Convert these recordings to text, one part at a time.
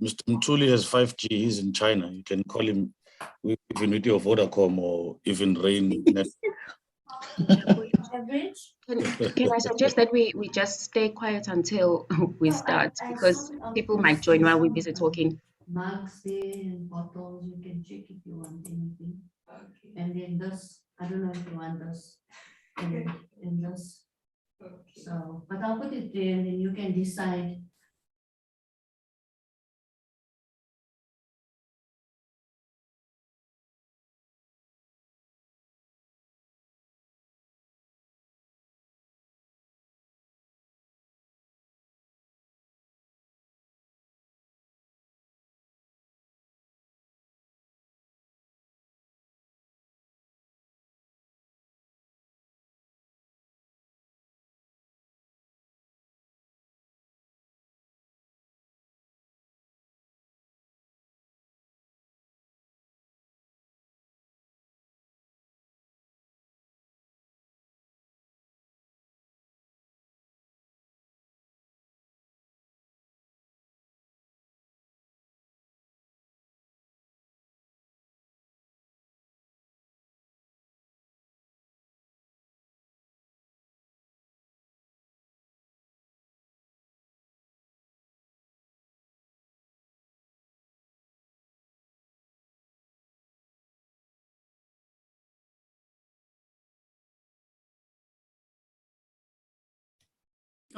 Mr. Mtuli has 5G. He's in China. You can call him even with your Vodacom or even Rain. Can I suggest that we just stay quiet until we start, because people might join while we're busy talking. Mugs there and bottles, you can check if you want anything. Okay. And then this, I don't know if you want this. And this. Okay. So, but I'll put it there and then you can decide.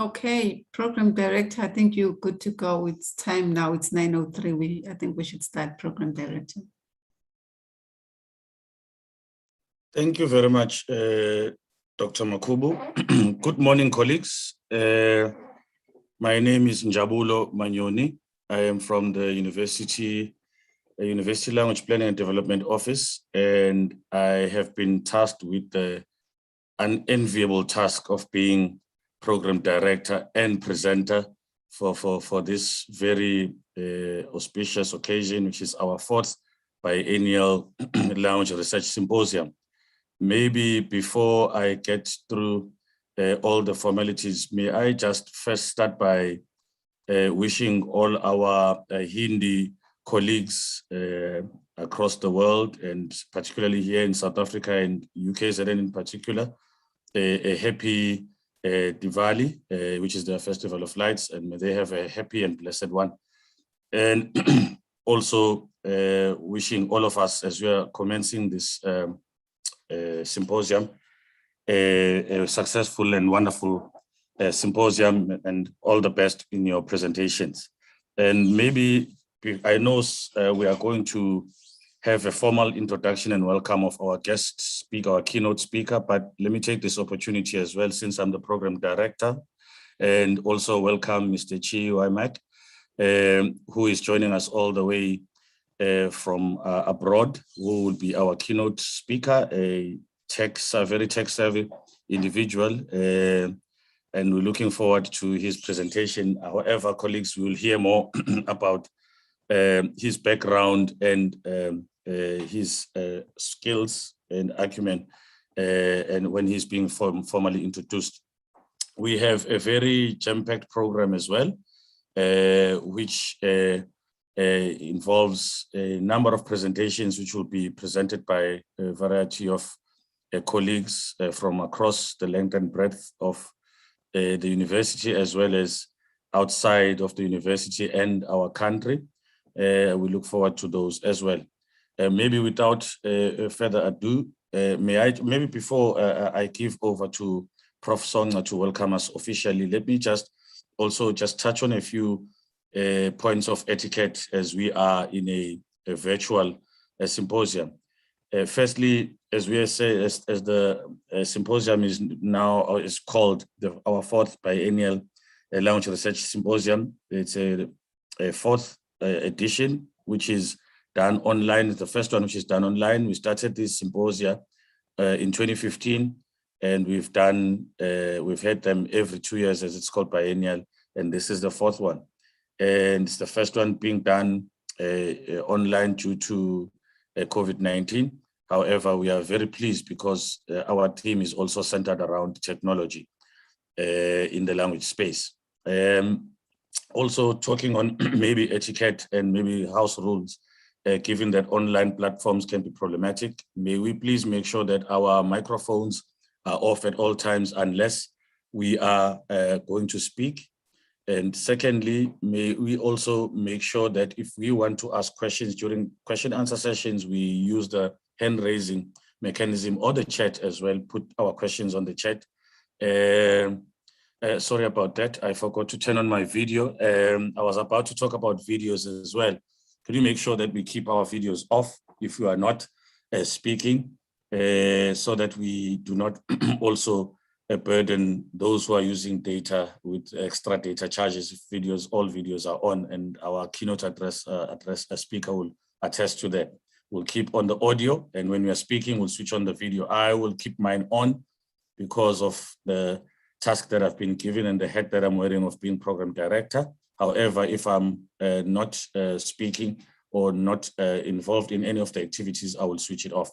Okay, Program Director, I think you're good to go. It's time now. It's 9:03. I think we should start, Program Director. Thank you very much, Dr. Makubu. Good morning, colleagues. My name is Njabulo Manyoni. I am from the University Language Planning and Development Office, and I have been tasked with the unenviable task of being Program Director and presenter for this very auspicious occasion, which is our 4th biennial Language Research Symposium. Maybe before I get through all the formalities, may I just first start by wishing all our Hindi colleagues across the world, and particularly here in South Africa and UKZN in particular, a happy Diwali, which is the Festival of Lights, and may they have a happy and blessed one. And also wishing all of us, as we are commencing this symposium, a successful and wonderful symposium, and all the best in your presentations. And maybe I know we are going to have a formal introduction and welcome of our guest speaker, our keynote speaker, but let me take this opportunity as well, since I'm the program director, and also welcome Mr. Chi Waimak, who is joining us all the way from abroad, who will be our keynote speaker, a very tech-savvy individual, and we're looking forward to his presentation. However, colleagues, we will hear more about his background and his skills and acumen, and when he's being formally introduced. We have a very jam-packed program as well, which involves a number of presentations which will be presented by a variety of colleagues from across the length and breadth of the university, as well as outside of the university and our country. We look forward to those as well. Maybe without further ado, maybe before I give over to Prof. Songa to welcome us officially, let me just also touch on a few points of etiquette as we are in a virtual symposium. Firstly, as we say, as the symposium is now, or is called our 4th biennial Language Research Symposium, it's a 4th edition, which is done online. It's the first one which is done online. We started this symposia in 2015, and we've had them every 2 years, as it's called biennial, and this is the 4th one. And it's the first one being done online due to COVID-19. However, we are very pleased because our team is also centered around technology in the language space. also talking on maybe etiquette and maybe house rules, given that online platforms can be problematic. May we please make sure that our microphones are off at all times unless we are going to speak. And secondly, may we also make sure that if we want to ask questions during question answer sessions, we use the hand raising mechanism or the chat as well, put our questions on the chat. Sorry about that, I forgot to turn on my video. I was about to talk about videos as well. Can you make sure that we keep our videos off if you are not speaking, so that we do not also burden those who are using data with extra data charges if all videos are on, and our keynote address speaker will attest to that. We'll keep on the audio, and when we are speaking, we'll switch on the video. I will keep mine on because of the task that I've been given and the hat that I'm wearing of being program director. However, if I'm not speaking or not involved in any of the activities, I will switch it off.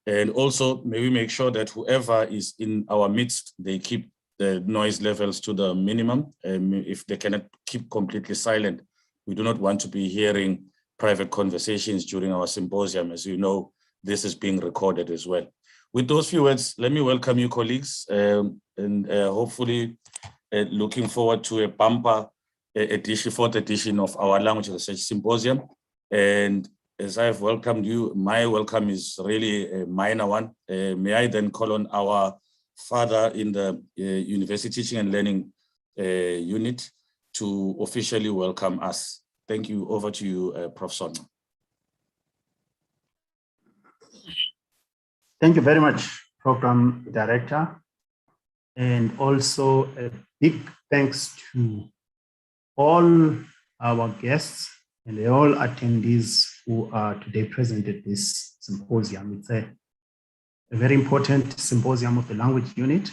And also, may we make sure that whoever is in our midst, they keep the noise levels to the minimum. If they cannot keep completely silent, we do not want to be hearing private conversations during our symposium. As you know, this is being recorded as well. With those few words, let me welcome you, colleagues, and hopefully looking forward to a bumper edition, 4th edition of our Language Research Symposium. And as I've welcomed you, my welcome is really a minor one. May I then call on our father in the University Teaching and Learning unit to officially welcome us. Thank you. Over to you, Prof. Sonja. Thank you very much, Program Director. And also a big thanks to all our guests and all attendees who are today present at this symposium. It's a very important symposium of the language unit,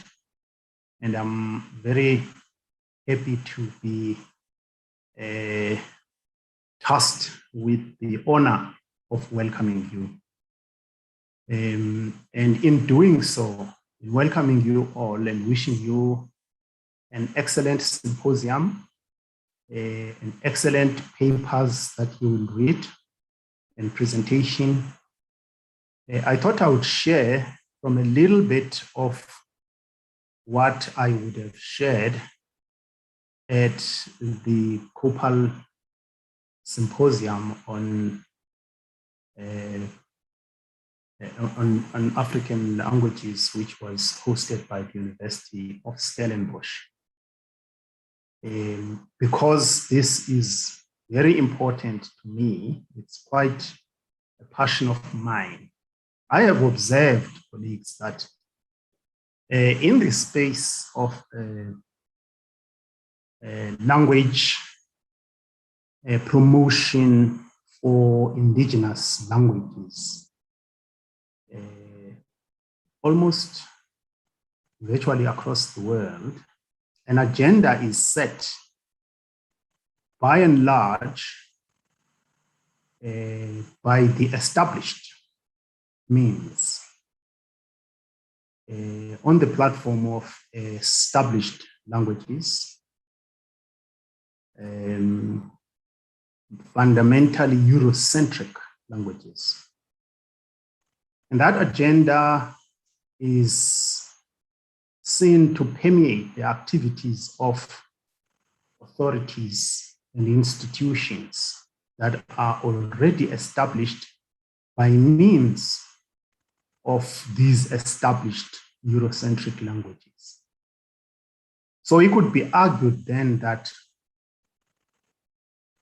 and I'm very happy to be tasked with the honor of welcoming you. And in doing so, in welcoming you all and wishing you an excellent symposium, and excellent papers that you will read and presentation. I thought I would share from a little bit of what I would have shared at the COPAL Symposium on African languages, which was hosted by the University of Stellenbosch. Because this is very important to me, it's quite a passion of mine. I have observed, colleagues, that in the space of language promotion for indigenous languages, almost virtually across the world, an agenda is set by and large by the established means on the platform of established languages, fundamentally Eurocentric languages. And that agenda is seen to permeate the activities of authorities and institutions that are already established by means of these established Eurocentric languages. So it could be argued then that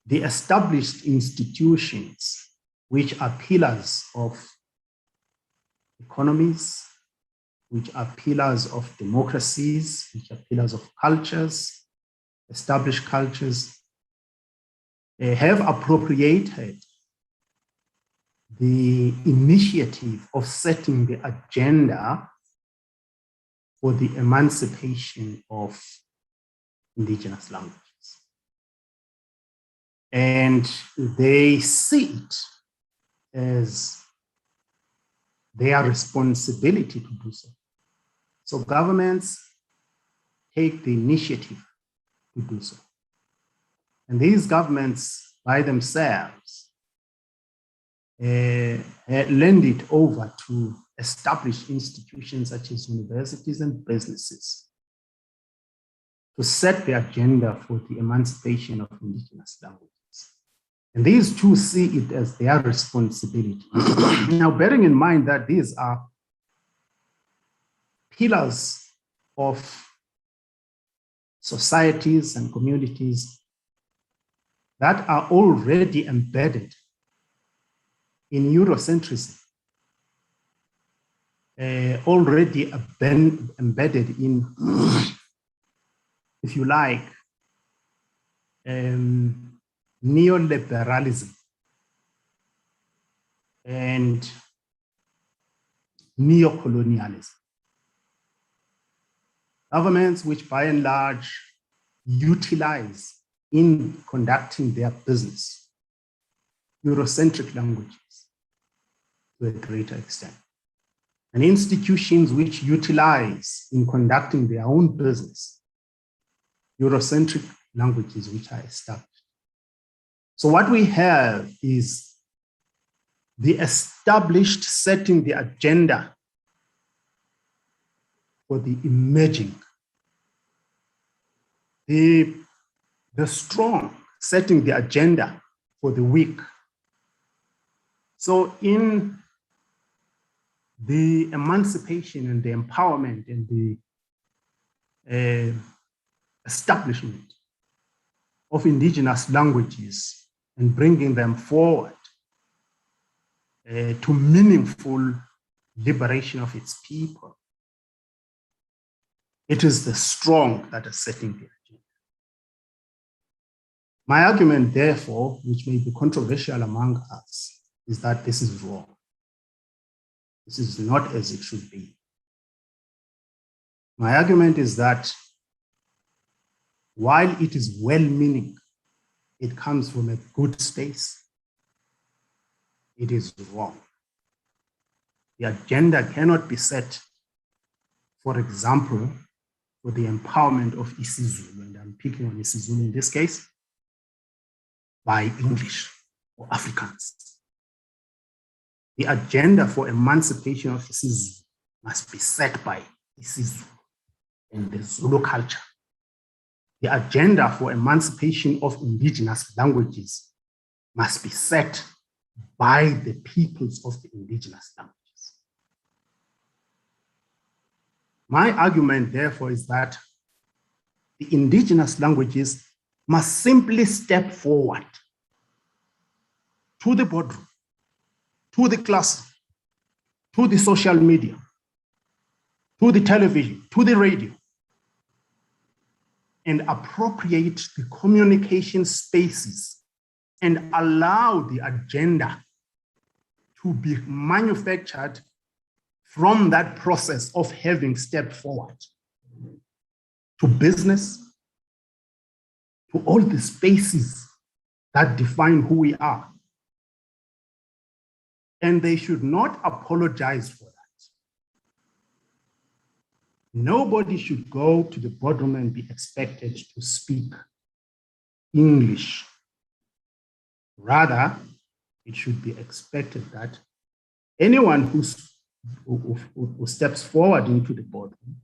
the established institutions, which are pillars of economies, which are pillars of democracies, which are pillars of cultures, established cultures, have appropriated the initiative of setting the agenda for the emancipation of indigenous languages. And they see it as their responsibility to do so. So governments take the initiative to do so. And these governments by themselves lend it over to establish institutions such as universities and businesses to set the agenda for the emancipation of indigenous languages. And these two see it as their responsibility. Now, bearing in mind that these are pillars of societies and communities that are already embedded in Eurocentrism, already embedded in, if you like, neoliberalism and neocolonialism. Governments which by and large utilize in conducting their business Eurocentric languages to a greater extent, and institutions which utilize in conducting their own business Eurocentric languages which are established. So what we have is the established setting the agenda for the emerging, the strong setting the agenda for the weak. So in the emancipation and the empowerment and the establishment of indigenous languages and bringing them forward to meaningful liberation of its people, it is the strong that are setting the agenda. My argument, therefore, which may be controversial among us, is that this is wrong. This is not as it should be. My argument is that while it is well-meaning, it comes from a good space, it is wrong. The agenda cannot be set, for example, for the empowerment of isiZulu, and I'm picking on isiZulu in this case, by English or Afrikaans. The agenda for emancipation of isiZulu must be set by isiZulu and the Zulu culture. The agenda for emancipation of indigenous languages must be set by the peoples of the indigenous languages. My argument, therefore, is that the indigenous languages must simply step forward to the boardroom, to the class, to the social media, to the television, to the radio, and appropriate the communication spaces and allow the agenda to be manufactured from that process of having stepped forward to business, to all the spaces that define who we are. And they should not apologize for that. Nobody should go to the boardroom and be expected to speak English. Rather, it should be expected that anyone who steps forward into the boardroom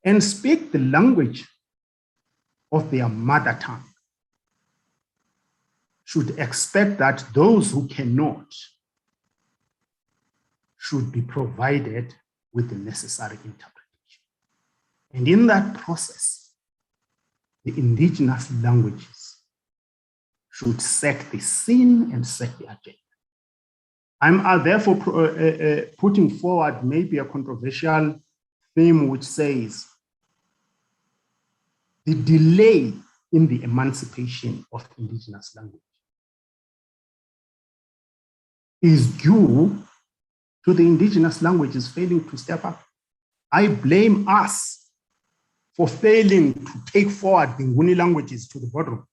and speak the language of their mother tongue should expect that those who cannot should be provided with the necessary interpretation. And in that process, the indigenous languages should set the scene and set the agenda. I'm therefore putting forward maybe a controversial theme which says the delay in the emancipation of indigenous language is due to the indigenous languages failing to step up. I blame us for failing to take forward the Nguni languages to the boardroom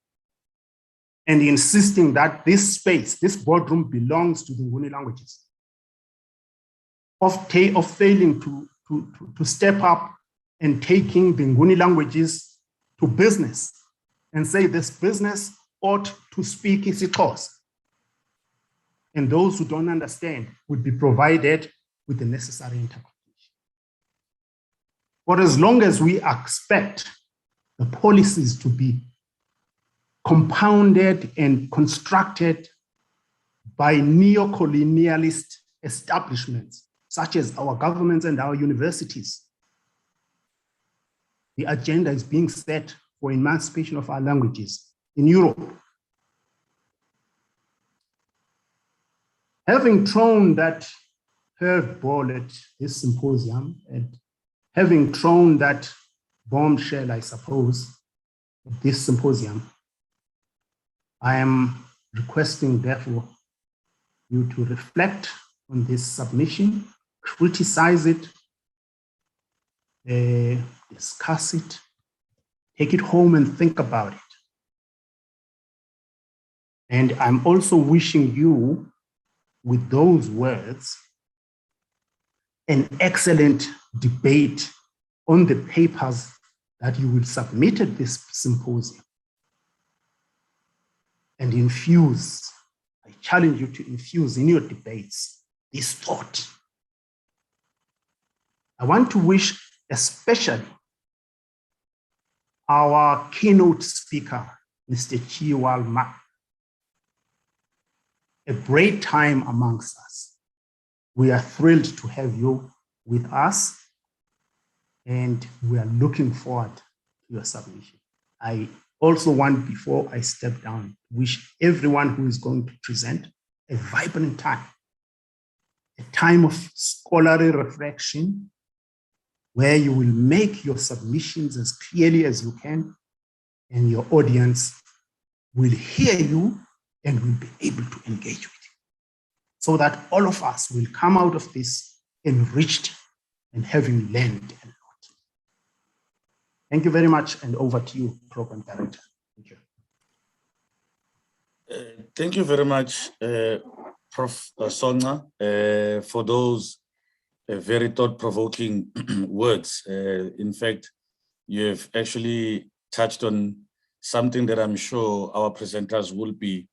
and insisting that this space, this boardroom belongs to the Nguni languages, of failing to step up and taking the Nguni languages to business and say this business ought to speak isiXhosa. And those who don't understand would be provided with the necessary interpretation. For as long as we expect the policies to be compounded and constructed by neo-colonialist establishments, such as our governments and our universities, the agenda is being set for emancipation of our languages in Europe. Having thrown that curveball at this symposium and having thrown that bombshell, I suppose, at this symposium, I am requesting, therefore, you to reflect on this submission, criticize it, discuss it, take it home and think about it. And I'm also wishing you, with those words, an excellent debate on the papers that you will submit at this symposium. And infuse, I challenge you to infuse in your debates this thought. I want to wish especially our keynote speaker, Mr. Chiwal Mak, a great time amongst us. We are thrilled to have you with us, and we are looking forward to your submission. I also want, before I step down, wish everyone who is going to present a vibrant time, a time of scholarly reflection, where you will make your submissions as clearly as you can, and your audience will hear you and will be able to engage with you, so that all of us will come out of this enriched and having learned a lot. Thank you very much, and over to you, Program Director. Thank you. Thank you very much, Prof. Songa, for those very thought-provoking words. In fact, you have actually touched on something that I'm sure our presenters will be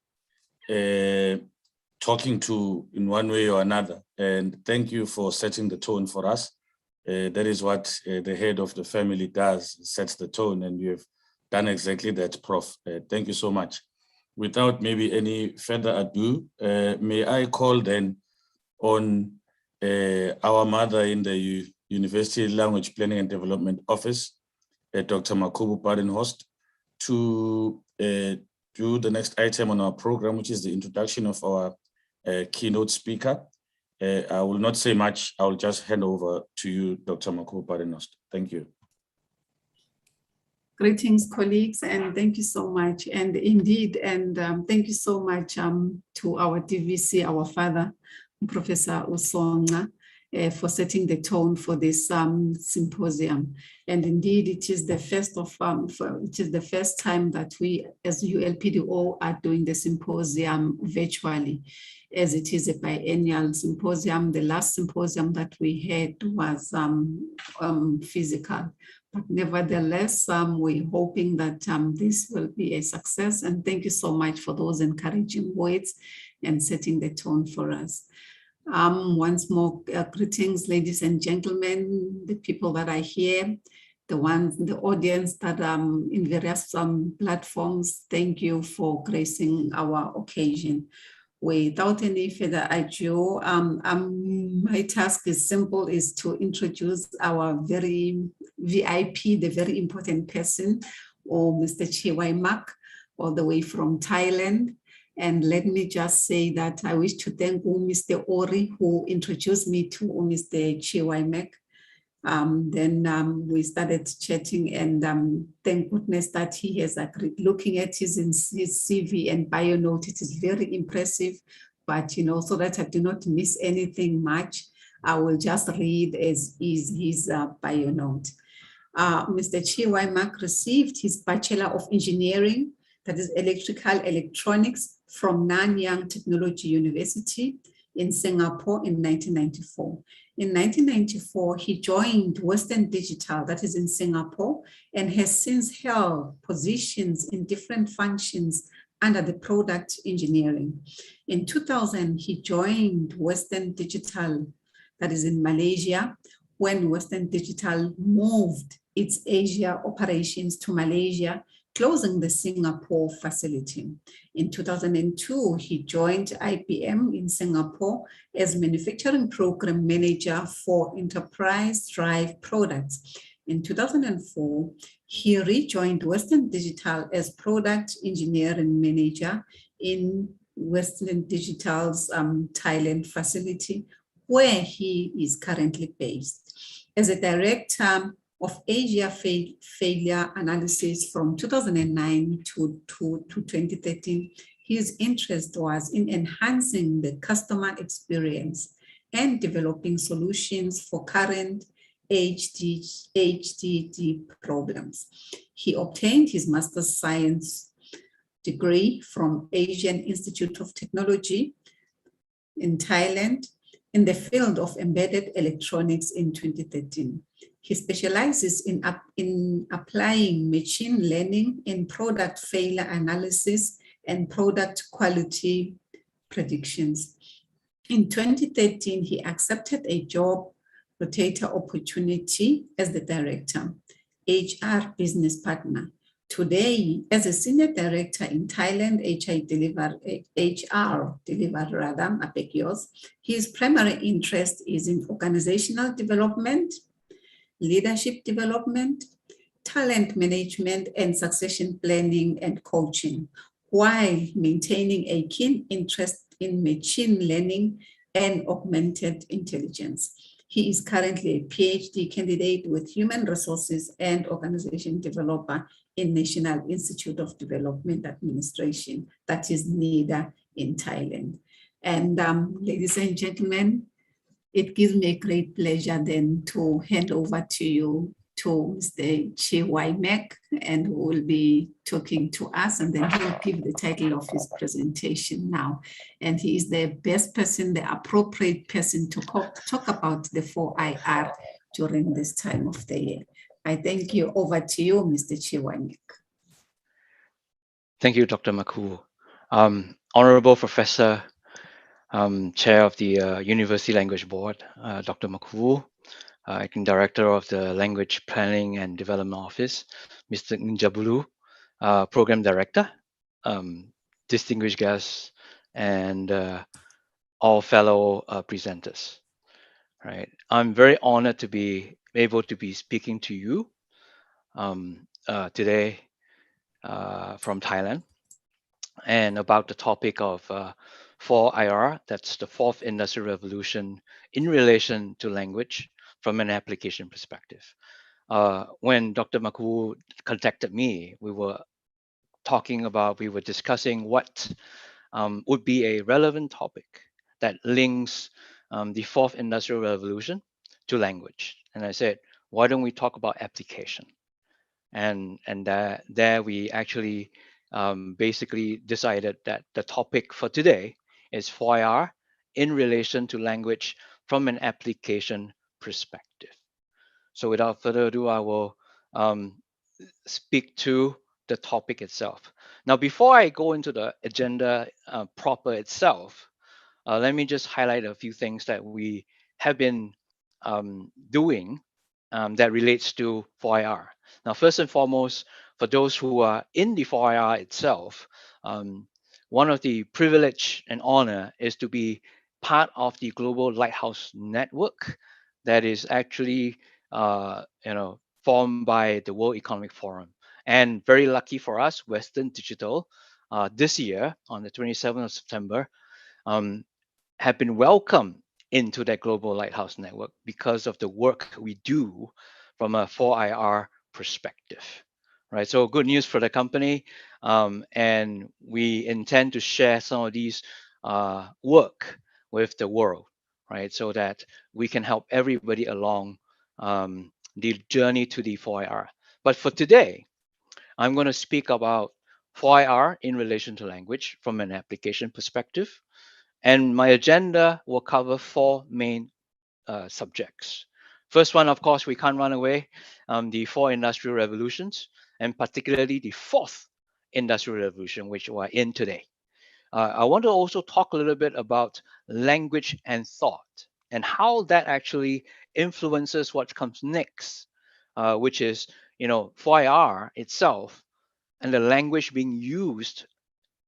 talking to in one way or another. And thank you for setting the tone for us. That is what the head of the family does, sets the tone, and you have done exactly that, Prof. Thank you so much. Without maybe any further ado, may I call then on our mother in the University Language Planning and Development Office, Dr. Makhubu Badenhorst, to do the next item on our program, which is the introduction of our keynote speaker. I will not say much. I will just hand over to you, Dr. Makhubu Badenhorst. Thank you. Greetings, colleagues, and thank you so much. And indeed, and thank you so much to our DVC, our father, Professor Usonga, for setting the tone for this symposium. And indeed, it is the first time that we, as ULPDO, are doing the symposium virtually, as it is a biennial symposium. The last symposium that we had was physical. But nevertheless, we're hoping that this will be a success. And thank you so much for those encouraging words and setting the tone for us. Once more, greetings, ladies and gentlemen, the people that are here, the audience that in various platforms. Thank you for gracing our occasion. Without any further ado, my task is simple, is to introduce our very VIP, the very important person, or Mr. Chiwal Mak, all the way from Thailand. And let me just say that I wish to thank Mr. Ori, who introduced me to Mr. Chiwal Mak. Then we started chatting, and thank goodness that he has agreed. Looking at his CV and bio note, it is very impressive, but so that I do not miss anything much, I will just read as is his bio note. Mr. Chiwal Mak received his Bachelor of Engineering, that is Electrical Electronics, from Nanyang Technology University in Singapore in 1994. In 1994, he joined Western Digital, that is in Singapore, and has since held positions in different functions under the product engineering. In 2000, he joined Western Digital, that is in Malaysia, when Western Digital moved its Asia operations to Malaysia, closing the Singapore facility. In 2002, he joined IBM in Singapore as Manufacturing Program Manager for Enterprise Drive Products. In 2004, he rejoined Western Digital as Product Engineering Manager in Western Digital's Thailand facility, where he is currently based. As a Director of Asia Failure Analysis from 2009 to 2013, his interest was in enhancing the customer experience and developing solutions for current HDD problems. He obtained his Master's Science degree from Asian Institute of Technology in Thailand in the field of embedded electronics in 2013. He specializes in applying machine learning in product failure analysis and product quality predictions. In 2013, he accepted a job rotator opportunity as the director, HR business partner. Today, as a senior director in Thailand HR deliver, his primary interest is in organizational development, leadership development, talent management, and succession planning and coaching, while maintaining a keen interest in machine learning and augmented intelligence. He is currently a PhD candidate with Human Resources and Organization Developer in National Institute of Development Administration, that is NIDA in Thailand. And ladies and gentlemen, it gives me a great pleasure then to hand over to you, to Mr. Chiwaimek, and who will be talking to us, and then he'll give the title of his presentation now. And he is the best person, the appropriate person to talk about the 4IR during this time of the year. I thank you. Over to you, Mr. Chiwaimek. Thank you, Dr. Maku. Honorable Professor, Chair of the University Language Board, Dr. Maku, Acting Director of the Language Planning and Development Office, Mr. Njabulu, Program Director, distinguished guests, and all fellow presenters. Right, I'm very honored to be able to be speaking to you today from Thailand, and about the topic of 4IR, that's the fourth industrial revolution in relation to language from an application perspective. When Dr. Maku contacted me, we were discussing what would be a relevant topic that links the fourth industrial revolution to language. And I said, why don't we talk about application? And there we actually basically decided that the topic for today is 4IR in relation to language from an application perspective. So without further ado, I will speak to the topic itself. Now, before I go into the agenda proper itself, let me just highlight a few things that we have been doing that relates to 4IR. Now, first and foremost, for those who are in the 4IR itself, one of the privilege and honor is to be part of the Global Lighthouse Network that is actually formed by the World Economic Forum. And very lucky for us, Western Digital, this year on the 27th of September, have been welcomed into that Global Lighthouse Network because of the work we do from a 4IR perspective, right? So good news for the company, and we intend to share some of these work with the world, right? So that we can help everybody along the journey to the 4IR. But for today, I'm going to speak about 4IR in relation to language from an application perspective. And my agenda will cover four main subjects. First one, of course, we can't run away, the four industrial revolutions, and particularly the fourth industrial revolution, which we're in today. I want to also talk a little bit about language and thought and how that actually influences what comes next, which is, 4IR itself and the language being used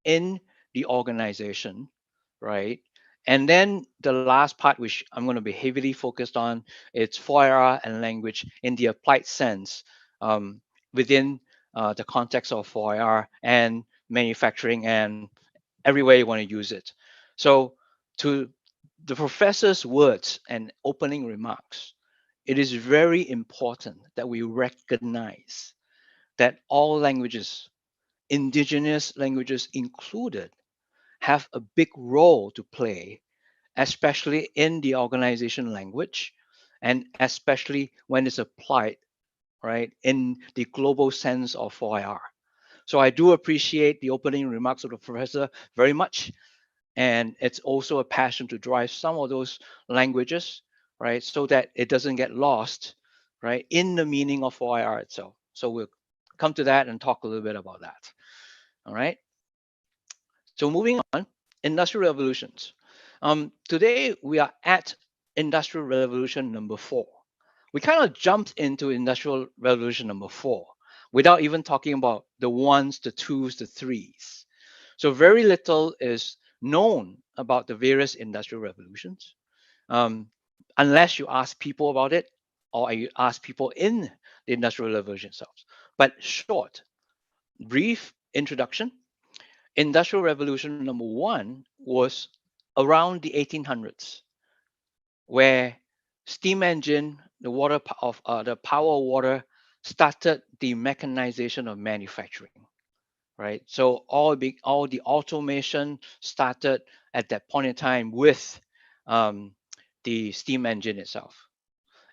in the organization, right? And then the last part, which I'm going to be heavily focused on, it's 4IR and language in the applied sense within the context of 4IR and manufacturing and everywhere you want to use it. So to the professor's words and opening remarks, it is very important that we recognize that all languages, indigenous languages included, have a big role to play, especially in the organization language, and especially when it's applied, right, in the global sense of 4IR. So I do appreciate the opening remarks of the professor very much. And it's also a passion to drive some of those languages, right, so that it doesn't get lost, right, in the meaning of 4IR itself. So we'll come to that and talk a little bit about that. All right. So moving on, industrial revolutions. Today we are at industrial revolution number 4. We kind of jumped into industrial revolution number 4 without even talking about the 1s, the 2s, the 3s. So very little is known about the various industrial revolutions, unless you ask people about it or you ask people in the industrial revolution themselves. But short, brief introduction. Industrial revolution number 1 was around the 1800s, where steam engine, the the power of water, started the mechanization of manufacturing. Right, so all the automation started at that point in time with the steam engine itself.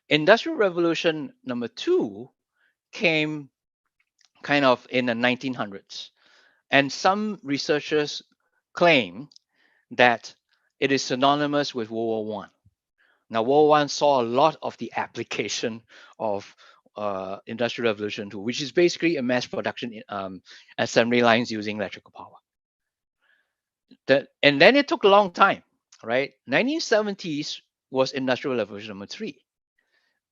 Industrial revolution number 2 came kind of in the 1900s, and some researchers claim that it is synonymous with World War One. Now, World War One saw a lot of the application of industrial revolution too, which is basically a mass production assembly lines using electrical power. And then it took a long time, right? 1970s was industrial revolution number 3,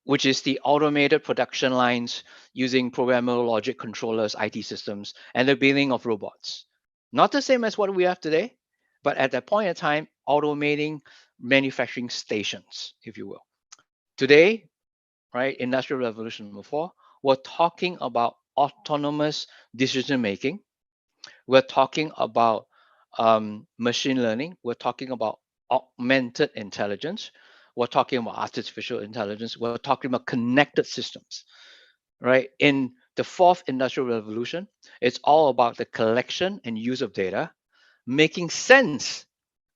which is the automated production lines using programmable logic controllers, IT systems, and the building of robots. Not the same as what we have today, but at that point in time, automating manufacturing stations, if you will. Today, right, industrial revolution number 4, we're talking about autonomous decision making. We're talking about machine learning. We're talking about augmented intelligence. We're talking about artificial intelligence. We're talking about connected systems, right? In the 4th industrial revolution, it's all about the collection and use of data, making sense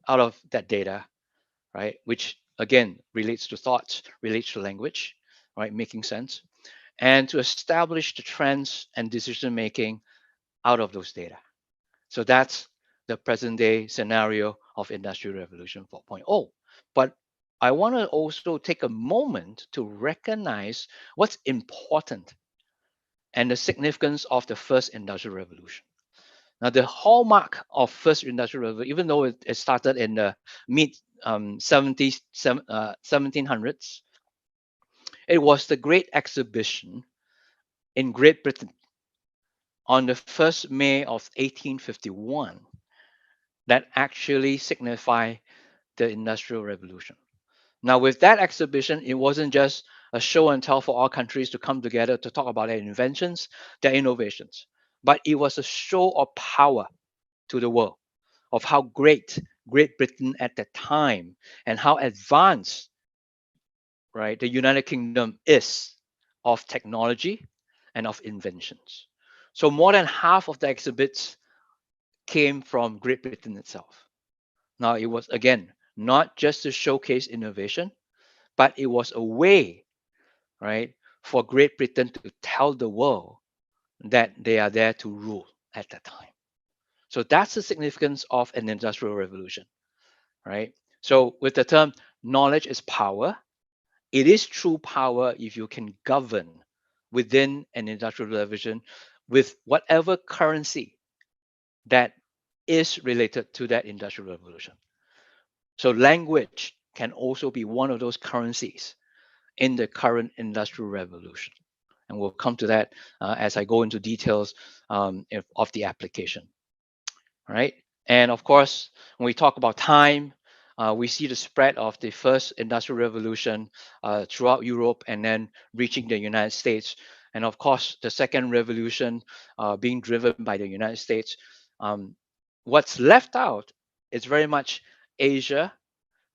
out of that data, right? Which again relates to thoughts, relates to language, right? Making sense, and to establish the trends and decision making out of those data. So that's the present day scenario of Industrial Revolution 4.0. But I want to also take a moment to recognize what's important and the significance of the first Industrial Revolution. Now, the hallmark of first Industrial Revolution, even though it started in the mid 1700s, it was the Great Exhibition in Great Britain on the 1st May of 1851 that actually signify the Industrial Revolution. Now, with that exhibition, it wasn't just a show and tell for all countries to come together to talk about their inventions, their innovations, but it was a show of power to the world, of how great Great Britain at that time and how advanced, right, the United Kingdom is of technology and of inventions. So more than half of the exhibits came from Great Britain itself. Now, it was, again, not just to showcase innovation, but it was a way, right, for Great Britain to tell the world that they are there to rule at that time. So that's the significance of an industrial revolution, right? So with the term knowledge is power, it is true power if you can govern within an industrial revolution with whatever currency that is related to that industrial revolution. So language can also be one of those currencies in the current industrial revolution. And we'll come to that as I go into details of the application. All right. And of course, when we talk about time, we see the spread of the first industrial revolution throughout Europe and then reaching the United States. And of course, the second revolution being driven by the United States. What's left out is very much Asia,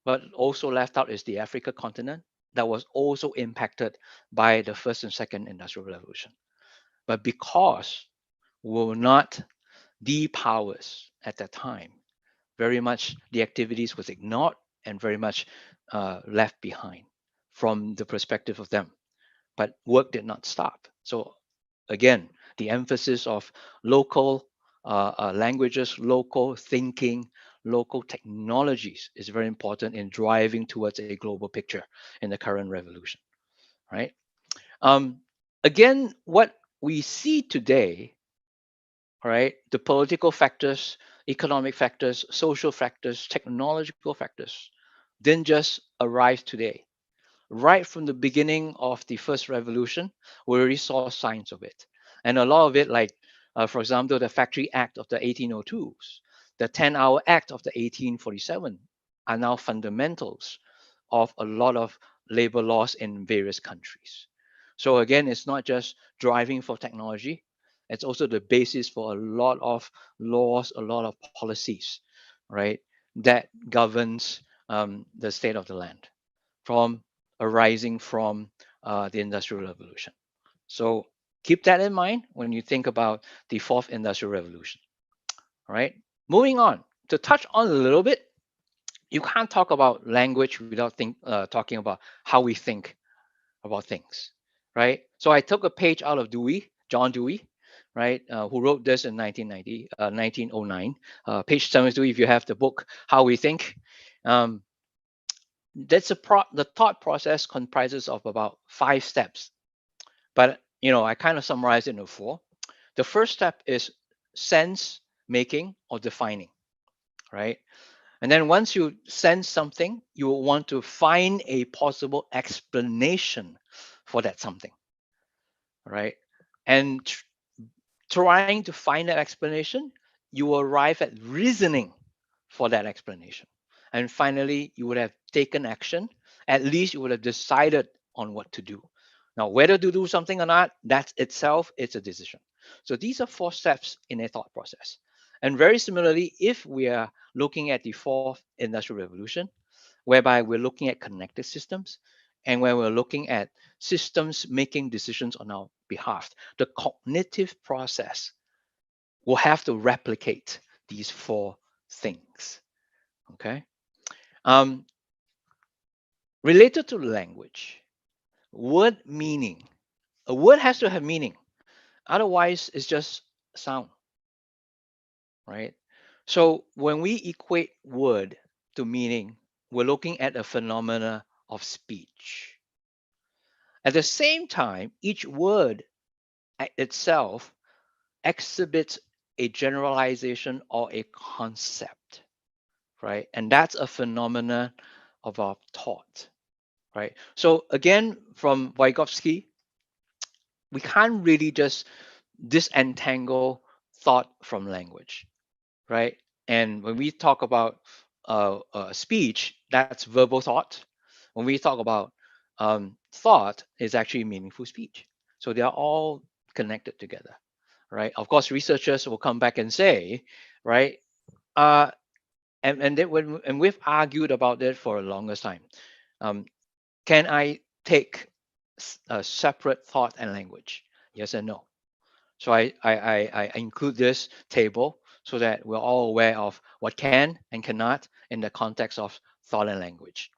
but also left out is the Africa continent that was also impacted by the first and second industrial revolution. But because we were not the powers at that time, very much the activities was ignored and very much left behind from the perspective of them. But work did not stop. So again, the emphasis of local languages, local thinking, local technologies is very important in driving towards a global picture in the current revolution, right? Again, what we see today, right, the political factors, economic factors, social factors, technological factors didn't just arrive today. Right from the beginning of the first revolution, we already saw signs of it. And a lot of it, like, for example, the Factory Act of the 1802s, the 10-Hour Act of the 1847 are now fundamentals of a lot of labor laws in various countries. So again, it's not just driving for technology, it's also the basis for a lot of laws, a lot of policies, right, that governs the state of the land from arising from the Industrial Revolution. So keep that in mind when you think about the fourth Industrial Revolution. All right, moving on to touch on a little bit, you can't talk about language without talking about how we think about things, right? So I took a page out of Dewey, John Dewey, right, who wrote this in 1909. Page 72, if you have the book, How We Think. That's the thought process comprises of about 5 steps, but I kind of summarized it into 4. The first step is sense making or defining, right? And then once you sense something, you will want to find a possible explanation for that something, right? And trying to find that explanation, you will arrive at reasoning for that explanation. And finally, you would have taken action. At least you would have decided on what to do. Now, whether to do something or not, that itself is a decision. So these are 4 steps in a thought process. And very similarly, if we are looking at the fourth industrial revolution, whereby we're looking at connected systems and where we're looking at systems making decisions on our behalf, the cognitive process will have to replicate these 4 things. Okay. Related to language, word meaning. A word has to have meaning. Otherwise, it's just sound, right? So when we equate word to meaning, we're looking at a phenomena of speech. At the same time, each word itself exhibits a generalization or a concept, right? And that's a phenomenon of our thought, right? So again, from Vygotsky, we can't really just disentangle thought from language, right? And when we talk about speech, that's verbal thought. When we talk about thought, it's actually meaningful speech. So they are all connected together, right? Of course, researchers will come back and say, right, and we've argued about it for a longest time. Can I take a separate thought and language? Yes and no. So I include this table so that we're all aware of what can and cannot in the context of thought and language.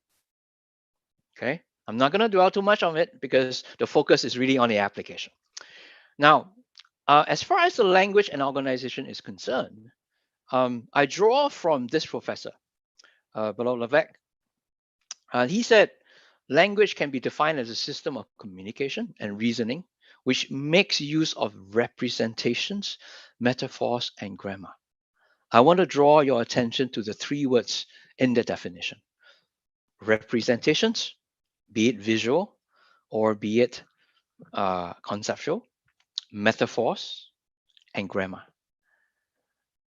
Okay, I'm not going to dwell too much on it because the focus is really on the application. Now, as far as the language and organization is concerned, I draw from this professor, Below Levesque. He said, language can be defined as a system of communication and reasoning, which makes use of representations, metaphors, and grammar. I want to draw your attention to the three words in the definition: representations, be it visual or be it conceptual, metaphors, and grammar.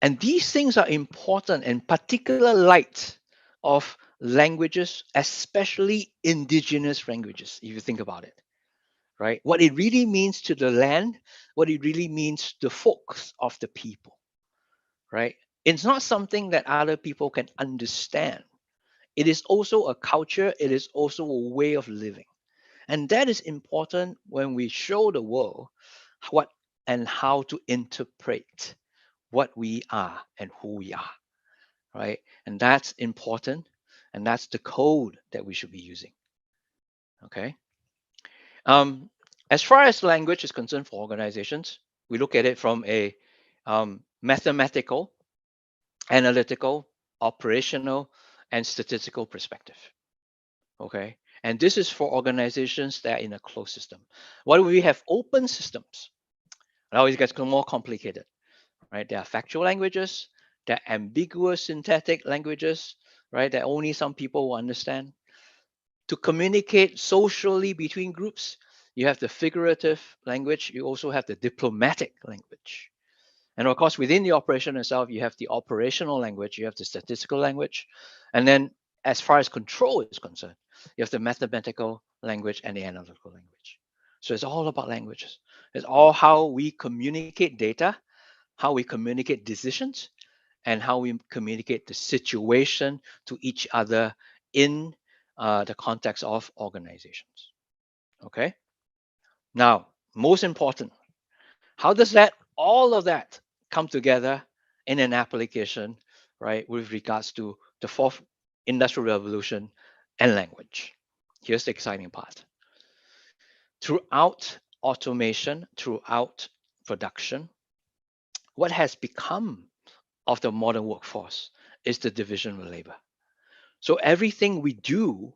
And these things are important in particular light of languages, especially indigenous languages, if you think about it, right? What it really means to the land, what it really means to the folks of the people, right? It's not something that other people can understand. It is also a culture, it is also a way of living. And that is important when we show the world what and how to interpret what we are and who we are, right? And that's important. And that's the code that we should be using. Okay. As far as language is concerned for organizations, we look at it from a mathematical, analytical, operational, and statistical perspective. Okay. And this is for organizations that are in a closed system. While we have open systems, now it gets more complicated, right? There are factual languages, there are ambiguous synthetic languages, right? That only some people will understand. To communicate socially between groups, you have the figurative language, you also have the diplomatic language. And of course, within the operation itself, you have the operational language, you have the statistical language. And then as far as control is concerned, you have the mathematical language and the analytical language. So it's all about languages. It's all how we communicate data, how we communicate decisions, and how we communicate the situation to each other in the context of organizations. Okay. Now, most important, how does that all of that come together in an application, right, with regards to the fourth industrial revolution and language? Here's the exciting part. Throughout automation, throughout production, what has become of the modern workforce is the division of labor. So everything we do,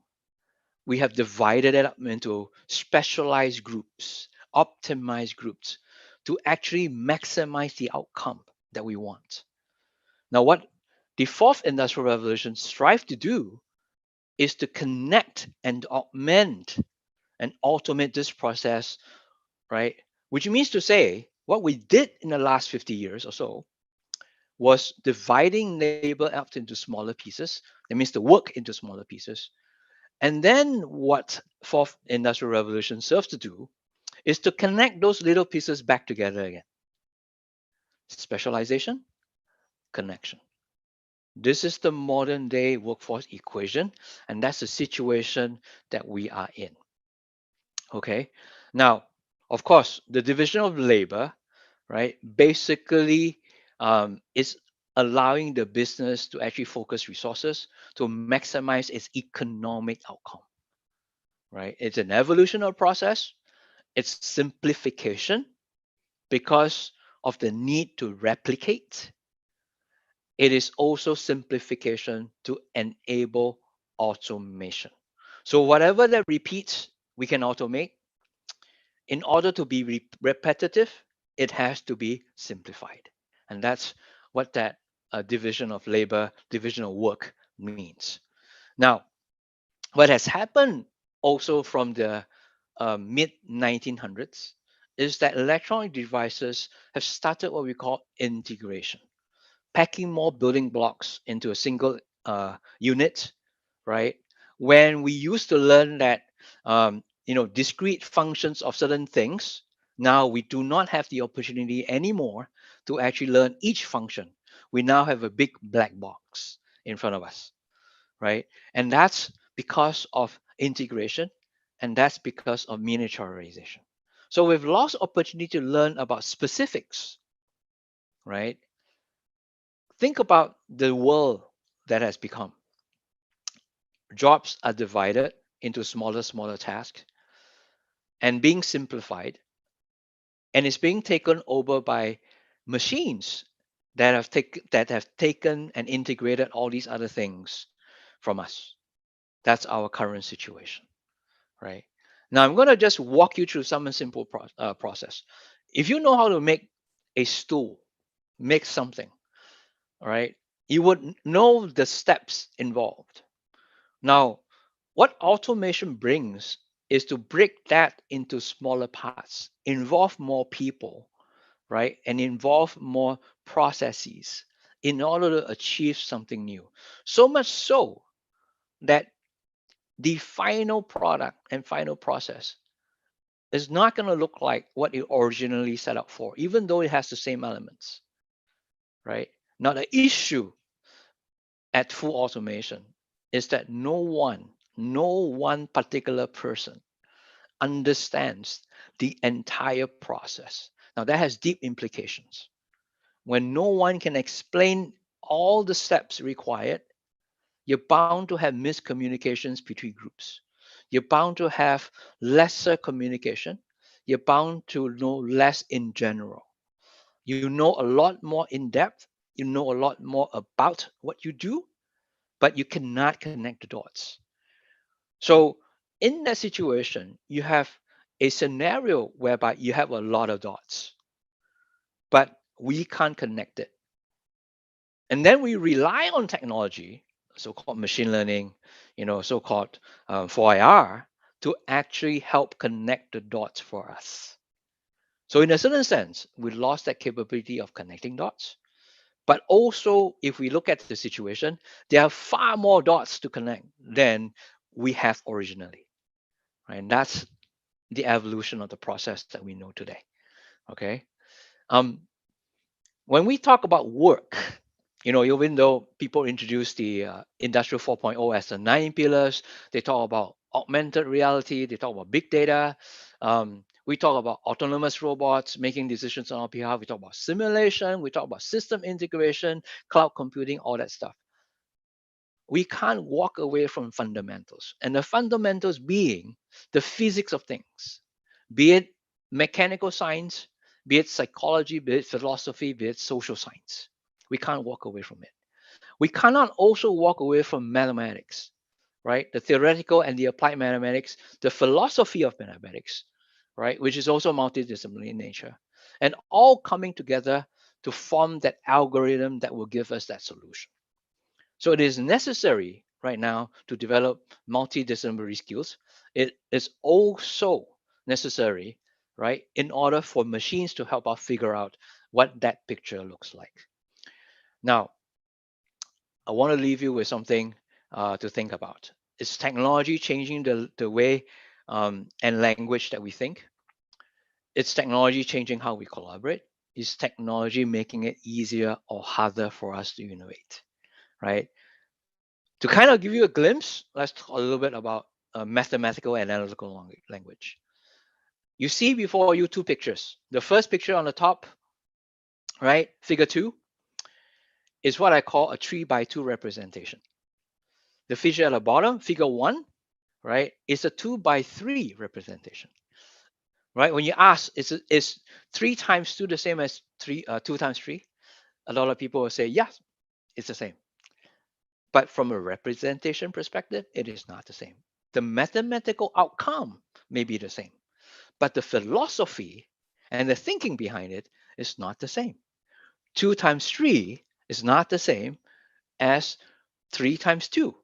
we have divided it up into specialized groups, optimized groups to actually maximize the outcome that we want. Now, what the fourth industrial revolution strive to do is to connect and augment and automate this process, right? Which means to say, what we did in the last 50 years or so was dividing labor up into smaller pieces. That means the work into smaller pieces. And then what fourth industrial revolution serves to do is to connect those little pieces back together again. Specialization, connection. This is the modern day workforce equation, and that's the situation that we are in. Okay. Now, of course, the division of labor, right, basically is allowing the business to actually focus resources to maximize its economic outcome, right? It's an evolutionary process. It's simplification because of the need to replicate. It is also simplification to enable automation. So whatever that repeats, we can automate. In order to be repetitive, it has to be simplified. And that's what that division of labor, division of work means. Now, what has happened also from the mid 1900s is that electronic devices have started what we call integration, packing more building blocks into a single unit, right? When we used to learn that, discrete functions of certain things, now we do not have the opportunity anymore to actually learn each function. We now have a big black box in front of us, right? And that's because of integration, and that's because of miniaturization. So we've lost opportunity to learn about specifics, right? Think about the world that has become. Jobs are divided into smaller tasks and being simplified, and it's being taken over by machines that have taken and integrated all these other things from us. That's our current situation, right? Now I'm going to just walk you through some simple process. If you know how to make a stool, make something, right? You would know the steps involved. Now, what automation brings is to break that into smaller parts, involve more people, right? And involve more processes in order to achieve something new. So much so that the final product and final process is not going to look like what it originally set up for, even though it has the same elements, right? Now, the issue at full automation is that no one particular person understands the entire process. Now, that has deep implications. When no one can explain all the steps required, you're bound to have miscommunications between groups. You're bound to have lesser communication. You're bound to know less in general. You know a lot more in depth. You know a lot more about what you do, but you cannot connect the dots. So, in that situation, you have a scenario whereby you have a lot of dots, but we can't connect it. And then we rely on technology, so-called machine learning, so-called 4IR, to actually help connect the dots for us. So in a certain sense, we lost that capability of connecting dots. But also, if we look at the situation, there are far more dots to connect than we have originally. Right? And that's the evolution of the process that we know today. Okay. Um, when we talk about work, even though people introduce the Industrial 4.0 as the 9 pillars, they talk about augmented reality, they talk about big data. We talk about autonomous robots making decisions on our behalf. We talk about simulation. We talk about system integration, cloud computing, all that stuff. We can't walk away from fundamentals. And the fundamentals being the physics of things, be it mechanical science, be it psychology, be it philosophy, be it social science. We can't walk away from it. We cannot also walk away from mathematics, right? The theoretical and the applied mathematics, the philosophy of mathematics, right? Which is also multidisciplinary in nature, and all coming together to form that algorithm that will give us that solution. So it is necessary right now to develop multidisciplinary skills. It is also necessary, right, in order for machines to help us figure out what that picture looks like. Now, I want to leave you with something to think about. Is technology changing the way and language that we think? Is technology changing how we collaborate? Is technology making it easier or harder for us to innovate? Right? To kind of give you a glimpse, let's talk a little bit about mathematical and analytical language. You see before you two pictures. The first picture on the top, right, figure 2, is what I call a 3x2 representation. The feature at the bottom, figure 1, right, is a 2x3 representation. Right? When you ask, is 3 times 2 the same as 2 times 3? A lot of people will say, yes, it's the same. But from a representation perspective, it is not the same. The mathematical outcome may be the same, but the philosophy and the thinking behind it is not the same. 2 times 3 is not the same as 3 times 2.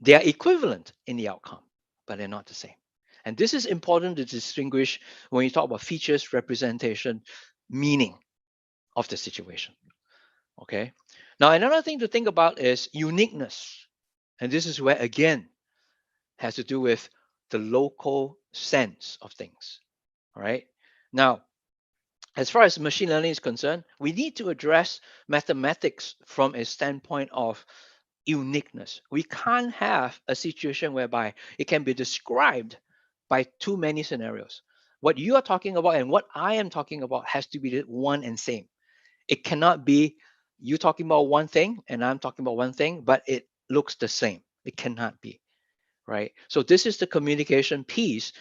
They are equivalent in the outcome, but they're not the same. And this is important to distinguish when you talk about features, representation, meaning of the situation. Okay. Now, another thing to think about is uniqueness. And this is where, again, has to do with the local sense of things. All right. Now, as far as machine learning is concerned, we need to address mathematics from a standpoint of uniqueness. We can't have a situation whereby it can be described by too many scenarios. What you are talking about and what I am talking about has to be the one and same. It cannot be you talking about one thing and I'm talking about one thing, but it looks the same. It cannot be, right? So this is the communication piece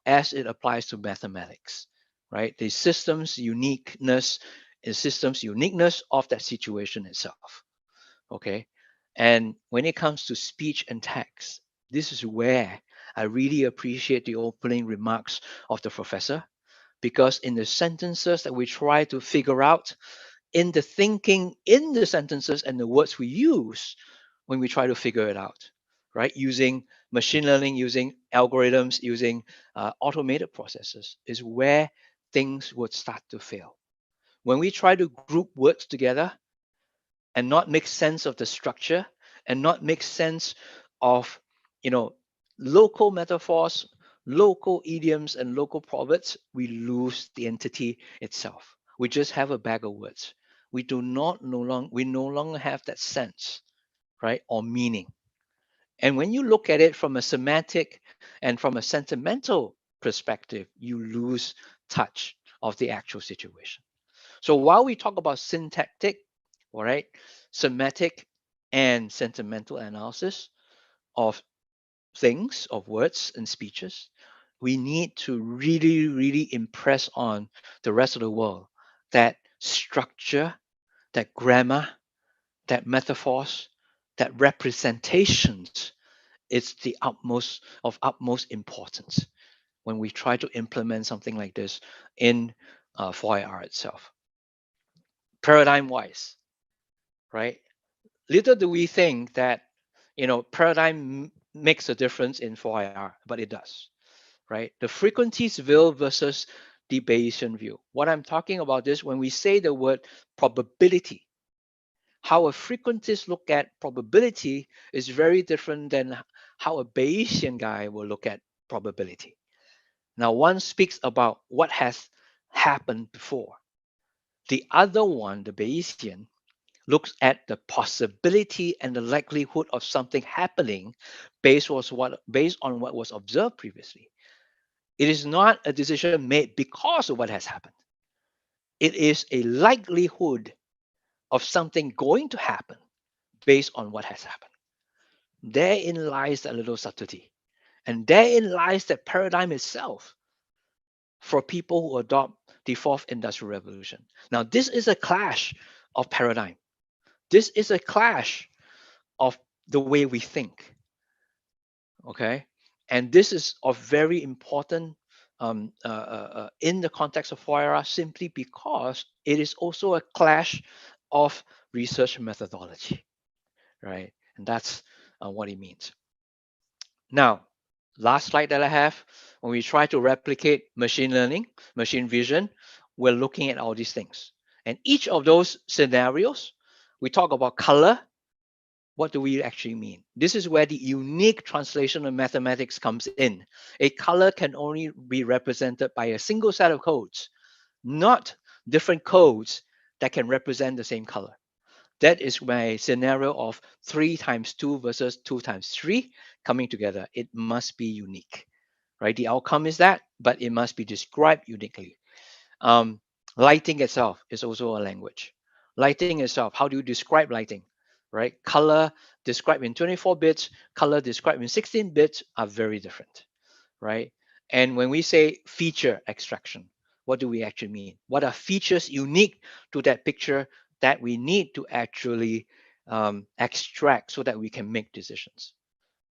as it applies to mathematics, right? The system's uniqueness is system's uniqueness of that situation itself, okay? And when it comes to speech and text, this is where I really appreciate the opening remarks of the professor, because in the sentences that we try to figure out, in the thinking, in the sentences and the words we use when we try to figure it out, right? Using machine learning, using algorithms, using automated processes is where things would start to fail. When we try to group words together and not make sense of the structure and not make sense of, local metaphors, local idioms and local proverbs, we lose the entity itself. We just have a bag of words. We no longer have that sense, right, or meaning. And when you look at it from a semantic and from a sentimental perspective, you lose touch of the actual situation. So while we talk about syntactic, all right, semantic and sentimental analysis of things, of words and speeches, we need to really, really impress on the rest of the world that structure, that grammar, that metaphors, that representations is the utmost importance when we try to implement something like this in 4IR itself. Paradigm-wise, right? Little do we think that paradigm makes a difference in 4IR, but it does, right? The frequencies view versus the Bayesian view. What I'm talking about is when we say the word probability, how a frequentist look at probability is very different than how a Bayesian guy will look at probability. Now, one speaks about what has happened before. The other one, the Bayesian, looks at the possibility and the likelihood of something happening based on what was observed previously. It is not a decision made because of what has happened. It is a likelihood of something going to happen based on what has happened. Therein lies that little subtlety. And therein lies that paradigm itself for people who adopt the fourth industrial revolution. Now, this is a clash of paradigm. This is a clash of the way we think. Okay. And this is of very important in the context of 4IR simply because it is also a clash of research methodology, right? And that's what it means. Now, last slide that I have, when we try to replicate machine learning, machine vision, we're looking at all these things. And each of those scenarios, we talk about color. What do we actually mean? This is where the unique translation of mathematics comes in. A color can only be represented by a single set of codes, not different codes that can represent the same color. That is my scenario of 3 times 2 versus 2 times 3 coming together. It must be unique, right? The outcome is that, but it must be described uniquely. Lighting itself is also a language. Lighting itself, how do you describe lighting, right? Color described in 24 bits, color described in 16 bits are very different, right? And when we say feature extraction, what do we actually mean? What are features unique to that picture that we need to actually extract so that we can make decisions?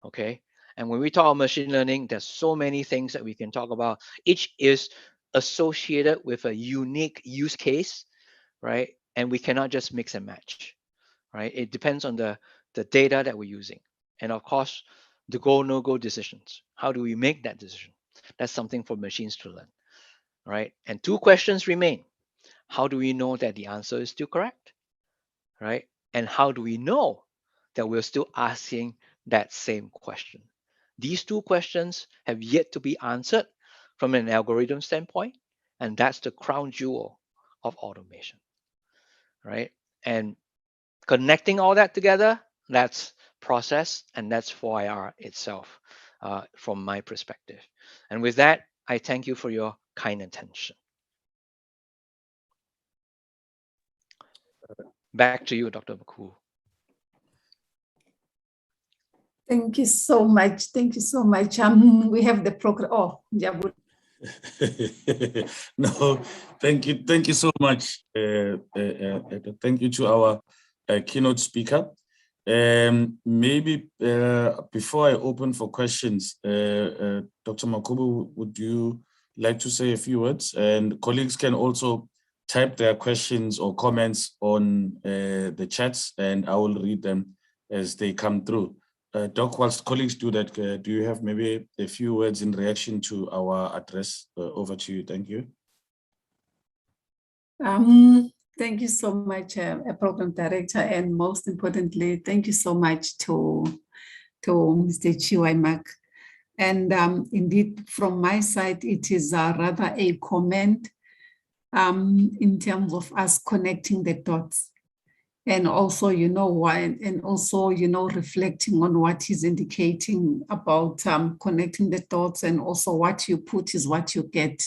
Okay. And when we talk about machine learning, there's so many things that we can talk about. Each is associated with a unique use case, right? And we cannot just mix and match, right? It depends on the data that we're using. And of course, the go, no go decisions. How do we make that decision? That's something for machines to learn, right? And 2 questions remain. How do we know that the answer is still correct, right? And how do we know that we're still asking that same question? These 2 questions have yet to be answered from an algorithm standpoint, and that's the crown jewel of automation, right? And connecting all that together, that's process, and that's 4IR itself from my perspective. And with that, I thank you for your kind attention. Back to you, Dr. Baku. Thank you so much. Thank you so much. We have the program. Oh, Jabu. No, thank you so much. Thank you to our keynote speaker. Maybe before I open for questions, Dr. Makubu, would you like to say a few words? And colleagues can also type their questions or comments on the chats, and I will read them as they come through. Doc, whilst colleagues do that, do you have maybe a few words in reaction to our address? Over to you. Thank you. Thank you so much, Program Director, and most importantly, thank you so much to Mr. Chiwaimak. And indeed, from my side, it is rather a comment in terms of us connecting the dots. And also, why, and also, reflecting on what he's indicating about connecting the dots, and also what you put is what you get.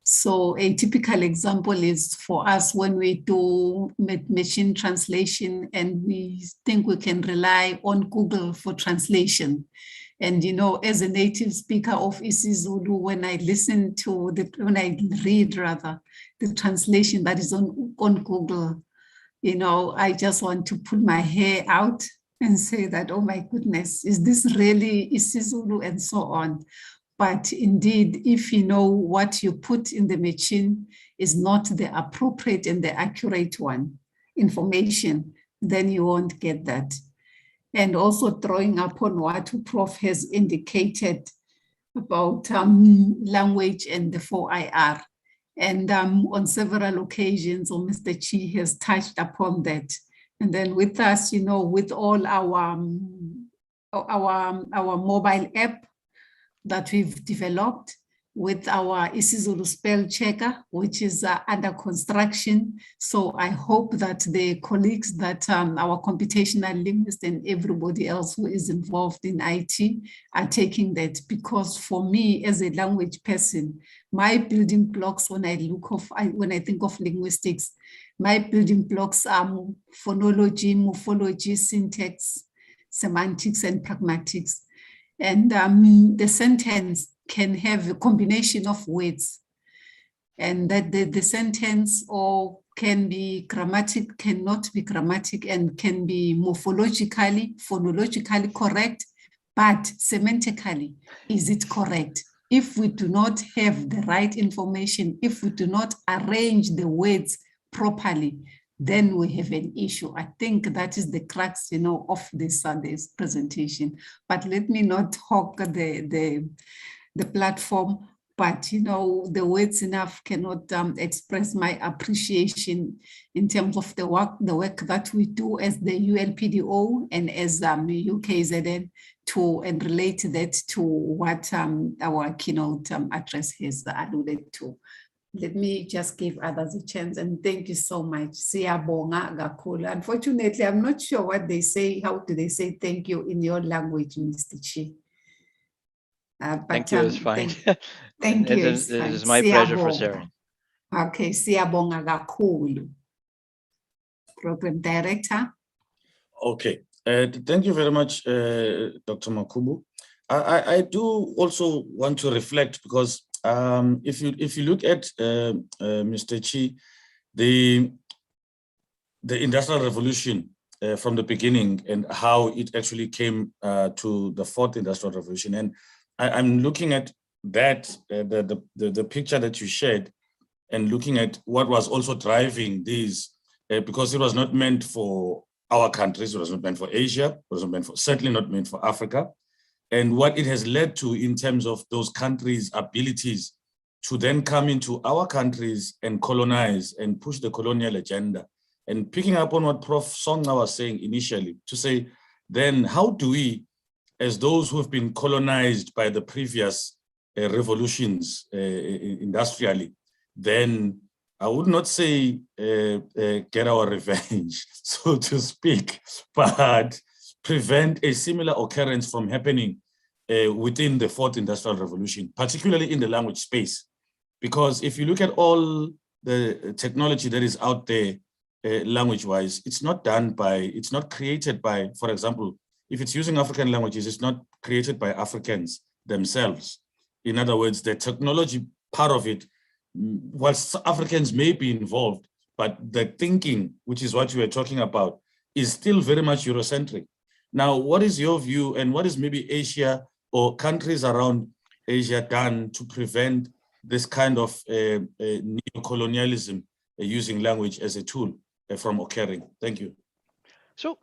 So a typical example is for us when we do machine translation and we think we can rely on Google for translation. And, as a native speaker of isiZulu, when I read the translation that is on Google, I just want to put my hair out and say that, oh my goodness, is this really isiZulu, and so on. But indeed, if you know what you put in the machine is not the appropriate and the accurate information, then you won't get that. And also drawing upon what Prof has indicated about language and the 4IR. And on several occasions, Mr. Chi has touched upon that. And then with us, with all our mobile app that we've developed, with our isiZulu spell checker, which is under construction. So I hope that the colleagues that our computational linguists and everybody else who is involved in IT are taking that, because for me as a language person, my building blocks when I think of linguistics, my building blocks are phonology, morphology, syntax, semantics, and pragmatics. And the sentence can have a combination of words, and that the sentence or can be grammatic, cannot be grammatic, and can be morphologically, phonologically correct, but semantically, is it correct? If we do not have the right information, if we do not arrange the words properly, then we have an issue. I think that is the crux, of this presentation. But let me not hog the platform, but the words enough cannot express my appreciation in terms of the work that we do as the ULPDO and as UKZN and relate that to what our keynote address has alluded to. Let me just give others a chance, and thank you so much. Siyabonga kakhulu. Unfortunately, I'm not sure what they say. How do they say thank you in your language, Mr. Chi? But thank you, it's fine. Thank you. It is my pleasure for sharing. Okay, siyabonga kakhulu. Program Director. Okay, thank you very much, Dr. Makubu. I do also want to reflect, because if you look at Mr. Chi, the Industrial Revolution from the beginning and how it actually came to the fourth Industrial Revolution, and I'm looking at that the picture that you shared, and looking at what was also driving these, because it was not meant for our countries, it was not meant for Asia, it was not meant for, certainly not meant for Africa. And what it has led to in terms of those countries' abilities to then come into our countries and colonize and push the colonial agenda. And picking up on what Prof. Songqa was saying initially, to say, then how do we, as those who have been colonized by the previous revolutions industrially, then I would not say get our revenge, so to speak, but prevent a similar occurrence from happening within the fourth industrial revolution, particularly in the language space. Because if you look at all the technology that is out there, language-wise, it's not created by, for example, if it's using African languages, it's not created by Africans themselves. In other words, the technology part of it, whilst Africans may be involved, but the thinking, which is what you were talking about, is still very much Eurocentric. Now, what is your view, and what is maybe Asia or countries around Asia done to prevent this kind of neocolonialism using language as a tool from occurring? Thank you. So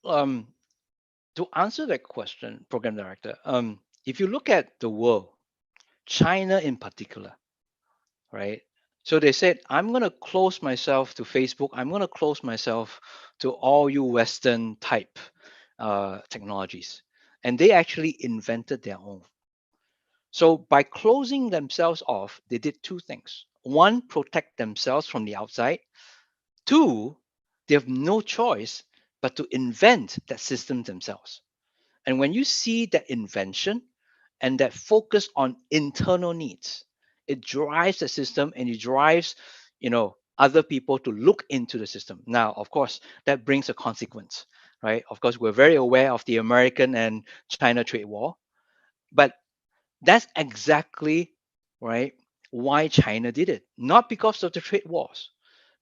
to answer that question, Program Director, if you look at the world, China in particular, right? So they said, I'm going to close myself to Facebook. I'm going to close myself to all you Western type technologies. And they actually invented their own. So by closing themselves off, they did two things. One, protect themselves from the outside. Two, they have no choice but to invent that system themselves. And when you see that invention and that focus on internal needs, it drives the system and it drives, other people to look into the system. Now, of course, that brings a consequence, right? Of course, we're very aware of the American and China trade war, but that's exactly, right, why China did it. Not because of the trade wars,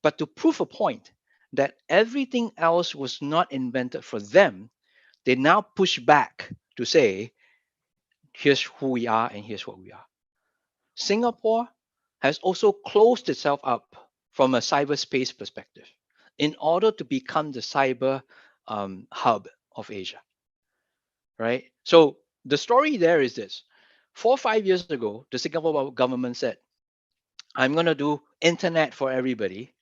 but to prove a point that everything else was not invented for them. They now push back to say, here's who we are and here's what we are. Singapore has also closed itself up from a cyberspace perspective in order to become the cyber hub of Asia, right? So the story there is this. 4 or 5 years ago, the Singapore government said, I'm going to do internet for everybody.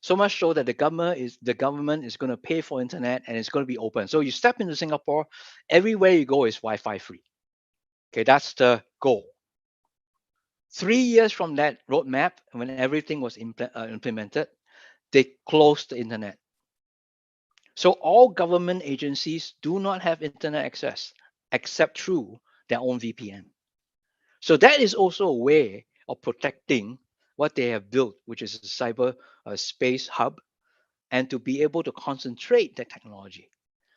So much so that the government is going to pay for internet and it's going to be open. So you step into Singapore, everywhere you go is Wi-Fi free. Okay, that's the goal. 3 years from that roadmap, when everything was implemented, they closed the internet. So all government agencies do not have internet access except through their own VPN. So that is also a way of protecting what they have built, which is a cyber space hub, and to be able to concentrate that technology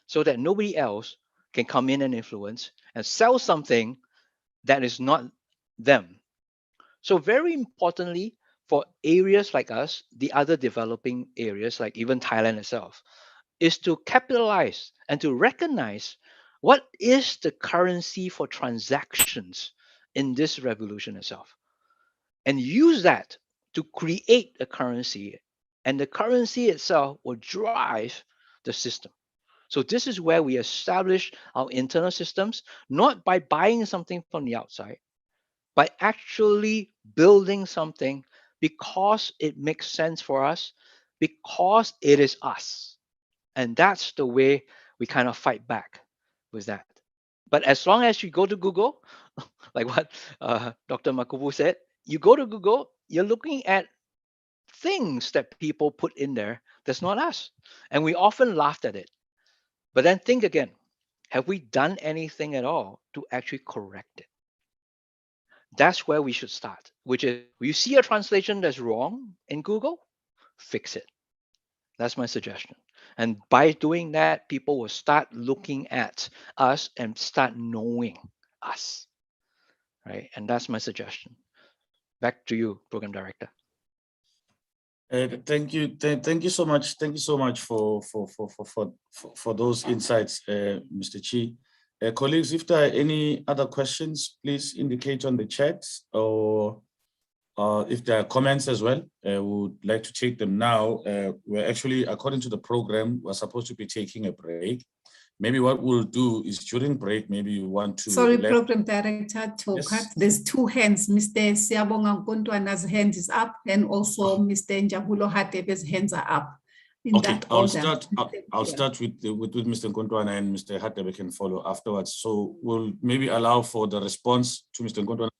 so that nobody else can come in and influence and sell something that is not them. So very importantly, for areas like us, the other developing areas, like even Thailand itself, is to capitalize and to recognize what is the currency for transactions in this revolution itself, and use that to create a currency, and the currency itself will drive the system. So this is where we establish our internal systems, not by buying something from the outside, by actually building something because it makes sense for us, because it is us. And that's the way we kind of fight back with that. But as long as you go to Google, like what Dr. Makubu said, you go to Google, you're looking at things that people put in there that's not us. And we often laughed at it. But then think again, have we done anything at all to actually correct it? That's where we should start, which is, you see a translation that's wrong in Google, fix it. That's my suggestion. And by doing that, people will start looking at us and start knowing us, right? And that's my suggestion. Back to you, Program Director. Thank you. Thank you so much. Thank you so much for those insights, Mr. Chi. Colleagues, if there are any other questions, please indicate on the chat, or if there are comments as well, we would like to take them now. We're actually, according to the program, we're supposed to be taking a break. Maybe what we'll do is during break, maybe you want to— Sorry, Program Director, to Yes. cut. There's two hands. Mr. Siabonga Nkontwana's hand is up, and also Mr. Njabulo Hatebe's hands are up. In Okay, that I'll order. start with Mr. Nkontwana, and Mr. Hatebe can follow afterwards. So we'll maybe allow for the response to Mr. Nkontwana,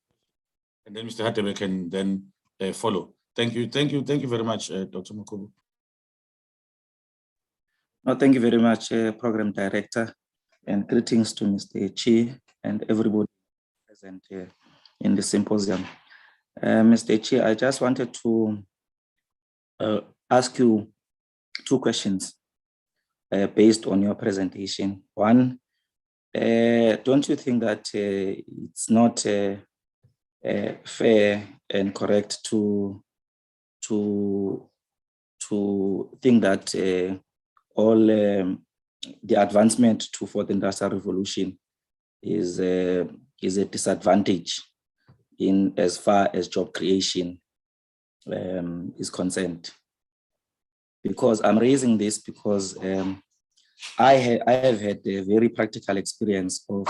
and then Mr. Hatebe can then follow. Thank you very much, Dr. Makubu. No, thank you very much, Program Director, and greetings to Mr. Chi and everybody present here in the symposium. Mr. Chi, I just wanted to ask you two questions based on your presentation. One, don't you think that it's not fair and correct to think that all the advancement to fourth industrial revolution is a disadvantage in as far as job creation is concerned. Because I'm raising this because I have had a very practical experience of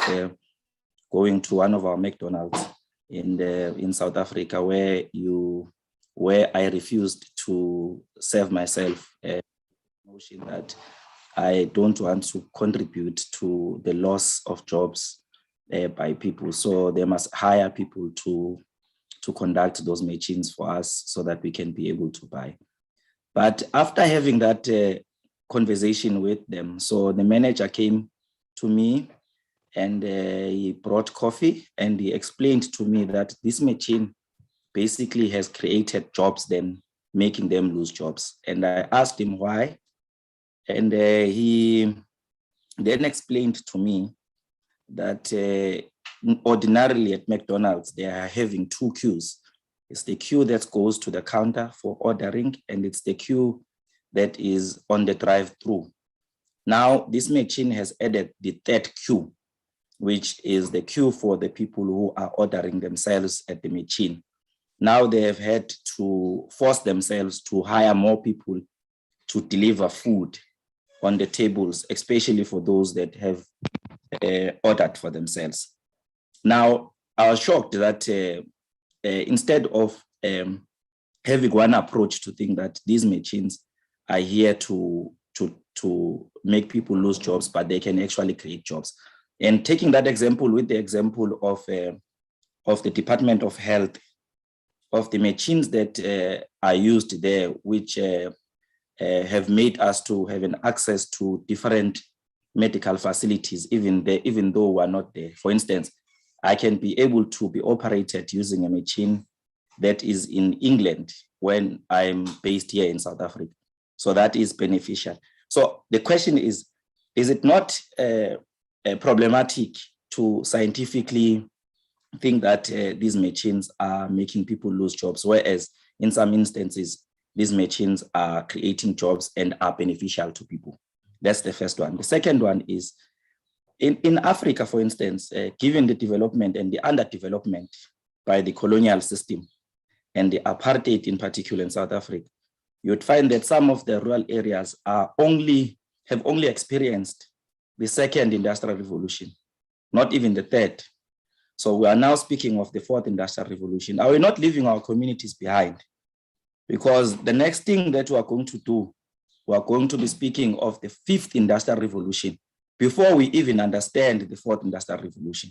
going to one of our McDonald's in South Africa, where I refused to serve myself a notion that I don't want to contribute to the loss of jobs by people. So they must hire people to conduct those machines for us so that we can be able to buy. But after having that conversation with them, so the manager came to me and he brought coffee and he explained to me that this machine basically has created jobs, then making them lose jobs. And I asked him why. And he then explained to me that ordinarily at McDonald's, they are having two queues. It's the queue that goes to the counter for ordering, and it's the queue that is on the drive-through. Now, this machine has added the third queue, which is the queue for the people who are ordering themselves at the machine. Now they have had to force themselves to hire more people to deliver food on the tables, especially for those that have ordered for themselves. Now, I was shocked that instead of having one approach to think that these machines are here to make people lose jobs, but they can actually create jobs. And taking that example with the example of the Department of Health, of the machines that are used there, which have made us to have an access to different medical facilities, even though we're not there. For instance, I can be able to be operated using a machine that is in England when I'm based here in South Africa. So that is beneficial. So the question is it not problematic to scientifically think that these machines are making people lose jobs, whereas in some instances, these machines are creating jobs and are beneficial to people? That's the first one. The second one is, in Africa, for instance, given the development and the underdevelopment by the colonial system and the apartheid in particular in South Africa, you would find that some of the rural areas have only experienced the second industrial revolution, not even the third. So we are now speaking of the fourth industrial revolution. Are we not leaving our communities behind? Because the next thing that we are going to do, we are going to be speaking of the fifth industrial revolution before we even understand the fourth industrial revolution.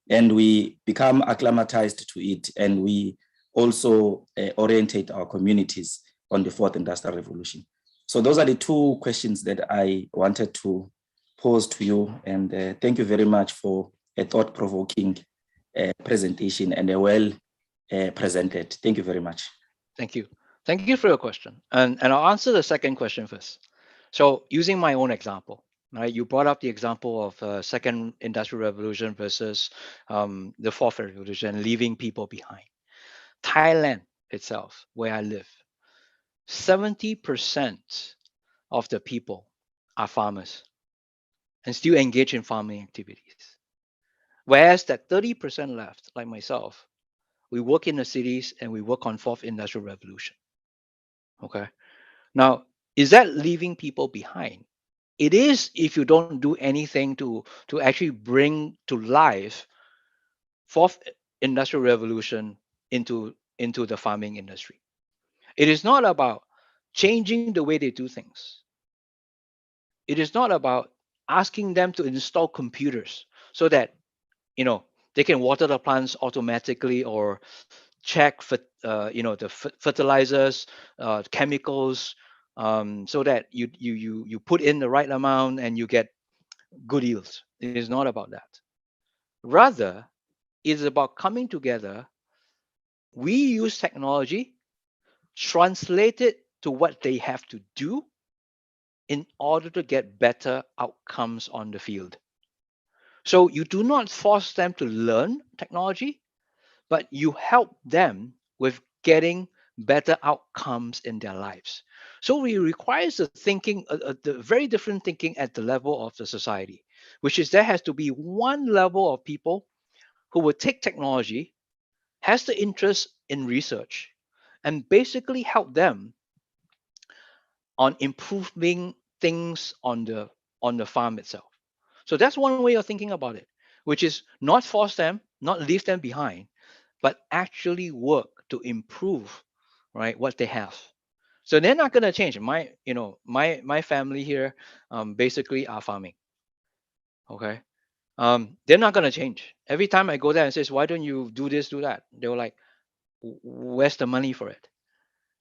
And we become acclimatized to it, and we also orientate our communities on the fourth industrial revolution. So those are the two questions that I wanted to pose to you. And thank you very much for a thought-provoking presentation and a well presented. Thank you very much. Thank you. Thank you for your question. And I'll answer the second question first. So using my own example, right? You brought up the example of second industrial revolution versus the fourth revolution, leaving people behind. Thailand itself, where I live, 70% of the people are farmers and still engage in farming activities. Whereas that 30% left, like myself, we work in the cities and we work on fourth industrial revolution. Okay. Now, is that leaving people behind? It is if you don't do anything to actually bring to life fourth industrial revolution into the farming industry. It is not about changing the way they do things. It is not about asking them to install computers so that they can water the plants automatically or check for the fertilizers, chemicals, so that you put in the right amount and you get good yields. It is not about that. Rather, it's about coming together. We use technology, translate it to what they have to do in order to get better outcomes on the field. So you do not force them to learn technology, but you help them with getting better outcomes in their lives. So it requires a thinking, the very different thinking at the level of the society, which is there has to be one level of people who will take technology, has the interest in research, and basically help them on improving things on the farm itself. So that's one way of thinking about it, which is not force them, not leave them behind, but actually work to improve, right, what they have. So they're not going to change. My family here basically are farming. Okay. They're not going to change. Every time I go there and says, why don't you do this, do that? They were like, where's the money for it?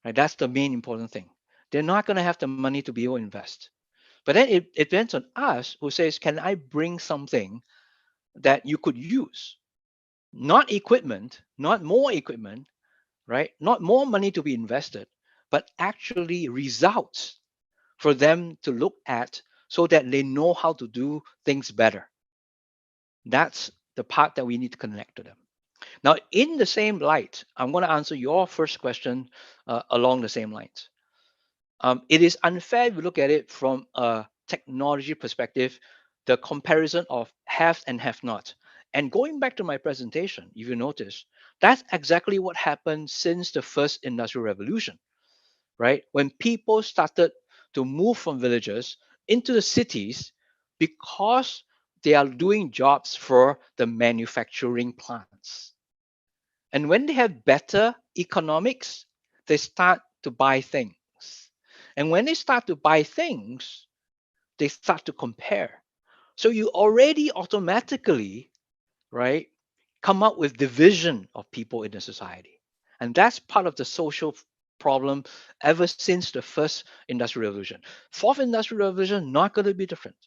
Right. That's the main important thing. They're not going to have the money to be able to invest. But then it depends on us who says, can I bring something that you could use? Not equipment, not more equipment, right? Not more money to be invested, but actually results for them to look at so that they know how to do things better. That's the part that we need to connect to them. Now, in the same light, I'm going to answer your first question along the same lines. It is unfair if we look at it from a technology perspective, the comparison of have and have not. And going back to my presentation, if you notice, that's exactly what happened since the first industrial revolution, right? When people started to move from villages into the cities because they are doing jobs for the manufacturing plants. And when they have better economics, they start to buy things. And when they start to buy things, they start to compare. So you already automatically, right, come up with division of people in the society. And that's part of the social problem ever since the first industrial revolution. Fourth industrial revolution, not going to be different.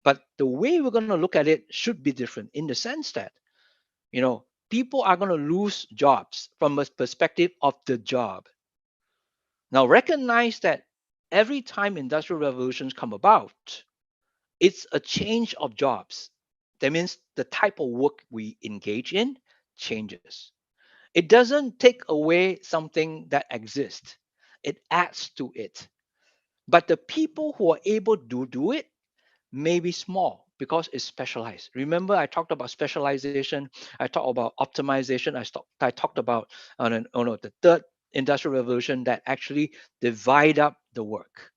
But the way we're going to look at it should be different in the sense that, people are going to lose jobs from a perspective of the job. Now, recognize that every time industrial revolutions come about, it's a change of jobs. That means the type of work we engage in changes. It doesn't take away something that exists. It adds to it. But the people who are able to do it may be small because it's specialized. Remember, I talked about specialization. I talked about optimization. I talked about the third industrial revolution that actually divide up the work.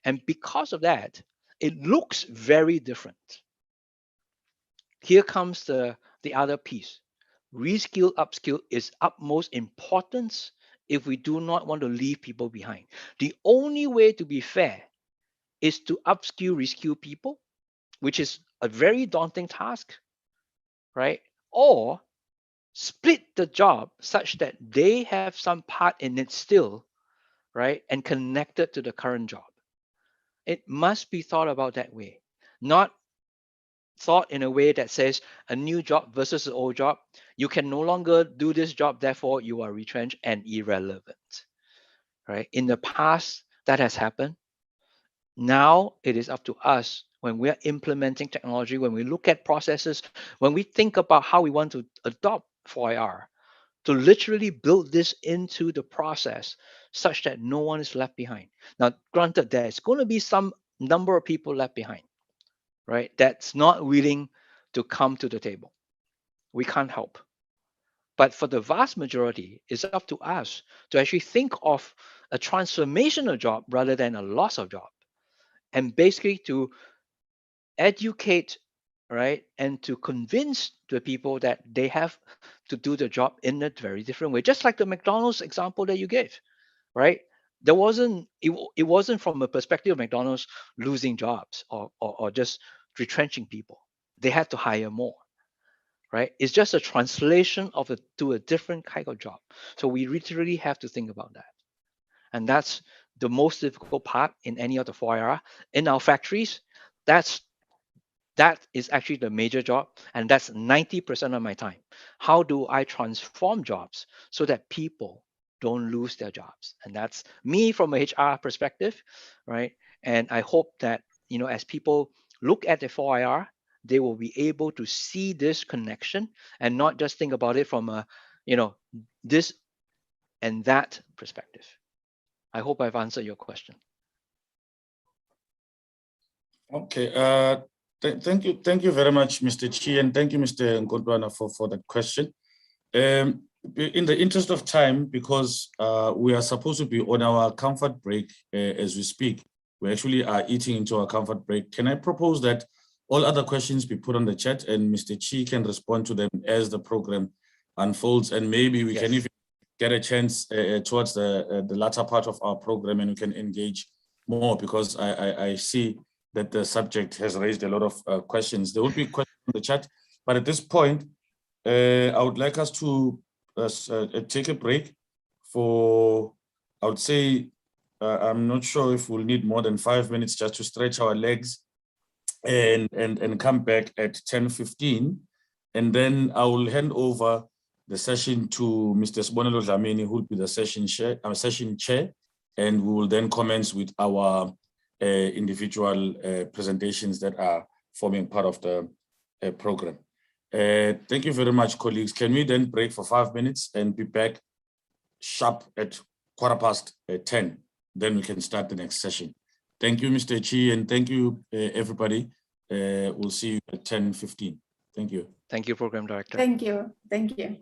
And because of that, it looks very different. Here comes the other piece. Reskill, upskill is utmost importance if we do not want to leave people behind. The only way to be fair is to upskill, reskill people, which is a very daunting task, right? Or split the job such that they have some part in it still, right? And connected to the current job. It must be thought about that way, not thought in a way that says a new job versus an old job. You can no longer do this job, therefore you are retrenched and irrelevant, right? In the past, that has happened. Now it is up to us when we're implementing technology, when we look at processes, when we think about how we want to adopt 4IR, to literally build this into the process such that no one is left behind. Now, granted, there's going to be some number of people left behind, right? That's not willing to come to the table. We can't help. But for the vast majority, it's up to us to actually think of a transformational job rather than a loss of job. And basically to educate, right, and to convince the people that they have to do the job in a very different way. Just like the McDonald's example that you gave, right? There wasn't it wasn't from a perspective of McDonald's losing jobs or just retrenching people. They had to hire more, right? It's just a translation of it to a different kind of job. So we literally have to think about that. And that's the most difficult part in any of the 4IR. In our factories, that is actually the major job, and that's 90% of my time. How do I transform jobs so that people don't lose their jobs? And that's me from a HR perspective, right? And I hope that, as people look at the 4IR, they will be able to see this connection and not just think about it from a, this and that perspective. I hope I've answered your question. Okay. Thank you very much, Mr. Chi, and thank you, Mr. Nkondwana, for that question. in the interest of time, because we are supposed to be on our comfort break as we speak, we actually are eating into our comfort break. Can I propose that all other questions be put on the chat and Mr. Chi can respond to them as the program unfolds, and maybe we can even get a chance towards the latter part of our program and we can engage more, because I see that the subject has raised a lot of questions. There will be questions in the chat, but at this point, I would like us to take a break for, I would say, I'm not sure if we'll need more than 5 minutes just to stretch our legs and come back at 10:15. And then I will hand over the session to Mr. Sibonelo Dlamini, who will be the session chair, and we will then commence with our individual presentations that are forming part of the program. Thank you very much, colleagues. Can we then break for 5 minutes and be back sharp at 10:15? Then we can start the next session. Thank you, Mr. Chi, and thank you, everybody. We'll see you at 10:15. Thank you. Thank you, Program Director. Thank you. Thank you.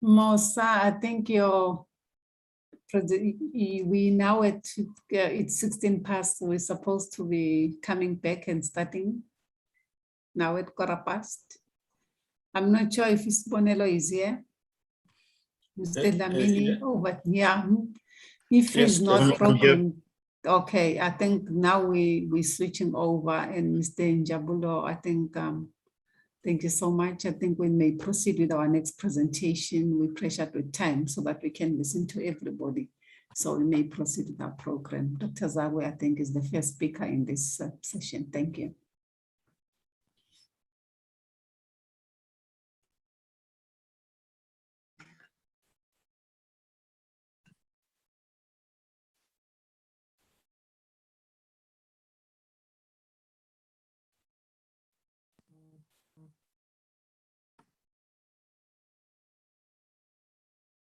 Mosa, I think we now it's 16 past, so we're supposed to be coming back and starting now at 1:15. I'm not sure if Bonello is here. Mr. Lamini, but yeah, if Yes, he's not I'm here. problem, okay, I think now we're switching over, and Mr. Njabulo, I think, thank you so much. I think we may proceed with our next presentation. We're pressured with time so that we can listen to everybody. So we may proceed with our program. Dr. Zagwe, I think, is the first speaker in this session. Thank you.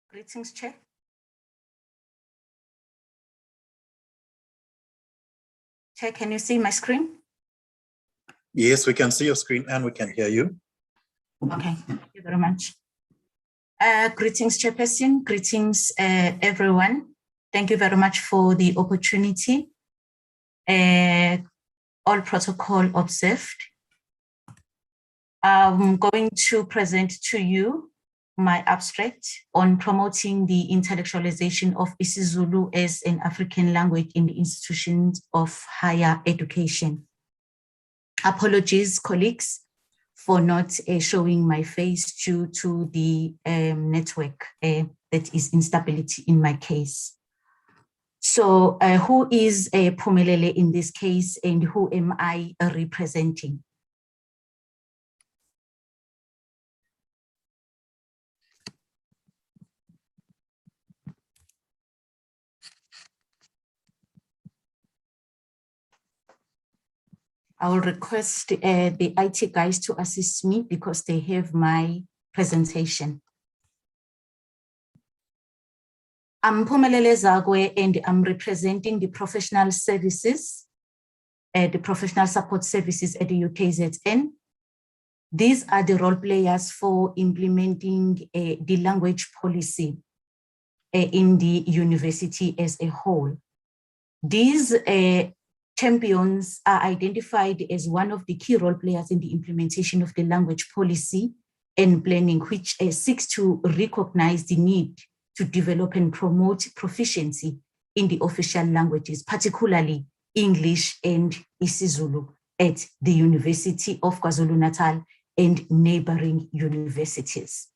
Greetings, Chair. Chair, can you see my screen? Yes, we can see your screen and we can hear you. Okay, thank you very much. Greetings, Chairperson. Greetings, everyone. Thank you very much for the opportunity. All protocol observed. I'm going to present to you my abstract on promoting the intellectualization of isiZulu as an African language in the institutions of higher education. Apologies, colleagues, for not showing my face due to the network that is instability in my case. So who is Phumelele in this case, and who am I representing? I will request the IT guys to assist me because they have my presentation. I'm Phumelele Zagwe, and I'm representing the professional services, the professional support services at the UKZN. These are the role players for implementing the language policy in the university as a whole. These champions are identified as one of the key role players in the implementation of the language policy and planning, which seeks to recognize the need to develop and promote proficiency in the official languages, particularly English and isiZulu at the University of KwaZulu-Natal and neighboring universities.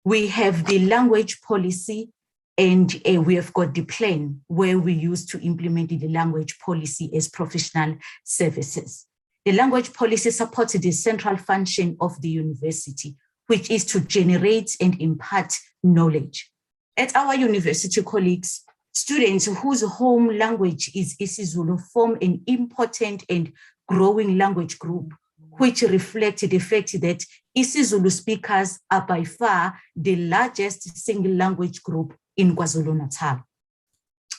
We have the language policy, and we have got the plan where we use to implement the language policy as professional services. The language policy supports the central function of the university, which is to generate and impart knowledge. At our university, colleagues, students whose home language is isiZulu form an important and growing language group, which reflects the fact that isiZulu speakers are by far the largest single language group in KwaZulu-Natal.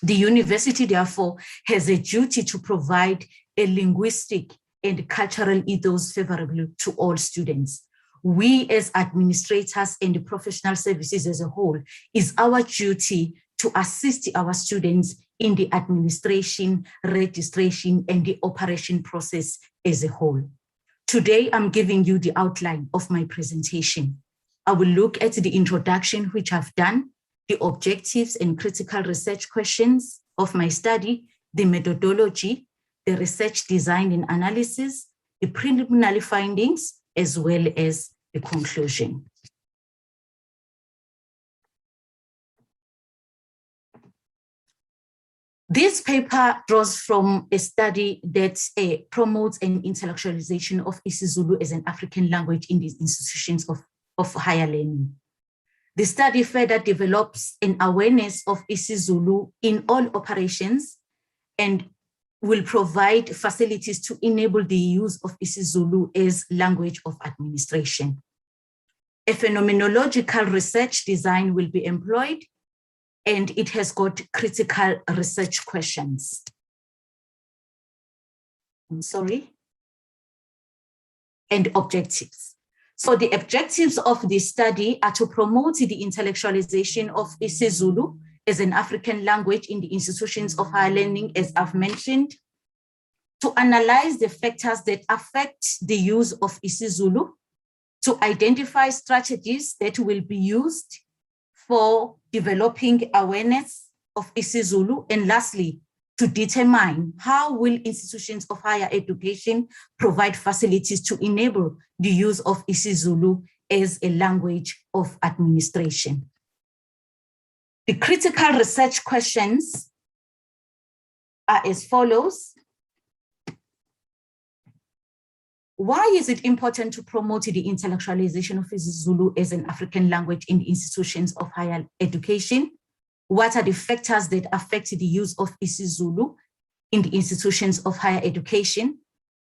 The university, therefore, has a duty to provide a linguistic and cultural ethos favorable to all students. We as administrators and the professional services as a whole, is our duty to assist our students in the administration, registration, and the operation process as a whole. Today, I'm giving you the outline of my presentation. I will look at the introduction, which I've done, the objectives and critical research questions of my study, the methodology, the research design and analysis, the preliminary findings, as well as the conclusion. This paper draws from a study that promotes an intellectualization of isiZulu as an African language in these institutions of higher learning. The study further develops an awareness of isiZulu in all operations and will provide facilities to enable the use of isiZulu as language of administration. A phenomenological research design will be employed, and it has got critical research questions. I'm sorry. and objectives. So the objectives of this study are to promote the intellectualization of isiZulu as an African language in the institutions of higher learning, as I've mentioned, to analyze the factors that affect the use of isiZulu, to identify strategies that will be used for developing awareness of isiZulu, and lastly, to determine how will institutions of higher education provide facilities to enable the use of isiZulu as a language of administration. The critical research questions are as follows. Why is it important to promote the intellectualization of isiZulu as an African language in institutions of higher education? What are the factors that affect the use of isiZulu in the institutions of higher education?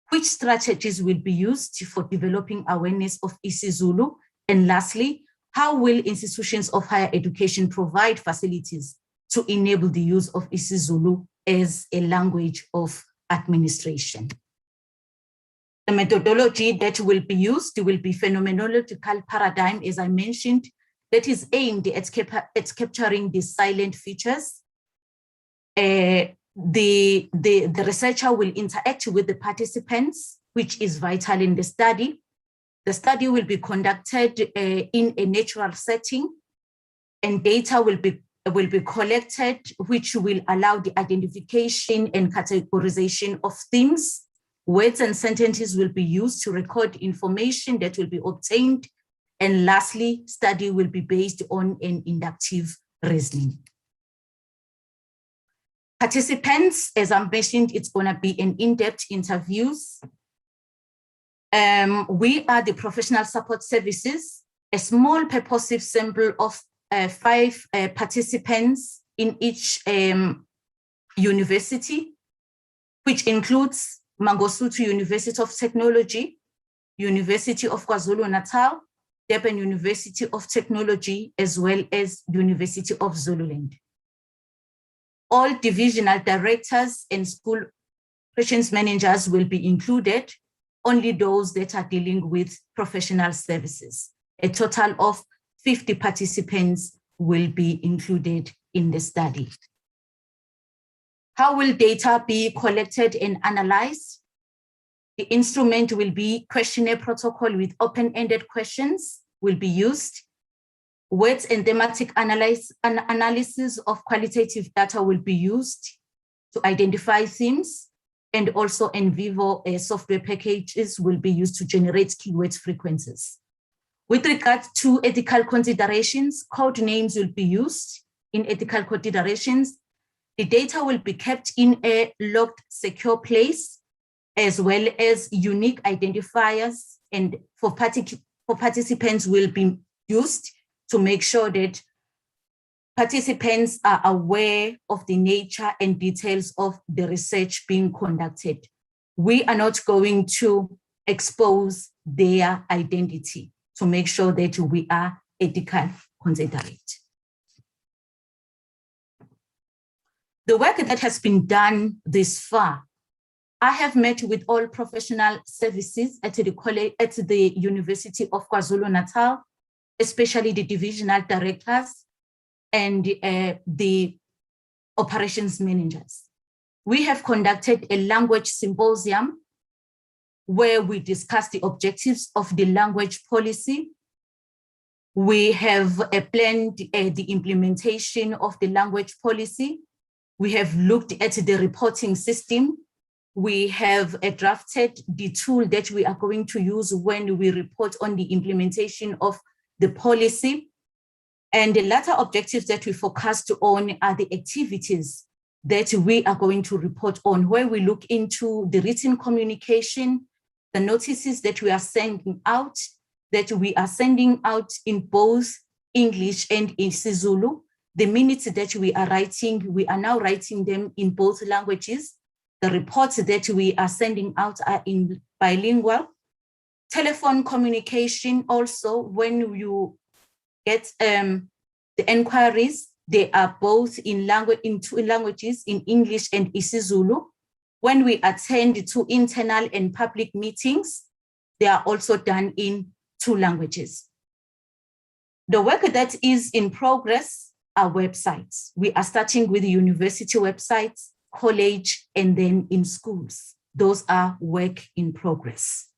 Which strategies will be used for developing awareness of isiZulu? And lastly, how will institutions of higher education provide facilities to enable the use of isiZulu as a language of administration? The methodology that will be used will be phenomenological paradigm, as I mentioned, that is aimed at capturing the silent features. The researcher will interact with the participants, which is vital in the study. The study will be conducted in a natural setting, and data will be collected, which will allow the identification and categorization of themes. Words and sentences will be used to record information that will be obtained. And lastly, study will be based on an inductive reasoning. Participants, as I mentioned, it's going to be an in-depth interviews. We are the professional support services, a small purposive sample of 5 participants in each university, which includes Mangosuthu University of Technology, University of KwaZulu-Natal, Durban University of Technology, as well as University of Zululand. All divisional directors and school operations managers will be included, only those that are dealing with professional services. A total of 50 participants will be included in the study. How will data be collected and analyzed? The instrument will be questionnaire protocol with open-ended questions will be used. Words and thematic analysis of qualitative data will be used to identify themes, and also in vivo software packages will be used to generate keywords frequencies. With regard to ethical considerations, code names will be used in ethical considerations. The data will be kept in a locked, secure place, as well as unique identifiers, and for participants will be used to make sure that participants are aware of the nature and details of the research being conducted. We are not going to expose their identity to make sure that we are ethical considerate. The work that has been done this far, I have met with all professional services at the University of KwaZulu-Natal, especially the divisional directors and the operations managers. We have conducted a language symposium where we discussed the objectives of the language policy. We have planned the implementation of the language policy. We have looked at the reporting system. We have drafted the tool that we are going to use when we report on the implementation of the policy. And the latter objectives that we focused on are the activities that we are going to report on, where we look into the written communication, the notices that we are sending out in both English and in isiZulu. The minutes that we are writing, we are now writing them in both languages. The reports that we are sending out are in bilingual. Telephone communication also, when you get the enquiries, they are both in two languages, in English and isiZulu. When we attend to internal and public meetings, they are also done in 2 languages. The work that is in progress are websites. We are starting with university websites, college, and then in schools. Those are work in progress.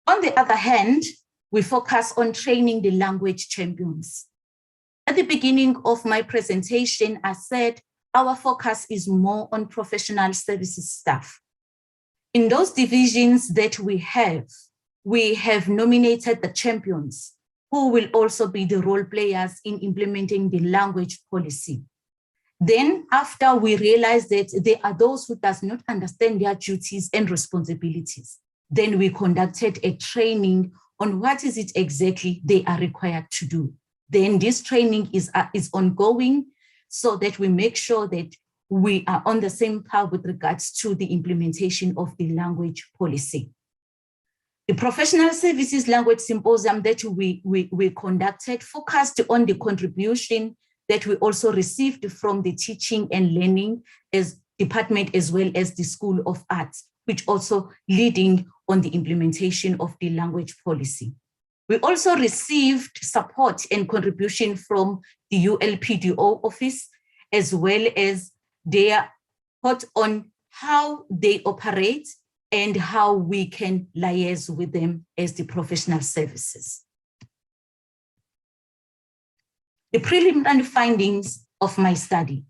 On the other hand, we focus on training the language champions. At the beginning of my presentation, I said our focus is more on professional services staff. In those divisions that we have nominated the champions who will also be the role players in implementing the language policy. Then after we realized that there are those who does not understand their duties and responsibilities, then we conducted a training on what is it exactly they are required to do. Then this training is ongoing so that we make sure that we are on the same path with regards to the implementation of the language policy. The Professional Services Language Symposium that we conducted focused on the contribution that we also received from the teaching and learning as department as well as the School of Arts, which also leading on the implementation of the language policy. We also received support and contribution from the ULPDO office, as well as their thought on how they operate and how we can liaise with them as the professional services. The preliminary findings of my study.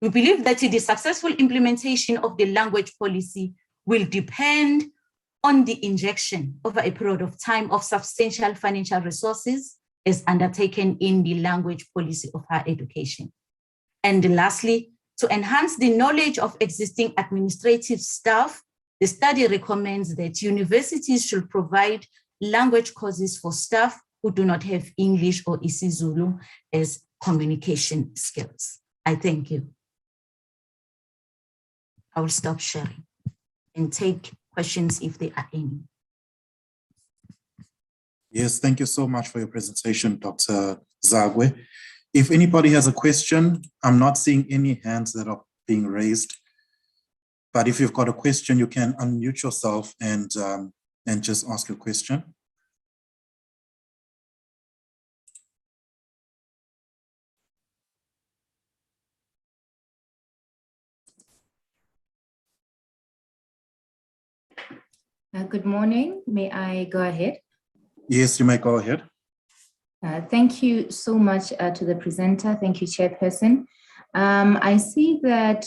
We believe that the successful implementation of the language policy will depend on the injection over a period of time of substantial financial resources as undertaken in the language policy of higher education. And lastly, to enhance the knowledge of existing administrative staff, the study recommends that universities should provide language courses for staff who do not have English or isiZulu as communication skills. I thank you. I will stop sharing and take questions if there are any. Yes, thank you so much for your presentation, Dr. Zagwe. If anybody has a question, I'm not seeing any hands that are being raised. But if you've got a question, you can unmute yourself and just ask your question. Good morning. May I go ahead? Yes, you may go ahead. Thank you so much to the presenter. Thank you, Chairperson. I see that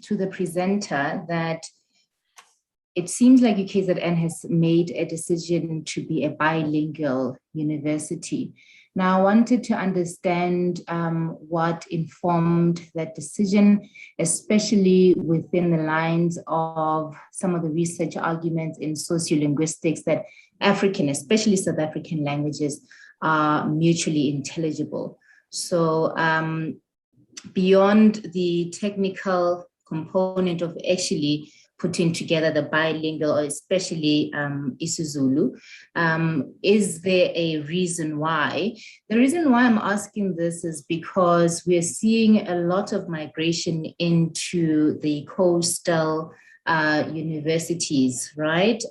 to the presenter that it seems like UKZN has made a decision to be a bilingual university. Now, I wanted to understand what informed that decision, especially within the lines of some of the research arguments in sociolinguistics that African, especially South African languages, are mutually intelligible. So beyond the technical component of actually putting together the bilingual, or especially isiZulu, is there a reason why? The reason why I'm asking this is because we're seeing a lot of migration into the coastal universities, right,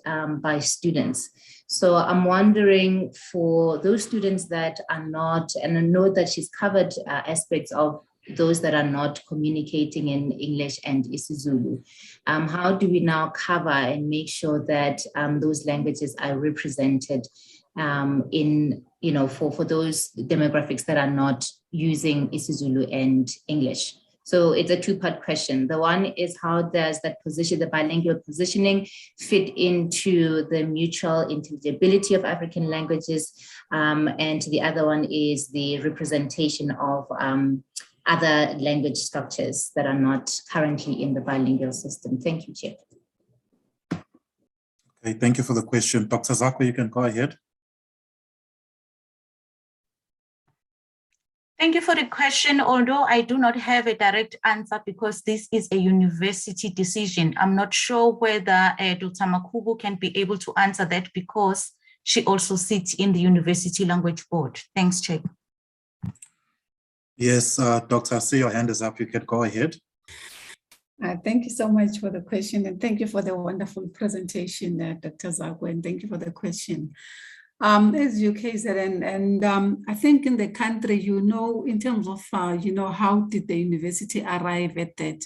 by students. So I'm wondering for those students that are not, and I know that she's covered aspects of those that are not communicating in English and isiZulu. How do we now cover and make sure that those languages are represented in, for those demographics that are not using isiZulu and English? So it's a two-part question. The one is, how does that position, the bilingual positioning, fit into the mutual intelligibility of African languages? And the other one is the representation of other language structures that are not currently in the bilingual system. Thank you, Chair. Okay, thank you for the question. Dr. Zagwe, you can go ahead. Thank you for the question, although I do not have a direct answer because this is a university decision. I'm not sure whether Dr. Makubu can be able to answer that because she also sits in the University Language Board. Thanks, Chair. Yes, Doctor, I see your hand is up. You can go ahead. Thank you so much for the question, and thank you for the wonderful presentation, Dr. Zagwe, and thank you for the question. As UKZN, and I think in the country, you know, in terms of, you know, how did the university arrive at that?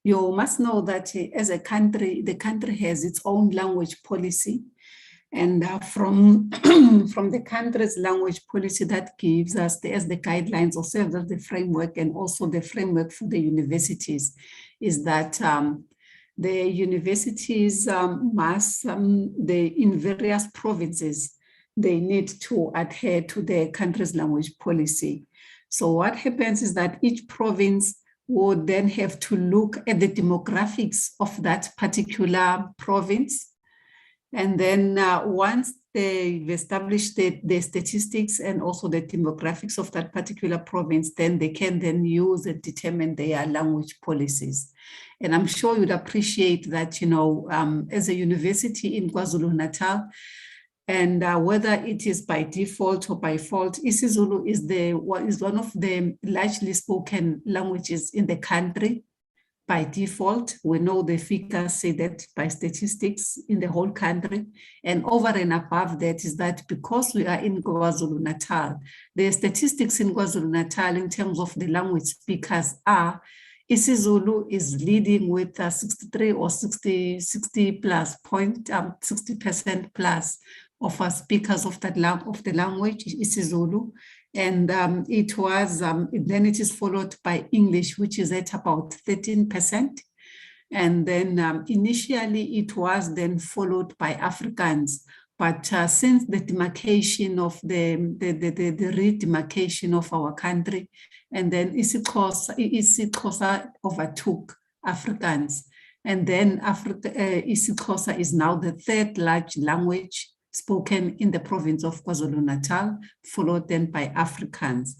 You must know that as a country, the country has its own language policy. And from the country's language policy, that gives us as the guidelines or serves as the framework, and also the framework for the universities, is that the universities must, in various provinces, they need to adhere to the country's language policy. So what happens is that each province would then have to look at the demographics of that particular province. And then once they've established the statistics and also the demographics of that particular province, then they can then use and determine their language policies. And I'm sure you'd appreciate that, you know, as a university in KwaZulu-Natal, and whether it is by default or by fault, isiZulu is one of the largely spoken languages in the country. By default, we know the figures say that by statistics in the whole country. And over and above that is that because we are in KwaZulu-Natal, the statistics in KwaZulu-Natal in terms of the language speakers are isiZulu is leading with 63 or 60 plus 60% plus of our speakers of that of the language isiZulu. And then it is followed by English, which is at about 13%. And then initially it was then followed by Afrikaans. But since the demarcation of the redemarcation of our country, and then isiXhosa overtook Afrikaans. And then isiXhosa is now the third large language spoken in the province of KwaZulu-Natal, followed then by Afrikaans.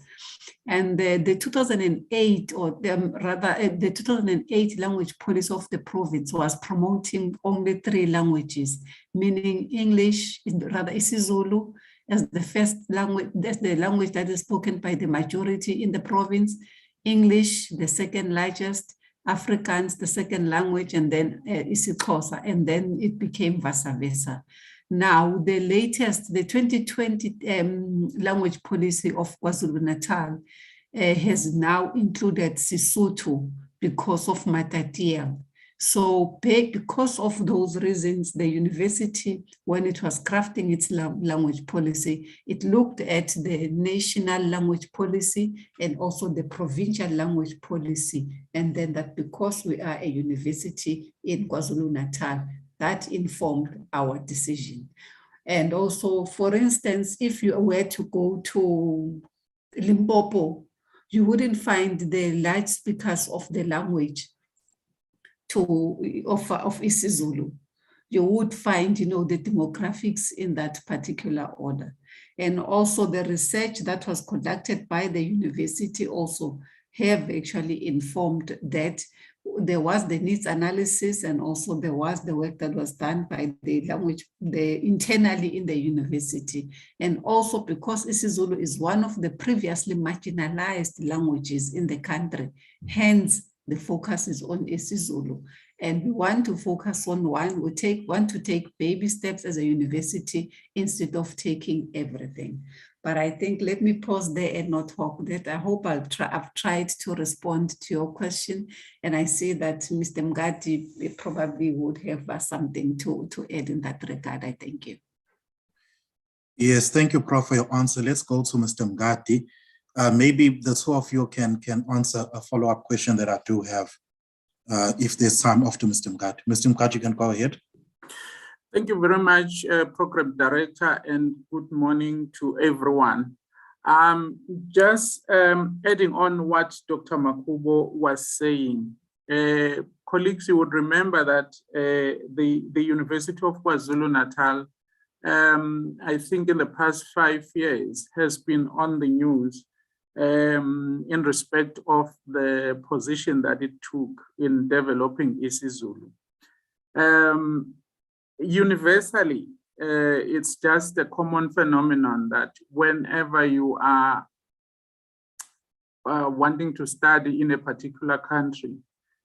And the 2008, or the 2008 language policy of the province was promoting only 3 languages, meaning English, rather isiZulu, as the first language, that's the language that is spoken by the majority in the province, English, the second largest, Afrikaans, the second language, and then isiXhosa, and then it became vice versa. Now, the latest, the 2020 language policy of KwaZulu-Natal has now included Sesotho because of Matatia. So because of those reasons, the university, when it was crafting its language policy, it looked at the national language policy and also the provincial language policy. And then that because we are a university in KwaZulu-Natal, that informed our decision. And also, for instance, if you were to go to Limpopo, you wouldn't find the large speakers of the language of isiZulu. You would find, you know, the demographics in that particular order. And also the research that was conducted by the university also have actually informed that there was the needs analysis, and also there was the work that was done by the language, internally in the university. And also because isiZulu is one of the previously marginalized languages in the country, hence the focus is on isiZulu. And we want to focus on one, want to take baby steps as a university instead of taking everything. But I think, let me pause there and not talk that. I hope I've tried to respond to your question. And I see that Mr. Mgadi probably would have something to add in that regard. I thank you. Yes, thank you, Prof, for your answer. Let's go to Mr. Mgadi. Maybe the 2 of you can answer a follow-up question that I do have, if there's time after Mr. Mgadi. Mr. Mgadi, you can go ahead. Thank you very much, Program Director, and good morning to everyone. Just adding on what Dr. Makubo was saying, colleagues, you would remember that the University of KwaZulu-Natal, I think in the past 5 years, has been on the news in respect of the position that it took in developing isiZulu. Universally, it's just a common phenomenon that whenever you are wanting to study in a particular country,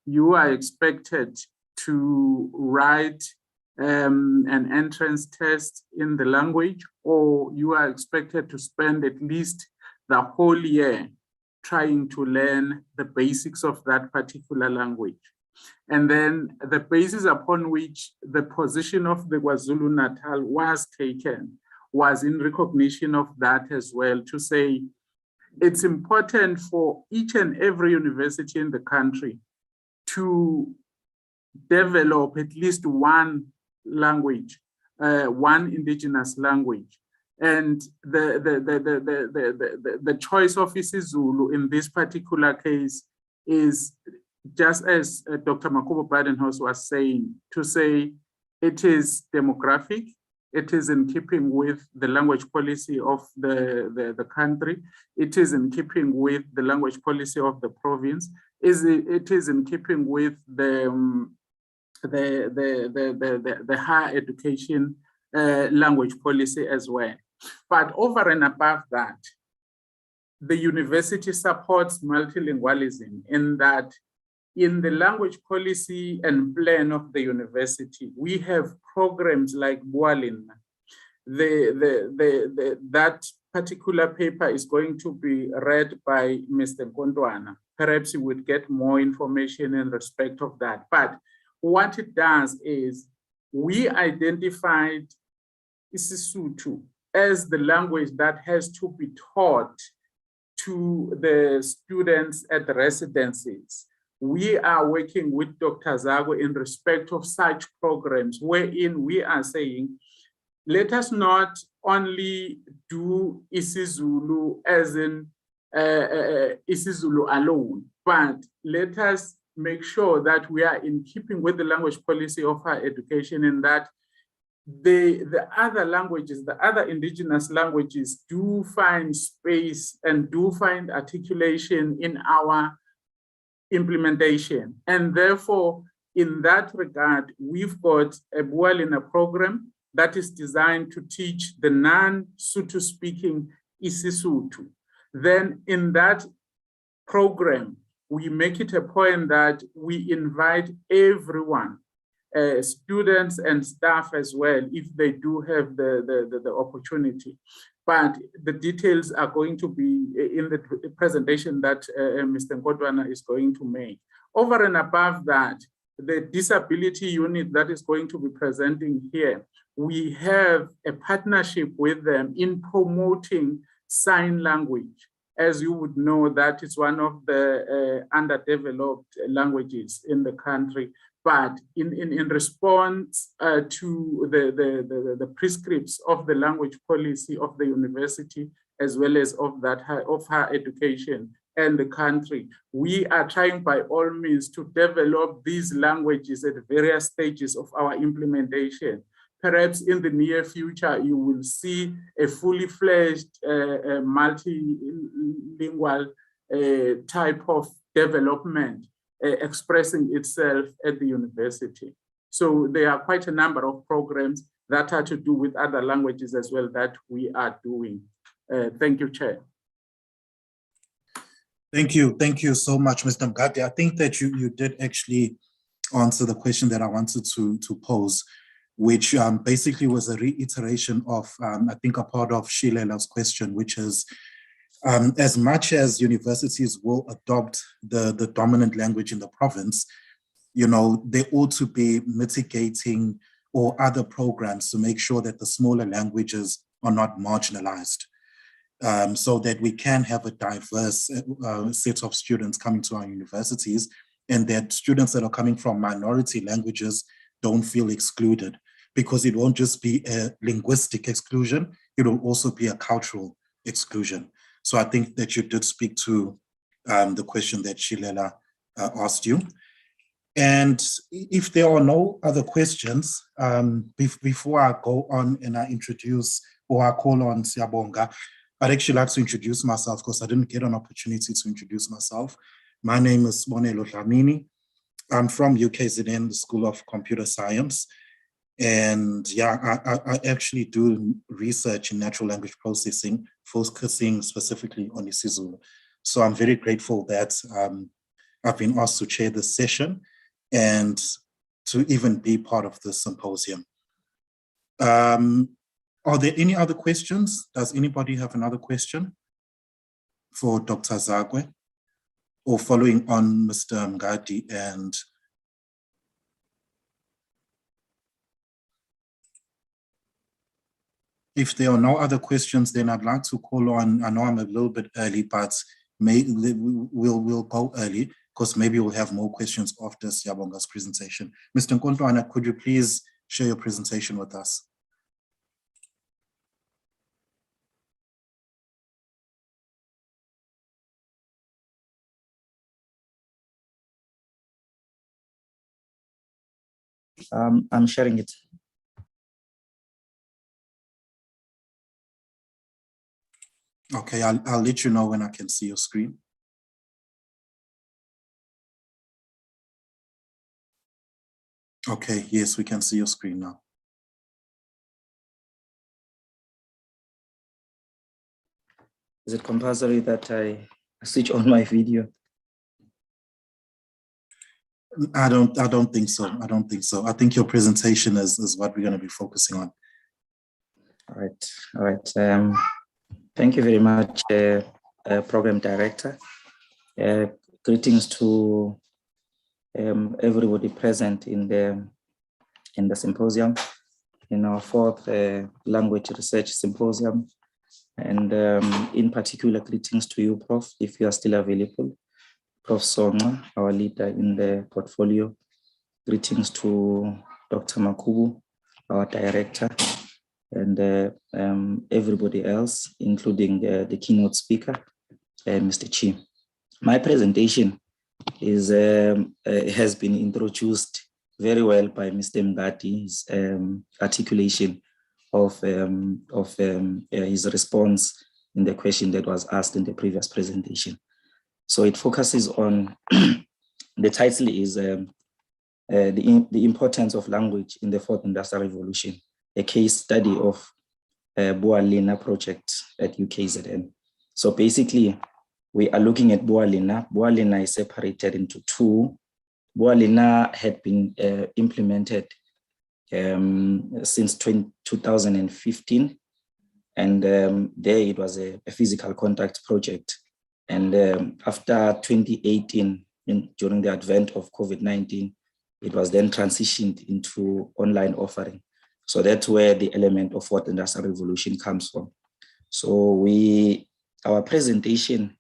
you are expected to write an entrance test in the language, or you are expected to spend at least the whole year trying to learn the basics of that particular language. And then the basis upon which the position of the KwaZulu-Natal was taken was in recognition of that as well, to say it's important for each and every university in the country to develop at least one language, one indigenous language. And the choice of isiZulu in this particular case is, just as Dr. Makubo Badenhorst was saying, to say it is demographic, it is in keeping with the language policy of the country, it is in keeping with the language policy of the province, it is in keeping with the higher education language policy as well. But over and above that, the university supports multilingualism in that in the language policy and plan of the university, we have programs like Bualin. That particular paper is going to be read by Mr. Nkondwana. Perhaps you would get more information in respect of that. But what it does is we identified isiSotho as the language that has to be taught to the students at the residencies. We are working with Dr. Zagwe in respect of such programs wherein we are saying, let us not only do isiZulu as in isiZulu alone, but let us make sure that we are in keeping with the language policy of our education, in that the other languages, the other indigenous languages do find space and do find articulation in our implementation. And therefore, in that regard, we've got a Bualina program that is designed to teach the non-Sotho speaking isiSotho. Then in that program, we make it a point that we invite everyone, students and staff as well, if they do have the opportunity. But the details are going to be in the presentation that Mr. Nkondwana is going to make. Over and above that, the disability unit that is going to be presenting here, we have a partnership with them in promoting sign language. As you would know, that is one of the underdeveloped languages in the country. But in response to the prescripts of the language policy of the university, as well as of higher education and the country, we are trying by all means to develop these languages at various stages of our implementation. Perhaps in the near future, you will see a fully fledged multilingual type of development expressing itself at the university. So there are quite a number of programs that are to do with other languages as well that we are doing. Thank you, Chair. Thank you so much, Mr. Mgadi. I think that you did actually answer the question that I wanted to pose, which basically was a reiteration of, I think, a part of Shilela's question, which is, as much as universities will adopt the dominant language in the province, you know, they ought to be mitigating or other programs to make sure that the smaller languages are not marginalized, so that we can have a diverse set of students coming to our universities, and that students that are coming from minority languages don't feel excluded, because it won't just be a linguistic exclusion, it will also be a cultural exclusion. So I think that you did speak to the question that Shilela asked you. And if there are no other questions, before I go on and I introduce, or I call on Siyabonga, I'd actually like to introduce myself because I didn't get an opportunity to introduce myself. My name is Monelo Dlamini. I'm from UKZN, the School of Computer Science. And yeah, I actually do research in natural language processing, focusing specifically on isiZulu. So I'm very grateful that I've been asked to chair this session and to even be part of this symposium. Are there any other questions? Does anybody have another question for Dr. Zagwe? Or following on Mr. Mngadi and if there are no other questions, then I'd like to call on, I know I'm a little bit early, but we'll go early because maybe we'll have more questions after Siyabonga's presentation. Mr. Nkontwana, could you please share your presentation with us? I'm sharing it. Okay, I'll let you know when I can see your screen. Okay, yes, we can see your screen now. Is it compulsory that I switch on my video? I don't think so. I don't think so. I think your presentation is what we're going to be focusing on. All right. Thank you very much, Program Director. Greetings to everybody present in the symposium, in our fourth language research symposium. And in particular, greetings to you, Prof, if you are still available. Prof. Songa, our leader in the portfolio. Greetings to Dr. Makubu, our director, and everybody else, including the keynote speaker, Mr. Chi. My presentation is has been introduced very well by Mr. Mngadi's articulation of his response in the question that was asked in the previous presentation. So it focuses on, the title is the importance of language in the fourth industrial revolution, a case study of Boalina project at UKZN. So basically, we are looking at Boalina. Boalina is separated into two. Boalina had been implemented since 2015, and there it was a physical contact project. And after 2018, during the advent of COVID-19, it was then transitioned into online offering. So that's where the element of fourth industrial revolution comes from. So our presentation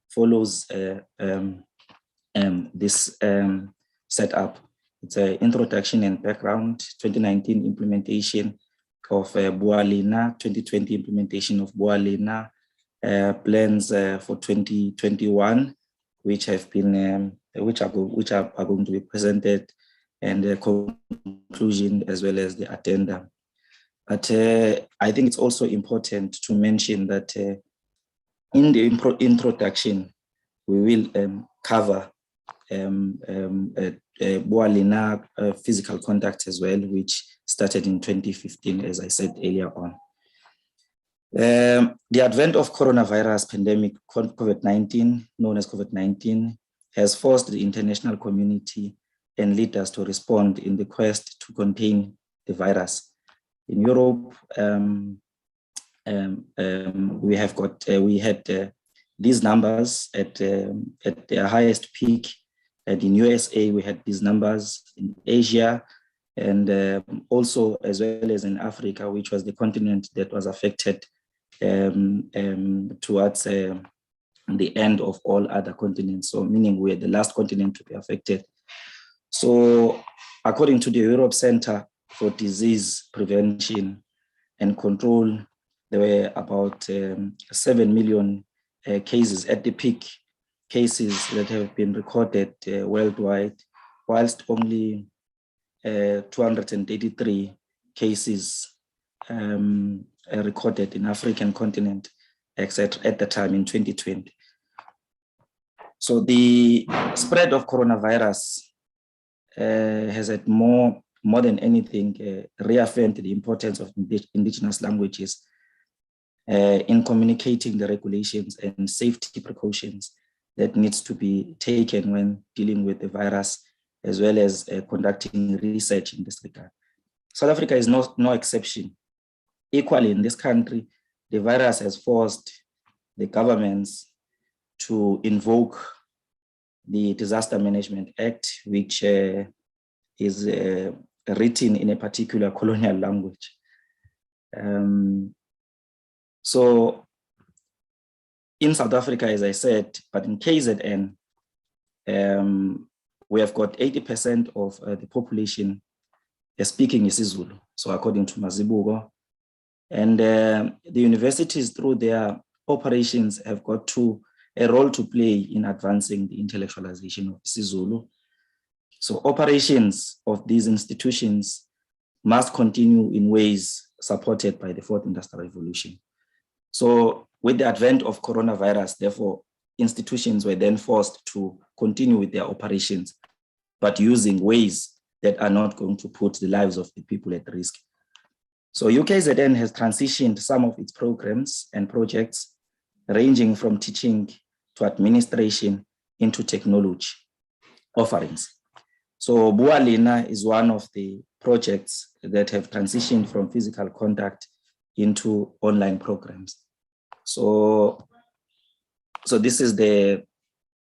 follows this setup. It's an introduction and background, 2019 implementation of Boalina, 2020 implementation of Boalina, plans for 2021, which have been which are going to be presented, and the conclusion as well as the addendum. But I think it's also important to mention that in the introduction, we will cover Boalina physical contact as well, which started in 2015, as I said earlier on. The advent of coronavirus pandemic, COVID-19, known as COVID-19, has forced the international community and leaders to respond in the quest to contain the virus. In Europe, we had these numbers at their highest peak, and in USA we had these numbers. In Asia, and also as well as in Africa, which was the continent that was affected towards the end of all other continents. So meaning we're the last continent to be affected. So according to the Europe Center for Disease Prevention and Control, there were about 7 million cases at the peak, cases that have been recorded worldwide, whilst only 233 cases recorded in African continent, except at the time in 2020. So the spread of coronavirus has had more than anything reaffirmed the importance of indigenous languages in communicating the regulations and safety precautions that needs to be taken when dealing with the virus, as well as conducting research in this regard. South Africa is no exception. Equally, in this country, the virus has forced the governments to invoke the Disaster Management Act, which is written in a particular colonial language. So in South Africa, as I said, but in KZN, we have got 80% of the population speaking isiZulu. So according to Mazibuko, and the universities through their operations have got a role to play in advancing the intellectualization of isiZulu. So operations of these institutions must continue in ways supported by the Fourth Industrial Revolution. So with the advent of coronavirus, therefore, institutions were then forced to continue with their operations, but using ways that are not going to put the lives of the people at risk. So UKZN has transitioned some of its programs and projects, ranging from teaching to administration into technology offerings. So Bualina is one of the projects that have transitioned from physical contact into online programs. So this is the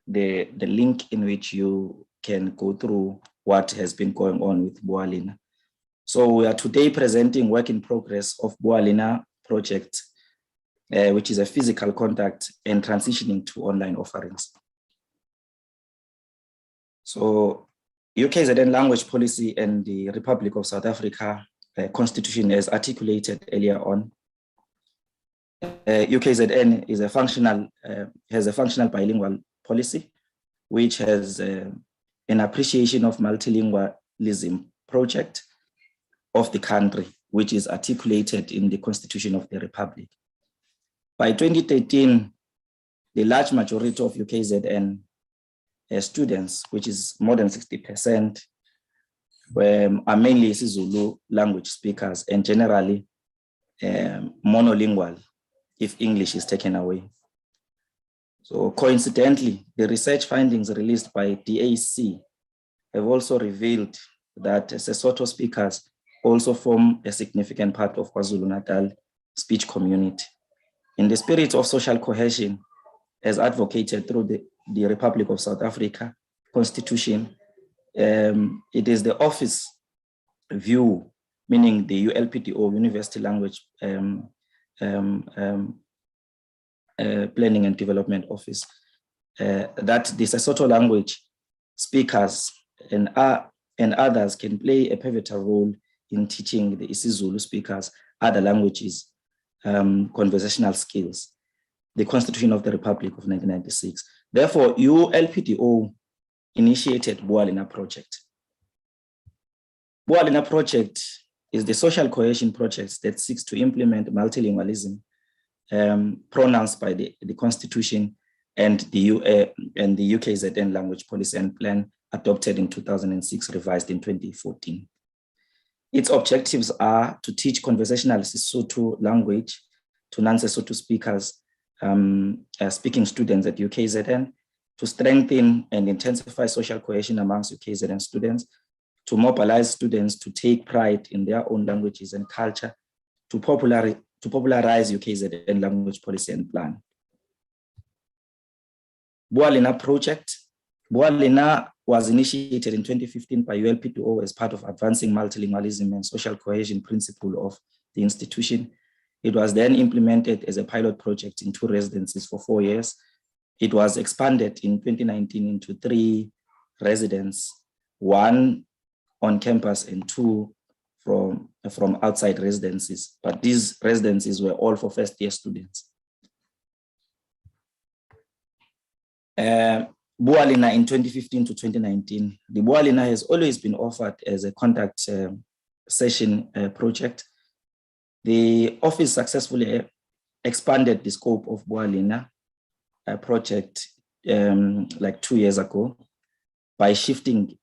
link in which you can go through what has been going on with Bualina. So we are today presenting work in progress of Bualina project, which is a physical contact and transitioning to online offerings. So UKZN language policy and the Republic of South Africa constitution, as articulated earlier on, UKZN is has a functional bilingual policy, which has an appreciation of multilingualism project of the country, which is articulated in the Constitution of the Republic. By 2013, the large majority of UKZN students, which is more than 60%, are mainly isiZulu language speakers and generally monolingual if English is taken away. So coincidentally, the research findings released by DAC have also revealed that Sesotho speakers also form a significant part of KwaZulu-Natal speech community. In the spirit of social cohesion, as advocated through the Republic of South Africa Constitution, it is the office view, meaning the ULPDO, University Language Planning and Development Office, that the Sesotho language speakers and others can play a pivotal role in teaching the isiZulu speakers other languages, conversational skills, the Constitution of the Republic of 1996. Therefore, ULPDO initiated Bualina Project. Bualina Project is the social cohesion project that seeks to implement multilingualism pronounced by the Constitution and the UKZN language policy and plan adopted in 2006, revised in 2014. Its objectives are to teach conversational Sesotho language to non-Sesotho speakers, speaking students at UKZN, to strengthen and intensify social cohesion amongst UKZN students, to mobilize students to take pride in their own languages and culture, to popularize UKZN language policy and plan. Bualina Project. Bualina was initiated in 2015 by ULPDO as part of advancing multilingualism and social cohesion principle of the institution. It was then implemented as a pilot project in 2 residencies for 4 years. It was expanded in 2019 into 3 residences, 1 on campus and 2 from outside residencies. But these residencies were all for first-year students. Bualina in 2015 to 2019. The Bualina has always been offered as a contact session project. The office successfully expanded the scope of Bualina project like 2 years ago by shifting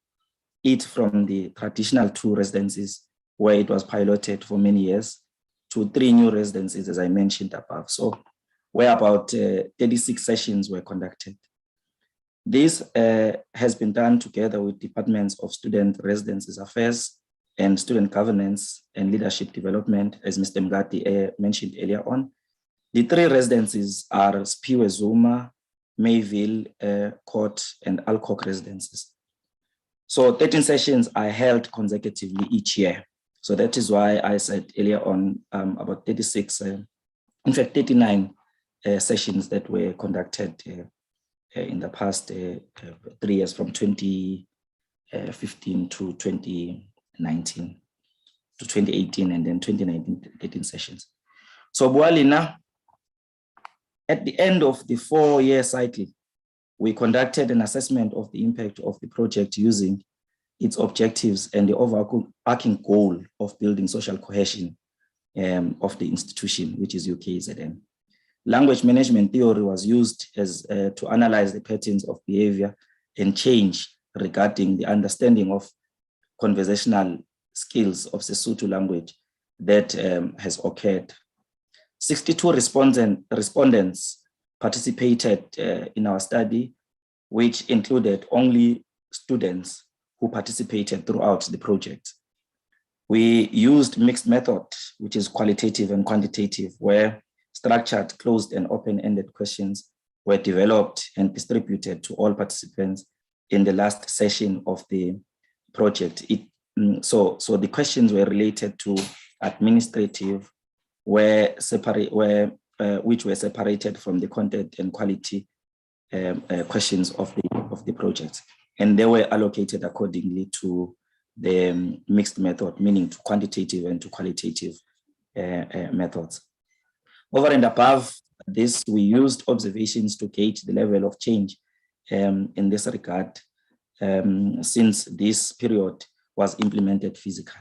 it from the traditional 2 residencies where it was piloted for many years to 3 new residencies, as I mentioned above. So where about 36 sessions were conducted. This has been done together with departments of Student Residences Affairs and Student Governance and Leadership Development, as Mr. Mgati mentioned earlier on. The 3 residencies are Spiwe Zuma, Mayville, Court, and Alcock residences. So 13 sessions are held consecutively each year. So that is why I said earlier on about 36, in fact 39 sessions that were conducted in the past 3 years, from 2015 to 2019 to 2018, and then 2019, 13 sessions. So Bualina, at the end of the 4-year cycle, we conducted an assessment of the impact of the project using its objectives and the overarching goal of building social cohesion of the institution, which is UKZN. Language management theory was used as to analyze the patterns of behavior and change regarding the understanding of conversational skills of Sesotho language that has occurred. 62 respondents participated in our study, which included only students who participated throughout the project. We used mixed method, which is qualitative and quantitative, where structured, closed, and open-ended questions were developed and distributed to all participants in the last session of the project. So the questions were related to administrative, which were separated from the content and quality questions of the project, and they were allocated accordingly to the mixed method, meaning to quantitative and to qualitative methods. Over and above this, we used observations to gauge the level of change in this regard, since this period was implemented physically.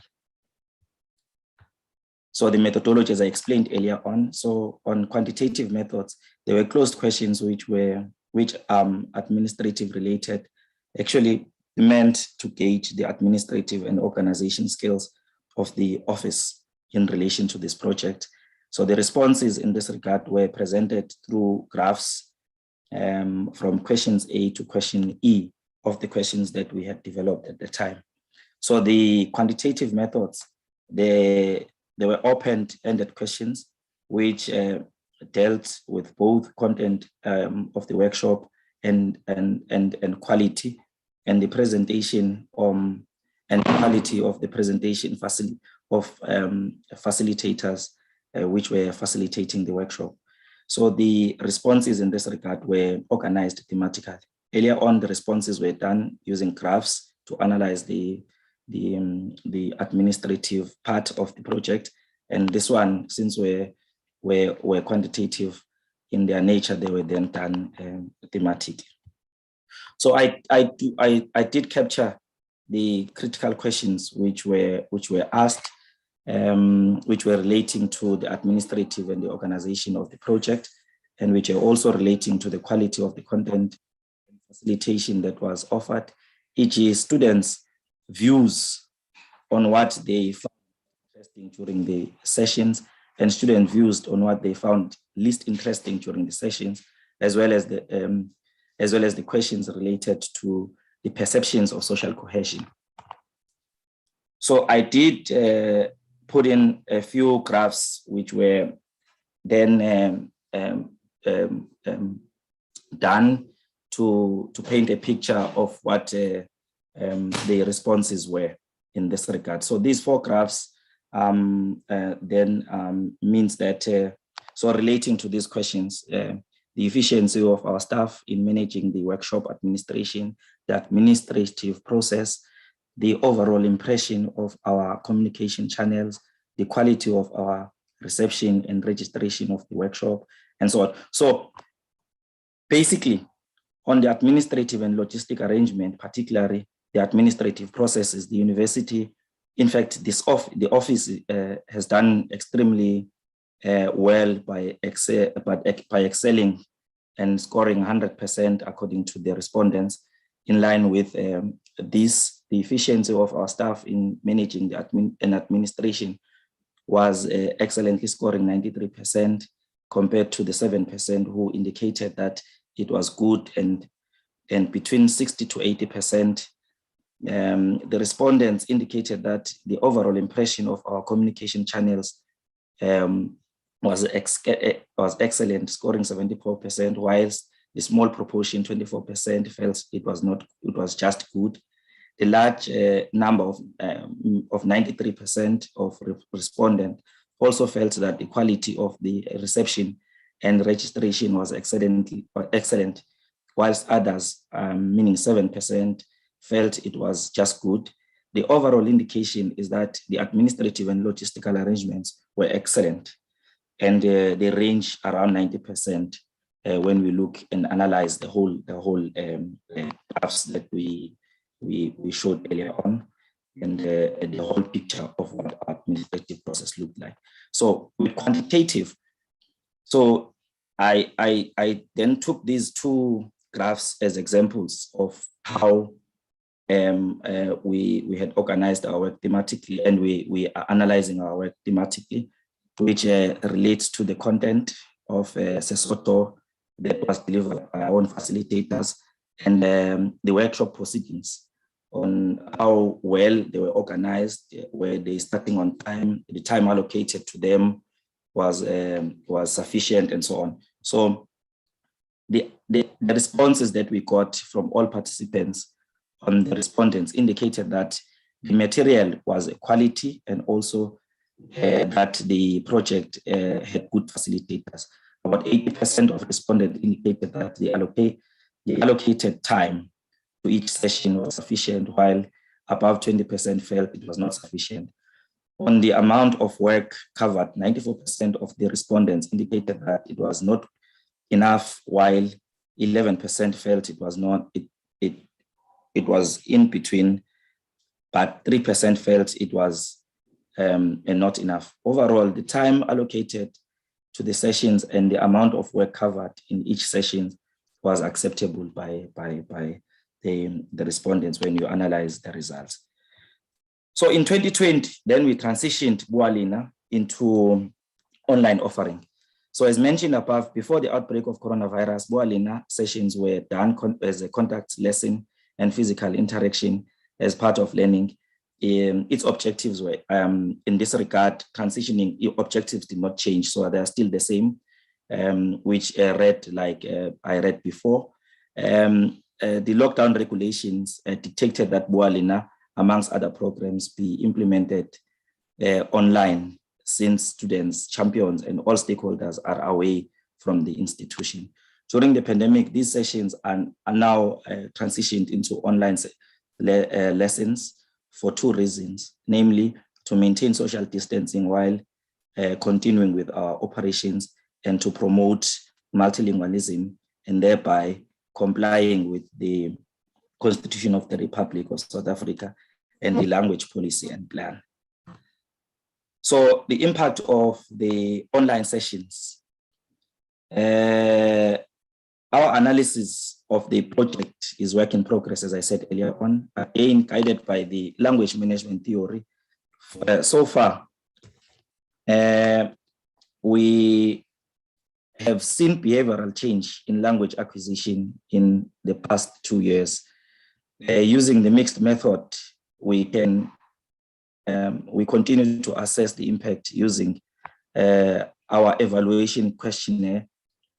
So the methodology, as I explained earlier on, so on quantitative methods, there were closed questions which administrative related, actually meant to gauge the administrative and organization skills of the office in relation to this project. So the responses in this regard were presented through graphs from questions A to question E of the questions that we had developed at the time. So the quantitative methods, they were open-ended questions which dealt with both content of the workshop and quality, and the presentation and quality of the presentation facilitators which were facilitating the workshop. So the responses in this regard were organized thematically. Earlier on, the responses were done using graphs to analyze the administrative part of the project. And this one, since we're quantitative in their nature, they were then done thematically. So I did capture the critical questions which were asked, which were relating to the administrative and the organization of the project, and which are also relating to the quality of the content and facilitation that was offered, e.g. students' views on what they found interesting during the sessions, and student views on what they found least interesting during the sessions, as well as the questions related to the perceptions of social cohesion. So I did put in a few graphs which were then done to paint a picture of what the responses were in this regard. So these 4 graphs means that, so relating to these questions, the efficiency of our staff in managing the workshop administration, the administrative process, the overall impression of our communication channels, the quality of our reception and registration of the workshop, and so on. So basically, on the administrative and logistic arrangement, particularly the administrative processes, the university, in fact, the office has done extremely well by excelling and scoring 100% according to the respondents, in line with this. The efficiency of our staff in managing the administration was excellently scoring 93% compared to the 7% who indicated that it was good and and between 60 to 80%. The respondents indicated that the overall impression of our communication channels was excellent, scoring 74%, whilst the small proportion, 24%, felt it was just good. The large number of 93% of respondents also felt that the quality of the reception and registration was excellent, whilst others, meaning 7%, felt it was just good. The overall indication is that the administrative and logistical arrangements were excellent, and they range around 90% when we look and analyze the whole graphs that we showed earlier on, and the whole picture of what our administrative process looked like. So with quantitative, so I then took these two graphs as examples of how we had organized our work thematically, and we are analyzing our work thematically, which relates to the content of Sesotho that was delivered by our own facilitators, and the workshop proceedings on how well they were organized, were they starting on time, the time allocated to them was sufficient, and so on. So the responses that we got from all participants on the respondents indicated that the material was quality, and also that the project had good facilitators. About 80% of respondents indicated that the allocated time to each session was sufficient, while above 20% felt it was not sufficient. On the amount of work covered, 94% of the respondents indicated that it was not enough, while 11% felt it was not, it was in between, but 3% felt it was not enough. Overall, the time allocated to the sessions and the amount of work covered in each session was acceptable by the respondents when you analyze the results. So in 2020, then we transitioned Bualina into online offering. So as mentioned above, before the outbreak of coronavirus, Bualina sessions were done as a contact lesson and physical interaction as part of learning. Its objectives were, in this regard, transitioning objectives did not change, so they are still the same, which read like I read before. The lockdown regulations dictated that Bualina, amongst other programs, be implemented online, since students, champions, and all stakeholders are away from the institution. During the pandemic, these sessions are now transitioned into online lessons for two reasons, namely to maintain social distancing while continuing with our operations, and to promote multilingualism, and thereby complying with the Constitution of the Republic of South Africa and the language policy and plan. So the impact of the online sessions. Our analysis of the project is work in progress, as I said earlier on, again guided by the language management theory. So far, we have seen behavioral change in language acquisition in the past 2 years. Using the mixed method, we continue to assess the impact using our evaluation questionnaire,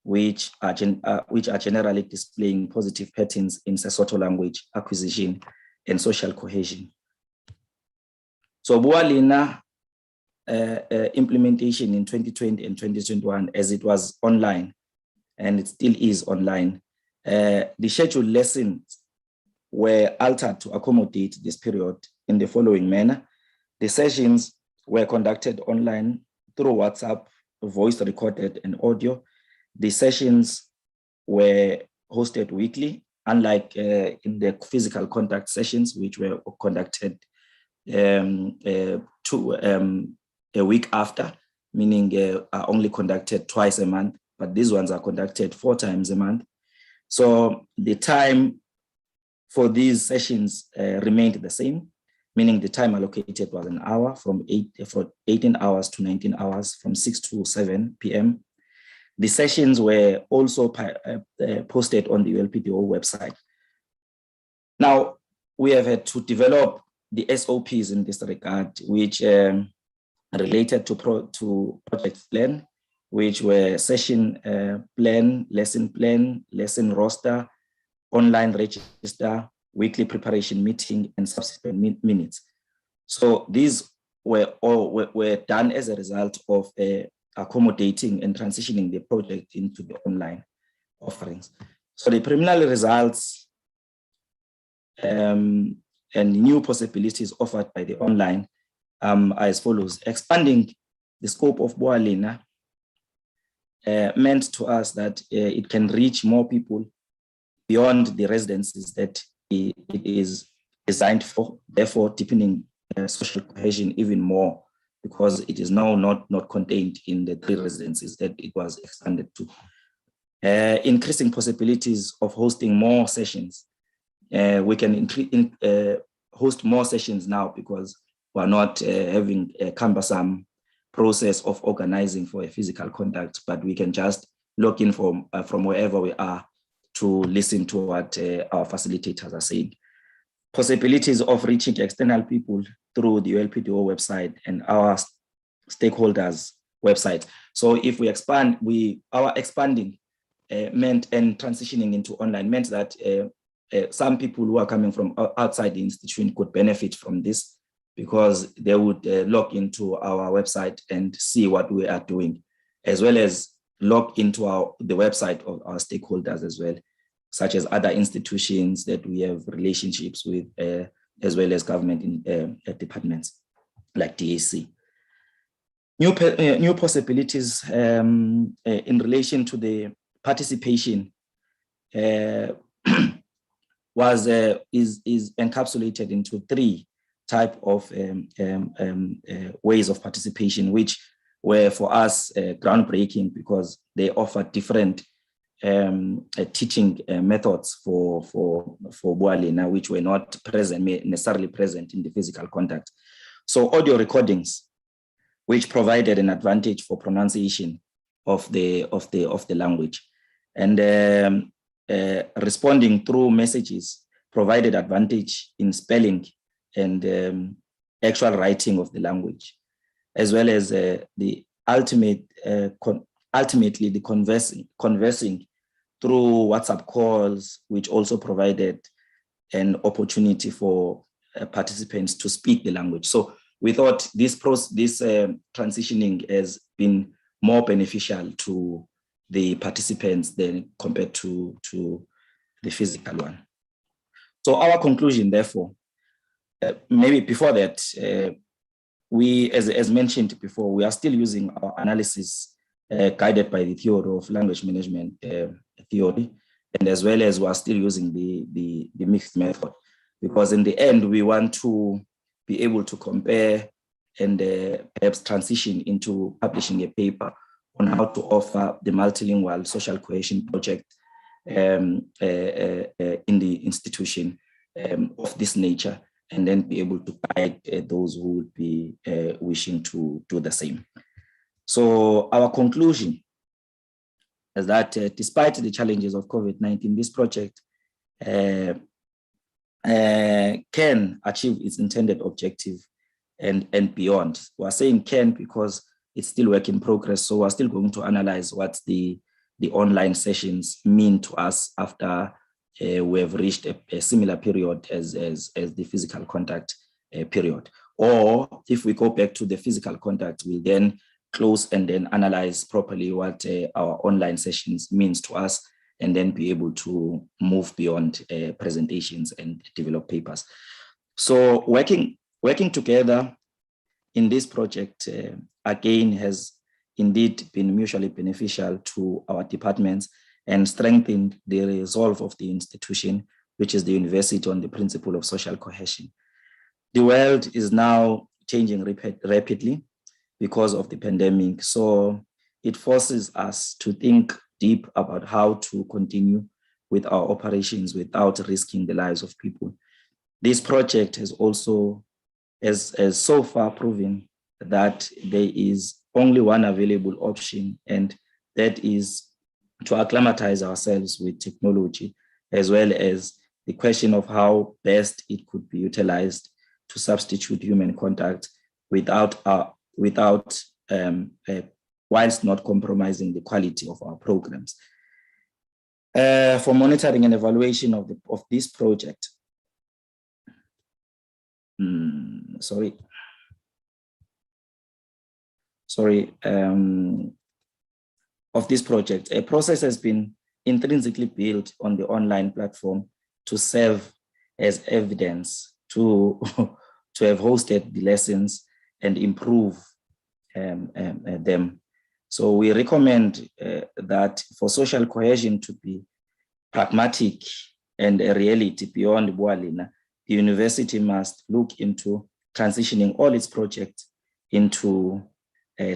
which are generally displaying positive patterns in Sesotho language acquisition and social cohesion. So Bualina implementation in 2020 and 2021, as it was online, and it still is online, the scheduled lessons were altered to accommodate this period in the following manner. The sessions were conducted online through WhatsApp, voice recorded and audio. The sessions were hosted weekly, unlike in the physical contact sessions, which were conducted a week after, meaning are only conducted twice a month, but these ones are conducted 4 times a month. So the time for these sessions remained the same, meaning the time allocated was an hour from 18 hours to 19 hours, from 6 to 7 p.m. The sessions were also posted on the ULPDO website. Now, we have had to develop the SOPs in this regard, which related to project plan, which were session plan, lesson roster, online register, weekly preparation meeting, and subsequent minutes. So these were done as a result of accommodating and transitioning the project into the online offerings. So the preliminary results and new possibilities offered by the online are as follows. Expanding the scope of Boalena meant to us that it can reach more people beyond the residences that it is designed for, therefore deepening social cohesion even more, because it is now not contained in the 3 residences that it was expanded to. Increasing possibilities of hosting more sessions. We can host more sessions now because we're not having a cumbersome process of organizing for a physical contact, but we can just log in from wherever we are to listen to what our facilitators are saying. Possibilities of reaching external people through the ULPDO website and our stakeholders website. So if we expand, our expanding meant and transitioning into online meant that some people who are coming from outside the institution could benefit from this, because they would log into our website and see what we are doing, as well as log into the website of our stakeholders as well, such as other institutions that we have relationships with, as well as government departments like DAC. New possibilities in relation to the participation is encapsulated into 3 type of ways of participation, which were for us groundbreaking because they offer different teaching methods for Boalena, which were not necessarily present in the physical contact. So audio recordings, which provided an advantage for pronunciation of the language, and responding through messages provided advantage in spelling and actual writing of the language, as well as the ultimately the conversing through WhatsApp calls, which also provided an opportunity for participants to speak the language. So we thought this transitioning has been more beneficial to the participants than compared to the physical one. So our conclusion, therefore, maybe before that, we, as mentioned before, we are still using our analysis guided by the theory of language management theory, and as well as we are still using the mixed method, because in the end, we want to be able to compare and perhaps transition into publishing a paper on how to offer the multilingual social cohesion project in the institution of this nature, and then be able to guide those who would be wishing to do the same. So our conclusion is that despite the challenges of COVID-19, this project can achieve its intended objective and beyond. We're saying can because it's still work in progress, so we're still going to analyze what the online sessions mean to us after we have reached a similar period as the physical contact period. Or if we go back to the physical contact, we'll then close and then analyze properly what our online sessions means to us, and then be able to move beyond presentations and develop papers. So working together in this project, again, has indeed been mutually beneficial to our departments and strengthened the resolve of the institution, which is the university, on the principle of social cohesion. The world is now changing rapidly because of the pandemic. So it forces us to think deep about how to continue with our operations without risking the lives of people. This project has also, has so far proven that there is only one available option, and that is to acclimatize ourselves with technology, as well as the question of how best it could be utilized to substitute human contact whilst not compromising the quality of our programs. For monitoring and evaluation of this project, of this project, a process has been intrinsically built on the online platform to serve as evidence to have hosted the lessons and improve them. So we recommend that for social cohesion to be pragmatic and a reality beyond Bualina, the university must look into transitioning all its projects into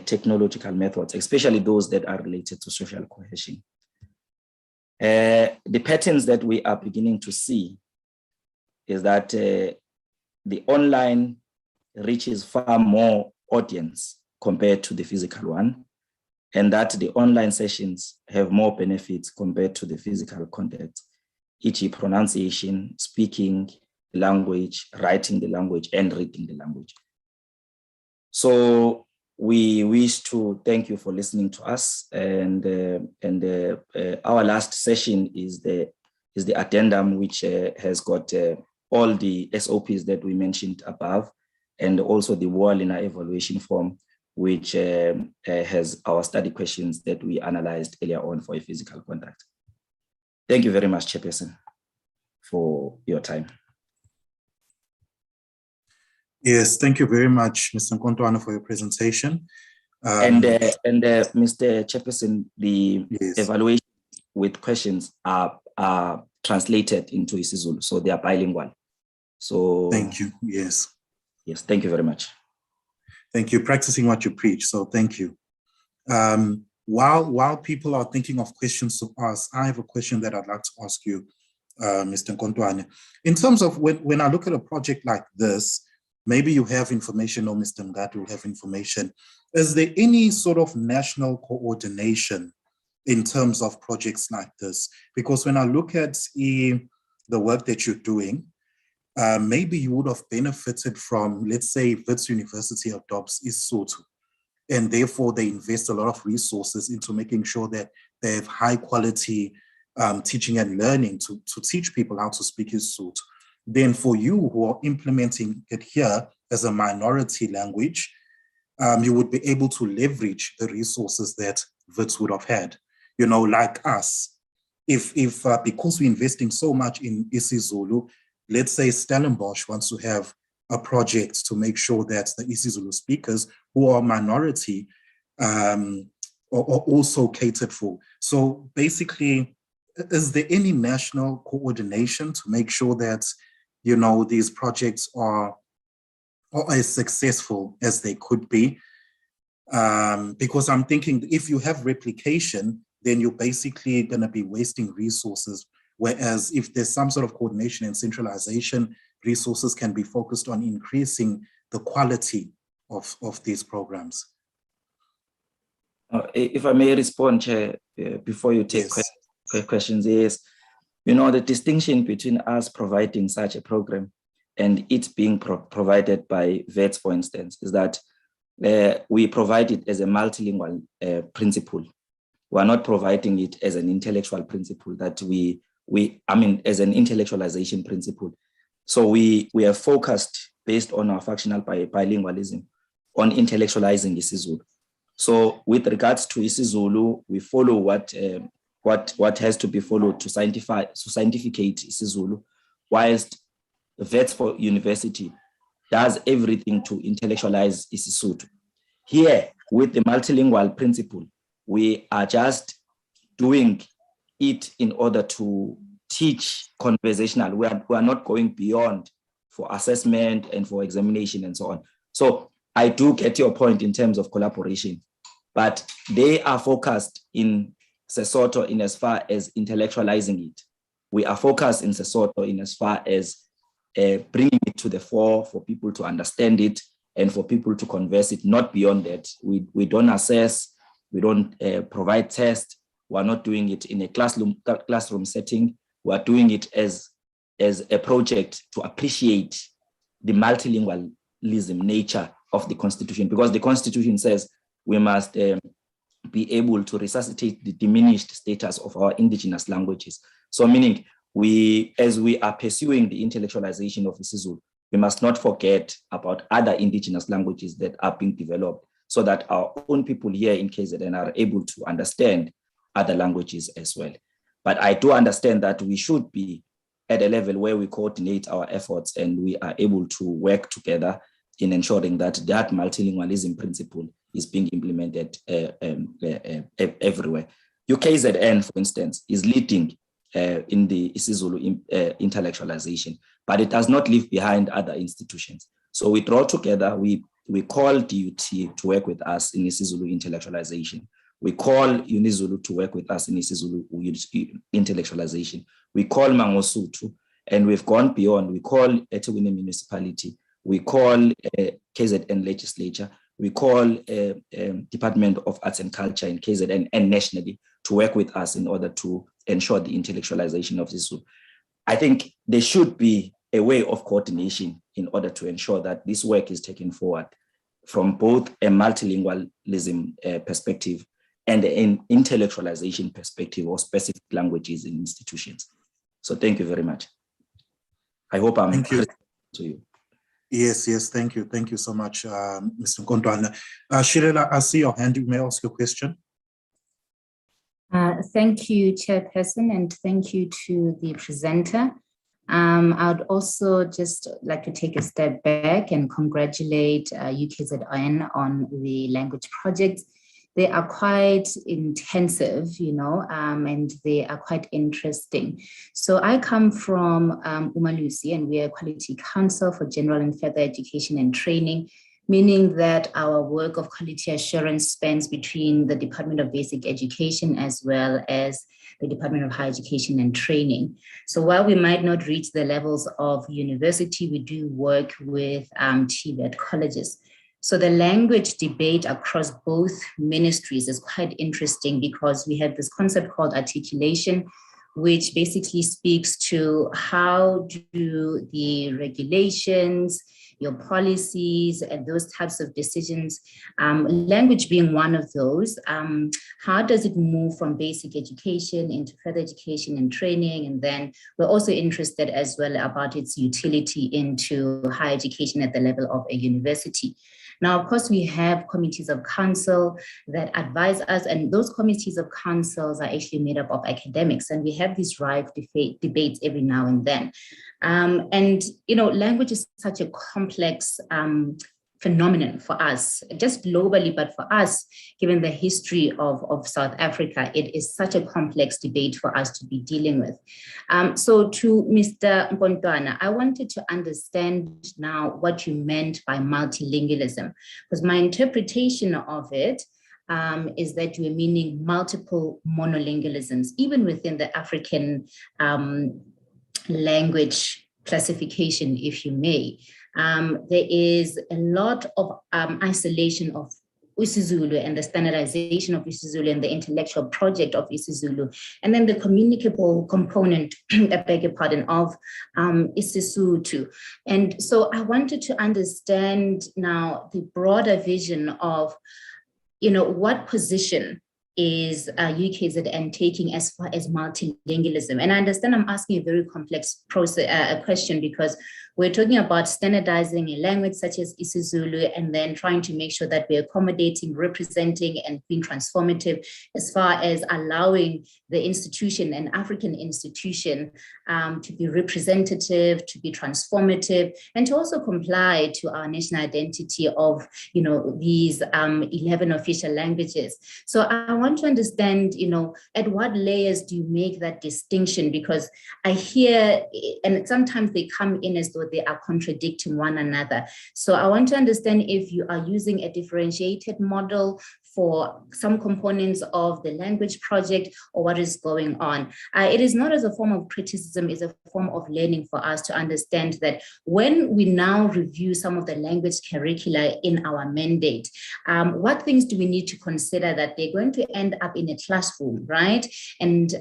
technological methods, especially those that are related to social cohesion. The patterns that we are beginning to see is that the online reaches far more audience compared to the physical one, and that the online sessions have more benefits compared to the physical content, e.g. pronunciation, speaking the language, writing the language, and reading the language. So we wish to thank you for listening to us, and our last session is the addendum, which has got all the SOPs that we mentioned above, and also the Bualina evaluation form, which has our study questions that we analyzed earlier on for a physical contact. Thank you very much, Chairperson, for your time. Yes, thank you very much, Mr. Nkontwana, for your presentation. And Mr. Chairperson, the evaluation with questions are translated into isiZulu, so they are bilingual. So thank you. Yes. Yes, thank you very much. Thank you. Practicing what you preach. So thank you. While people are thinking of questions to ask, I have a question that I'd like to ask you, Mr. Nkontwana. In terms of when I look at a project like this, maybe you have information, or Mr. Mgadi will have information. Is there any sort of national coordination in terms of projects like this? Because when I look at the work that you're doing, maybe you would have benefited from, let's say, Wits University adopts isiSotho, and therefore they invest a lot of resources into making sure that they have high quality teaching and learning to teach people how to speak isiSotho. Then for you who are implementing it here as a minority language, you would be able to leverage the resources that Wits would have had. You know, like us, if because we're investing so much in isiZulu, let's say Stellenbosch wants to have a project to make sure that the isiZulu speakers who are minority are also catered for. So basically, is there any national coordination to make sure that, you know, these projects are as successful as they could be? Because I'm thinking if you have replication, then you're basically going to be wasting resources. Whereas if there's some sort of coordination and centralization, resources can be focused on increasing the quality of these programs. If I may respond, Chair, before you take questions, is, you know, the distinction between us providing such a program and it being provided by VETS, for instance, is that we provide it as a multilingual principle. We are not providing it as an intellectual principle that as an intellectualization principle. So we are focused, based on our functional bilingualism, on intellectualizing isiZulu. So with regards to isiZulu, we follow what has to be followed to scientificate isiZulu, whilst Wits for University does everything to intellectualize isiSotho. Here, with the multilingual principle, we are just doing it in order to teach conversational. We are not going beyond for assessment and for examination and so on. So I do get your point in terms of collaboration, but they are focused in Sesotho in as far as intellectualizing it. We are focused in Sesotho in as far as bringing it to the fore for people to understand it and for people to converse it, not beyond that. We don't assess, we don't provide tests. We're not doing it in a classroom setting. We're doing it as as a project to appreciate the multilingualism nature of the Constitution, because the Constitution says we must be able to resuscitate the diminished status of our indigenous languages. So meaning as we are pursuing the intellectualization of isiZulu, we must not forget about other indigenous languages that are being developed so that our own people here in KZN are able to understand other languages as well. But I do understand that we should be at a level where we coordinate our efforts and we are able to work together in ensuring that that multilingualism principle is being implemented everywhere. UKZN, for instance, is leading in the isiZulu intellectualization, but it does not leave behind other institutions. So we draw together, we call DUT to work with us in isiZulu intellectualization. We call UniZulu to work with us in isiZulu intellectualization. We call Mangosuthu, and we've gone beyond. We call eThekwini municipality. We call KZN legislature. We call Department of Arts and Culture in KZN and nationally to work with us in order to ensure the intellectualization of isiZulu. I think there should be a way of coordination in order to ensure that this work is taken forward from both a multilingualism perspective and an intellectualization perspective of specific languages in institutions. So thank you very much. I hope I'm clear to you. Yes, thank you. Thank you so much, Mr. Nkontwana. Shirela, I see your hand. You may ask your question. Thank you, Chairperson, and thank you to the presenter. I would also just like to take a step back and congratulate UKZN on the language projects. They are quite intensive, and they are quite interesting. So I come from Umalusi, and we are Quality Council for General and Further Education and Training, meaning that our work of quality assurance spans between the Department of Basic Education as well as the Department of Higher Education and Training. So while we might not reach the levels of university, we do work with TVET colleges. So the language debate across both ministries is quite interesting because we have this concept called articulation, which basically speaks to how do the regulations, your policies, and those types of decisions, language being one of those, how does it move from basic education into further education and training? And then we're also interested as well about its utility into higher education at the level of a university. Now, of course, we have committees of council that advise us, and those committees of councils are actually made up of academics, and we have these rife debates every now and then. Language is such a complex phenomenon for us, just globally, but for us, given the history of South Africa, it is such a complex debate for us to be dealing with. So to Mr. Nkontwana, I wanted to understand now what you meant by multilingualism, because my interpretation of it is that you are meaning multiple monolingualisms, even within the African language classification, if you may. There is a lot of isolation of isiZulu and the standardization of isiZulu and the intellectual project of isiZulu, and then the communicable component, I beg your pardon, of isiSotho. And so I wanted to understand now the broader vision of, what position is UKZN taking as far as multilingualism? And I understand I'm asking a very complex question because we're talking about standardizing a language such as isiZulu and then trying to make sure that we're accommodating, representing, and being transformative as far as allowing the institution, an African institution, to be representative, to be transformative, and to also comply to our national identity of, these 11 official languages. So I want to understand, at what layers do you make that distinction? Because I hear, and sometimes they come in as though they are contradicting one another. So I want to understand if you are using a differentiated model for some components of the language project or what is going on. It is not as a form of criticism, it's a form of learning for us to understand that when we now review some of the language curricula in our mandate, what things do we need to consider that they're going to end up in a classroom, right? And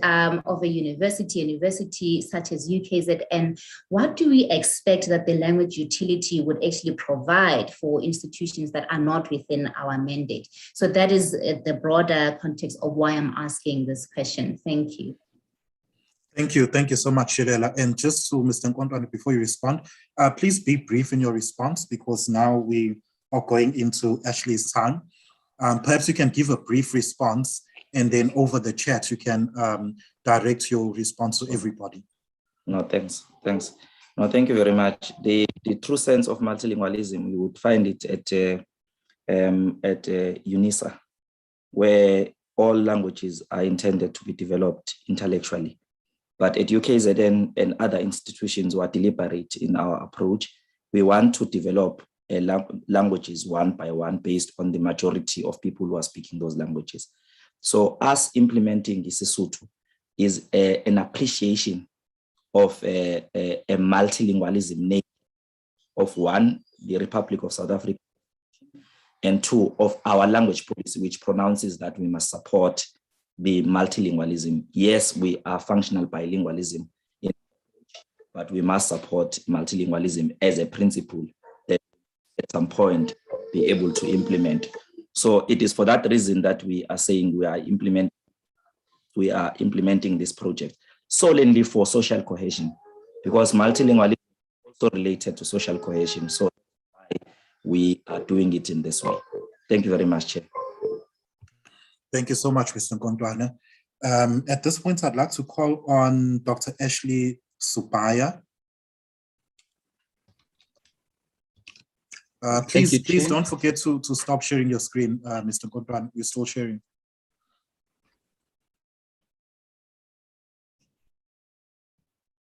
of a university such as UKZN, what do we expect that the language utility would actually provide for institutions that are not within our mandate? So that is the broader context of why I'm asking this question. Thank you. Thank you so much, Shirela. And just to Mr. Nkontwane, before you respond, please be brief in your response because now we are going into Ashley's time. Perhaps you can give a brief response and then over the chat, you can direct your response to everybody. No, thanks. No, thank you very much. The true sense of multilingualism, you would find it at UNISA, where all languages are intended to be developed intellectually. But at UKZN and other institutions who are deliberate in our approach, we want to develop languages one by one based on the majority of people who are speaking those languages. So us implementing isiSotho is an appreciation of a multilingualism nature of one, the Republic of South Africa, and two, of our language policy, which pronounces that we must support the multilingualism. Yes, we are functional bilingualism, but we must support multilingualism as a principle that at some point be able to implement. So it is for that reason that we are saying we are implementing this project solely for social cohesion, because multilingualism is also related to social cohesion. So we are doing it in this way. Thank you very much, Chair. Thank you so much, Mr. Nkontwane. At this point, I'd like to call on Dr. Ashley Subaya. Please don't forget to stop sharing your screen, Mr. Nkontwane. We're still sharing.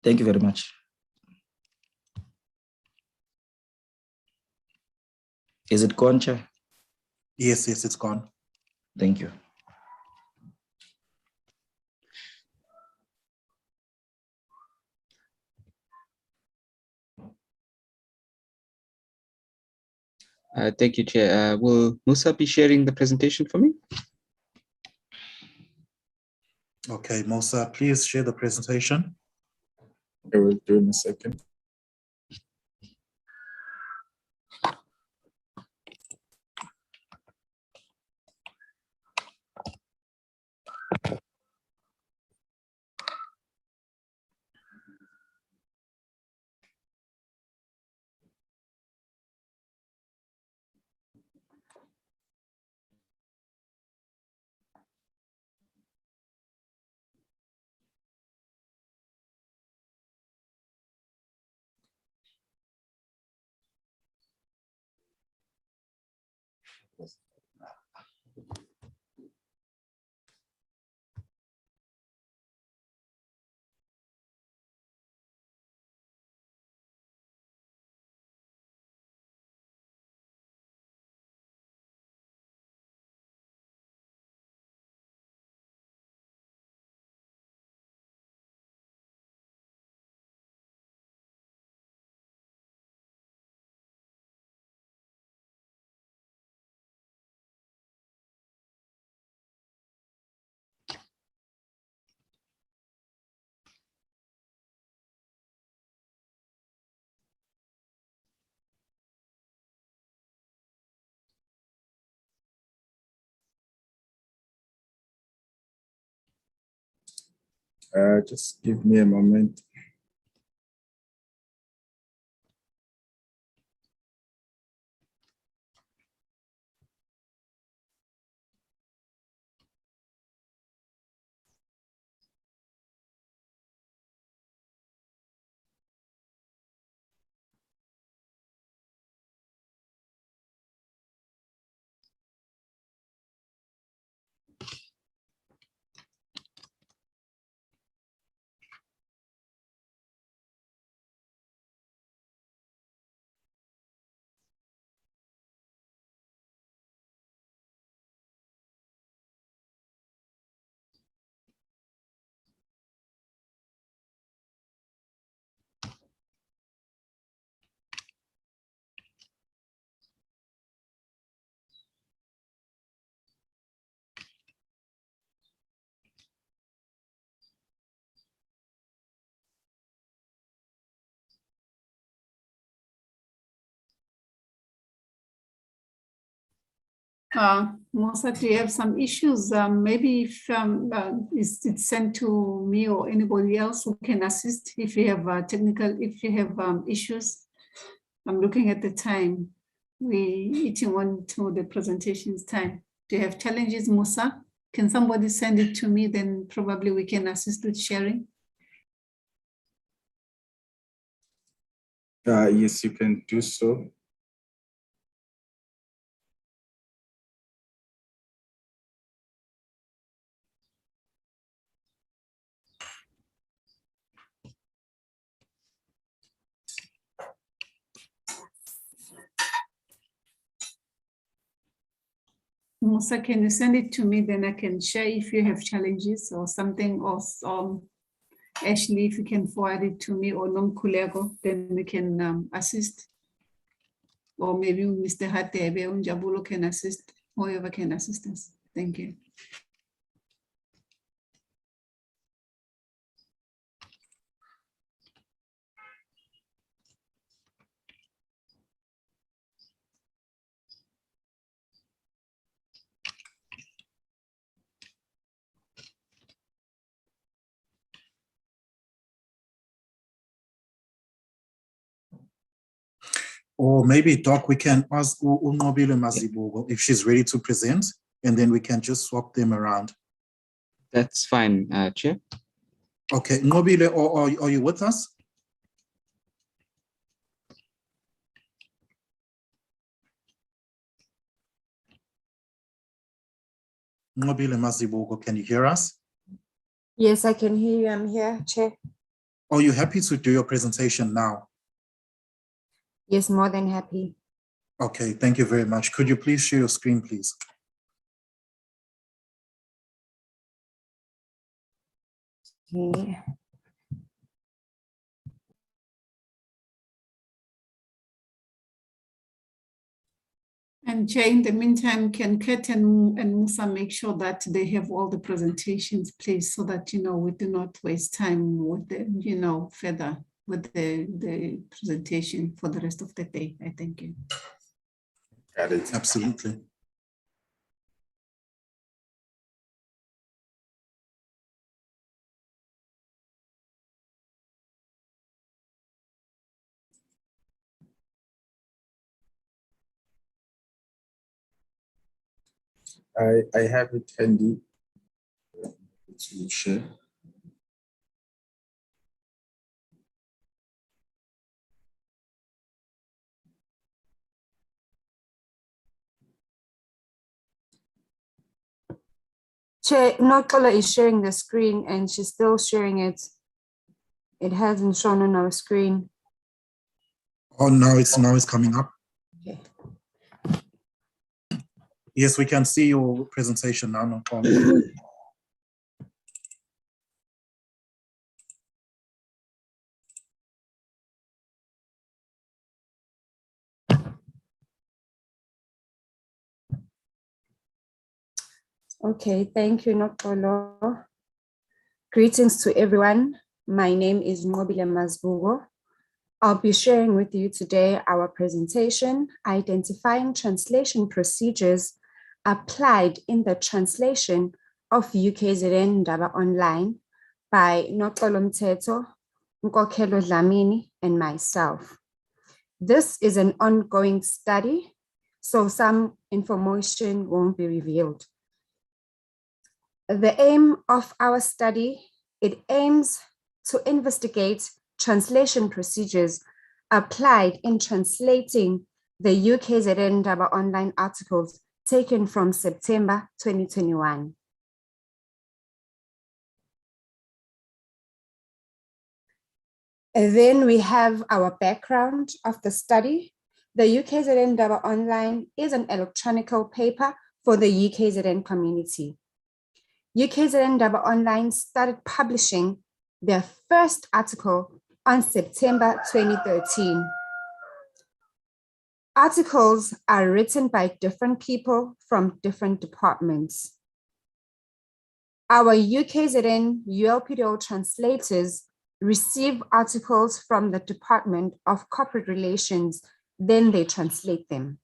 Thank you very much. Is it gone, Chair? Yes, it's gone. Thank you. Thank you, Chair. Will Musa be sharing the presentation for me? Okay, Musa, please share the presentation. I will do in a second. Just give me a moment. Musa, do you have some issues? Maybe if it's sent to me or anybody else who can assist if you have if you have issues. I'm looking at the time. We eating on to the presentation's time. Do you have challenges, Musa? Can somebody send it to me? Then probably we can assist with sharing. Yes, you can do so. Musa, can you send it to me? Then I can share if you have challenges or something, or Ashley, if you can forward it to me, or Nomkulego, then we can assist. Or maybe Mr. Hatebe or Jabulo can assist, whoever can assist us. Thank you. Or maybe, Doc, we can ask Unobile Mazibugo if she's ready to present, and then we can just swap them around. That's fine, Chair. Okay, Nobile, or are you with us? Nobile Mazibugo, can you hear us? Yes, I can hear you. I'm here, Chair. Are you happy to do your presentation now? Yes, more than happy. Okay, thank you very much. Could you please share your screen, please? Okay. And Chair, in the meantime, can Kate and Musa make sure that they have all the presentations, please, so that, we do not waste time with the, further with the presentation for the rest of the day. I thank you. Got it. Absolutely. I have it handy to share. Chair, Nokola is sharing the screen and she's still sharing it. It hasn't shown on our screen. Oh, now it's coming up. Okay. Yes, we can see your presentation now, no problem. Okay, thank you, Nokolo. Greetings to everyone. My name is Mobile Mazbugo. I'll be sharing with you today our presentation, Identifying Translation Procedures Applied in the Translation of UKZN Ndaba Online by Nokolo Mteto, Nkokelo Dlamini, and myself. This is an ongoing study, so some information won't be revealed. The aim of our study, it aims to investigate translation procedures applied in translating the UKZN Ndaba Online articles taken from September 2021. And then we have our background of the study. The UKZN Ndaba Online is an electronic paper for the UKZN community. UKZN Ndaba Online started publishing their first article on September 2013. Articles are written by different people from different departments. Our UKZN ULPDO translators receive articles from the Department of Corporate Relations, then they translate them.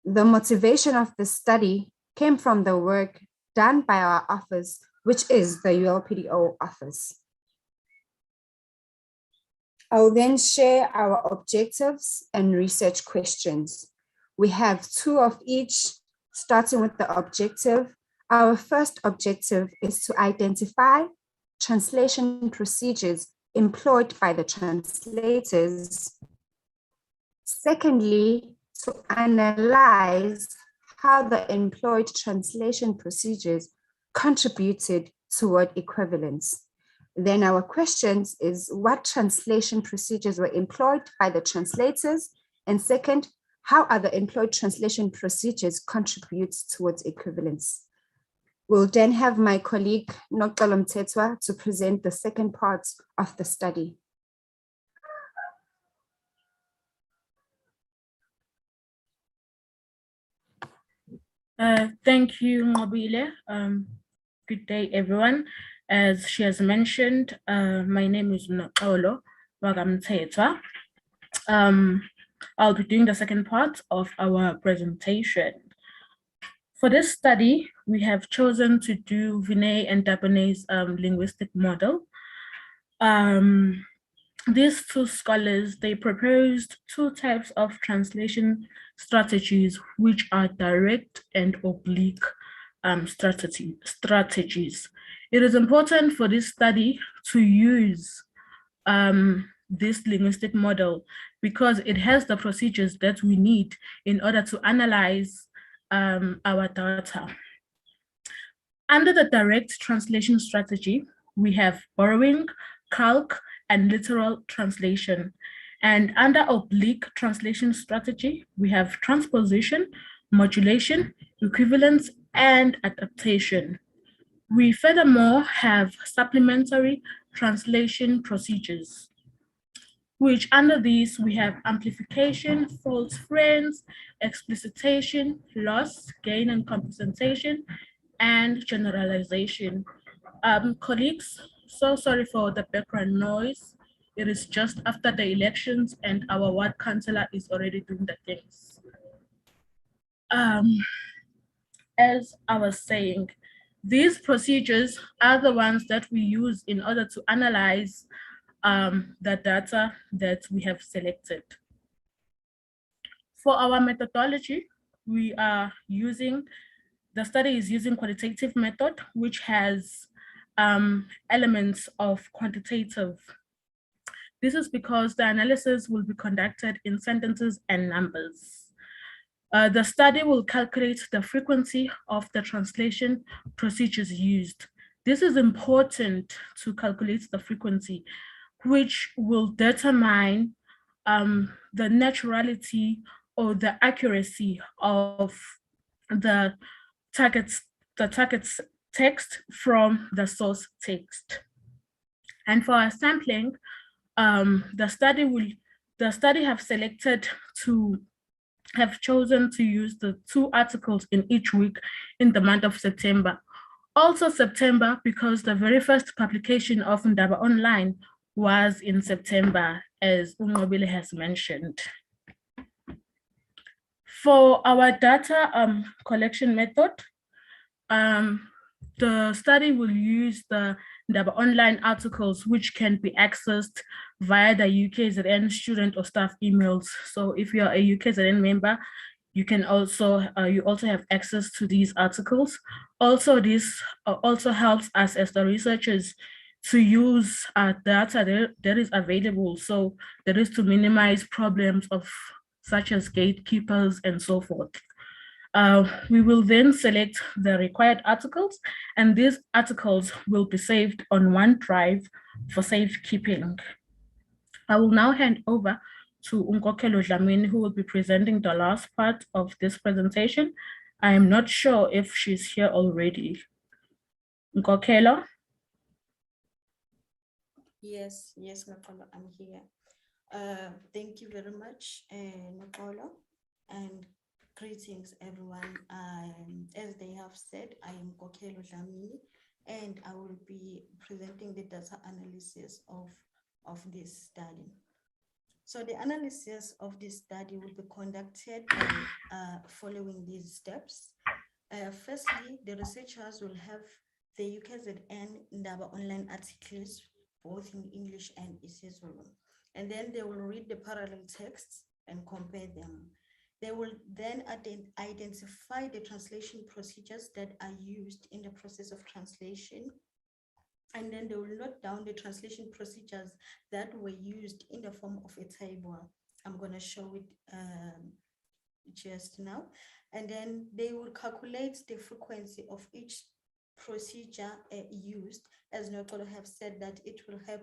The motivation of the study came from the work done by our office, which is the ULPDO office. I'll then share our objectives and research questions. We have 2 of each, starting with the objective. Our first objective is to identify translation procedures employed by the translators. Secondly, to analyze how the employed translation procedures contributed toward equivalence. Then our questions is what translation procedures were employed by the translators? And second, how are the employed translation procedures contribute towards equivalence? We'll then have my colleague Noxolo Mthethwa to present the second part of the study. Thank you, Mobile. Good day, everyone. As she has mentioned, my name is Noxolo Mthethwa. I'll be doing the second part of our presentation. For this study, we have chosen to do Vinay and Dabone's linguistic model. These 2 scholars, they proposed 2 types of translation strategies, which are direct and oblique strategies. It is important for this study to use this linguistic model because it has the procedures that we need in order to analyze our data. Under the direct translation strategy, we have borrowing, calque, and literal translation. And under oblique translation strategy, we have transposition, modulation, equivalence, and adaptation. We furthermore have supplementary translation procedures, which under these we have amplification, false friends, explicitation, loss, gain and compensation, and generalization. Colleagues, so sorry for the background noise. It is just after the elections and our ward councillor is already doing the things. As I was saying, these procedures are the ones that we use in order to analyze the data that we have selected. For our methodology, we are using, the study is using qualitative method, which has elements of quantitative. This is because the analysis will be conducted in sentences and numbers. The study will calculate the frequency of the translation procedures used. This is important to calculate the frequency, which will determine the naturality or the accuracy of the target text from the source text. And for our sampling, the study have chosen to use the 2 articles in each week in the month of September. Also September, because the very first publication of Ndaba Online was in September, as Umobile has mentioned. For our data collection method, the study will use the Ndaba Online articles, which can be accessed via the UKZN student or staff emails. So if you're a UKZN member, you can also have access to these articles. Also, this also helps us as the researchers to use data that is available. So that is to minimize problems such as gatekeepers and so forth. We will then select the required articles, and these articles will be saved on OneDrive for safekeeping. I will now hand over to Nkokelo Dlamini, who will be presenting the last part of this presentation. I am not sure if she's here already. Nkokelo? Yes, Noxolo, I'm here. Thank you very much, Noxolo, and greetings, everyone. As they have said, I am Nkokelo Dlamini, and I will be presenting the data analysis of this study. So the analysis of this study will be conducted by following these steps. Firstly, the researchers will have the UKZN Ndaba online articles, both in English and isiZulu. And then they will read the parallel texts and compare them. They will then identify the translation procedures that are used in the process of translation. And then they will note down the translation procedures that were used in the form of a table. I'm going to show it just now. And then they will calculate the frequency of each procedure used, as Nokolo have said, that it will help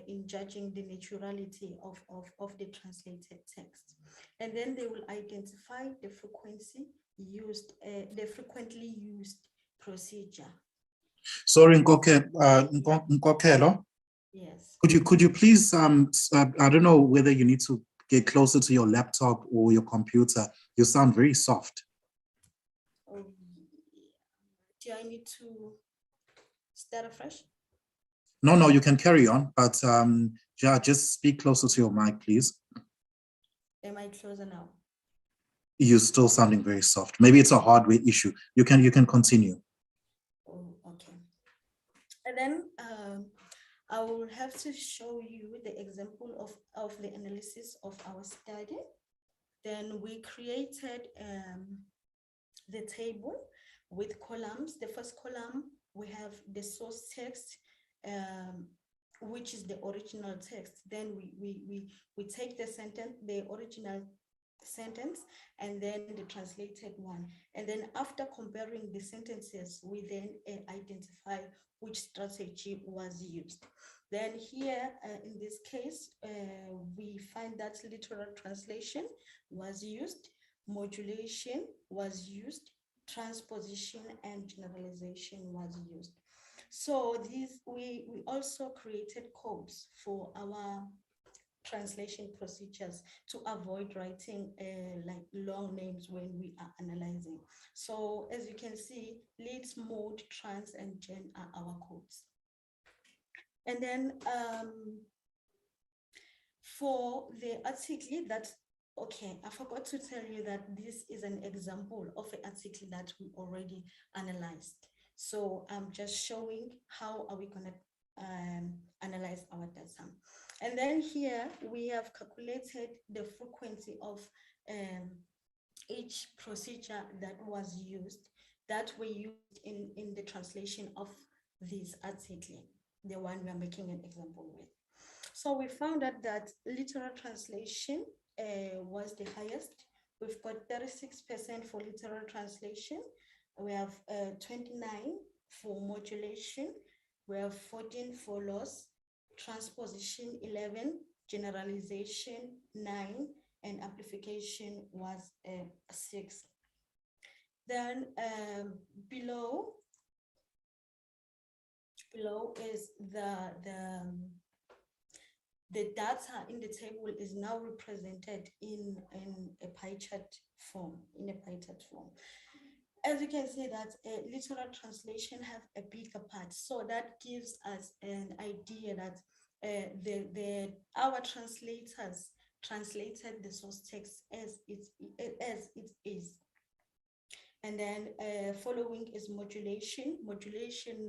in judging the naturality of the translated text. And then they will identify the frequency used, the frequently used procedure. Sorry, Nkokelo. Yes. Could you please, I don't know whether you need to get closer to your laptop or your computer. You sound very soft. Oh, do I need to start afresh? No, you can carry on, but yeah, just speak closer to your mic, please. Am I closer now? You're still sounding very soft. Maybe it's a hardware issue. You can continue. Oh, okay. And then I will have to show you the example of the analysis of our study. Then we created the table with columns. The first column, we have the source text, which is the original text. Then we take the sentence, the original sentence, and then the translated one. And then after comparing the sentences, we then identify which strategy was used. Then here, in this case, we find that literal translation was used, modulation was used, transposition and generalization was used. So these we also created codes for our translation procedures to avoid writing like long names when we are analyzing. So as you can see, lead, mode, trans, and gen are our codes. And then for the article that, okay, I forgot to tell you that this is an example of an article that we already analyzed. So I'm just showing how are we gonna analyze our data. And then here we have calculated the frequency of each procedure that was used, that were used in the translation of this article, the one we are making an example with. So we found out that literal translation was the highest. We've got 36% for literal translation. We have 29 for modulation. We have 14 for loss, transposition 11, generalization 9, and amplification was 6. Then below is the data in the table is now represented in a pie chart form, As you can see that literal translation have a bigger part. So that gives us an idea that our translators translated the source text as it is. And then following is modulation. Modulation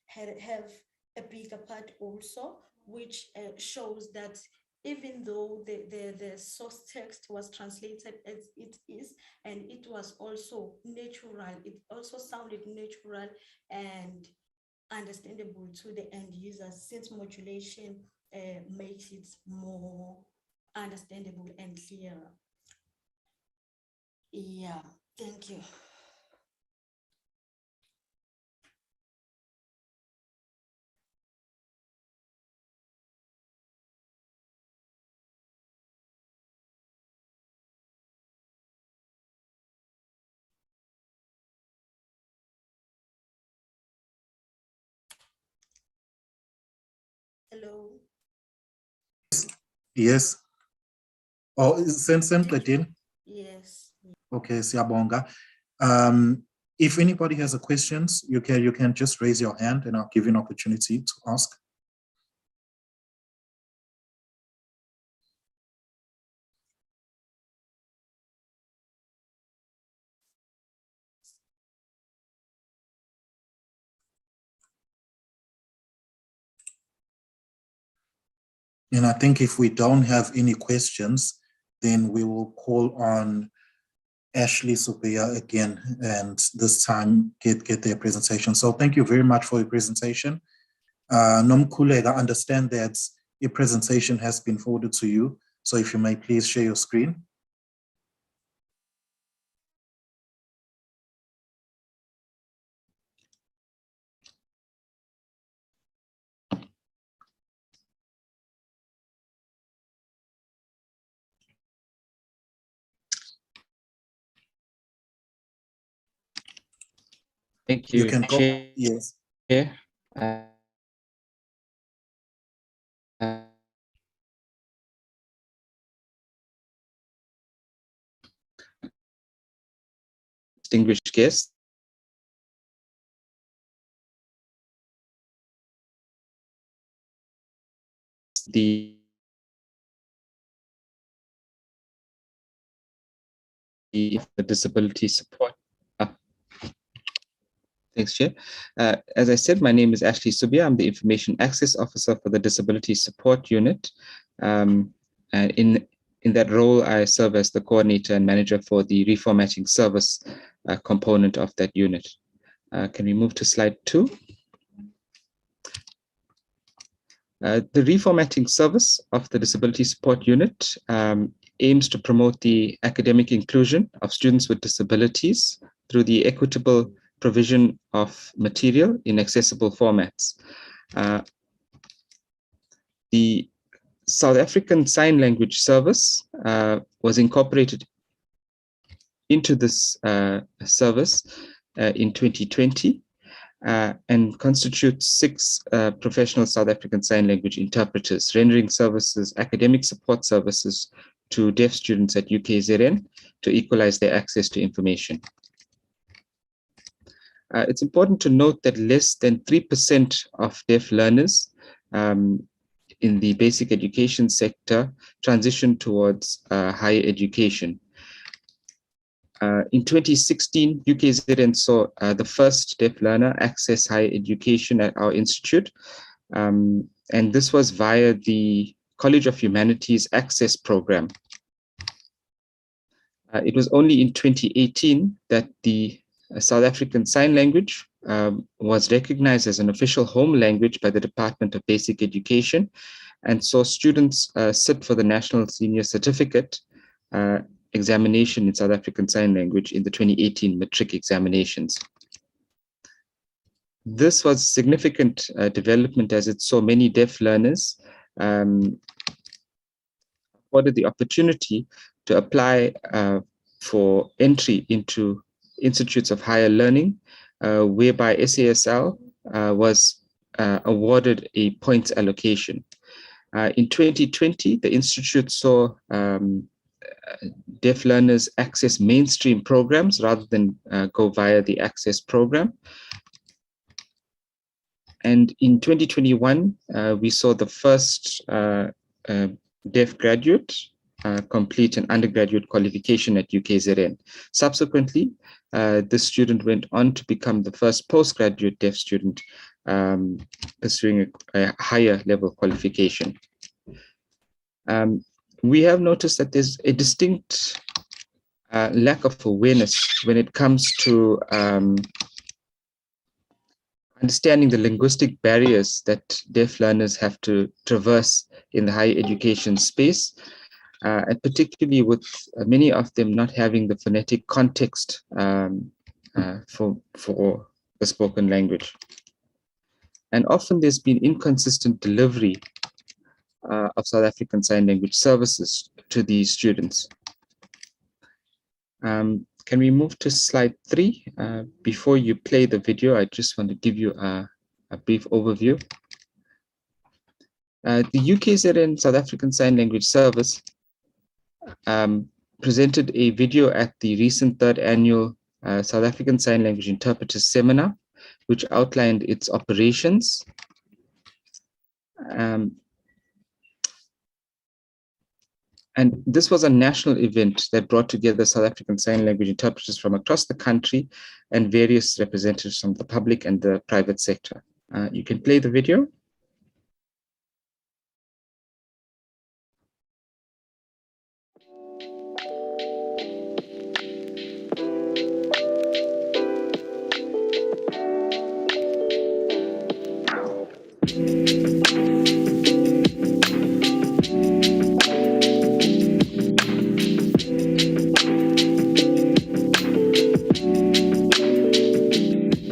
have a bigger part also, which shows that even though the source text was translated as it is, and it was also natural, it also sounded natural and understandable to the end users, since modulation makes it more understandable and clearer. Yeah, thank you. Hello. Yes. Oh, send it. Yes. Okay, siyabonga. If anybody has a questions, you can just raise your hand and I'll give you an opportunity to ask. And I think if we don't have any questions, then we will call on Ashley Sophia again, and this time get their presentation. So thank you very much for your presentation. Nomkulega, I understand that your presentation has been forwarded to you. So if you may please share your screen. Thank you. You can go. Yes. Yeah. Distinguished guests. The disability support. Thanks, Chair. As I said, my name is Ashley Subia. I'm the Information Access Officer for the Disability Support Unit. And in that role, I serve as the coordinator and manager for the reformatting service component of that unit. Can we move to slide 2? The reformatting service of the Disability Support Unit aims to promote the academic inclusion of students with disabilities through the equitable provision of material in accessible formats. The South African Sign Language Service was incorporated into this service in 2020 and constitutes 6 professional South African Sign Language interpreters, rendering services, academic support services to deaf students at UKZN to equalize their access to information. It's important to note that less than 3% of deaf learners in the basic education sector transition towards higher education. In 2016, UKZN saw the first deaf learner access higher education at our institute, and this was via the College of Humanities Access Program. It was only in 2018 that the South African Sign Language was recognized as an official home language by the Department of Basic Education, and saw students sit for the National Senior Certificate examination in South African Sign Language in the 2018 matric examinations. This was significant development as it saw many deaf learners afforded the opportunity to apply for entry into institutes of higher learning, whereby SASL was awarded a points allocation. In 2020, the institute saw deaf learners access mainstream programs rather than go via the access program. And in 2021, we saw the first deaf graduate complete an undergraduate qualification at UKZN. Subsequently, this student went on to become the first postgraduate deaf student pursuing a higher level qualification. We have noticed that there's a distinct lack of awareness when it comes to understanding the linguistic barriers that deaf learners have to traverse in the higher education space, and particularly with many of them not having the phonetic context for the spoken language. And often there's been inconsistent delivery of South African Sign Language services to these students. Can we move to slide 3? Before you play the video, I just want to give you a brief overview. The UKZN South African Sign Language Service presented a video at the recent 3rd annual South African Sign Language Interpreters Seminar, which outlined its operations. And this was a national event that brought together South African Sign Language interpreters from across the country and various representatives from the public and the private sector. You can play the video.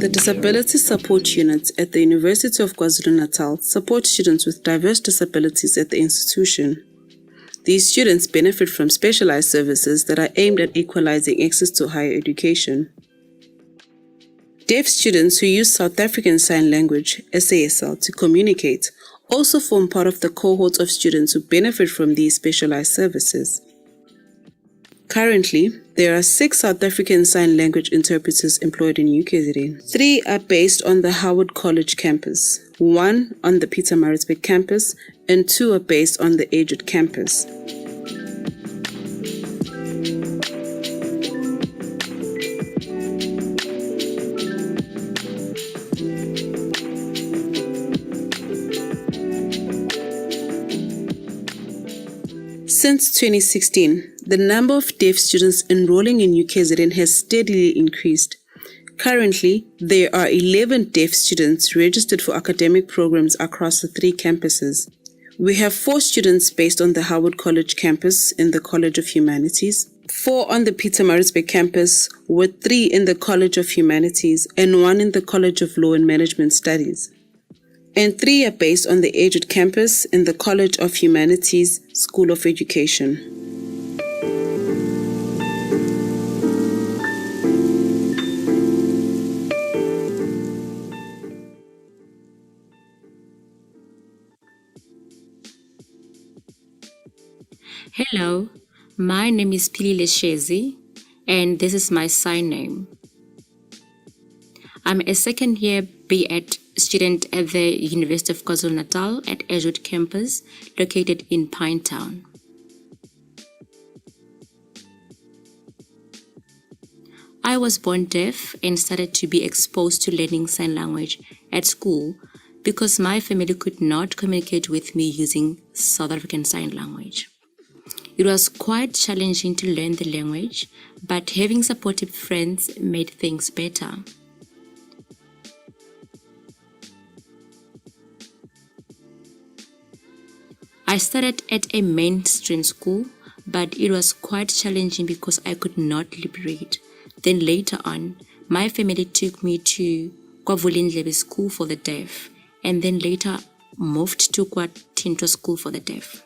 The Disability Support Unit at the University of KwaZulu-Natal support students with diverse disabilities at the institution. These students benefit from specialized services that are aimed at equalizing access to higher education. Deaf students who use South African Sign Language, SASL, to communicate also form part of the cohort of students who benefit from these specialized services. Currently, there are 6 South African Sign Language interpreters employed in UKZN. 3 are based on the Howard College campus, 1 on the Pietermaritzburg campus, and 2 are based on the Aged campus. Since 2016, the number of deaf students enrolling in UKZN has steadily increased. Currently, there are 11 deaf students registered for academic programs across the 3 campuses. We have 4 students based on the Howard College campus in the College of Humanities, 4 on the Pietermaritzburg campus, with 3 in the College of Humanities and 1 in the College of Law and Management Studies. And 3 are based on the Aged campus in the College of Humanities School of Education. Hello, my name is Pilile Shezi, and this is my sign name. I'm a second-year B.Ed student at the University of KwaZulu-Natal at Edgewood campus, located in Pinetown. I was born deaf and started to be exposed to learning sign language at school because my family could not communicate with me using South African Sign Language. It was quite challenging to learn the language, but having supportive friends made things better. I started at a mainstream school, but it was quite challenging because I could not read. Then later on, my family took me to KwaZulu-Natal School for the Deaf, and then later moved to KwaTinto School for the Deaf.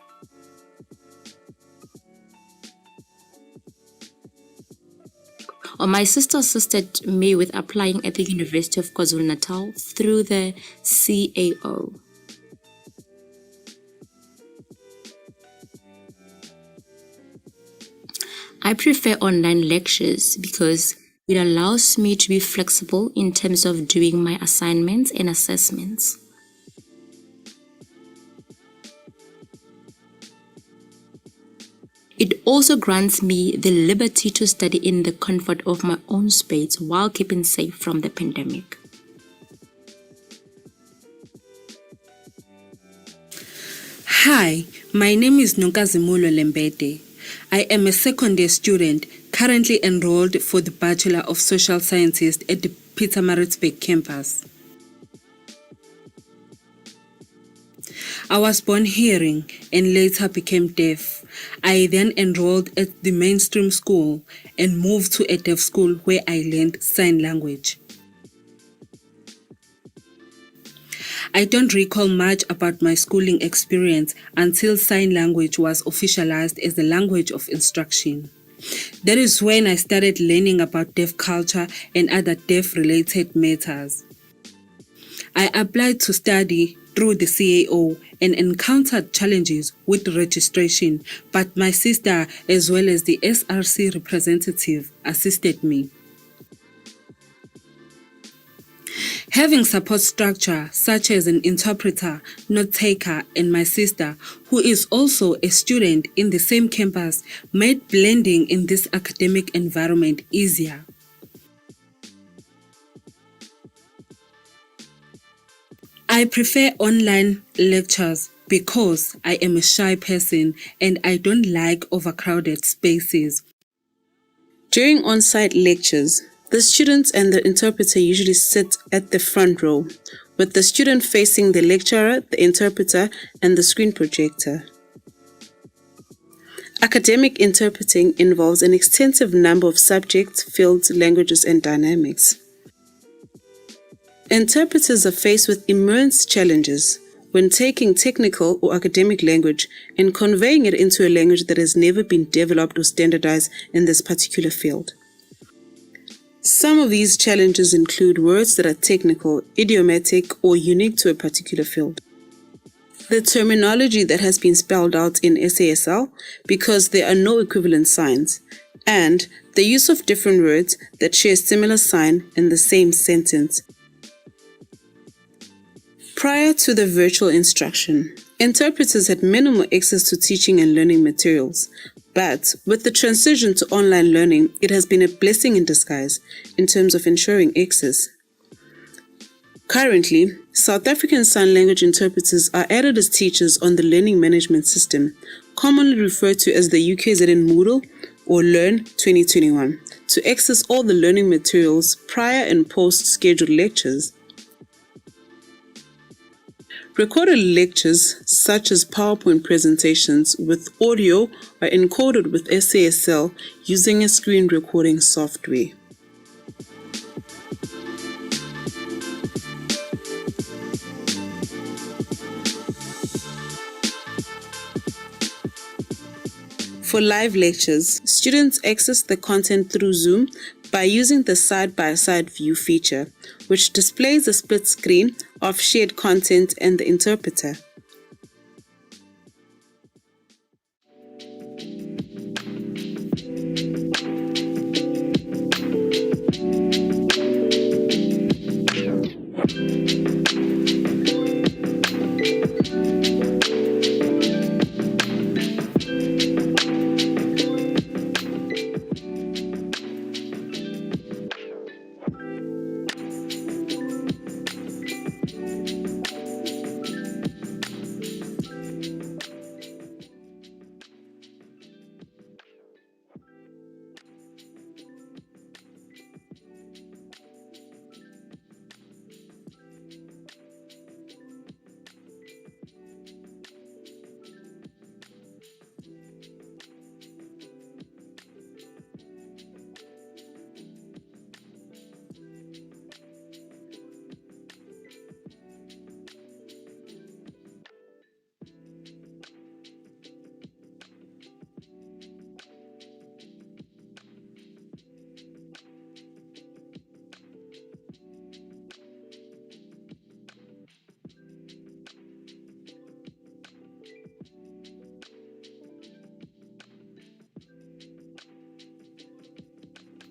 My sister assisted me with applying at the University of KwaZulu-Natal through the CAO. I prefer online lectures because it allows me to be flexible in terms of doing my assignments and assessments. It also grants me the liberty to study in the comfort of my own space while keeping safe from the pandemic. Hi, my name is Nonkazimulo Lembede. I am a second-year student currently enrolled for the Bachelor of Social Sciences at the Pietermaritzburg campus. I was born hearing and later became deaf. I then enrolled at the mainstream school and moved to a deaf school where I learned sign language. I don't recall much about my schooling experience until sign language was officialized as the language of instruction. That is when I started learning about deaf culture and other deaf-related matters. I applied to study through the CAO and encountered challenges with registration, but my sister as well as the SRC representative assisted me. Having support structure such as an interpreter, note taker, and my sister, who is also a student in the same campus, made blending in this academic environment easier. I prefer online lectures because I am a shy person and I don't like overcrowded spaces. During on-site lectures, the students and the interpreter usually sit at the front row, with the student facing the lecturer, the interpreter, and the screen projector. Academic interpreting involves an extensive number of subjects, fields, languages, and dynamics. Interpreters are faced with immense challenges when taking technical or academic language and conveying it into a language that has never been developed or standardized in this particular field. Some of these challenges include words that are technical, idiomatic, or unique to a particular field. The terminology that has been spelled out in SASL because there are no equivalent signs, and the use of different words that share a similar sign in the same sentence. Prior to the virtual instruction, interpreters had minimal access to teaching and learning materials, but with the transition to online learning, it has been a blessing in disguise in terms of ensuring access. Currently, South African Sign Language interpreters are added as teachers on the learning management system, commonly referred to as the UKZN Moodle or Learn 2021, to access all the learning materials prior and post scheduled lectures. Recorded lectures, such as PowerPoint presentations with audio, are encoded with SASL using a screen recording software. For live lectures, students access the content through Zoom by using the side-by-side view feature, which displays a split screen of shared content and the interpreter.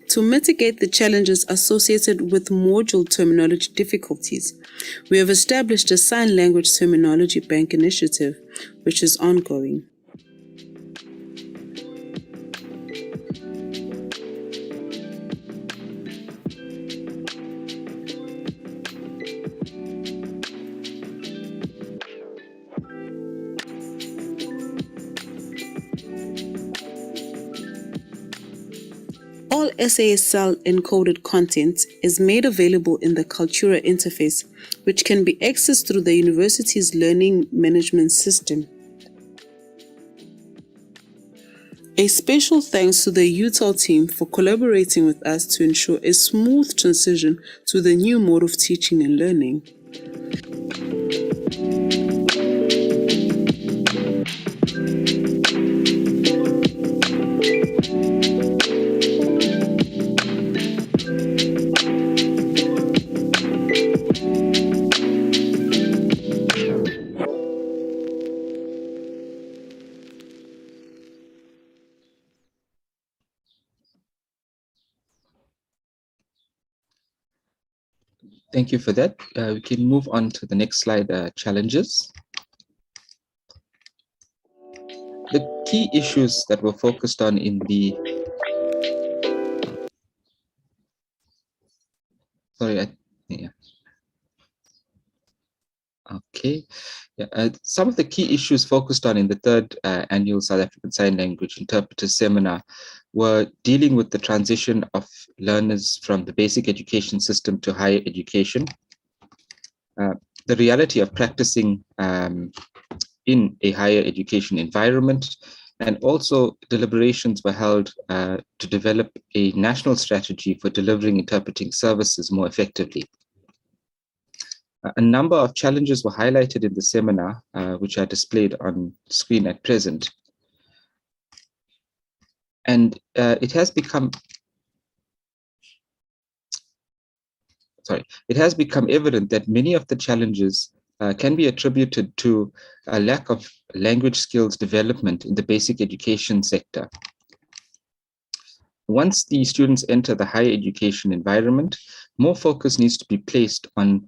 To mitigate the challenges associated with module terminology difficulties, we have established a Sign Language Terminology Bank initiative, which is ongoing. All SASL encoded content is made available in the Cultura interface, which can be accessed through the university's learning management system. A special thanks to the UTAL team for collaborating with us to ensure a smooth transition to the new mode of teaching and learning. Thank you for that. We can move on to the next slide, challenges. The key issues that were focused on in the Okay. Some of the key issues focused on in the third annual South African Sign Language Interpreters Seminar were dealing with the transition of learners from the basic education system to higher education, the reality of practicing in a higher education environment, and also deliberations were held to develop a national strategy for delivering interpreting services more effectively. A number of challenges were highlighted in the seminar, which are displayed on screen at present. And it has become evident that many of the challenges can be attributed to a lack of language skills development in the basic education sector. Once the students enter the higher education environment, more focus needs to be placed on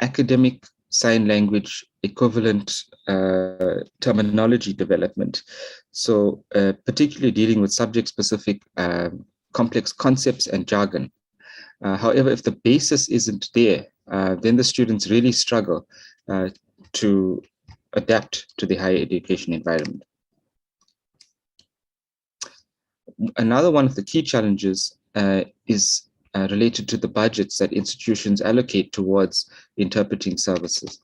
academic sign language equivalent terminology development. So particularly dealing with subject-specific complex concepts and jargon. However, if the basis isn't there, then the students really struggle to adapt to the higher education environment. Another one of the key challenges is related to the budgets that institutions allocate towards interpreting services.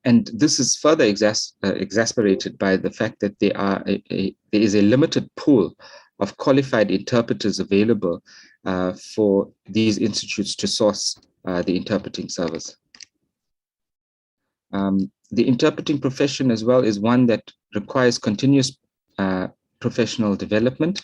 And this is further exacerbated by the fact that there is a limited pool of qualified interpreters available for these institutes to source the interpreting service. The interpreting profession as well is one that requires continuous professional development.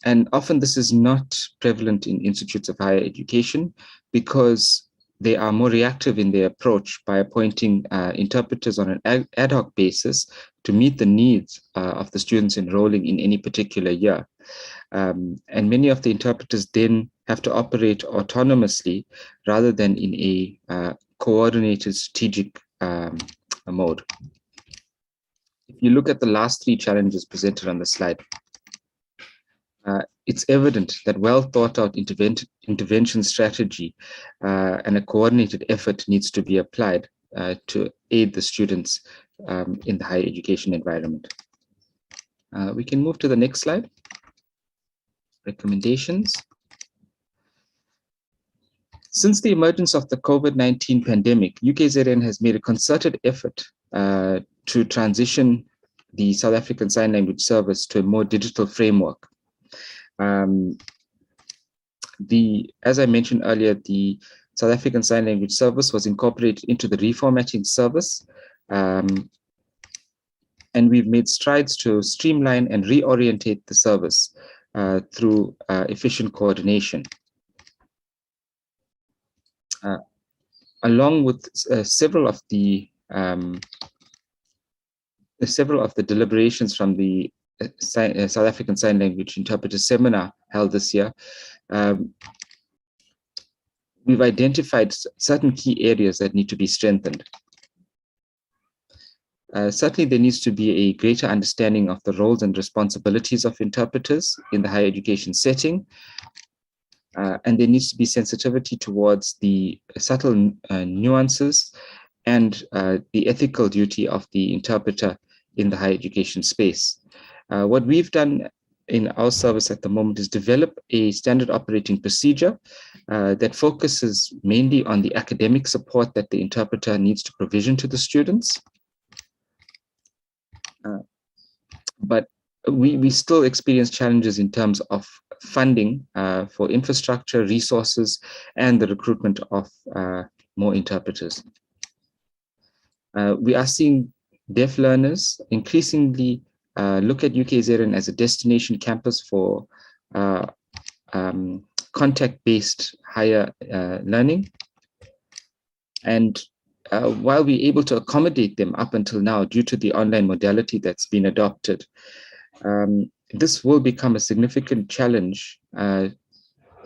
And often this is not prevalent in institutes of higher education because they are more reactive in their approach by appointing interpreters on an ad hoc basis to meet the needs of the students enrolling in any particular year. And many of the interpreters then have to operate autonomously rather than in a coordinated strategic mode. If you look at the last three challenges presented on the slide, it's evident that well thought out intervention strategy and a coordinated effort needs to be applied to aid the students in the higher education environment. We can move to the next slide. Recommendations. Since the emergence of the COVID-19 pandemic, UKZN has made a concerted effort to transition the South African Sign Language Service to a more digital framework. As I mentioned earlier, the South African Sign Language Service was incorporated into the reformatting service, and we've made strides to streamline and reorientate the service through efficient coordination. Along with several of the deliberations from the South African Sign Language Interpreter Seminar held this year, we've identified certain key areas that need to be strengthened. Certainly, there needs to be a greater understanding of the roles and responsibilities of interpreters in the higher education setting, and there needs to be sensitivity towards the subtle nuances and the ethical duty of the interpreter in the higher education space. What we've done in our service at the moment is develop a standard operating procedure that focuses mainly on the academic support that the interpreter needs to provision to the students. But we still experience challenges in terms of funding for infrastructure, resources, and the recruitment of more interpreters. We are seeing deaf learners increasingly look at UKZN as a destination campus for contact-based higher learning. And while we're able to accommodate them up until now due to the online modality that's been adopted, this will become a significant challenge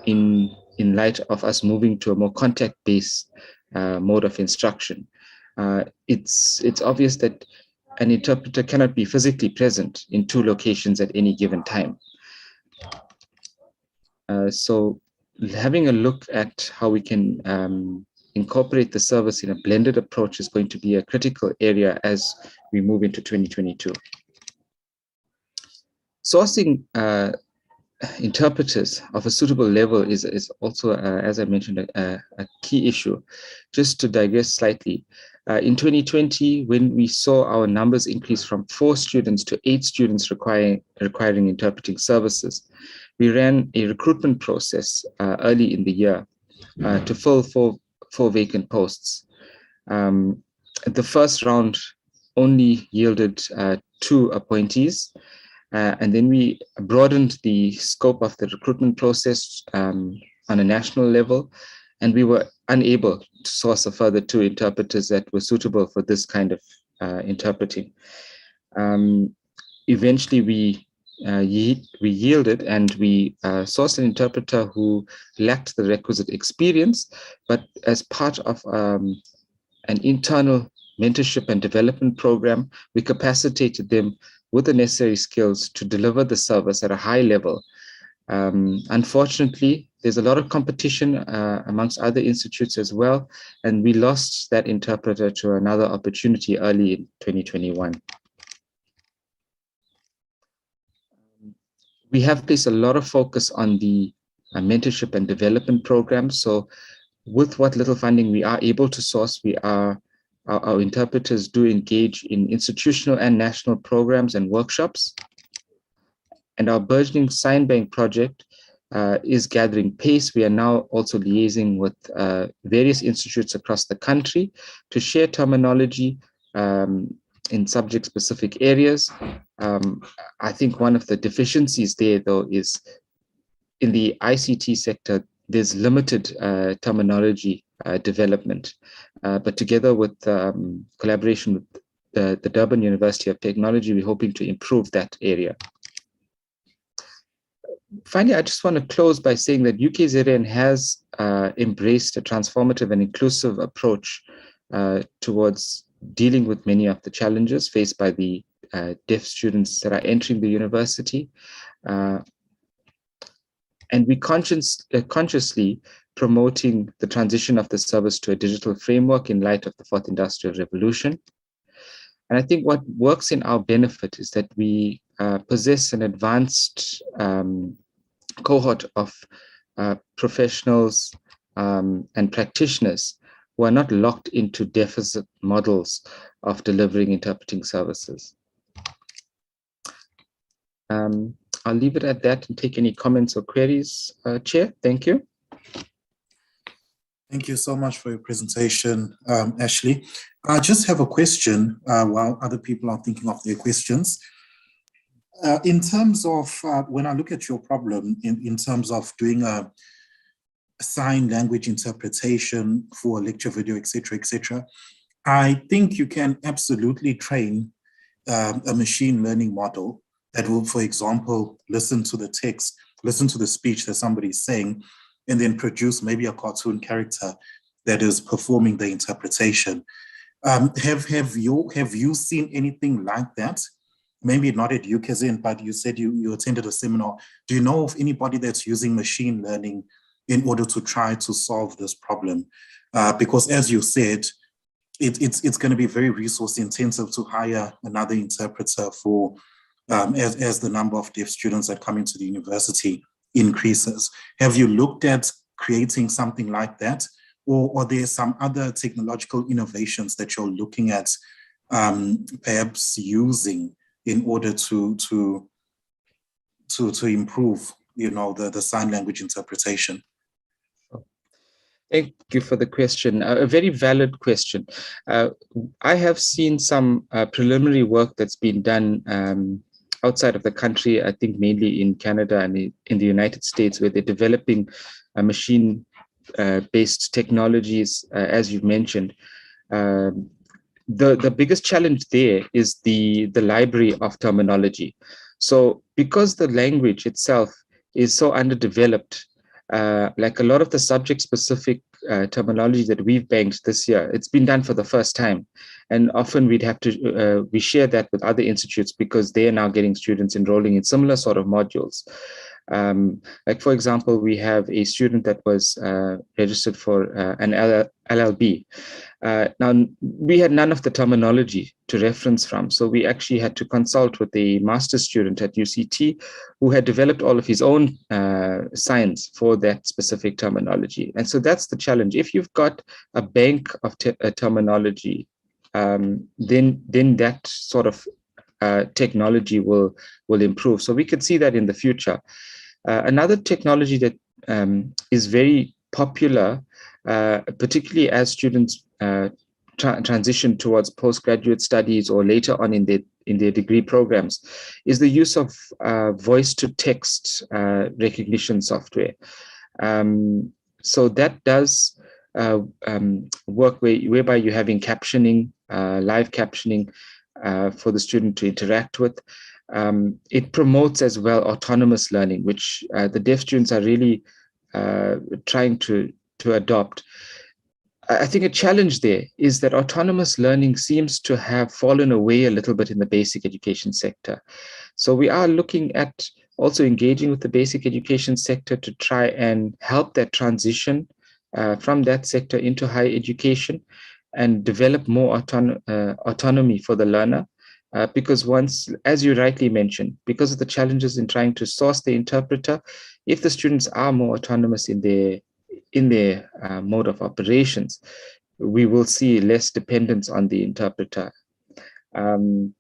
in light of us moving to a more contact-based mode of instruction. It's obvious that an interpreter cannot be physically present in two locations at any given time. So having a look at how we can incorporate the service in a blended approach is going to be a critical area as we move into 2022. Sourcing interpreters of a suitable level is also, as I mentioned, a key issue. Just to digress slightly, in 2020, when we saw our numbers increase from 4 students to 8 students requiring interpreting services, we ran a recruitment process early in the year to fill four vacant posts. The first round only yielded 2 appointees, and then we broadened the scope of the recruitment process on a national level, and we were unable to source a further 2 interpreters that were suitable for this kind of interpreting. Eventually, we yielded and we sourced an interpreter who lacked the requisite experience, but as part of an internal mentorship and development program, we capacitated them with the necessary skills to deliver the service at a high level. Unfortunately, there's a lot of competition amongst other institutes as well, and we lost that interpreter to another opportunity early in 2021. We have placed a lot of focus on the mentorship and development program. So with what little funding we are able to source, our interpreters do engage in institutional and national programs and workshops. And our burgeoning sign bank project is gathering pace. We are now also liaising with various institutes across the country to share terminology in subject-specific areas. I think one of the deficiencies there, though, is in the ICT sector, there's limited terminology development. But together with collaboration with the Durban University of Technology, we're hoping to improve that area. Finally, I just want to close by saying that UKZN has embraced a transformative and inclusive approach towards dealing with many of the challenges faced by the deaf students that are entering the university. And we consciously promoting the transition of the service to a digital framework in light of the 4th Industrial Revolution. And I think what works in our benefit is that we possess an advanced cohort of professionals and practitioners who are not locked into deficit models of delivering interpreting services. I'll leave it at that and take any comments or queries, Chair. Thank you. Thank you so much for your presentation, Ashley. I just have a question while other people are thinking of their questions. In terms of, when I look at your problem, in terms of doing a sign language interpretation for a lecture video, etc., I think you can absolutely train a machine learning model that will, for example, listen to the text, listen to the speech that somebody's saying, and then produce maybe a cartoon character that is performing the interpretation. Have you seen anything like that? Maybe not at UKZN, but you said you attended a seminar. Do you know of anybody that's using machine learning in order to try to solve this problem? Because as you said, it's going to be very resource intensive to hire another interpreter for as the number of deaf students that come into the university increases. Have you looked at creating something like that? Or are there some other technological innovations that you're looking at perhaps using in order to improve, the sign language interpretation? Thank you for the question. A very valid question. I have seen some preliminary work that's been done outside of the country, I think mainly in Canada and in the United States, where they're developing machine-based technologies, as you've mentioned. The biggest challenge there is the library of terminology. So because the language itself is so underdeveloped, like a lot of the subject-specific terminology that we've banked this year, it's been done for the first time. And often we'd have to, we share that with other institutes because they are now getting students enrolling in similar sort of modules. Like, for example, we have a student that was registered for an LLB. Now, we had none of the terminology to reference from, so we actually had to consult with a master's student at UCT who had developed all of his own science for that specific terminology. And so that's the challenge. If you've got a bank of terminology, then that sort of technology will improve. So we could see that in the future. Another technology that is very popular, particularly as students transition towards postgraduate studies or later on in their degree programs, is the use of voice-to-text recognition software. So that does work whereby you're having captioning, live captioning for the student to interact with. It promotes as well autonomous learning, which the deaf students are really trying to adopt. I think a challenge there is that autonomous learning seems to have fallen away a little bit in the basic education sector. So we are looking at also engaging with the basic education sector to try and help that transition from that sector into higher education and develop more autonomy for the learner. Because once, as you rightly mentioned, because of the challenges in trying to source the interpreter, if the students are more autonomous in their mode of operations, we will see less dependence on the interpreter. And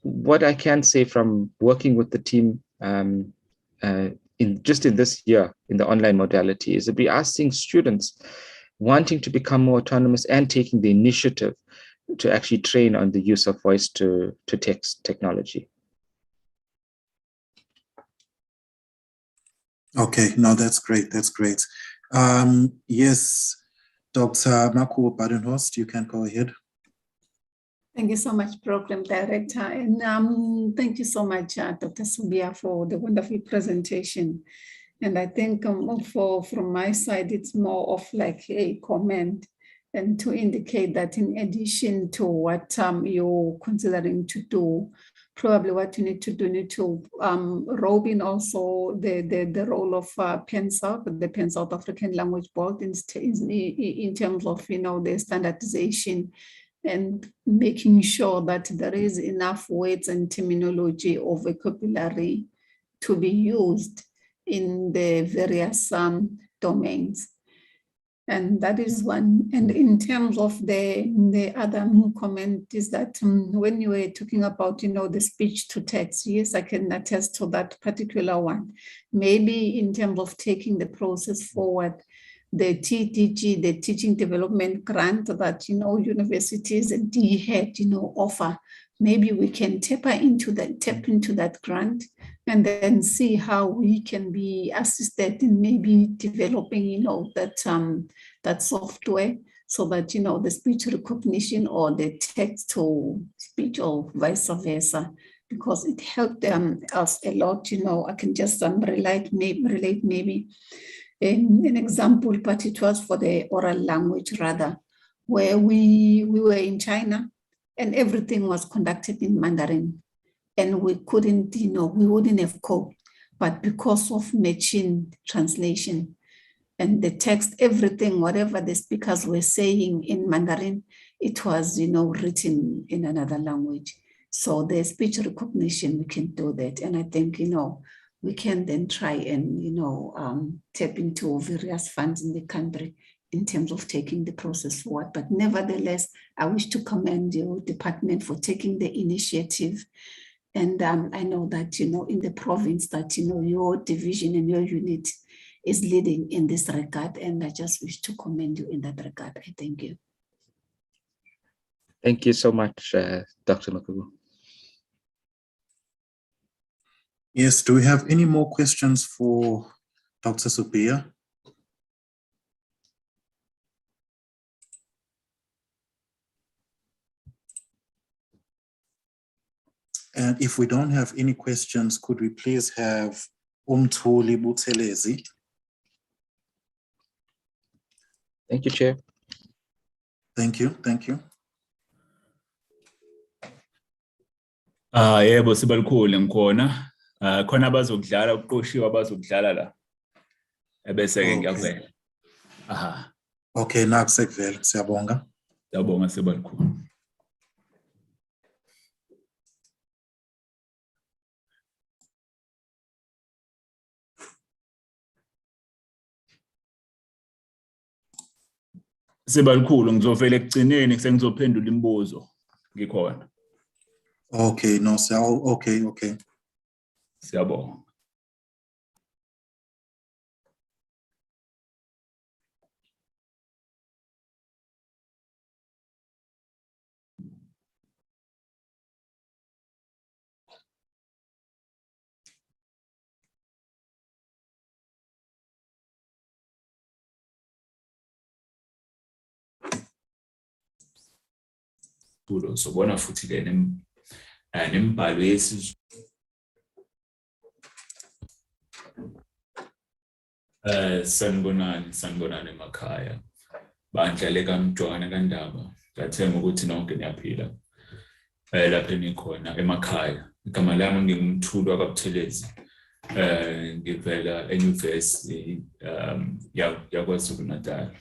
what I can say from working with the team in this year in the online modality is that we are seeing students wanting to become more autonomous and taking the initiative to actually train on the use of voice-to-text technology. Okay, no, that's great. That's great. Yes, Dr. Makubo Badenhorst, you can go ahead. Thank you so much, Program Director. And thank you so much, Dr. Subia, for the wonderful presentation. And I think from my side, it's more of like a comment and to indicate that in addition to what you're considering to do, probably what you need to rope in also the role of PenSouth, the Pan-South African Language Board in terms of, the standardization and making sure that there is enough words and terminology or vocabulary to be used in the various domains. And that is one. And in terms of the other comment is that when you were talking about, the speech to text, yes, I can attest to that particular one. Maybe in terms of taking the process forward, the TDG, the Teaching Development Grant that, universities and DHET, offer, maybe we can tap into that grant and then see how we can be assisted in maybe developing, that software so that, the speech recognition or the text to speech or vice versa, because it helped us a lot. I can just relate maybe an example, but it was for the oral language rather, where we were in China and everything was conducted in Mandarin. And we couldn't, we wouldn't have coped, but because of machine translation and the text, everything, whatever the speakers were saying in Mandarin, it was, written in another language. So the speech recognition, we can do that. And I think, we can then try and, tap into various funds in the country in terms of taking the process forward. But nevertheless, I wish to commend your department for taking the initiative. And I know that, in the province that, your division and your unit is leading in this regard. And I just wish to commend you in that regard. I thank you. Thank you so much, Dr. Makubu. Yes, do we have any more questions for Dr. Subia? And if we don't have any questions, could we please have Umthuli Buthelezi? Thank you, Chair. Thank you. Thank you. Yebo sibalikhulu ngikhona. Khona abazokudlala uqoshiwe abazokudlala la. Ebese ke ngiyakuvela. Aha. Okay, nakusekuvela. Siyabonga. Siyabonga sebalikhulu. Sebalikhulu ngizovela ekugcineni sengizophendula imibuzo ngikhona. Okay, no, okay. Siyabonga. Sobona futhi ke nembhalo yesizulu. Sanibonani emakhaya. Bandlale kaMntwana kaNdaba. Ngathemba ukuthi nonke niyaphila. Lapha nikhona emakhaya. Igama lami ngingumthulu kaButhelezi. Ngivela eNyuvesi yaKwaZulu-Natal.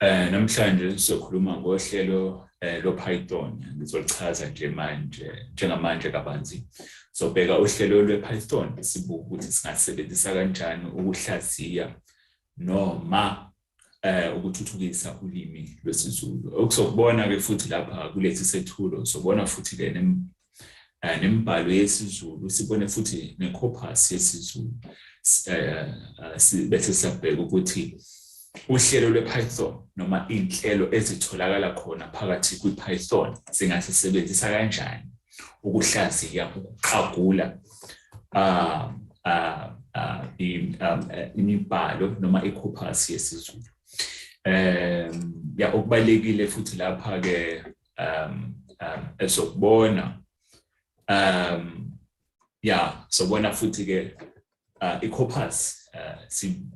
Namhlanje sizokhuluma ngohlelo lo-Python. Ngizolichaza nje njengamanje kabanzi. Sobheka uhlelo lwe-Python sibuka ukuthi singasebenzisa kanjani ukuhlaziya noma ukuthuthukisa ulimi lwesiZulu. Okusokubona ke futhi lapha kulesi sethulo sobona futhi ke nembhalo yesiZulu sibone futhi necorpus yesiZulu. Bese siyabheka ukuthi uhlelo lwe-Python noma inhlelo ezitholakala khona phakathi kwi-Python singasebenzisa kanjani ukuhlaziya ukuqagula imibhalo noma icorpus yesiZulu. Okubalekile futhi lapha ke esokubona sobona futhi ke icorpus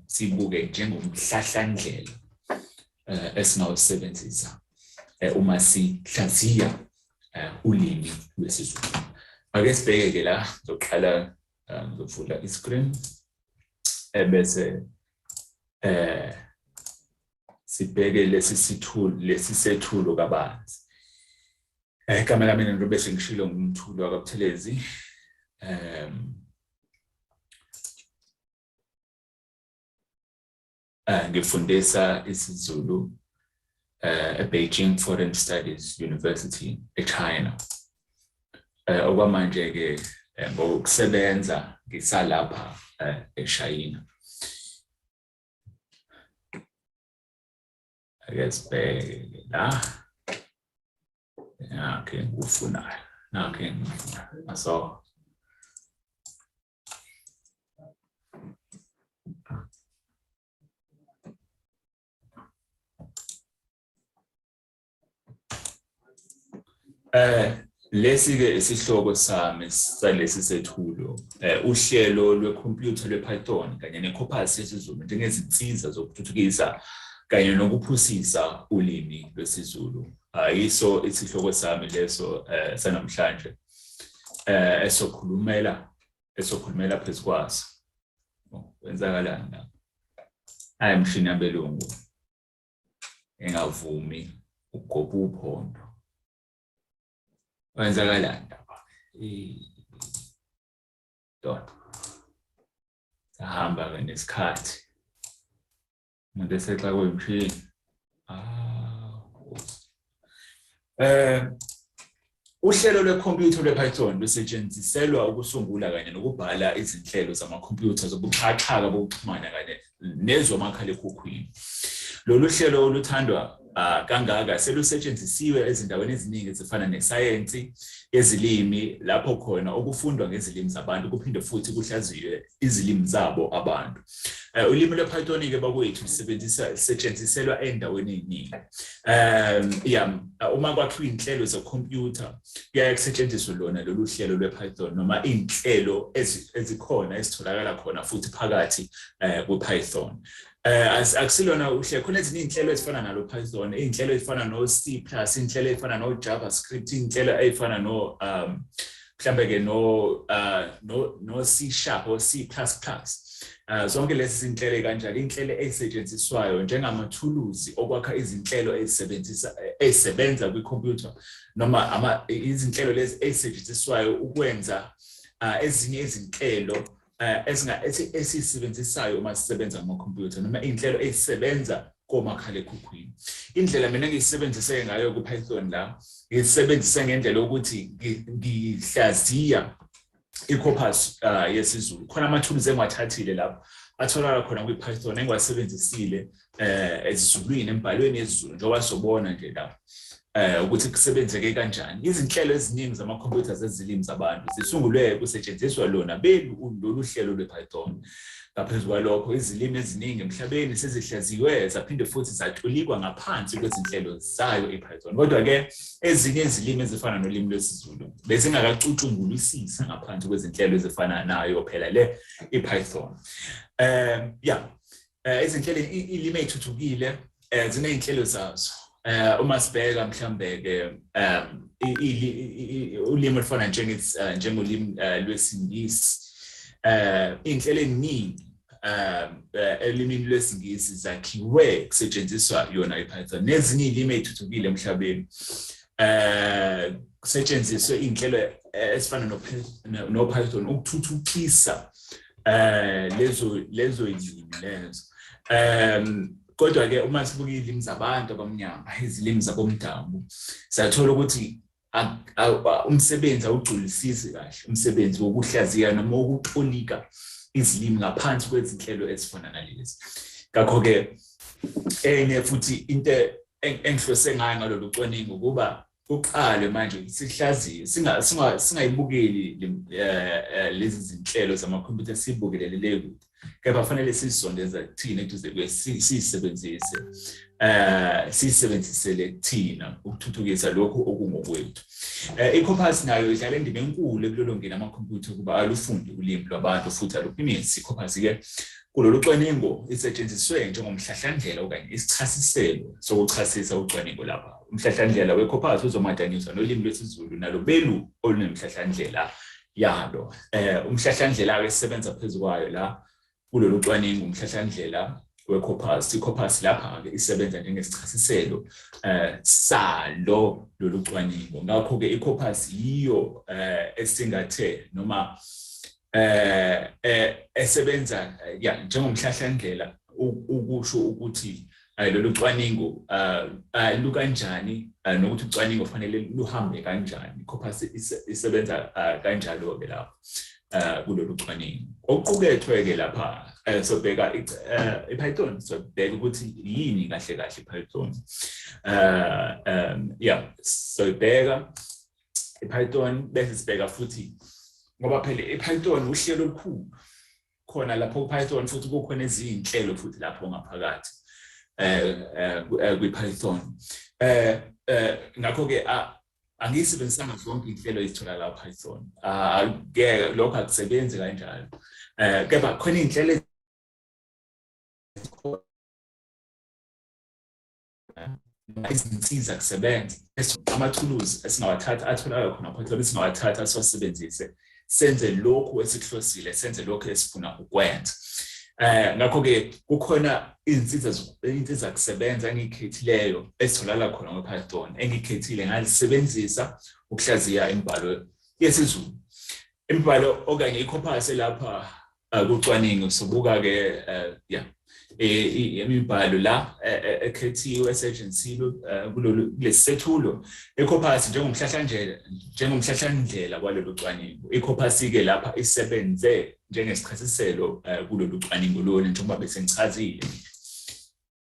sibuke njengomhlahlandlela esingawusebenzisa uma sihlaziya ulimi lwesiZulu. Ake sibheke ke la ngizoqala ngizovula iscreen ebese sibheke lesi sethulo kabanzi. Igama lami bese ngishilo ngumthulu wakaButhelezi. Ngifundisa isiZulu Beijing Foreign Studies University eChina. Okwamanje ke ngokusebenza ngisalapha eChina. Ake sibheke la. Okay, ufunayo. Okay, so lesi ke isihloko sami salesi sethulo uhlelo lwecomputer lwePython kanye necorpus yesiZulu njengezinsiza zokuthuthukisa kanye nokuphusisa ulimi lwesiZulu. Yiso isihloko sami leso sanamhlanje esokhulumela phezukwaso. Wenzakalani la? Ayimshini yabelungu engavumi ukugopha uphondo. Wenzakalani lapha? Sahamba ke nesikhathi. Umuntu esexa kwemshini. Uhlelo lwecomputer lwePython lusetshenziselwa ukusungula kanye nokubhala izinhlelo zamakhompyutha zobuxhakaxhaka bokuxhumana kanye nezomakhalekhukhwini. Lolu hlelo oluthandwa kangaka selusetshenzisiwe ezindaweni eziningi ezifana nesayensi yezilimi lapho khona okufundwa ngezilimi zabantu kuphinde futhi kuhlaziywe izilimi zabo abantu. Ulimi lwePython ke bakwethu setshenziselwa endaweni eziningi. Uma kwakhiwa inhlelo zekhompyutha kuyaye kusetshenziswe lona lolu hlelo lwePython noma inhlelo ezikhona ezitholakala khona futhi phakathi kwePython. Akusilona uhlelo khona ezinye inhlelo ezifana nalo Python, inhlelo ezifana no C++, inhlelo ezifana no JavaScript, inhlelo ezifana no mhlambe ke no C# or C++. Zonke lezi zinhlelo kanjalo inhlelo ezisetshenziswayo njengamathuluzi okwakha izinhlelo ezisebenza kwikhompyutha noma izinhlelo lezi ezisetshenziswayo ukwenza ezinye izinhlelo esizisebenzisayo uma sisebenza ngamakhompyutha noma inhlelo ezisebenza komakhalekhukhwini. Indlela mina ngiyisebenzise ngayo kuPython la ngisebenzise ngendlela ukuthi ngihlaziya i-corpus yesiZulu. Khona amathuluzi engiwathathile lapho atholakala khona kwiPython engiwasebenzisile ezizulwini embhalweni yesiZulu njengoba sobona nje lapho ukuthi kusebenzeke kanjani. Izinhlelo eziningi zamakhompyutha zezilimi zabantu zisungulwe kusetshenziswa lona lolu hlelo lwePython. Ngaphezu kwalokho izilimi eziningi emhlabeni sezihlaziwe zaphinde futhi zatulikwa ngaphansi kwezinhlelo zayo iPython. Kodwa ke ezinye izilimi ezifana nolimi lwesiZulu bezingakacutshumbululisisa ngaphansi kwezinhlelo ezifana nayo phela le iPython. Izinhlelo ilimi ezithuthukile ziney'nhlelo zazo. Uma sibheka mhlambe ke ulimi olufana njengolimi lwesiNgisi inhlelo eziningi elimini lwesiNgisi zakhiwe kusetshenziswa yona iPython. Nezinye izilimi ezithuthukile emhlabeni kusetshenziswe inhlelo ezifana noPython ukuthuthukisa lezo izilimi lezo. Kodwa ke uma sibuka izilimi zabantu abamnyama izilimi zabomdabu sathola ukuthi umsebenzi awugculisisi kahle umsebenzi wokuhlaziya noma wokuxolika izilimi ngaphansi kwezinhlelo ezifana nalezi. Ngakho ke enye futhi into engihlose ngayo ngalolu cwaningo kuba uqale manje sihlaziye singayibukeli lezi zinhlelo zamakhompyutha sibukelele leyo kepha fanele sisondeza thina eduze sisebenzisele thina ukuthuthukisa lokho okungokwethu. I-corpus nayo idlala indima enkulu ekulolongeni amakhompyutha ukuba alufunde ulimi lwabantu futhi aluphimise. I-corpus ke kulolu cwaningo isetshenziswe njengomhlahlandlela okanye isichasiselo sokuchasisa ucwaningo lapha. Umhlahlandlela we-corpus uzomadaniswa nolimi lwesiZulu nalo belu olunemhlahlandlela yalo. Umhlahlandlela ke sisebenza phezu kwayo la kulolu cwaningo umhlahlandlela we-corpus. I-corpus lapha ke isebenza njengesichasiselo salo lolu cwaningo. Ngakho ke i-corpus yiyo esingathe noma esebenza njengomhlahlandlela ukusho ukuthi lolu cwaningo lukanjani nokuthi ucwaningo fanele luhambe kanjani. I-corpus isebenza kanjalo ke lapho kulolu cwaningo. Okuqukethwe ke lapha sobheka iPython sobheka ukuthi yini kahle kahle iPython. Sobheka iPython bese sibheka futhi ngoba phela iPython uhlelo olukhulu khona lapho uPython futhi kukhona izinhlelo futhi lapho ngaphakathi kwiPython. Ngakho ke angisebenzisanga zonke inhlelo ezitholakala kuPython. Ke lokho akusebenzi kanjalo. Kepha khona inhlelo izinsiza kusebenza amathuluzi esingawathatha atholakala khona kuPython esingawathatha siwasebenzise senze lokhu esikuhlosile senze lokhu esifuna ukwenza. Ngakho ke kukhona izinsiza kusebenza engikhethileyo esitholakala khona ngoPython engikhethile ngalisebenzisa ukuhlaziya imibhalo yesiZulu. Imibhalo okanye i-corpus lapha kucwaningo sobuka ke imibhalo la ekhethiwe esetshenzisiwe kulesisethulo. I-corpus njengomhlahlandlela kwalolu cwaningo. I-corpus ke lapha isebenze njengesichasiselo kulolu cwaningo lolu njengoba bese ngichazile.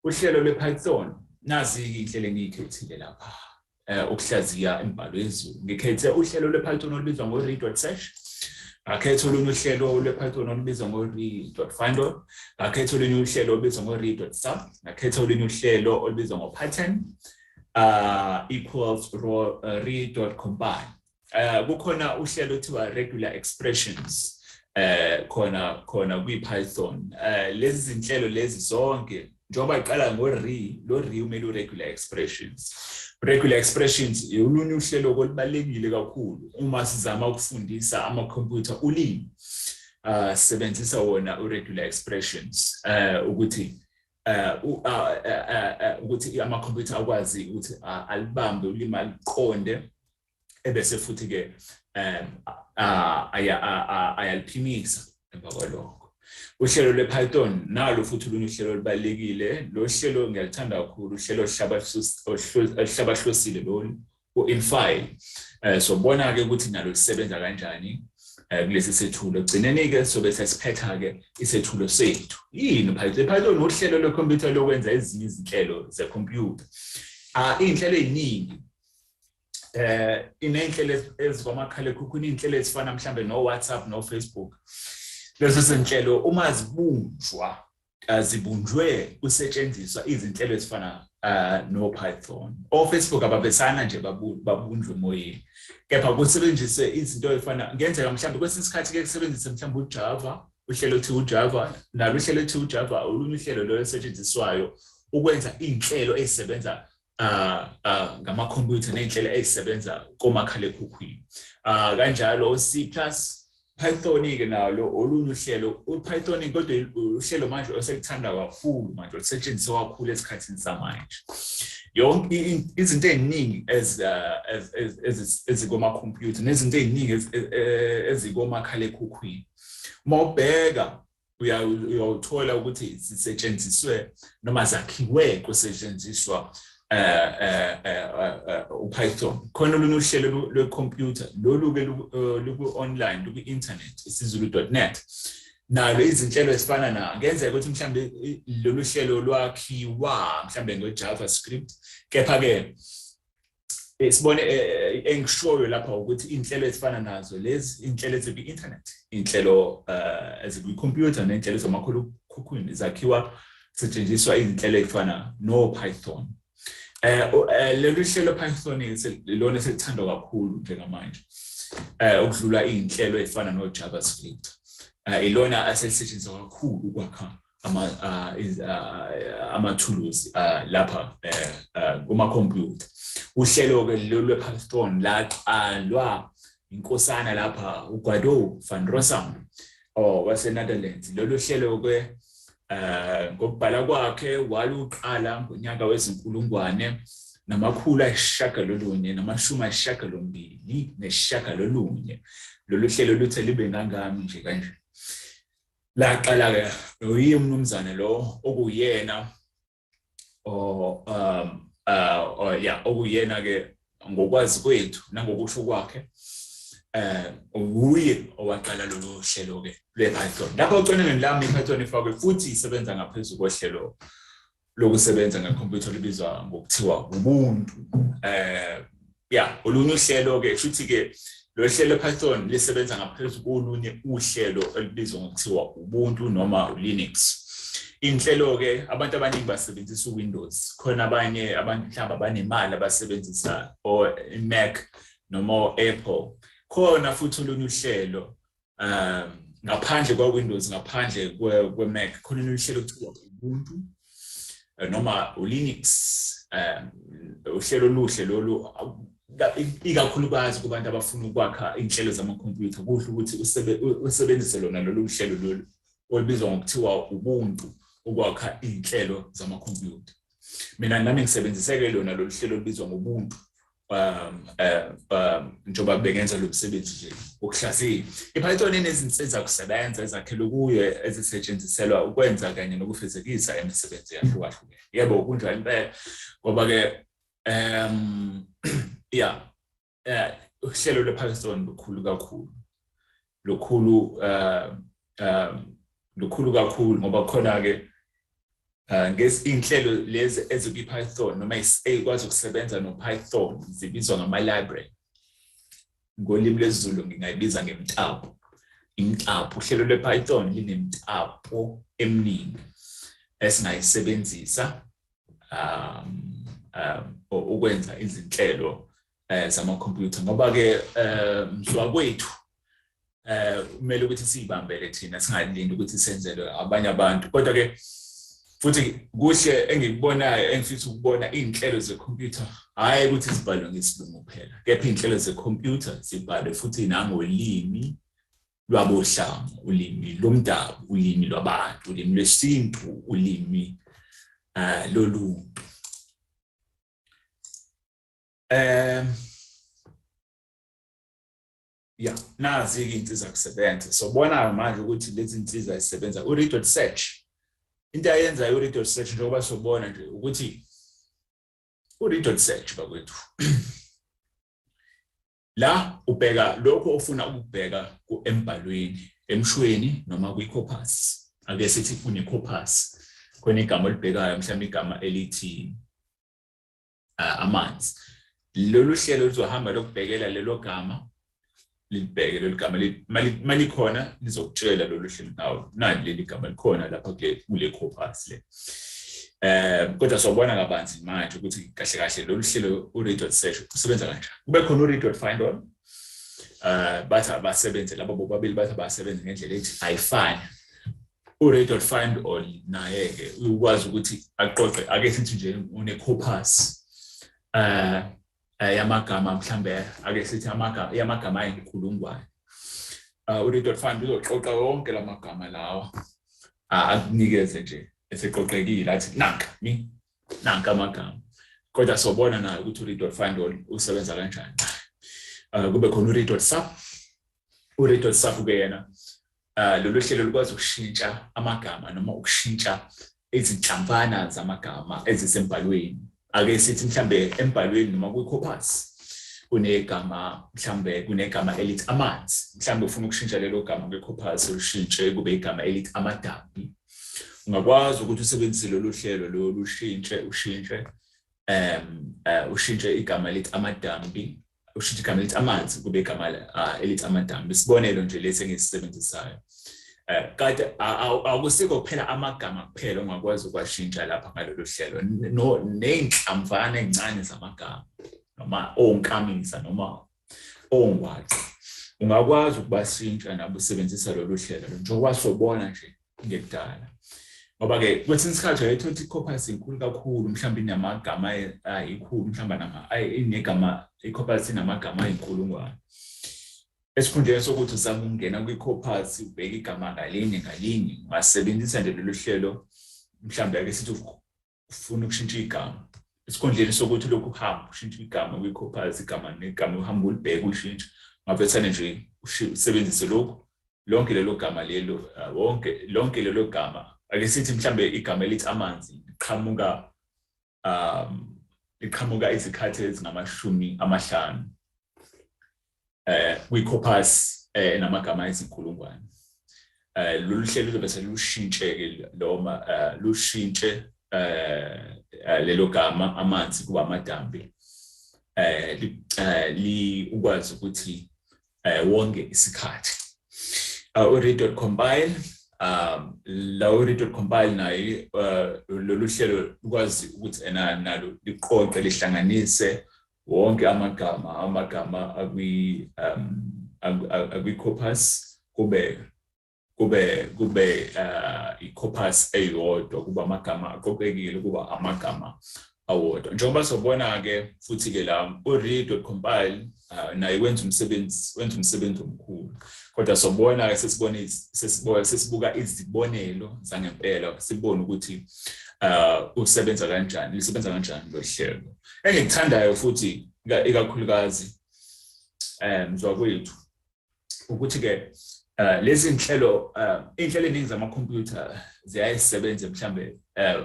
Uhlelo lwePython nazi inhlelo engiyikhethile lapha ukuhlaziya imibhalo yesiZulu. Ngikhethe uhlelo lwePython olubizwa ngo-read.search. Ngakhetha olunye uhlelo lwePython olubizwa ngo-read.find. Ngakhetha olunye uhlelo olubizwa ngo-read.sub. Ngakhetha olunye uhlelo olubizwa ngo-pattern equals read.combine. Kukhona uhlelo kuthiwa regular expressions khona kwiPython. Lezi zinhlelo lezi zonke njengoba iqala ngo-re, lo re umele u-regular expressions. Regular expressions ulunye uhlelo olubalulekile kakhulu uma sizama ukufundisa amakhompyutha ulimi. Sebenzisa wona u-regular expressions ukuthi amakhompyutha akwazi ukuthi alibambe ulimi aliqonde ebese futhi ke ayaliphimisa emva kwalokho. Uhlelo lwePython nalo futhi olunye uhlelo olubalulekile. Lo hlelo ngiyalithanda kakhulu, uhlelo oluhlabahlosile lolu u-infile. So bona ke ukuthi nalo lisebenza kanjani kulesi sethulo. Egcineni ke sobe sesiphetha ke isethulo sethu. Yini Python? Python uhlelo lwekhompyutha lokwenza ezinye izinhlelo zekhompyutha. Iy'nhlelo ey'ningi iney'nhlelo ezikwamakhalekhukhwini, iy'nhlelo ezifana mhlambe no-WhatsApp no-Facebook. Lezo zinhlelo uma zibunjwe kusetshenziswa izinhlelo ezifana no-Python. O-Facebook ababesana nje babunjwe emoyeni. Kepha kusebenzise izinto ezifana, ngenzeka mhlambe kwesinye isikhathi ke kusebenzise mhlambe uJava, uhlelo othi uJava, nalo uhlelo othi uJava olunye uhlelo lo esetshenziswayo ukwenza iy'nhlelo ezisebenza ngamakhompyutha ney'nhlelo ezisebenza komakhalekhukhwini. Kanjalo C++, Python ke nalo olunye uhlelo. uPython kodwa uhlelo manje oselithanda kakhulu manje olusetshenziswa kakhulu esikhathini samanje. Yonke izinto ey'ningi ezikomakhompyutha nezinto ey'ningi ezikomakhalekhukhwini. Uma ubheka uyawuthola ukuthi zisetshenziswe noma zakhiwe kusetshenziswa uPython. Khona olunye uhlelo lwekhompyutha lolu-ke luku-online luku-internet isizulu.net. Nalo izinhlelo ezifana ngenzeka ukuthi mhlambe lolu hlelo lwakhiwa mhlambe ngo-JavaScript, kepha-ke sibone engishoyo lapha ukuthi iy'nhlelo ezifana nazo lezi iy'nhlelo ezikwi-internet, iy'nhlelo ezikwi-computer ney'nhlelo zamakhalekhukhwini zakhiwa kusetshenziswa izinhlelo ezifana no-Python. Lolu hlelo Python lona eselithandwa kakhulu njengamanje ukudlula iy'nhlelo ezifana no-JavaScript. Ilona aselisetshenziswa kakhulu ukwakha amathuluzi lapha kumakhompyutha. Uhlelo-ke lolu lwePython laqalwa inkosana lapha uGuido van Rossum wase-Netherlands. Lolu hlelo-ke ngokubhala kwakhe waluqala ngonyaka wezi-1989. Lolu hlelo luthe libe ngangami nje kanje. Laqala-ke uyiye umnumzane lo okuyena okuyena-ke ngokwazi kwethu nangokusho kwakhe uye owaqala lolu hlelo-ke lwePython. Lapha ucwaningweni lami iPython ifakwe futhi isebenza ngaphezu kohlelo lokusebenza ngekhompyutha libizwa ngokuthiwa Ubuntu. Olunye uhlelo-ke futhi-ke lo hlelo Python lisebenza ngaphezu kolunye uhlelo elibizwa ngokuthiwa Ubuntu noma Linux. Inhlelo-ke abantu abaningi basebenzisa uWindows. Khona abanye abantu mhlawumbe abanemali abasebenzisa iMac noma Apple. Khona futhi olunye uhlelo ngaphandle kwaWindows, ngaphandle kweMac, khona olunye uhlelo okuthiwa Ubuntu noma uLinux. Uhlelo oluhle lolu ikakhulukazi kubantu abafuna ukwakha inhlelo zamakhompyutha. Kuhle ukuthi usebenzise lona lolu hlelo lolu olubizwa ngokuthiwa Ubuntu ukwakha inhlelo zamakhompyutha. Mina nami ngisebenziseke lona lolu hlelo olubizwa ngobuntu njengoba bengenza lo msebenzi nje wokuhlaziya. iPython inezinsiza kusebenza ezakhelwe kuyo ezisetshenziselwa ukwenza kanye nokufezekisa imisebenzi yahlukahlukene. Yebo kunjalo impela ngoba-ke uhlelo lwePython lukhulu kakhulu ngoba khona-ke iy'nhlelo lezi ezikwi-Python noma ezikwazi ukusebenza no-Python zibizwa ngama-library. Ngolimi lwesiZulu ngingayibiza ngemitapo. Imitapo, uhlelo lwePython linemitapo eminingi esingayisebenzisa ukwenza izinhlelo zamakhompyutha ngoba-ke mswakwethu kumele ukuthi siyibambele thina singalindi ukuthi senzelwe abanye abantu. Kodwa-ke futhi kuhle engikubonayo engifisa ukubona inhlelo ze-computer hayi ukuthi zibhalwe ngesilungu kuphela kepha inhlelo ze-computer zibhalwe futhi nangolimi lwabohlanga ulimi lomdabu ulimi lwabantu ulimi lwesintu ulimi loluntu yeah nazi izinto zakusebenza sobona manje ukuthi lezi insiza zisebenza u-read.search into ayenza u-read.search njengoba sobona nje ukuthi u-read.search bakwethu la ubheka lokho ofuna ukubheka embhalweni emshweni noma kwi-corpus ake sithi kune-corpus khona igama olibhekayo mhlawumbe igama elithi amanzi lolu hlelo lizohamba lokubhekela lelo gama libheke lelo gama malikhona lizokutshela lolu hlelo nawo nani leli gama likhona lapha kule corpus le kodwa sobona kabanzi manje ukuthi kahle kahle lolu hlelo u-read.search usebenza kanjani kube khona u-read.find all bathi abasebenze labo bobabili bathi abasebenze ngendlela ethi ayifani u-read.find all naye ke ukwazi ukuthi aqoqe ake sithi nje une-corpus yamagama mhlambe ake sithi yamagama ayinkulungwane u-read.find uzoxoxa wonke lamagama lawa akunikeze nje eseqoqekile athi nanka amagama kodwa sobona nayo ukuthi u-read.find all usebenza kanjani kube khona u-read.sub u-read.sub ke yena lolu hlelo lukwazi ukushintsha amagama noma ukushintsha izinhlamvana zamagama ezisembhalweni ake sithi mhlambe embhalweni noma kwi-corpus kunegama mhlambe kunegama elithi amanzi mhlambe ufuna ukushintsha lelo gama kwi-corpus ushintshe kube igama elithi amadambi ungakwazi ukuthi usebenzise lolu hlelo lolu ushintshe igama elithi amadambi ushintshe igama elithi amanzi kube igama elithi amadambi isibonelo nje lesi engisisebenzisayo kade akusikho kuphela amagama kuphela ongakwazi ukwashintsha lapha ngalolu hlelo ney'nhlamvana ey'ncane zamagama noma onkamisa noma ongwaqa ungakwazi ukubashintsha nabo usebenzisa lolu hlelo njengoba sobona nje ngekudala ngoba-ke kwesinye isikhathi uyayithola ukuthi i-corpus inkulu kakhulu mhlawumbe inamagama ayikhulu mhlawumbe inegama i-corpus inamagama ayinkulungwane esikhundleni sokuthi uzame ukungena kwi-corpus ubheke igama ngalinye ungasebenzisa nje lolu hlelo mhlawumbe ake sithi ufuna ukushintsha igama esikhundleni sokuthi lokhu uhamba ushintshe igama kwi-corpus igama negama uhamba ulibheke ulishintshe ungavesane nje usebenzise lokhu lonke lelo gama lelo lonke lelo gama ake sithi mhlambe igama elithi amanzi liqhamuka izikhathi ezingama-50 kwi-corpus namagama ezinkulungwane lolu hlelo lizobe selushintshe-ke noma lushintshe lelo gama amanzi kuba amadambi ukwazi ukuthi wonke isikhathi u-read.compile la u-read.compile naye lolu hlelo ukwazi ukuthi nalo liqoqe lihlanganise wonke amagama akwi-corpus kube i-corpus eyodwa kuba amagama aqoqekile kuba amagama awodwa njengoba sobona-ke futhi-ke la u-read.compile naye wenza umsebenzi omkhulu kodwa sobona-ke sesibuka izibonelo zangempela sibone ukuthi lisebenza kanjani lo hlelo engikuthandayo futhi ikakhulukazi mzwakwethu ukuthi-ke lezi nhlelo iy'nhlelo eningi zamakhompyutha ziyayisebenza mhlambe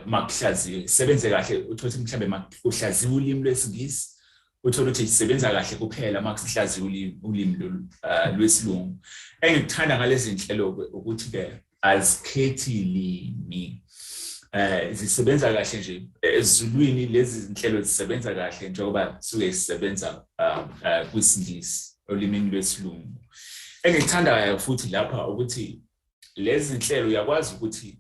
makuhlaziwe sebenze kahle uthole mhlambe makuhlaziwe ulimi lwesingisi uthole ukuthi zisebenza kahle kuphela makuhlaziwe ulimi lwesilungu engikuthanda ngalezi nhlelo ukuthi-ke azikhethi limi zisebenza kahle nje ezulwini lezi zinhlelo zisebenza kahle njengoba suke zisebenza kwisingisi olimini lwesilungu engikuthandayo futhi lapha ukuthi lezi zinhlelo uyakwazi ukuthi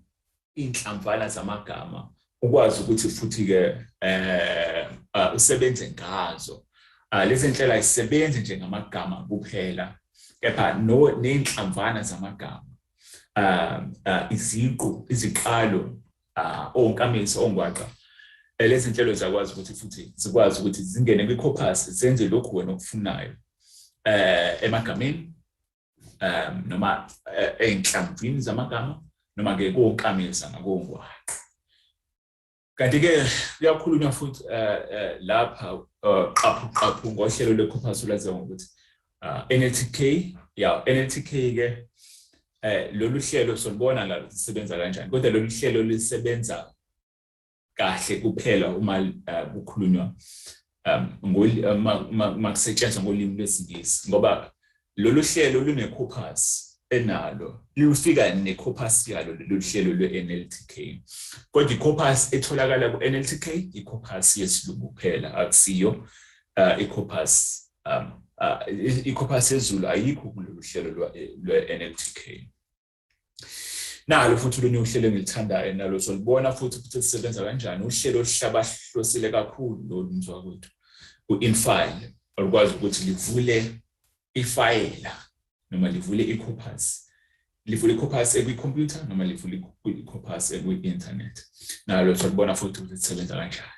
iy'nhlamvana zamagama ukwazi ukuthi futhi-ke usebenze ngazo lezi nhlelo ayisebenzi nje ngamagama kuphela kepha ney'nhlamvana zamagama iziqu iziqalo onkamisa ongwaqa lezi zinhlelo ziyakwazi ukuthi futhi zikwazi ukuthi zingene kwi-corpus zenze lokhu wena okufunayo emagameni noma enhlamvini zamagama noma ke konkamisa ngakongwaqa. Kanti-ke kuyakhulunywa futhi lapha qaphu ngohlelo lwe-corpus olwaziwa ngokuthi NLTK. NLTK-ke lolu hlelo solubona la lisebenza kanjani, kodwa lolu hlelo lisebenza kahle kuphela uma kukhulunywa makusetshenziswa ngolimi lwesiNgisi, ngoba lolu hlelo lune-corpus enalo lufika ne-corpus yalo lolu hlelo lwe-NLTK, kodwa i-corpus etholakala ku-NLTK i-corpus yesilungu kuphela, akusiyo i-corpus i-corpus yezulu ayikho kulolu hlelo lwe-NLTK. Nalo futhi olunye uhlelo engilithandayo nalo solubona futhi lisebenza kanjani, uhlelo oluhlabahlosile kakhulu lolu mzwakwethu u-infile, olukwazi ukuthi livule ifayela noma livule i-corpus, livule i-corpus ekwi-computer noma livule i-corpus ekwi-internet. Nalo solubona futhi ukuthi lisebenza kanjani.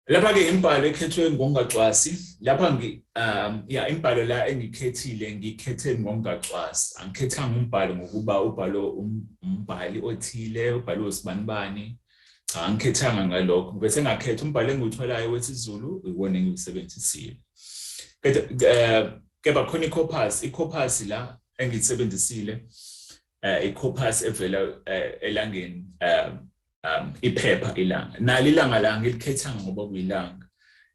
Lapha-ke imbhalo ekhethwe ngomgacwasi, lapha imbhalo la engikhethile ngikhethe ngomgacwasi, angikhethanga umbhalo ngokuba ubhalo umbhali othile, ubhalo osibanibani, cha angikhethanga ngalokho, bese ngakhetha umbhalo engiwutholayo wesiZulu iwona engiwusebenzisile. Kepha khona i-corpus la engiyisebenzisile i-corpus evela elangeni iphepha ilanga. Nalo ilanga la ngilikhethanga ngoba kuyilanga,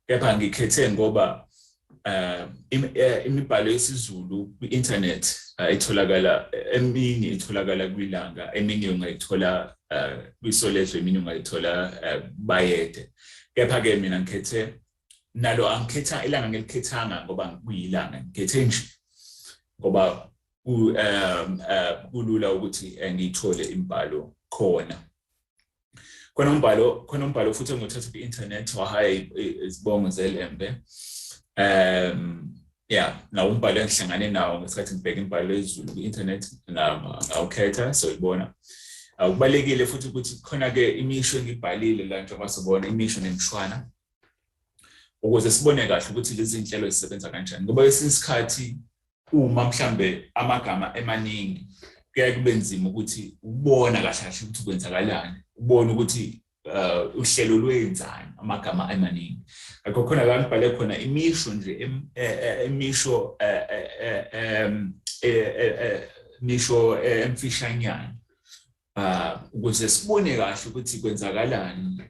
kepha ngikhethe ngoba imibhalo yesiZulu kwi-internet itholakala, eminye itholakala kwilanga, eminye ungayithola kwisoletho, eminye ungayithola bayede. Kepha-ke mina ngikhethe nalo, angikhetha ilanga ngilikhethanga ngoba kuyilanga, ngikhethe nje ngoba kulula ukuthi ngiyithole imbhalo khona. Khona umbhalo futhi engothatha kwi-internet wahaye izibongo zelembe. Nawo umbhalo engihlangane nawo ngesikhathi ngibheka imbhalo yezulu kwi-internet ngawukhetha, so ibona. Kubalekile futhi ukuthi khona-ke imisho engibhalile la njengoba sibona imisho nemishwana, ukuze sibone kahle ukuthi lezi zinhlelo zisebenza kanjani, ngoba kwesinye isikhathi uma mhlambe amagama emaningi kuyaye kube nzima ukuthi ubona kahle kahle ukuthi kwenzakalani, ubone ukuthi uhlelo lwenzani amagama amaningi. Ngakho khona la ngibhale khona imisho nje imisho emfishanyana ukuze sibone kahle ukuthi kwenzakalani,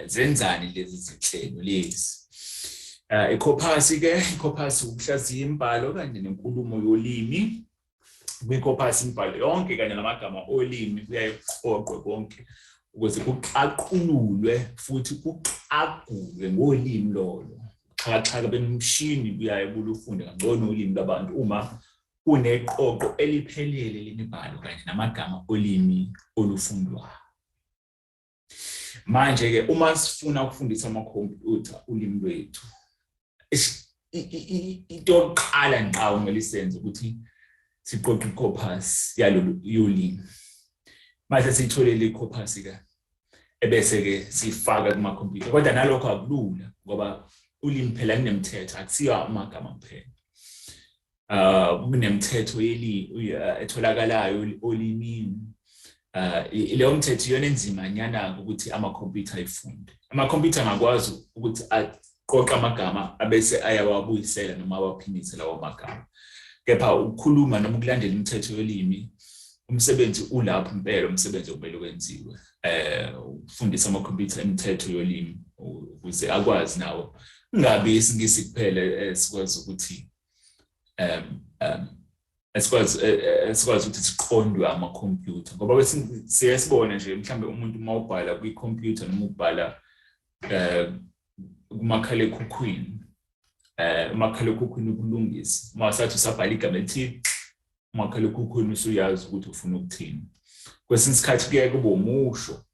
zenzani lezi zinhlelo lezi. I-corpus ukuhlaziya imbhalo kanye nenkulumo yolimi. Kwi-corpus imbhalo yonke kanye namagama olimi kuyaye kuqoqwe konke ukuze kuqaqululwe futhi kuqagulwe ngolimi lolo. Xhakaxhaka bemshini kuyaye bulufunde kangcono ulimi labantu uma kuneqoqo eliphelele lemibhalo kanye namagama olimi olufundwayo. Manje-ke uma sifuna ukufundisa amakhompyutha ulimi lwethu, into yokuqala ngqa kumele senze ukuthi siqoqe i-corpus yolimi. Mase siyitholele i-corpus-ke ebese-ke siyifaka kumakhompyutha, kodwa nalokho akulula ngoba ulimi phela linemithetho, akusiyo amagama kuphela. Kunemithetho etholakalayo olimini. Leyo mthetho iyona enzimanyana ukuthi amakhompyutha ayifunde. Amakhompyutha angakwazi ukuthi aqoqe amagama abese ayawabuyisela noma awaphindise lawo magama. Kepha ukukhuluma noma ukulandela imithetho yolimi, umsebenzi ulapho impela umsebenzi okumele wenziwe. Ukufundisa amakhompyutha imithetho yolimi ukuze akwazi nawo ungabi isingisi kuphela sikwazi ukuthi esikwazi ukuthi siqondwe amakhompyutha, ngoba siyasibona nje mhlambe umuntu mawubhala kwi-computer noma ubhala kumakhalekhukhwini, umakhalekhukhwini ukulungisa masathi usabhala igama elithi umakhalekhukhwini usuyazi ukuthi ufuna ukuthini. Kwesinye isikhathi kuyaye kube umusho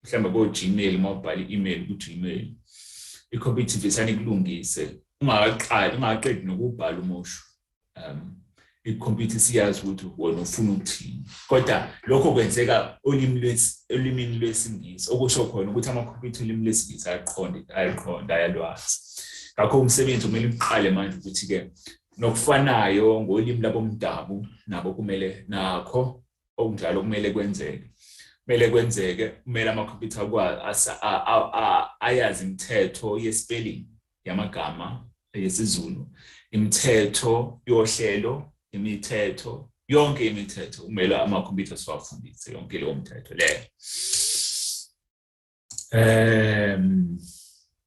mhlambe ko-Gmail mawubhala i-email ku-Gmail, ikhompyutha ivesane ikulungise ungaqedi nokubhala umusho. ikhompyutha siyazi ukuthi wena ufuna ukuthini. Kodwa lokho kwenzeka olimini lwesingisi, okusho khona ukuthi amakhompyutha olimi lwesingisi ayaqonda ayalwazi. Ngakho umsebenzi kumele uqale manje ukuthi-ke nokufanayo ngolimi labomdabu nabo kumele nakho okunjalo kumele kwenzeke. Kumele amakhompyutha ayazi imithetho yespelling yamagama yesiZulu, imithetho yohlelo, imithetho, yonke imithetho kumele amakhompyutha siwafundise yonke leyo mithetho leyo.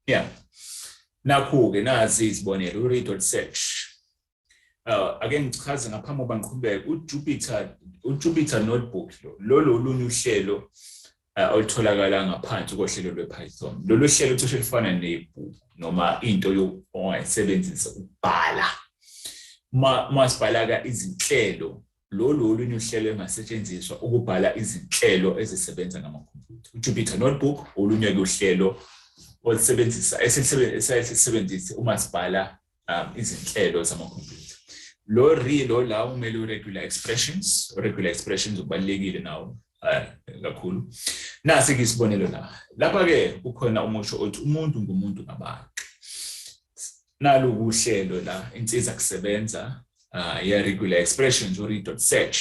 Yeah. Nakho-ke nazi izibonelo, read.search. Ake ngichaze ngaphambi kokuba ngiqhubeke, uJupyter notebook lolo olunye uhlelo olutholakala ngaphansi kohlelo lwePython. Lolu hlelo cishe lifana nebhuku noma into ongayisebenzisa ukubhala. Masibhala izinhlelo, lolu olunye uhlelo engasetshenziswa ukubhala izinhlelo ezisebenza ngamakhompyutha. uJupyter notebook olunye uhlelo esisebenzisa uma sibhala izinhlelo zamakhompyutha. Lo la umele regular expressions ubalekile nawo kakhulu. Nasi isibonelo la. Lapha-ke kukhona umusho othi umuntu ngumuntu ngabantu. Nalo uhlelo la insiza kusebenza ya regular expressions read.search.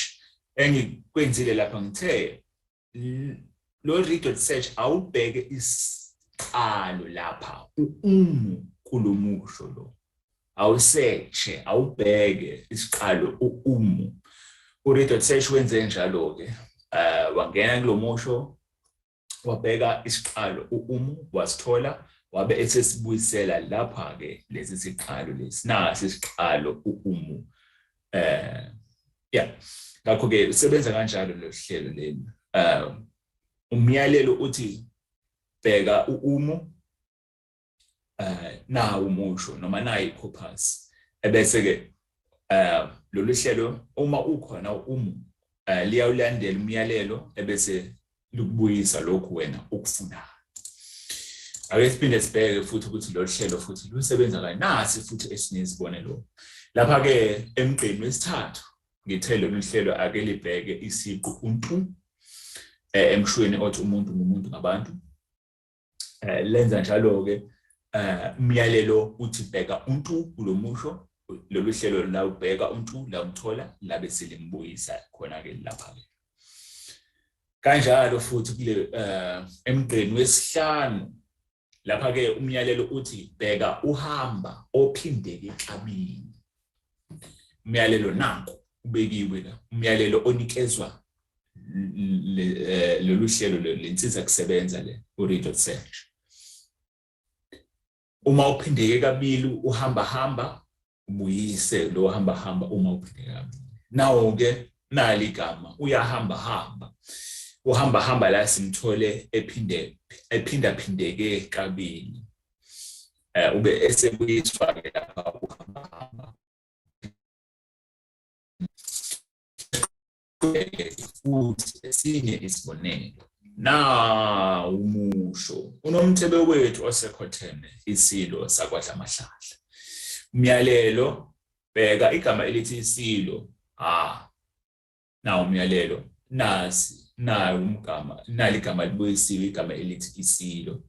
Engikwenzile lapha ngithe lo read.search awubheke isiqalo lapha kulomusho lo. Awusearch, awubheke isiqalo read.search wenze njalo-ke. Wangena kulomusho wabheka isiqalo wasithola wabe esesibuyisela lapha-ke lesi siqalo lesi nasi isiqalo yeah. Ngakho-ke usebenza kanjalo lo hlelo leli. Umyalelo uthi bheka nawo umusho noma nayi corpus, ebese-ke lolu hlelo uma ukhona liyawulandela umyalelo ebese lukubuyisa lokhu wena ukufunayo. Ake siphinde sibheke futhi ukuthi lo hlelo futhi lusebenza kanjani. Nasi futhi esinye isibonelo lapha-ke emgqeni wesithathu ngithe lolu hlelo ake libheke isiqu untu emshweni othi umuntu ngumuntu ngabantu. Lenza njalo-ke umyalelo uthi bheka untu kulomusho. Lolu hlelo la ubheka untu la umthola la bese limbuyisa khona-ke lapha-ke. Kanjalo futhi kule emgqeni wesihlanu lapha-ke umyalelo uthi bheka uhamba ophindeke kabili. Umyalelo nanku ubekiwe la, umyalelo onikezwa lolu hlelo lensiza kusebenza le read.search. Uma uphindeke kabili uhamba ubuyise lo hamba uma uphindeke kabili. Nawo-ke nali igama uyahamba. Uhamba la simthole ephindaphindeke kabili. Ube esebuyiswa-ke lapha uhamba. Futhi esinye isibonelo. Na umusho unomthebe wethu osekhotheme isilo sakwaDlamahlahla. Umyalelo bheka igama elithi isilo. Na umyalelo nasi na umgama nali igama libuyisiwe igama elithi isilo.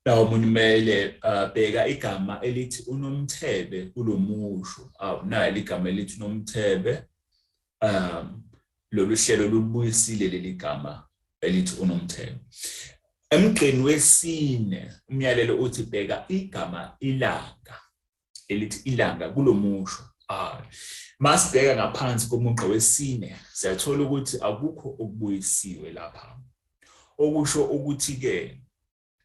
Na umunimele bheka igama elithi unomthebe kulomusho. Nali igama elithi unomthebe. Lolu hlelo lubuyisile leli gama elithi unomthebe. Emgqeni wesine umyalelo uthi bheka igama ilanga elithi ilanga kulomusho. Masibheka ngaphansi komugqa wesine siyathola ukuthi akukho okubuyisiwe lapha. Okusho ukuthi-ke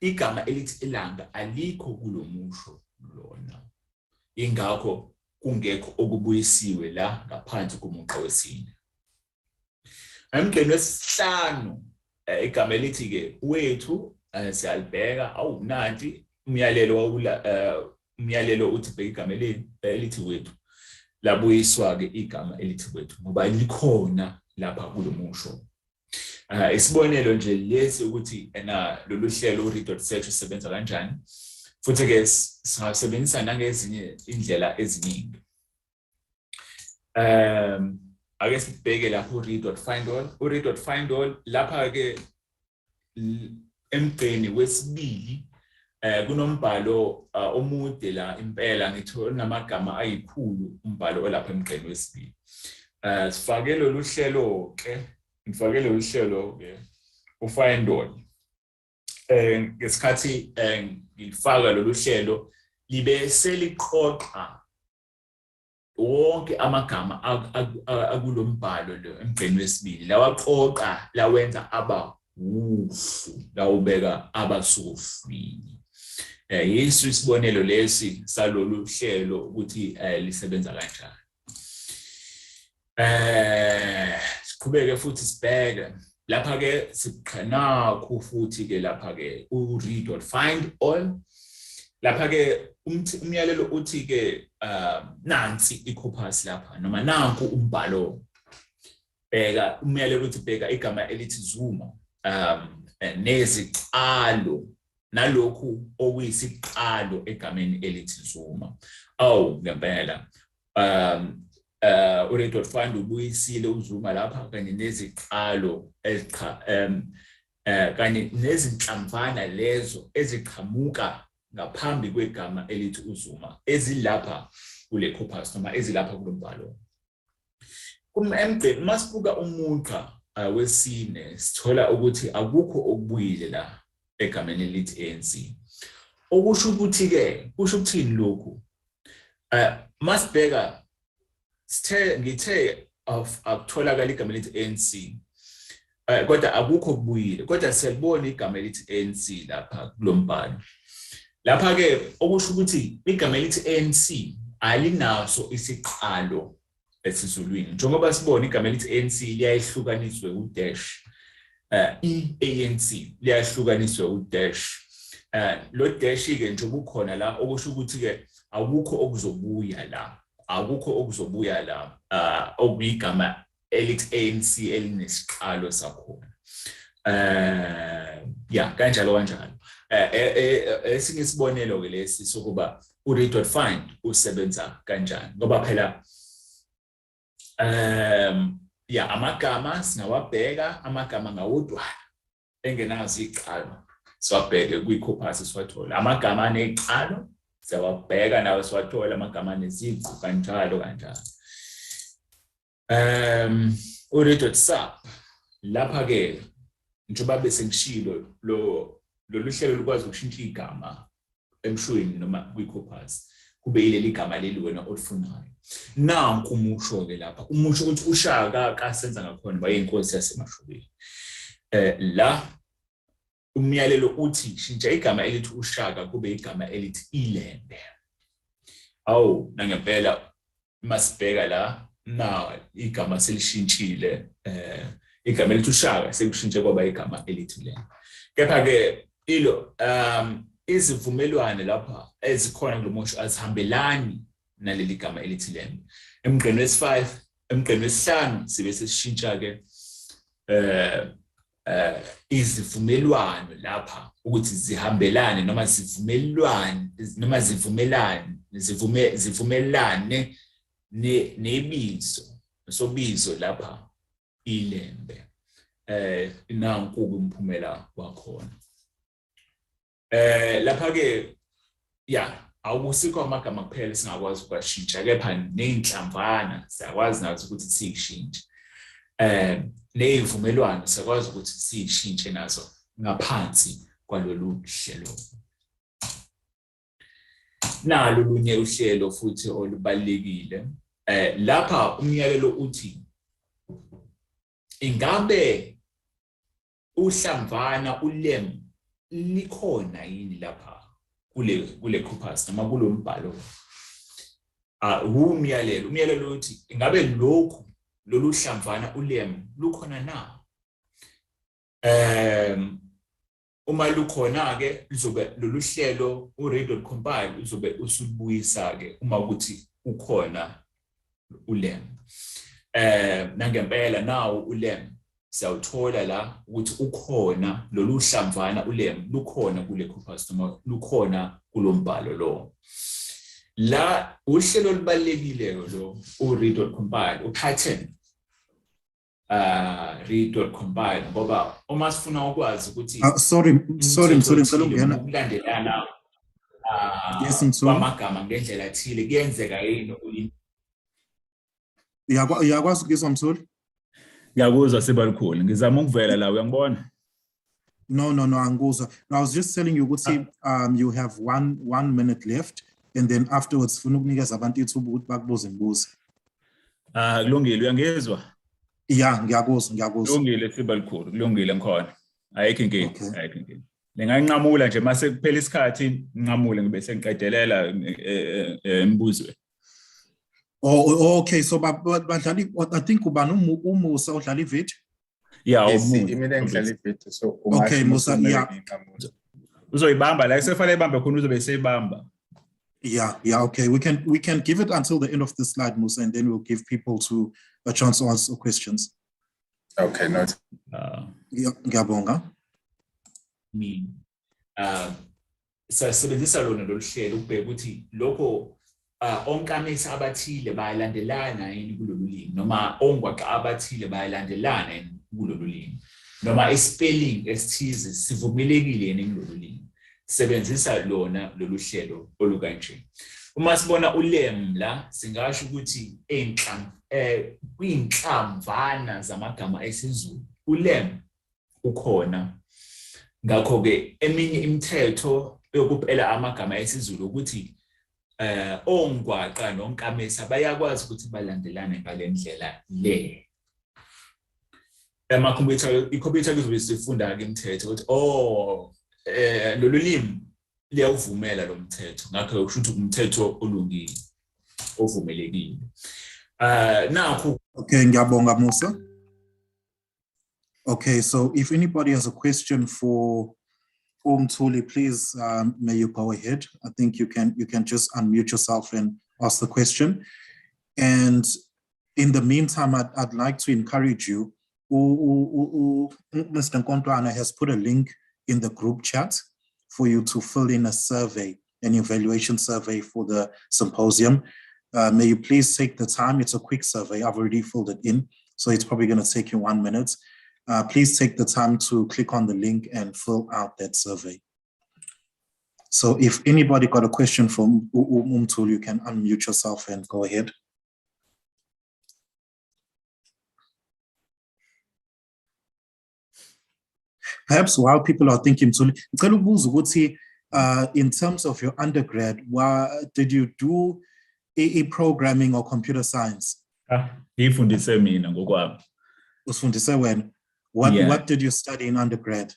igama elithi ilanga alikho kulomusho lona. Ingakho kungekho okubuyisiwe la ngaphansi komugqa wesine. Emgqeni wesihlanu igama elithi-ke wethu siyalibheka nanti umyalelo uthi bheka igama elithi wethu labuyiswa-ke igama elithi wethu ngoba likhona lapha kulomusho. Isibonelo nje lesi ukuthi lolu hlelo read.search usebenza kanjani. Futhi-ke singasebenzisa nangezinye indlela eziningi. Ake sibheke lapho u-read.find all. U-read.find all lapha ke emgqeni wesibili kunombhalo omude la impela ngithola namagama ayikhulu umbhalo olapha emgqeni wesibili. Sifake lolu hlelo ke, ngifake lolu hlelo ke u-find all. Ngesikhathi ngilifaka lolu hlelo libe seliqoqa wonke amagama akulombhalo lo emgqeni wesibili. Lawaqoqa lawenza aba uhlu, lawubeka abasofini. Yiso isibonelo lesi salolu hlelo ukuthi lisebenza kanjani. Siqhubeke futhi sibheke lapha ke siqhanakho futhi ke lapha ke u-read.find all. Lapha ke umyalelo uthi ke nansi i-corpus lapha noma nanku umbhalo. Bheka umyalelo uthi bheka igama elithi Zuma neziqalo nalokhu okuyisiqalo egameni elithi Zuma. Ngempela u-read.find ubuyisile uZuma lapha kanye neziqalo kanye nezinhlamvana lezo eziqhamuka ngaphambi kwegama elithi uZuma ezilapha kule corpus noma ezilapha kulombhalo. Emgqeni masibuka umugqa wesine sithola ukuthi akukho okubuyile la egameni elithi ANC. Okusho ukuthi ke kusho ukuthini lokhu? Masibheka ngithe akutholakala igama elithi ANC kodwa akukho okubuyile kodwa siyalibona igama elithi ANC lapha kulombhalo. Lapha ke okusho ukuthi igama elithi ANC alinaso isiqalo esizulwini. Njengoba sibona igama elithi ANC liyahlukaniswe u-dash. I-ANC liyahlukaniswe u-dash. Lo dash ke nje bukhona la okusho ukuthi ke akukho okuzobuya la. Akukho okuzobuya la okuyigama elithi ANC elinesiqalo sakhona. Kanjalo kanjalo. Esinye isibonelo ke lesi sokuba u-read.find usebenza kanjani ngoba phela amagama singawabheka amagama ngawodwana engenazo iqalo siwabheke kwi-corpus siwathola. Amagama aneqalo siyawabheka nawo siwathola amagama aneziqu kanjalo kanjalo. U-read.sub lapha ke njengoba bese ngishilo lolu hlelo lukwazi ukushintsha igama emshweni noma kwi-corpus kube yileli gama leli wena olifunayo. Nanku umusho ke lapha umusho ukuthi uShaka kasenza ngakhona bayinkosi yasemashubeni. La umyalelo uthi shintsha igama elithi uShaka kube igama elithi iLembe. Nangempela masibheka la na igama selishintshile igama elithi uShaka sekushintshe kwaba igama elithi Lembe. Kepha ke ilo izivumelwano lapha ezikhona kulomusho azihambelani naleli gama elithi Lembe. Emgqeni wesi-5 emgqeni wesi-5 sibe sesishintsha ke izivumelwano lapha ukuthi zihambelane noma zivumelane nebizo sobizo lapha iLembe. Nanku umphumela wakhona. Lapha ke awusikho amagama kuphela singakwazi ukwashintsha kepha nezinhlamvana siyakwazi nazo ukuthi siyishintshe. Nezivumelwano siyakwazi ukuthi siyishintshe nazo ngaphansi kwalolu hlelo. Nalo lunye uhlelo futhi olubalekile. Lapha umyalelo uthi ingabe uhlamvana uLem likhona yini lapha kule corpus noma kulombhalo. Umyalelo uthi ingabe lolu hlamvana uLem lukhona na? Uma lukhona ke lizobe lolu hlelo u-read.compile uzobe usubuyisa ke uma ukuthi ukhona uLem. Nangempela nawo uLem siyawuthola la ukuthi ukhona lolu hlamvana uLem lukhona kule corpus noma lukhona kulombhalo lo. La uhlelo olubalekileko lo u-read.compile upattern read.compile ngoba uma sifuna ukwazi ukuthi sorry Mthuli, ngicela ukungena. ukulandelana Yes, Mthuli. kwamagama ngendlela ethile kuyenzeka yini Uyakwazi ukuzwa Mthuli? ngiyakuzwa Sibalikhulu ngizama ukuvela la uyangibona. No, anguzwa. No, I was just telling you ukuthi you have one minute left, and then afterwards funa ukunikeza abantu ithuba ukuthi bakubuze imibuzo. Kulungile uyangizwa? Yeah, ngiyakuzwa. Kulungile Sibalikhulu, kulungile ngikhona. Ayikho inkinga, ayikho inkinga. Lenganqamula nje mase kuphela isikhathi nqamule ngibe sengiqedelela imibuzo. Oh, okay. So badlali, I think ubani uMusa udlala ivideo? Yeah, okay, Musa, yeah. Uzoyibamba la sefanele ibambe khona uzobe seyibamba. Yeah, okay. We can give it until the end of the slide, Musa, and then we'll give people a chance to answer questions. Okay, note. Ngiyabonga. Sasebenzisa lona lolu hlelo ukubheka ukuthi lokho onkamisa abathile bayalandelana yini kulolu limi noma ongwaqa abathile bayalandelana yini kulolu limi noma ispelling esithize sivumelekile yini kulolu limi. Sebenzisa lona lolu hlelo olukanje. Uma sibona ulem la singasho ukuthi kwinhlamvana zamagama esiZulu ulem ukhona. Ngakho ke eminye imithetho yokupela amagama esiZulu ukuthi ongwaqa nonkamisa bayakwazi ukuthi balandelane ngalendlela le. Ikhompyutha kuzobe sifunda ke imithetho ukuthi lolu limi liyawuvumela lo mthetho. Ngakho kusho ukuthi umthetho olungile ovumelekile. Nakho okay, ngiyabonga Musa. Okay, so if anybody has a question for Mthuli, please may you go ahead. I think you can just unmute yourself and ask the question. And in the meantime, I'd like to encourage you. Mr. Nkontwana has put a link in the group chat for you to fill in a survey, an evaluation survey for the symposium. May you please take the time. It's a quick survey. I've already filled it in, so it's probably going to take you 1 minute. Please take the time to click on the link and fill out that survey. So if anybody got a question from Mthuli, you can unmute yourself and go ahead. Perhaps while people are thinking, Mthuli, in terms of your undergrad, did you do a programming or computer science? What did you study in undergrad?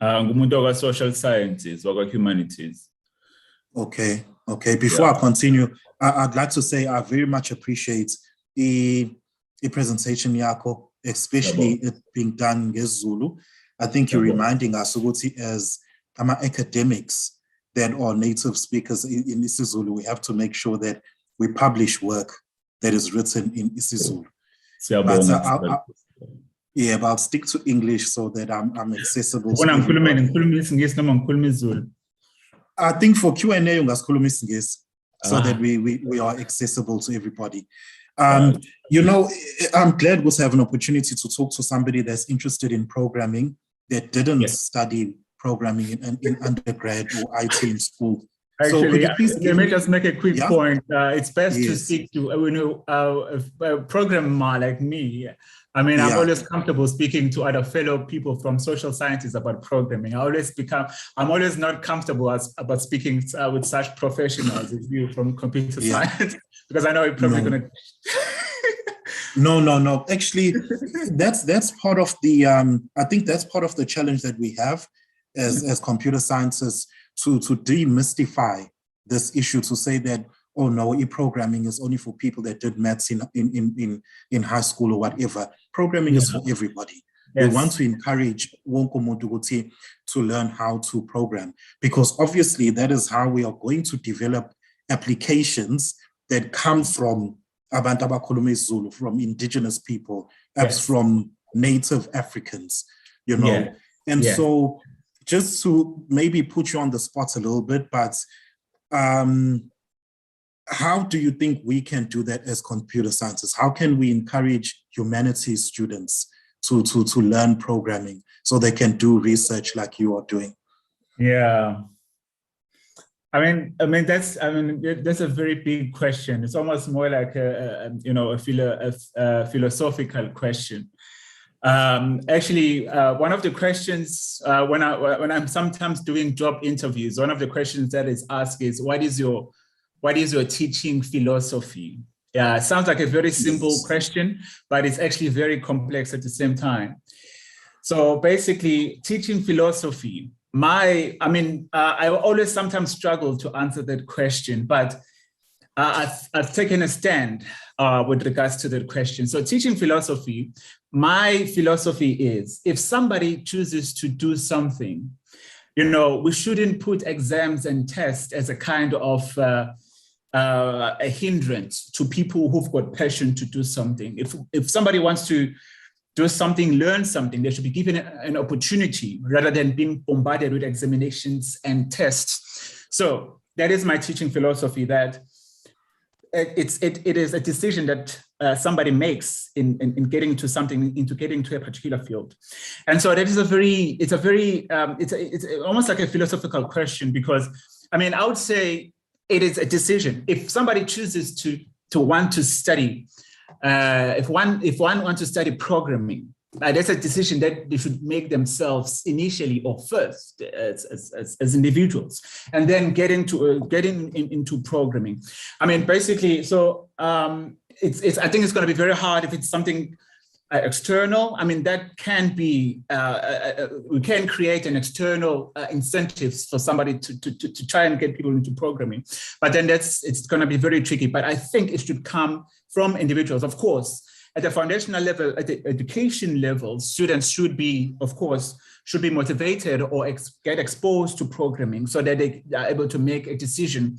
Social sciences, humanities. Okay. Before I continue, I'd like to say I very much appreciate the presentation, Yako, especially it being done in Zulu. I think you're reminding us as academics that are native speakers in isiZulu, we have to make sure that we publish work that is written in isiZulu. But I'll stick to English so that I'm accessible. I think for Q&A, so that we are accessible to everybody. You know, I'm glad we have an opportunity to talk to somebody that's interested in programming that didn't study programming in undergrad or IT in school. Actually, let me just make a quick point. It's best to stick to a programmer like me. I mean, I'm always comfortable speaking to other fellow people from social sciences about programming. I'm always not comfortable about speaking with such professionals as you from computer science, because I know you're probably going to. No. Actually, that's part of the. I think that's part of the challenge that we have as computer scientists to demystify this issue, to say that, oh no, e-programming is only for people that did maths in high school or whatever. Programming is for everybody. We want to encourage wonke umuntu to learn how to program, because obviously that is how we are going to develop applications that come from abantu abakhuluma isiZulu, from indigenous people, from native Africans, you know. So just to maybe put you on the spot a little bit, but how do you think we can do that as computer scientists? How can we encourage humanities students to learn programming so they can do research like you are doing? Yeah. I mean, that's a very big question. It's almost more like a philosophical question. Actually, one of the questions when I'm sometimes doing job interviews, one of the questions that is asked is, what is your teaching philosophy? Yeah, it sounds like a very simple question, but it's actually very complex at the same time. So basically, teaching philosophy. I always sometimes struggle to answer that question, but I've taken a stand with regards to that question. So teaching philosophy, my philosophy is, if somebody chooses to do something, we shouldn't put exams and tests as a kind of a hindrance to people who've got passion to do something. If somebody wants to do something, learn something, they should be given an opportunity rather than being bombarded with examinations and tests. So that is my teaching philosophy, that it is a decision that somebody makes in getting to something, into getting to a particular field. And so that is it's almost like a philosophical question, because I would say it is a decision. If somebody chooses to want to study, if one wants to study programming, that's a decision that they should make themselves initially or first as individuals, and then getting into programming. Basically, so I think it's going to be very hard if it's something external. that can be, we can create an external incentives for somebody to try and get people into programming, but then it's going to be very tricky. But I think it should come from individuals. Of course, at the foundational level, at the education level, students should be motivated or get exposed to programming so that they are able to make a decision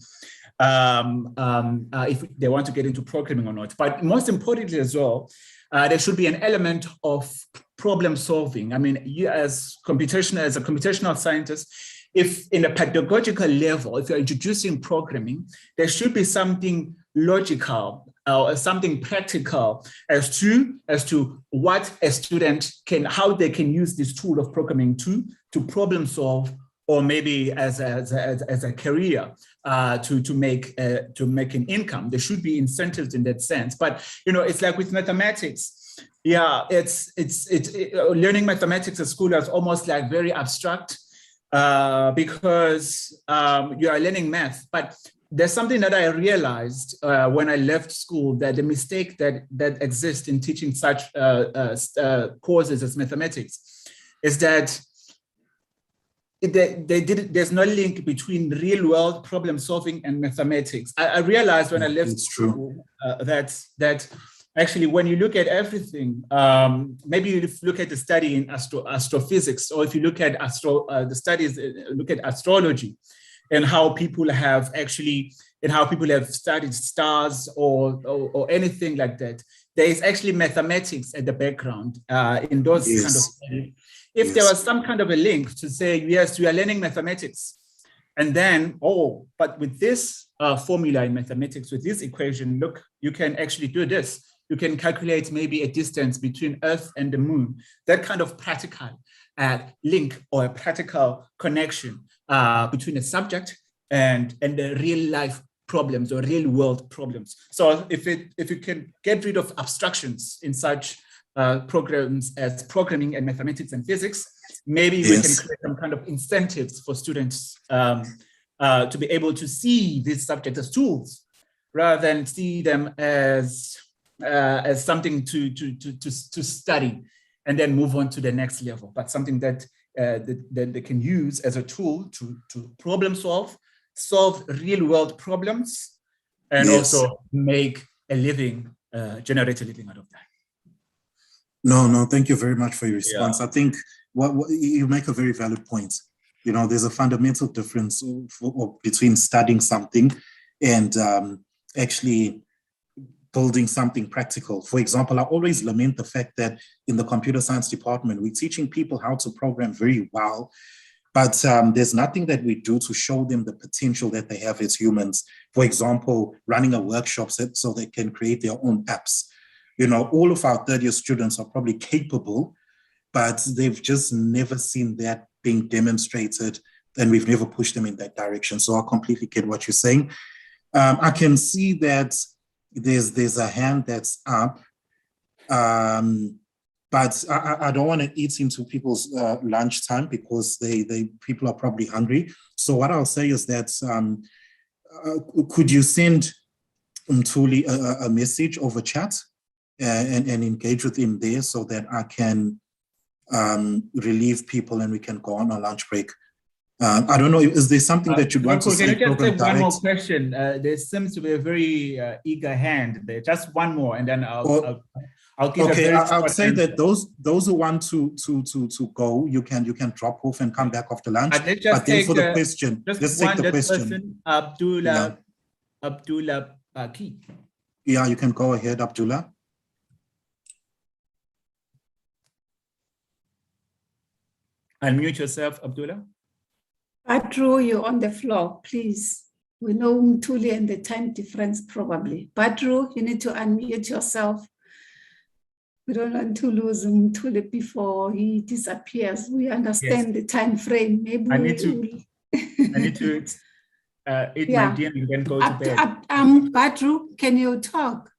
if they want to get into programming or not. But most importantly as well, there should be an element of problem solving. You as a computational scientist, if in a pedagogical level, if you're introducing programming, there should be something logical or something practical as to what a student how they can use this tool of programming to problem solve, or maybe as a career to make an income. There should be incentives in that sense. But it's like with mathematics. Yeah, it's learning mathematics at school is almost like very abstract because you are learning math. But there's something that I realized when I left school, that the mistake that exists in teaching such courses as mathematics is that there's no link between real world problem solving and mathematics. I realized when I left school that actually when you look at everything, maybe you look at the study in astrophysics, or if you look at the studies, look at astrology, and how people have studied stars or anything like that. There is actually mathematics at the background in those kind of studies. If there was some kind of a link to say, yes, we are learning mathematics, and then, but with this formula in mathematics, with this equation, look, you can actually do this. You can calculate maybe a distance between Earth and the moon. That kind of practical link or a practical connection between a subject and the real life problems or real world problems. So if you can get rid of abstractions in such programs as programming and mathematics and physics, maybe we can create some kind of incentives for students to be able to see these subjects as tools rather than see them as something to study and then move on to the next level, but something that they can use as a tool to problem solve real world problems, and also make a living, generate a living out of that. No, thank you very much for your response. I think what you make a very valid point. There's a fundamental difference between studying something and actually building something practical. For example, I always lament the fact that in the computer science department, we're teaching people how to program very well, But there's nothing that we do to show them the potential that they have as humans. For example, running a workshop so they can create their own apps. You know, all of our third year students are probably capable, but they've just never seen that being demonstrated, and we've never pushed them in that direction. So I completely get what you're saying. I can see that there's a hand that's up, but I don't want to eat into people's lunchtime because people are probably hungry. So what I'll say is that could you send Mthuli a message over chat and engage with him there so that I can relieve people and we can go on a lunch break. I don't know, is there something that you'd want to say? Can I just take one more question? There seems to be a very eager hand there. Just one more, and then I'll give okay, a very I'll short say answer. that those who want to go, you can drop off and come back after lunch. Let's just take for the question, let's take the question. Person, Abdullah Baki. Yeah, you can go ahead, Abdullah. Unmute yourself, Abdullah. Badru, you're on the floor, please. We know Mthuli and the time difference probably. Badru, you need to unmute yourself. We don't want to lose Mthuli before he disappears. We understand the time frame. Maybe I need to eat my dinner and then go to bed. Badru, can you talk?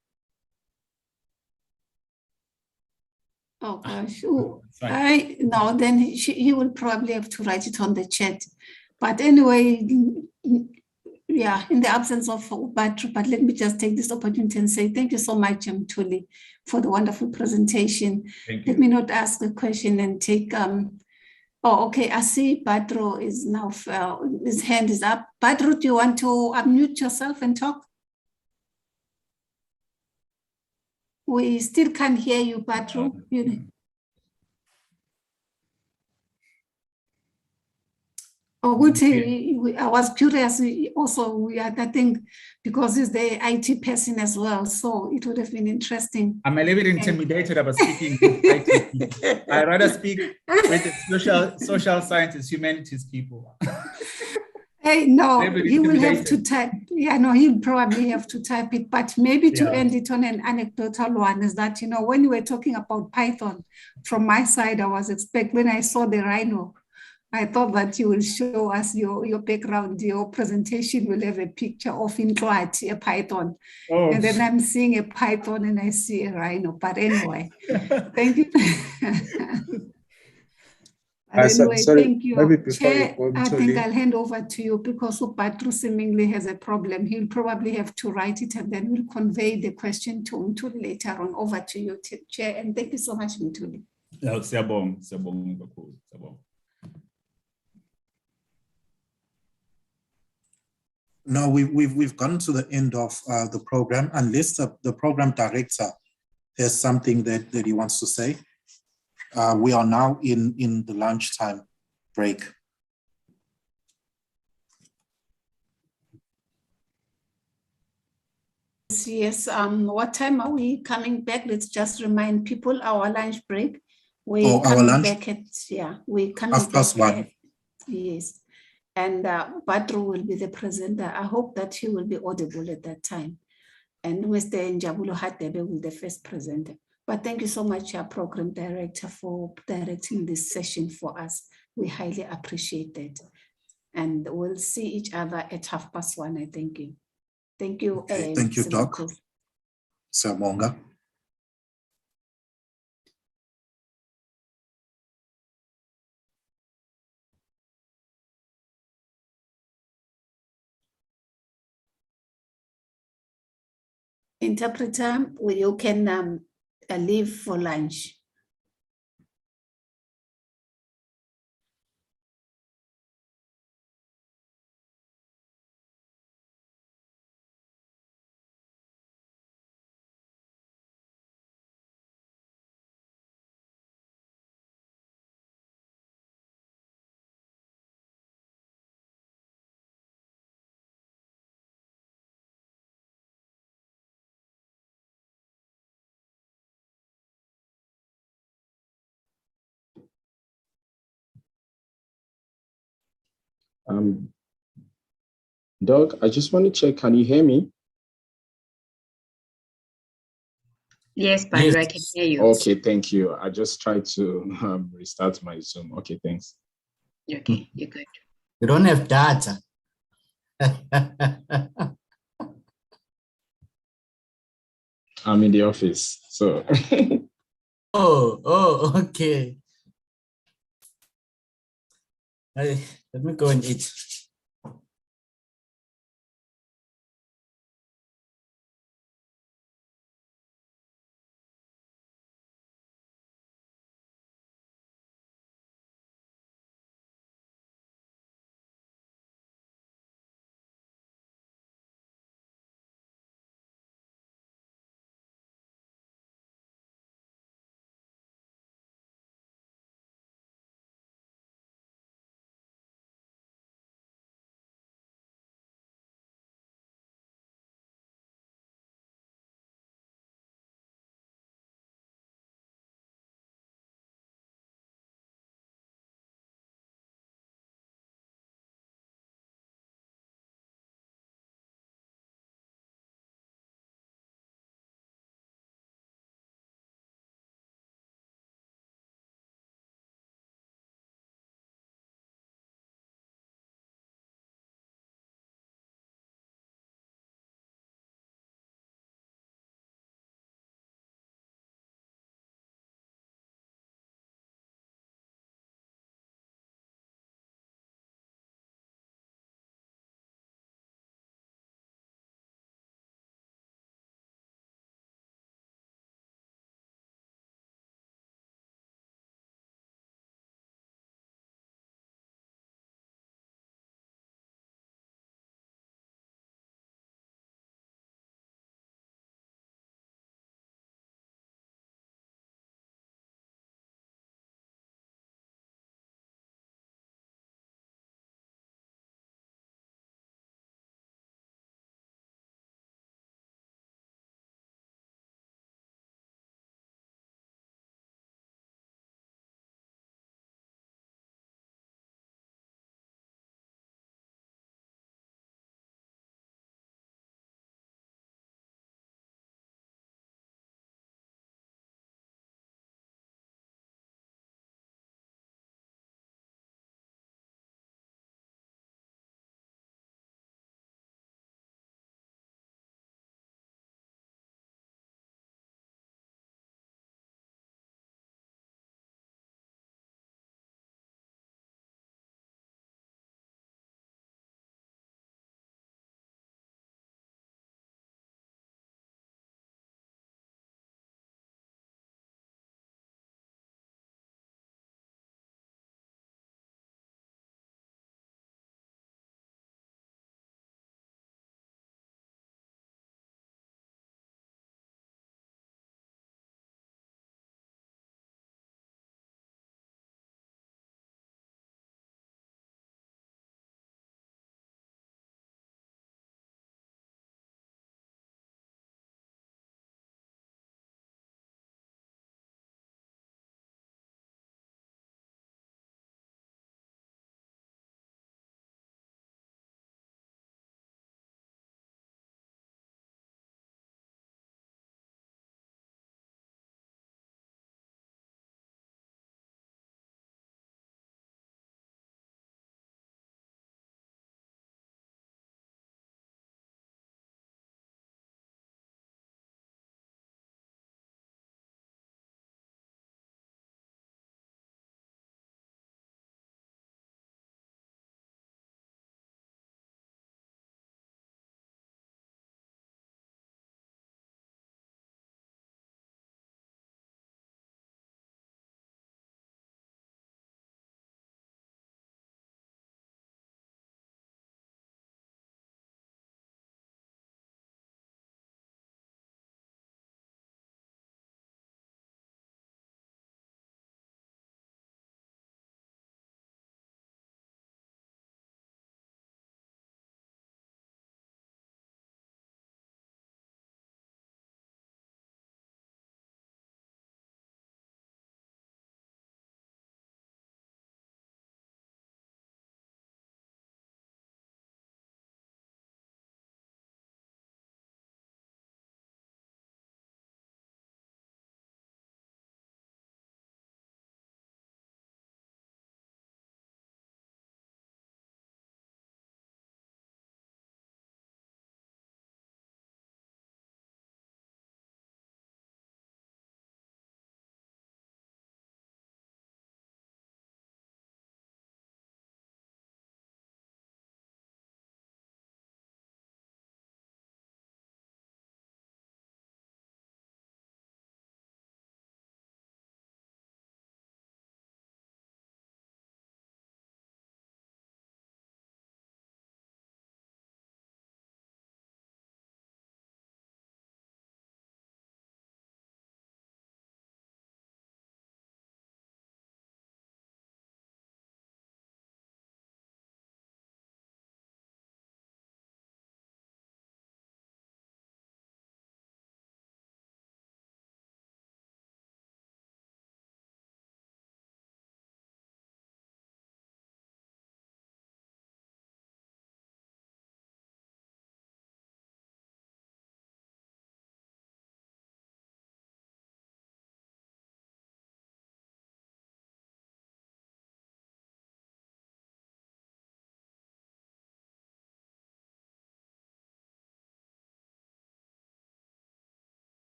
Oh gosh, no, then he will probably have to write it on the chat. But anyway, yeah, in the absence of Badru, but let me just take this opportunity and say thank you so much, Mthuli, for the wonderful presentation. Let me not ask a question and take, oh, okay, I see Badru is now, his hand is up. Badru, do you want to unmute yourself and talk? We still can't hear you, Badru. Oh, I was curious also, I think, because he's the IT person as well, so it would have been interesting. I'm a little bit intimidated about speaking with IT people. I'd rather speak with the social sciences, humanities people. Hey, no, he will have to type. Yeah, no, he'll probably have to type it, but maybe to end it on an anecdotal one is that, when you were talking about Python, from my side, I was expecting, when I saw the rhino, I thought that you will show us your background, your presentation will have a picture of Inklwati, a python. Oh. And then I'm seeing a python and I see a rhino. But anyway, thank you. Anyway, thank you. Chair, I think I'll hand over to you because Badru seemingly has a problem. He'll probably have to write it and then we'll convey the question to Mthuli later on. Over to you, Chair. And thank you so much, Mthuli. No, we've gotten to the end of the program, unless the program director has something that he wants to say. We are now in the lunchtime break. Yes, what time are we coming back? Let's just remind people our lunch break. We're coming back at, we're coming back 1:30. Yes. And Badru will be the presenter. I hope that he will be audible at that time. And Mr. Njabulo Hadebe will be the first presenter. But thank you so much, our program director, for directing this session for us. We highly appreciate it. And we'll see each other at 1:30. I thank you. Thank you. Okay, thank you, Doc. Samonga. Interpreter, you can leave for lunch. Doug, I just want to check, can you hear me? Yes, Padre, I can hear you. Okay, thank you. I just tried to restart my Zoom. Okay, thanks. Okay, you're good. You don't have data. I'm in the office, so. Okay. Let me go and eat.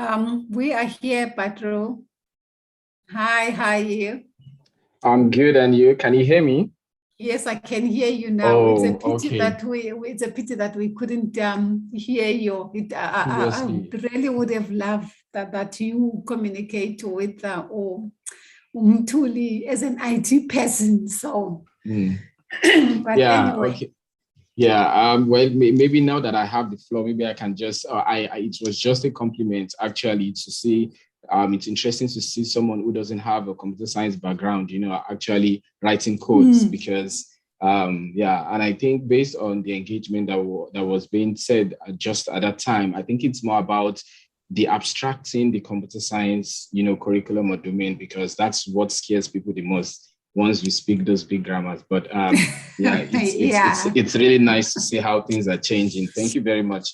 We are here, Patro. Hi, how are you? I'm good, and you? Can you hear me? Yes, I can hear you now. Oh, it's a pity okay. that it's a pity that we couldn't hear you. I really would have loved that you communicate with Umtuli as an IT person. So, but Yeah. anyway. Okay. Yeah. Well, maybe now that I have the floor, maybe I can just. It was just a compliment, actually, to see. It's interesting to see someone who doesn't have a computer science background, actually writing codes because. Yeah, and I think based on the engagement that was being said just at that time, I think it's more about the abstracting the computer science, curriculum or domain, because that's what scares people the most once we speak those big grammars. But yeah, it's really nice to see how things are changing. Thank you very much.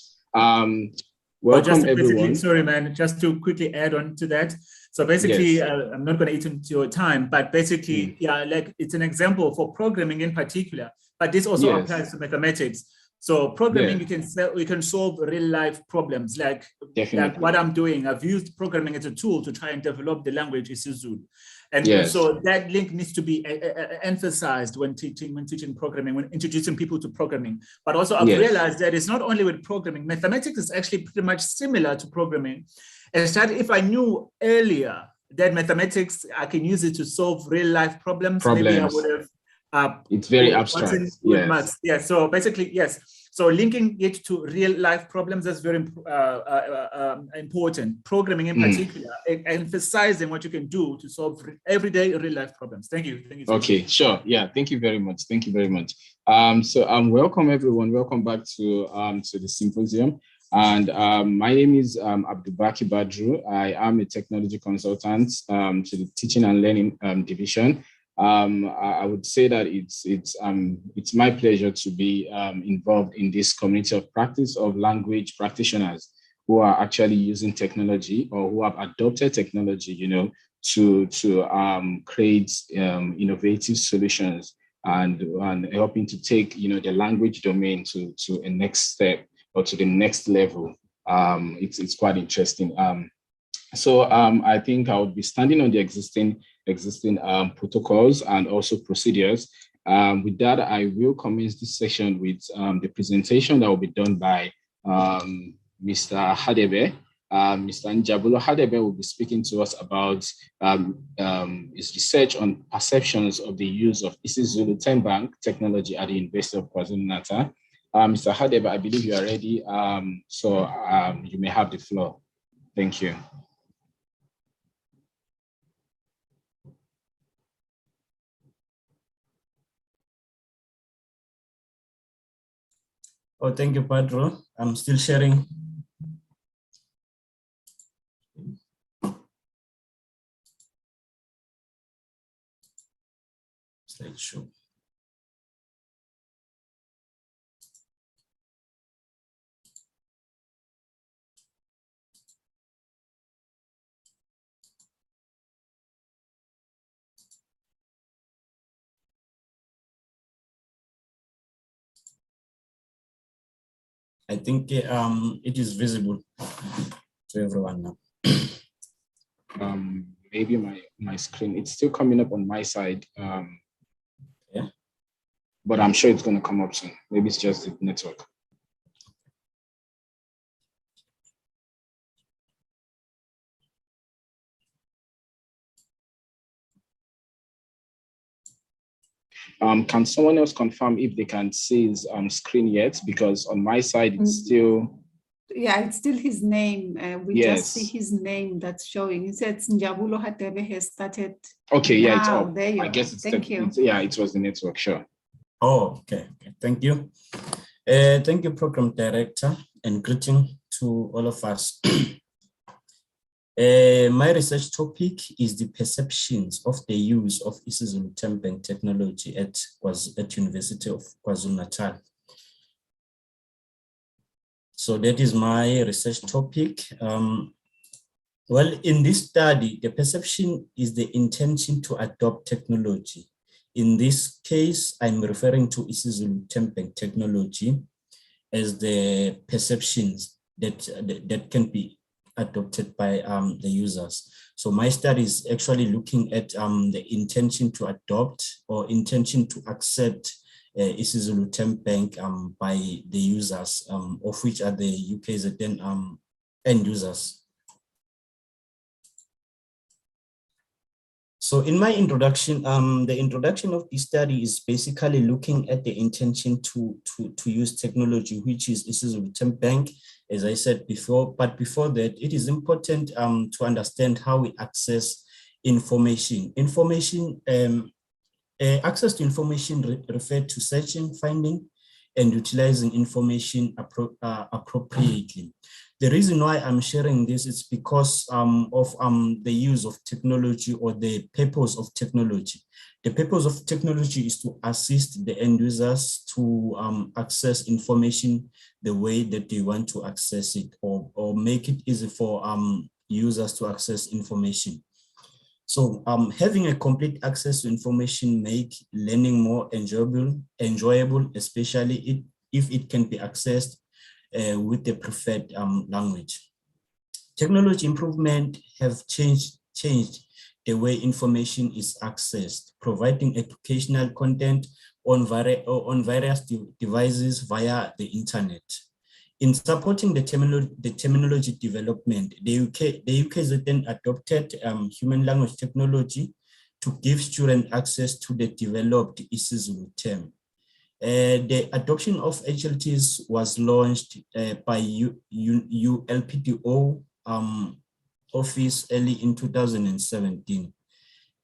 Welcome, everyone. Sorry, man, just to quickly add on to that. So basically, Yes. I'm not going to eat into your time, but basically, yeah, like it's an example for programming in particular, but this also Yes. applies to mathematics. So programming, Yes. you can solve real life problems like what I'm doing. I've used programming as a tool to try and develop the language isiZulu. And Yes. so that link needs to be emphasized when teaching programming, when introducing people to programming. But also I've Yes. realized that it's not only with programming, mathematics is actually pretty much similar to programming. And if I knew earlier that mathematics, I can use it to solve real life problems. Maybe I would have. It's very abstract. Good Yes. maths. Yeah. So basically, yes. So linking it to real life problems is very important. Programming in particular, emphasizing what you can do to solve everyday real life problems. Thank you. Thank you so Okay, much. sure. Yeah, thank you very much. Thank you very much. So welcome everyone. Welcome back to the symposium. And my name is Abdubaki Badru. I am a technology consultant to the teaching and learning division. I would say that it's my pleasure to be involved in this community of practice of language practitioners who are actually using technology or who have adopted technology, to create innovative solutions and helping to take the language domain to a next step or to the next level. It's quite interesting. So I think I would be standing on the existing protocols and also procedures. With that, I will commence this session with the presentation that will be done by Mr. Hadebe. Mr. Njabulo Hadebe will be speaking to us about his research on perceptions of the use of isiZulu Bank technology at the University of KwaZulu-Natal. Mr. Hadebe, I believe you are ready, so you may have the floor. Thank you. Oh, thank you, Pedro. I'm still sharing. Slideshow. I think it is visible to everyone now. Maybe my screen, it's still coming up on my side. Yeah. But I'm sure it's going to come up soon. Maybe it's just the network. Can someone else confirm if they can see his screen yet? Because on my side, it's still... Yeah, it's still his name. We Yes. just see his name that's showing. It says Njabulo Hadebe has started. Okay, yeah, it's now. up. There you I go. guess it's Thank you. Yeah, it was the network, sure. Oh, okay. Thank you. Thank you, Program Director, and greeting to all of us. My research topic is the perceptions of the use of isiZulu Bank technology at University of KwaZulu-Natal. So that is my research topic. Well, in this study, the perception is the intention to adopt technology. In this case, I'm referring to isiZulu Bank technology as the perceptions that can be adopted by the users. So my study is actually looking at the intention to adopt or intention to accept isiZulu Temp Bank by the users, of which are the UKZN end users. So in my introduction, the introduction of this study is basically looking at the intention to use technology, which is isiZulu Temp Bank, as I said before. But before that, it is important to understand how we access information. Access to information referred to searching, finding, and utilizing information appropriately. The reason why I'm sharing this is because of the use of technology or the purpose of technology. The purpose of technology is to assist the end users to access information the way that they want to access it, or make it easy for users to access information. So having a complete access to information make learning more enjoyable, especially if it can be accessed with the preferred language. Technology improvement have changed the way information is accessed, providing educational content on various devices via the internet. In supporting the terminology development, the UKZN adopted human language technology to give students access to the developed isiZulu term. The adoption of HLTs was launched by ULPDO office early in 2017.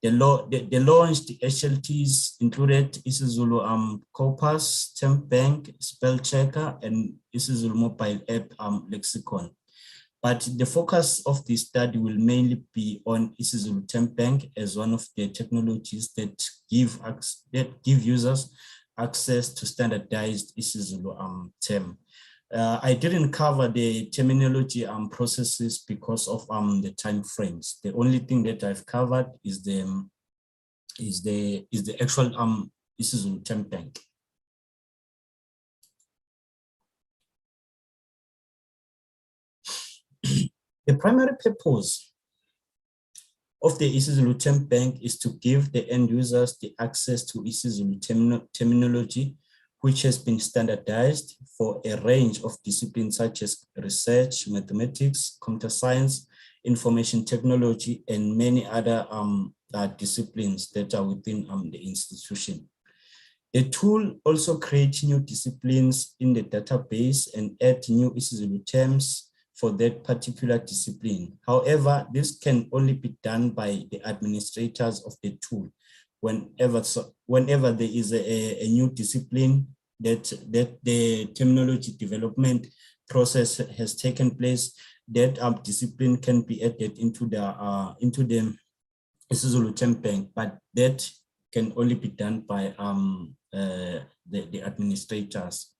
The launched HLTs included isiZulu Corpus, Temp Bank, Spell Checker, and isiZulu mobile app lexicon. But the focus of this study will mainly be on isiZulu Temp Bank as one of the technologies that give users access to standardized isiZulu term. I didn't cover the terminology processes because of the time frames. The only thing that I've covered is the actual isiZulu Temp Bank. The primary purpose of the isiZulu Temp Bank is to give the end users the access to isiZulu terminology, which has been standardized for a range of disciplines such as research, mathematics, computer science, information technology, and many other disciplines that are within the institution. The tool also creates new disciplines in the database and add new isiZulu terms for that particular discipline. However, this can only be done by the administrators of the tool. Whenever there is a new discipline that the terminology development process has taken place, that discipline can be added into the isiZulu Temp Bank, but that can only be done by the administrators.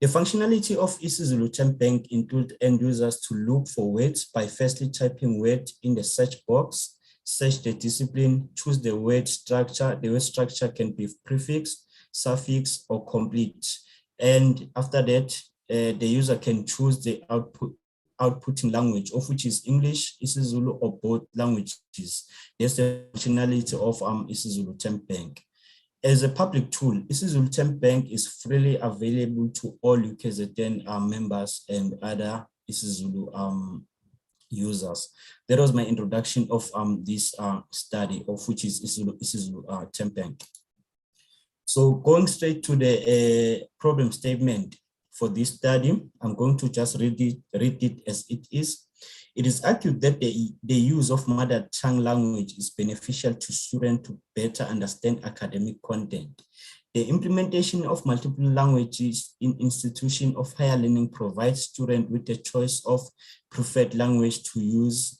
The functionality of isiZulu Temp Bank includes end users to look for words by firstly typing word in the search box, search the discipline, choose the word structure. The word structure can be prefix, suffix, or complete. And after that, the user can choose the outputting language, of which is English, isiZulu, or both languages. That's the functionality of isiZulu Temp Bank. As a public tool, isiZulu Temp Bank is freely available to all UKZN members and other isiZulu users. That was my introduction of this study, of which is isiZulu Temp Bank. So going straight to the problem statement for this study, I'm going to just read it as it is. It is argued that the use of mother tongue language is beneficial to students to better understand academic content. The implementation of multiple languages in institutions of higher learning provides students with the choice of preferred language to use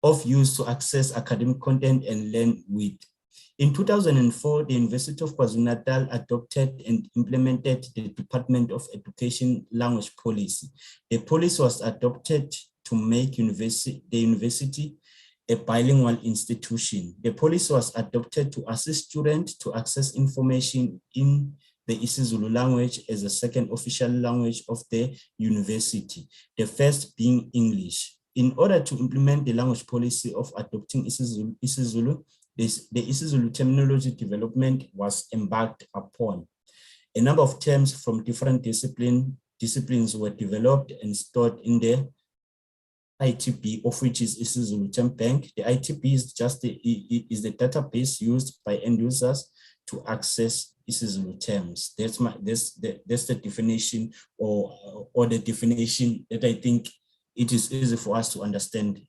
to access academic content and learn with. In 2004, the University of KwaZulu-Natal adopted and implemented the Department of Education language policy. The policy was adopted to make the university a bilingual institution. The policy was adopted to assist students to access information in the isiZulu language as a second official language of the university, the first being English. In order to implement the language policy of adopting isiZulu, the isiZulu terminology development was embarked upon. A number of terms from different disciplines were developed and stored in the ITB, of which is isiZulu Term Bank. The ITB is just the database used by end users to access isiZulu terms. That's the definition or the definition that I think it is easy for us to understand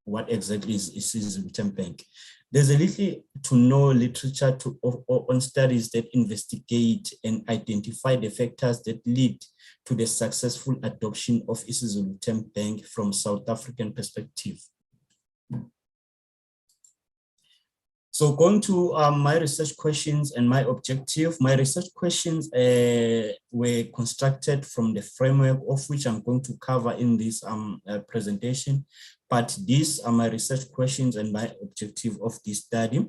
what exactly is isiZulu Term Bank. There's a little to no literature on studies that investigate and identify the factors that lead to the successful adoption of isiZulu Term Bank from South African perspective. So going to my research questions and my objective, my research questions were constructed from the framework of which I'm going to cover in this presentation. But these are my research questions and my objective of this study.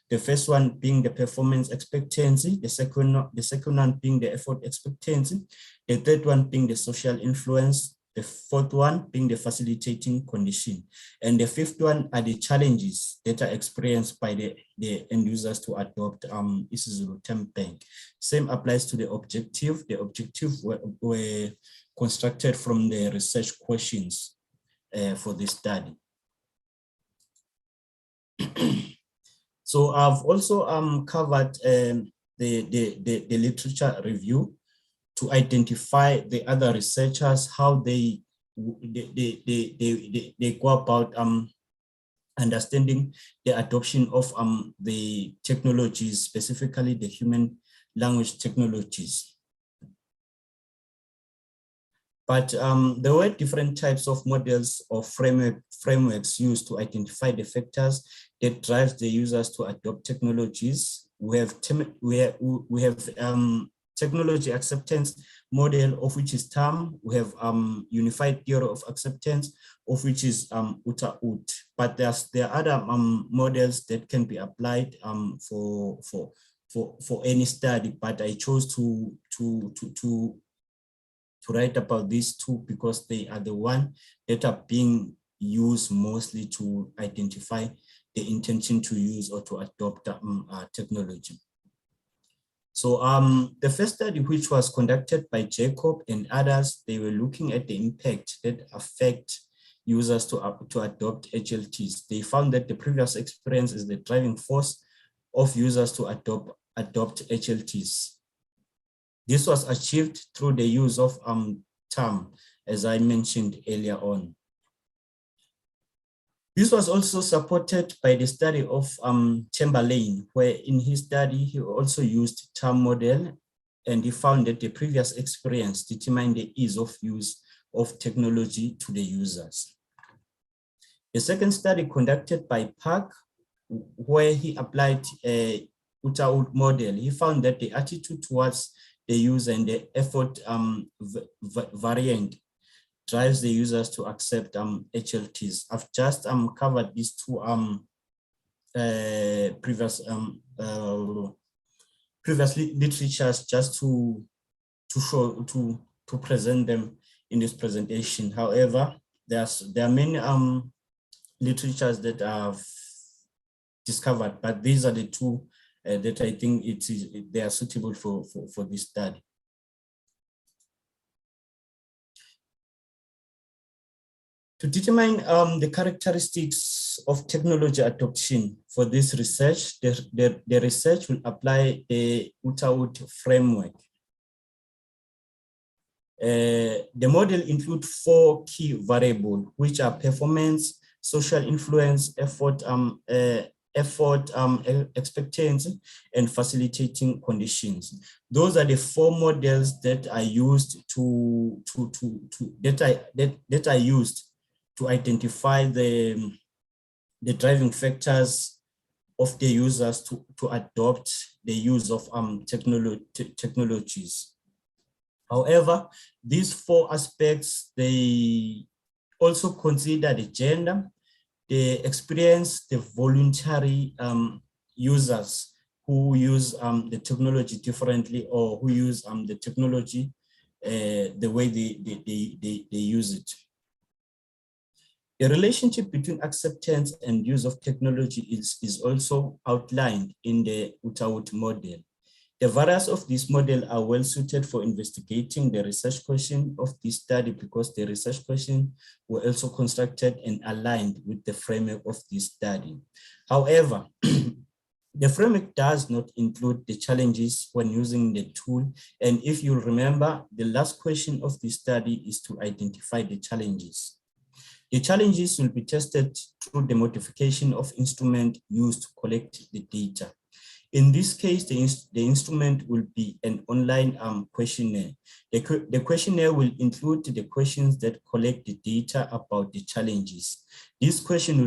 The first one being the performance expectancy, the second one being the effort expectancy, the third one being the social influence, the fourth one being the facilitating condition, and the fifth one are the challenges that are experienced by the end users to adopt isiZulu Term Bank. Same applies to the objective. The objective were constructed from the research questions for this study. So I've also covered the literature review to identify the other researchers, how they go about understanding the adoption of the technologies, specifically the human language technologies. But there were different types of models or frameworks used to identify the factors that drive the users to adopt technologies. We have technology acceptance model, of which is TAM. We have unified theory of acceptance, of which is UTA-UT. But there are other models that can be applied for any study. But I chose to write about these two because they are the ones that are being used mostly to identify the intention to use or to adopt technology. So the first study, which was conducted by Jacob and others, they were looking at the impact that affect users to adopt HLTs. They found that the previous experience is the driving force of users to adopt HLTs. This was achieved through the use of TAM, as I mentioned earlier on. This was also supported by the study of Chamberlain, where in his study, he also used TAM model, and he found that the previous experience determined the ease of use of technology to the users. The second study conducted by Park, where he applied a UTA-UT model, he found that the attitude towards the user and the effort variant drives the users to accept HLTs. I've just covered these two previously literatures just to present them in this presentation. However, there are many literatures that I've discovered, but these are the two that I think they are suitable for this study. To determine the characteristics of technology adoption for this research, the research will apply the UTA-UT framework. The model includes 4 key variables, which are performance, social influence, effort, expectancy, and facilitating conditions. Those are the 4 models that are used that are used to identify the driving factors of the users to adopt the use of technologies. However, these 4 aspects, they also consider the gender, the experience, the voluntary users, who use the technology differently, or who use the technology the way they use it. The relationship between acceptance and use of technology is also outlined in the UTAUT model. The various of this model are well suited for investigating the research question of this study, because the research questions were also constructed and aligned with the framework of this study. However, the framework does not include the challenges when using the tool. And if you remember, the last question of this study is to identify the challenges. The challenges will be tested through the modification of instrument used to collect the data. In this case, the instrument will be an online questionnaire. The questionnaire will include the questions that collect the data about the challenges. This question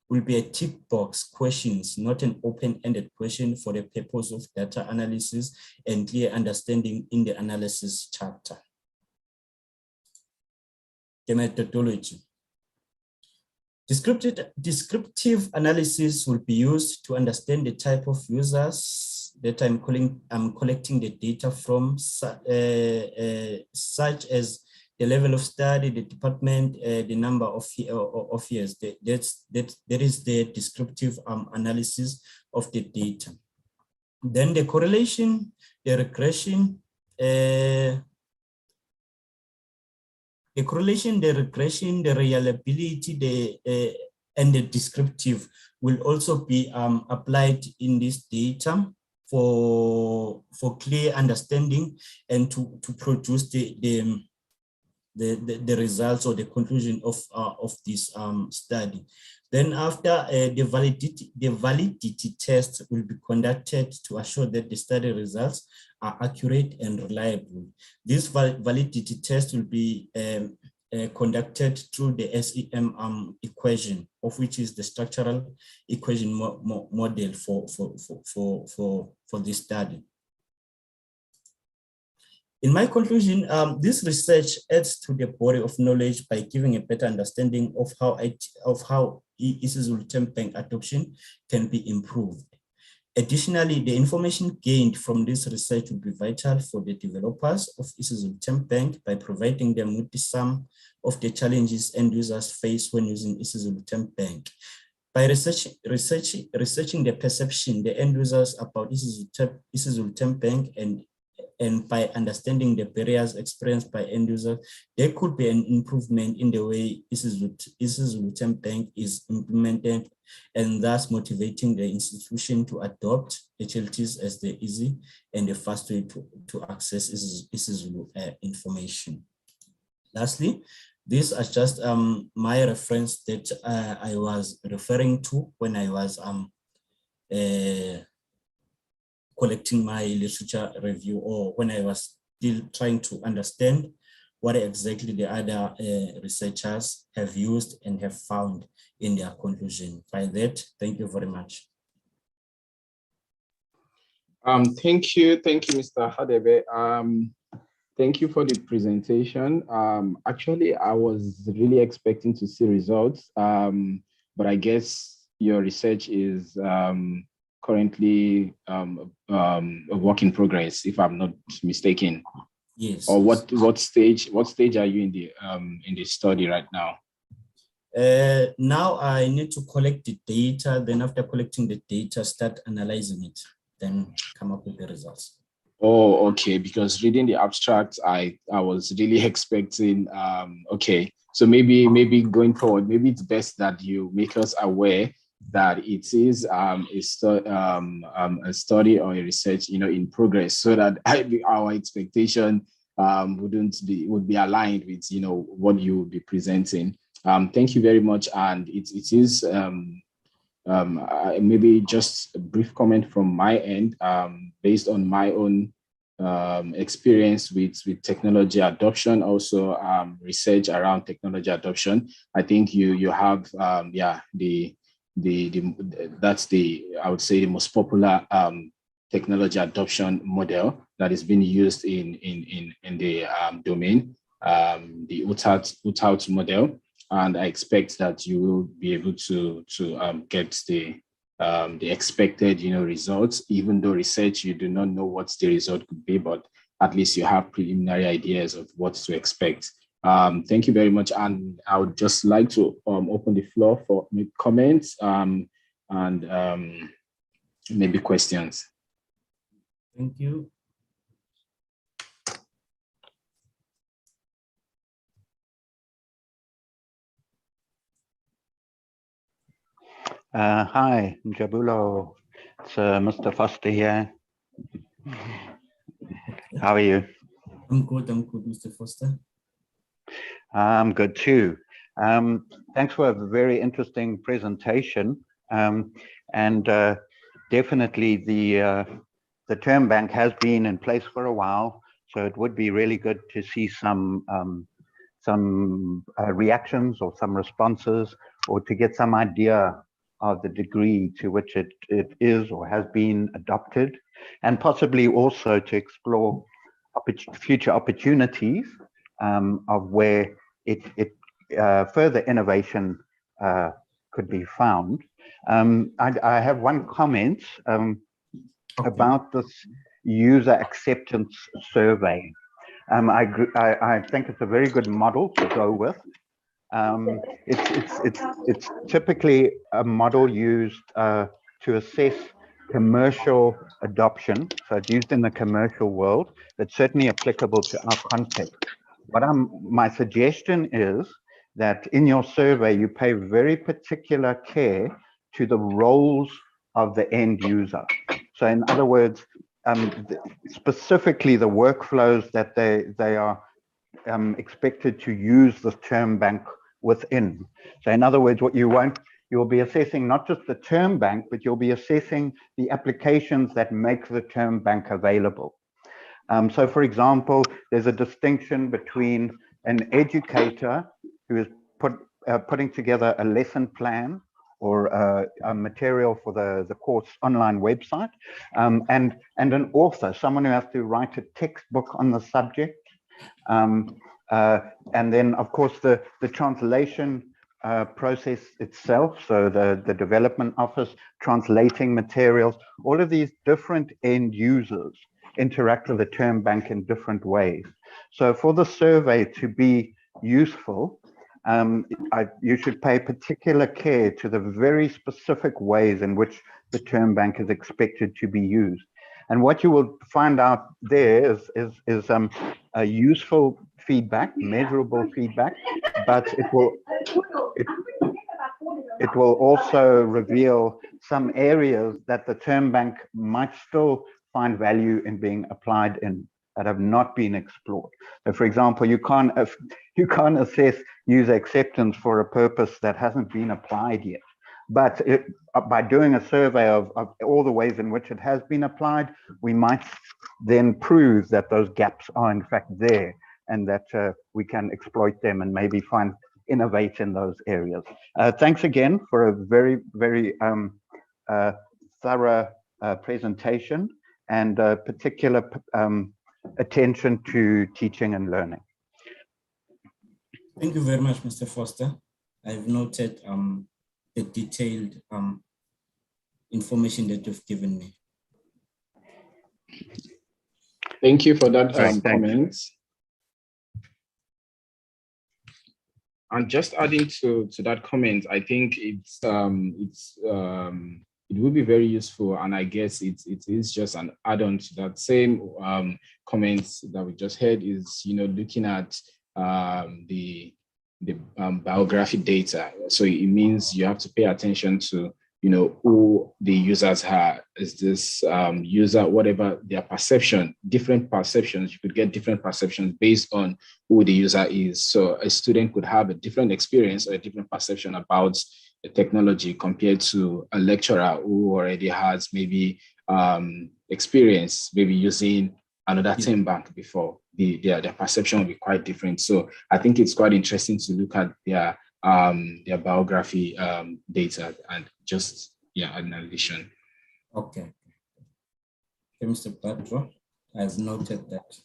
will be a tick box questions, not an open-ended question, for the purpose of data analysis and clear understanding in the analysis chapter. The methodology. Descriptive analysis will be used to understand the type of users that I'm collecting the data from, such as the level of study, the department, the number of years. That is the descriptive analysis of the data. Then the correlation, the regression, the reliability, and the descriptive will also be applied in this data for clear understanding and to produce the results or the conclusion of this study. Then after the validity test will be conducted to assure that the study results are accurate and reliable. This validity test will be conducted through the SEM equation, of which is the structural equation model for this study. In my conclusion, this research adds to the body of knowledge by giving a better understanding of how isiZulu Bank adoption can be improved. Additionally, the information gained from this research will be vital for the developers of isiZulu Bank by providing them with the sum of the challenges end users face when using isiZulu Bank. By researching the perception the end users about isiZulu Bank and by understanding the barriers experienced by end users, there could be an improvement in the way isiZulu Bank is implemented, and thus motivating the institution to adopt HLTs as the easy and the fast way to access isiZulu information. Lastly, these are just my reference that I was referring to when I was collecting my literature review, or when I was still trying to understand what exactly the other researchers have used and have found in their conclusion. By that, thank you very much. Thank you, Mr. Hadebe. Thank you for the presentation. Actually, I was really expecting to see results, but I guess your research is currently a work in progress, if I'm not mistaken. Yes. Or what stage are you in the study right now? Now I need to collect the data. Then after collecting the data, start analyzing it, then come up with the results. Oh, okay. Because reading the abstract, I was really expecting. Okay, so maybe going forward, maybe it's best that you make us aware that it is a study or a research, in progress, so that our expectation would be aligned with what you will be presenting. Thank you very much, and it is maybe just a brief comment from my end, based on my own experience with technology adoption, also research around technology adoption. I think you have that's I would say the most popular technology adoption model that is being used in the domain, the UTAUT model, and I expect that you will be able to get the the expected, results, even though research, you do not know what the result could be, but at least you have preliminary ideas of what to expect. Thank you very much. And I would just like to open the floor for comments and maybe questions. Thank you. Hi, Njabulo. It's Mr. Foster here. How are you? I'm good, Mr. Foster. I'm good too. Thanks for a very interesting presentation. Definitely the term bank has been in place for a while, so it would be really good to see some reactions or some responses, or to get some idea of the degree to which it is or has been adopted, and possibly also to explore future opportunities of where further innovation could be found. I have one comment about this user acceptance survey. I think it's a very good model to go with. It's typically a model used to assess commercial adoption. So it's used in the commercial world. It's certainly applicable to our context. My suggestion is that in your survey, you pay very particular care to the roles of the end user. So in other words, specifically the workflows that they are expected to use the term bank within. So in other words, you'll be assessing not just the term bank, but you'll be assessing the applications that make the term bank available. So for example, there's a distinction between an educator who is putting together a lesson plan or a material for the course online website, and an author, someone who has to write a textbook on the subject. And then, of course, the translation process itself, so the development office translating materials, all of these different end users interact with the term bank in different ways. So for the survey to be useful, you should pay particular care to the very specific ways in which the term bank is expected to be used. And what you will find out there is a useful feedback, measurable feedback, but it will also reveal some areas that the term bank might still find value in being applied in that have not been explored. So for example, you can't assess user acceptance for a purpose that hasn't been applied yet. But by doing a survey of all the ways in which it has been applied, we might then prove that those gaps are in fact there, and that we can exploit them and maybe innovate in those areas. Thanks again for a very, very thorough presentation, and particular attention to teaching and learning. Thank you very much, Mr. Foster. I've noted the detailed information that you've given me. Thank you for that comment. And just adding to that comment, I think it will be very useful, and I guess it is just an add-on to that same comments that we just heard, is looking at the biographic data. So it means you have to pay attention to who the users are. Is this user, whatever their perception, different perceptions, you could get different perceptions based on who the user is. So a student could have a different experience or a different perception about the technology compared to a lecturer who already has maybe experience, maybe using another term bank before. Their perception will be quite different. So I think it's quite interesting to look at their biography data, and just an addition. Okay. Okay, Mr. Badro, I've noted that.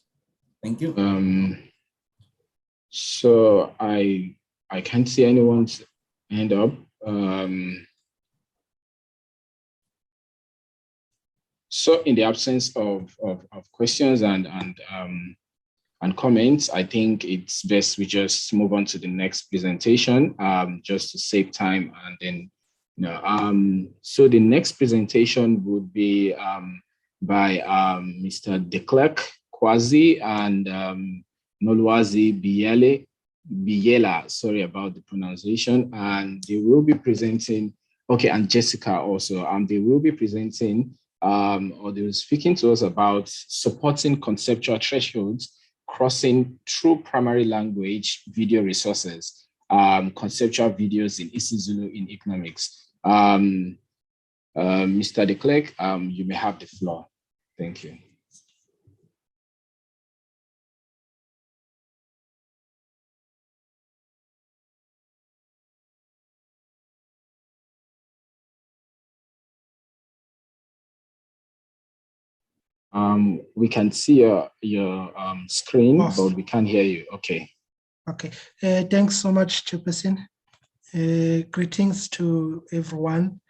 Thank you. So I can't see anyone's hand up. So in the absence of questions and comments, I think it's best we just move on to the next presentation, just to save time. And then, so the next presentation would be by Mr. De Klerk Kwazi and Nolwazi Biyela, sorry about the pronunciation, and they will be presenting, okay, and Jessica also, they will be presenting, or they will be speaking to us about supporting conceptual thresholds crossing through primary language video resources, conceptual videos in isiZulu in economics. Mr. De Klerk, you may have the floor. Thank you. We can see your screen, but we can't hear you. Okay. Okay. Thanks so much, Chairperson. Greetings to everyone.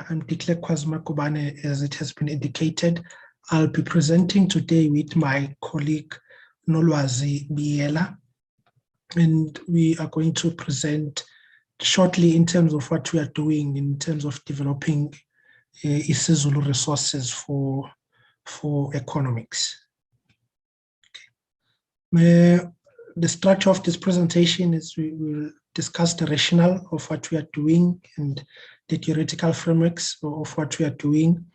I'm De Klerk Kwazi, as it has been indicated. I'll be presenting today with my colleague Nolwazi Biyela, and we are going to present shortly in terms of what we are doing in terms of developing isiZulu resources for economics. Okay. The structure of this presentation is we will discuss the rationale of what we are doing and the theoretical frameworks of what we are doing.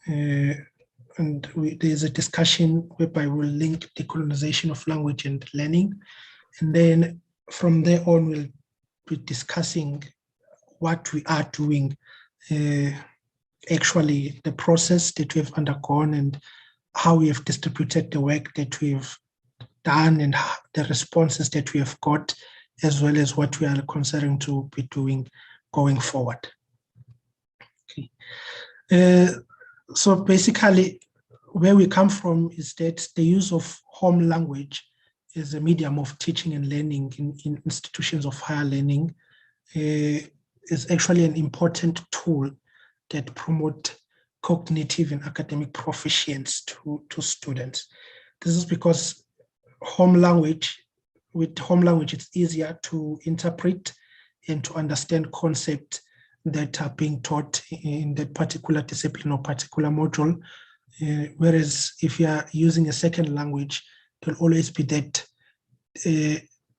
And there's a discussion whereby we'll link decolonization of language and learning. And then from there on, we'll be discussing what we are doing, actually the process that we have undergone and how we have distributed the work that we've done and the responses that we have got, as well as what we are considering to be doing going forward. Okay. So basically, where we come from is that the use of home language as a medium of teaching and learning in institutions of higher learning is actually an important tool that promote cognitive and academic proficiency to students. This is because with home language, it's easier to interpret and to understand concepts that are being taught in that particular discipline or particular module. Whereas if you are using a second language, there'll always be that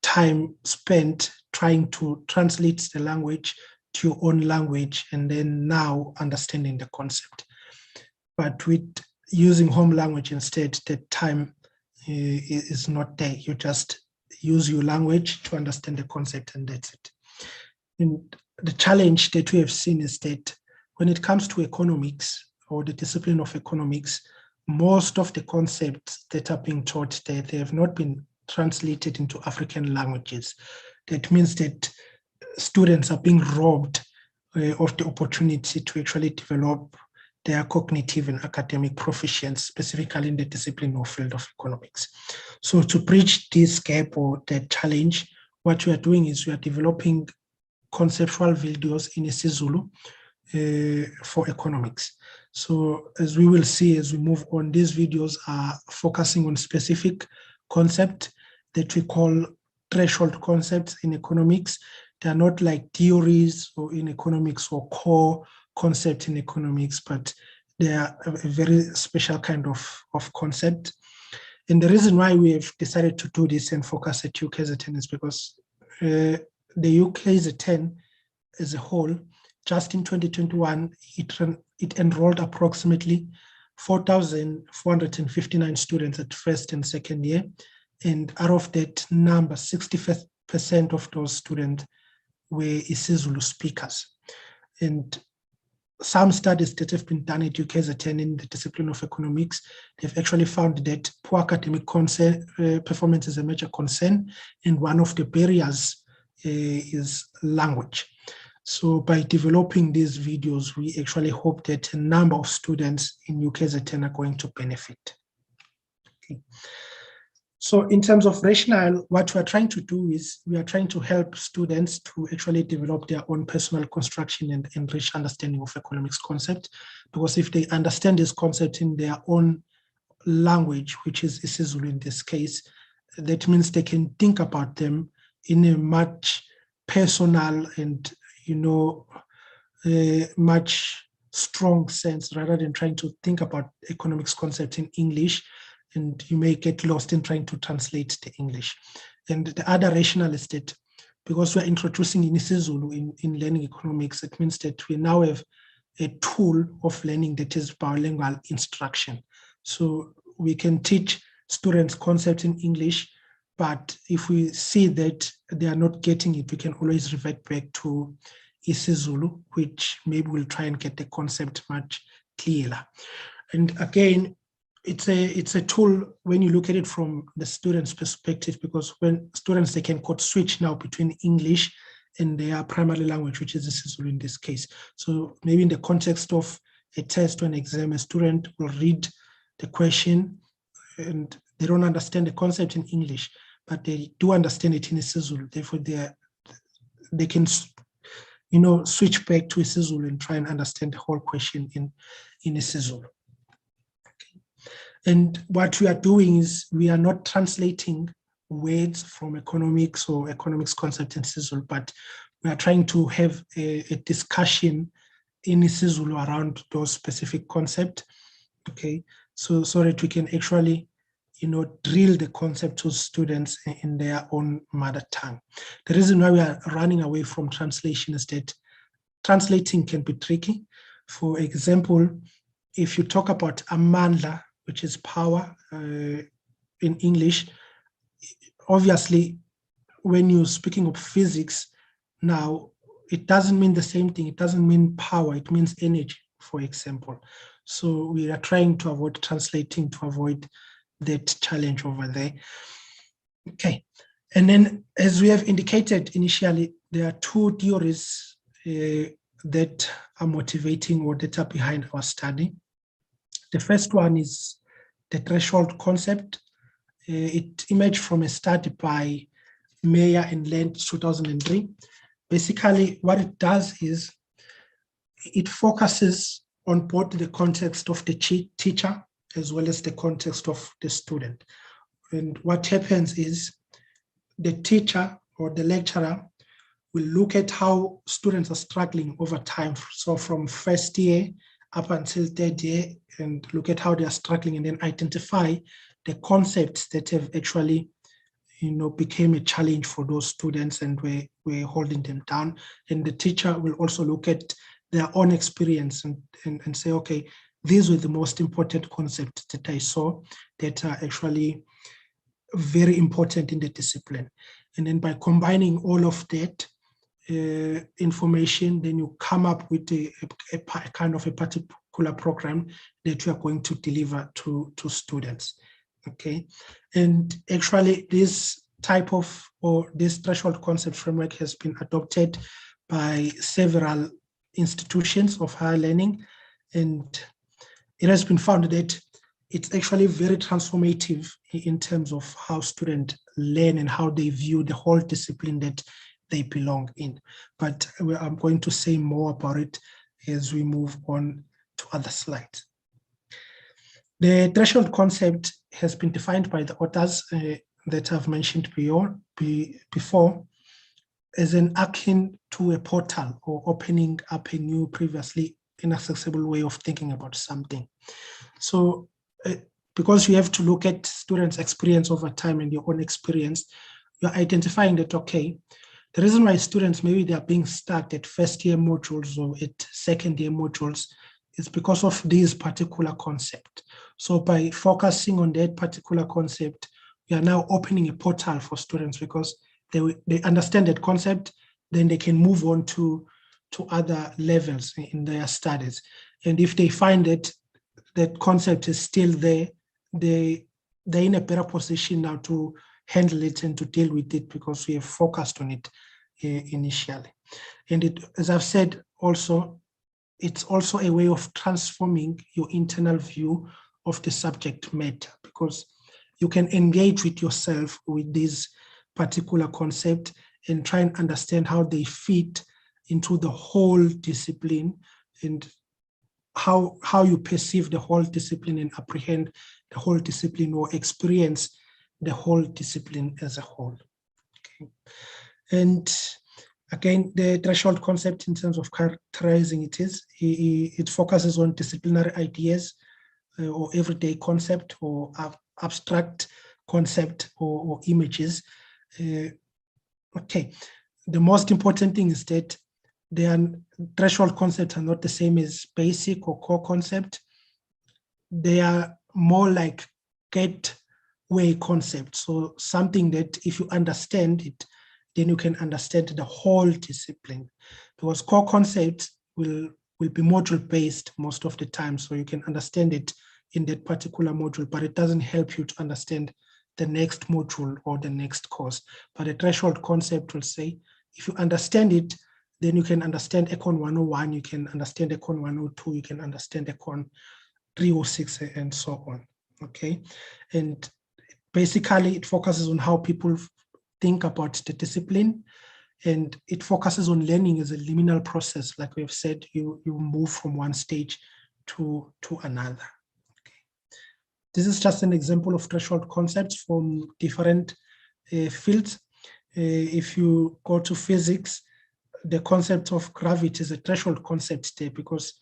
time spent trying to translate the language to your own language and then now understanding the concept. But with using home language instead, the time is not there. You just use your language to understand the concept and that's it. And the challenge that we have seen is that when it comes to economics or the discipline of economics, most of the concepts that are being taught there, they have not been translated into African languages. That means that students are being robbed of the opportunity to actually develop their cognitive and academic proficiency, specifically in the discipline or field of economics. So to bridge this gap or that challenge, what we are doing is we are developing conceptual videos in isiZulu for economics. So as we will see as we move on, these videos are focusing on specific concepts that we call threshold concepts in economics. They are not like theories or in economics or core concept in economics, but they are a very special kind of concept. And the reason why we have decided to do this and focus at UKZN is because the UKZN as a whole, just in 2021, it enrolled approximately 4,459 students at first and second year. And out of that number, 60% of those students were isiZulu speakers. And some studies that have been done at UKZN in the discipline of economics, they've actually found that poor academic performance is a major concern, and one of the barriers is language. So by developing these videos, we actually hope that a number of students in UKZN are going to benefit. Okay. So in terms of rationale, what we're trying to do is we are trying to help students to actually develop their own personal construction and enrich understanding of economics concept. Because if they understand this concept in their own language, which is isiZulu in this case, that means they can think about them in a much personal and, much strong sense, rather than trying to think about economics concept in English, and you may get lost in trying to translate the English. And the other rationale is that because we're introducing in isiZulu in learning economics, it means that we now have a tool of learning that is bilingual instruction. So we can teach students concepts in English, but if we see that they are not getting it, we can always revert back to isiZulu, which maybe we'll try and get the concept much clearer. And again, it's a tool when you look at it from the student's perspective, because when students, they can code switch now between English and their primary language, which is isiZulu in this case. So maybe in the context of a test or an exam, a student will read the question and they don't understand the concept in English, but they do understand it in isiZulu. Therefore, they can switch back to isiZulu and try and understand the whole question in isiZulu. And what we are doing is we are not translating words from economics or economics concept in isiZulu, but we are trying to have a discussion in isiZulu around those specific concepts. Okay, so that we can actually, drill the concept to students in their own mother tongue. The reason why we are running away from translation is that translating can be tricky. For example, if you talk about amandla, which is power in English, obviously, when you're speaking of physics, now it doesn't mean the same thing. It doesn't mean power, it means energy, for example. So we are trying to avoid translating to avoid that challenge over there. Okay, and then as we have indicated initially, there are two theories that are motivating or that are behind our study. The first one is the threshold concept. It emerged from a study by Meyer and Land 2003. Basically, what it does is it focuses on both the context of the teacher as well as the context of the student. And what happens is the teacher or the lecturer will look at how students are struggling over time. So from first year up until third year, and look at how they are struggling, and then identify the concepts that have actually, became a challenge for those students and we're holding them down. And the teacher will also look at their own experience and say, okay, these were the most important concepts that I saw that are actually very important in the discipline. And then by combining all of that information, then you come up with a kind of a particular program that you are going to deliver to students. Okay, and actually this type of, or this threshold concept framework has been adopted by several institutions of higher learning, and it has been found that it's actually very transformative in terms of how students learn and how they view the whole discipline that they belong in. But I'm going to say more about it as we move on to other slides. The threshold concept has been defined by the authors that I've mentioned before as an akin to a portal or opening up a new, previously inaccessible way of thinking about something. So because you have to look at students' experience over time and your own experience, you're identifying that, okay, the reason why students, maybe they are being stuck at first year modules or at second year modules is because of this particular concept. So by focusing on that particular concept, we are now opening a portal for students because they understand that concept, then they can move on to other levels in their studies. And if they find that that concept is still there, they're in a better position now to handle it and to deal with it because we have focused on it initially. And as I've said also, it's also a way of transforming your internal view of the subject matter, because you can engage with yourself with this particular concept and try and understand how they fit into the whole discipline and how you perceive the whole discipline and apprehend the whole discipline or experience the whole discipline as a whole. Okay. And again, the threshold concept in terms of characterizing it focuses on disciplinary ideas or everyday concept or abstract concept or images. Okay, the most important thing is that the threshold concepts are not the same as basic or core concept. They are more like gateway concepts. So something that if you understand it, then you can understand the whole discipline. Because core concepts will be module based most of the time. So you can understand it in that particular module, but it doesn't help you to understand the next module or the next course. But a threshold concept will say, if you understand it, then you can understand Econ 101, you can understand Econ 102, you can understand Econ 306, and so on, okay? And basically, it focuses on how people think about the discipline, and it focuses on learning as a liminal process. Like we've said, you move from one stage to another. Okay. This is just an example of threshold concepts from different fields. If you go to physics, the concept of gravity is a threshold concept there, because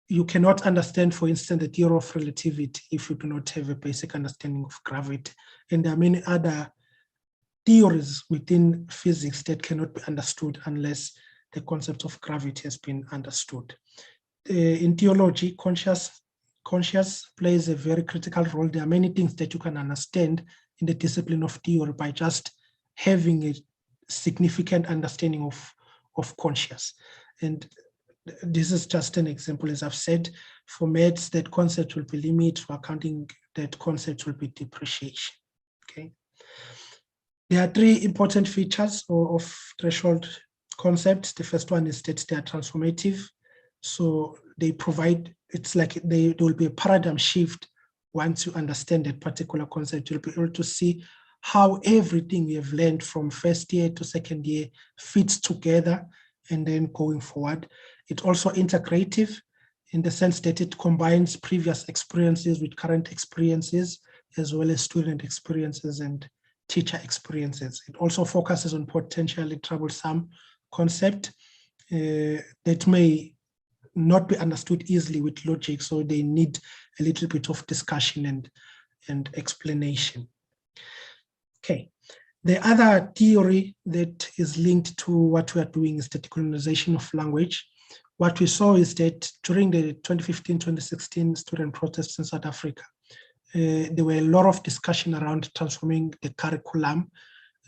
you cannot understand, for instance, the theory of relativity if you do not have a basic understanding of gravity. And there are many other theories within physics that cannot be understood unless the concept of gravity has been understood. In theology, conscious plays a very critical role. There are many things that you can understand in the discipline of theory by just having a significant understanding of conscious. And this is just an example. As I've said, for maths, that concept will be limit. For accounting, that concept will be depreciation. Okay. There are three important features of threshold concepts. The first one is that they are transformative. So they provide, it's like there will be a paradigm shift once you understand that particular concept. You'll be able to see how everything we have learned from first year to second year fits together and then going forward. It's also integrative in the sense that it combines previous experiences with current experiences, as well as student experiences and teacher experiences. It also focuses on potentially troublesome concept that may not be understood easily with logic, so they need a little bit of discussion and explanation. Okay, the other theory that is linked to what we are doing is the decolonization of language. What we saw is that during the 2015-2016 student protests in South Africa, there were a lot of discussion around transforming the curriculum.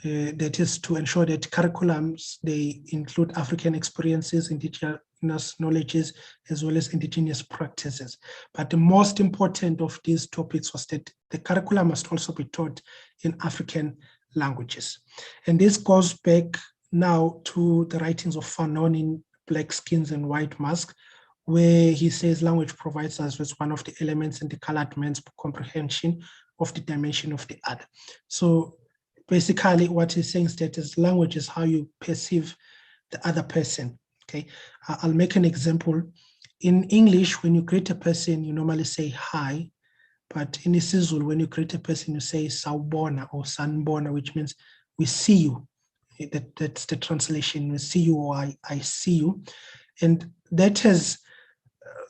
That is to ensure that curriculums, they include African experiences, indigenous knowledges, as well as indigenous practices. But the most important of these topics was that the curriculum must also be taught in African languages. And this goes back now to the writings of Fanon in Black Skins and White Masks, where he says language provides us with one of the elements in the colored man's comprehension of the dimension of the other. So basically what he's saying is that language is how you perceive the other person. Okay, I'll make an example. In English, when you greet a person, you normally say hi, but in isiZulu, when you greet a person, you say sawubona or sanibona, which means we see you. That's the translation. We see you, or I see you. And that has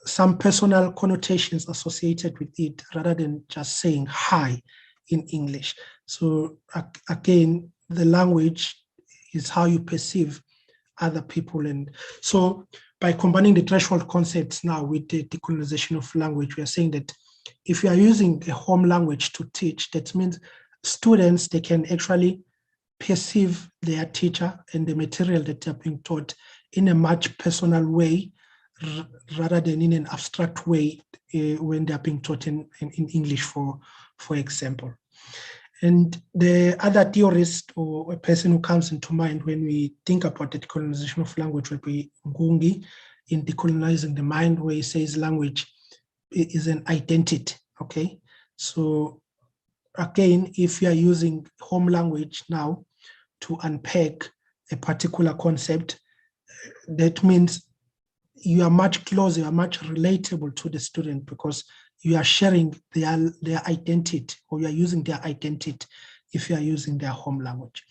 some personal connotations associated with it, rather than just saying hi in English. So again, the language is how you perceive other people. And so by combining the threshold concepts now with the decolonization of language, we are saying that if you are using a home language to teach, that means students, they can actually perceive their teacher and the material that they're being taught in a much personal way, rather than in an abstract way when they're being taught in English, for example. And the other theorist or a person who comes into mind when we think about the decolonization of language will be Ngungi in Decolonizing the Mind, where he says language is an identity, okay? So again, if you are using home language now to unpack a particular concept, that means you are much closer, you are much relatable to the student because you are sharing their identity, or you are using their identity if you are using their home language.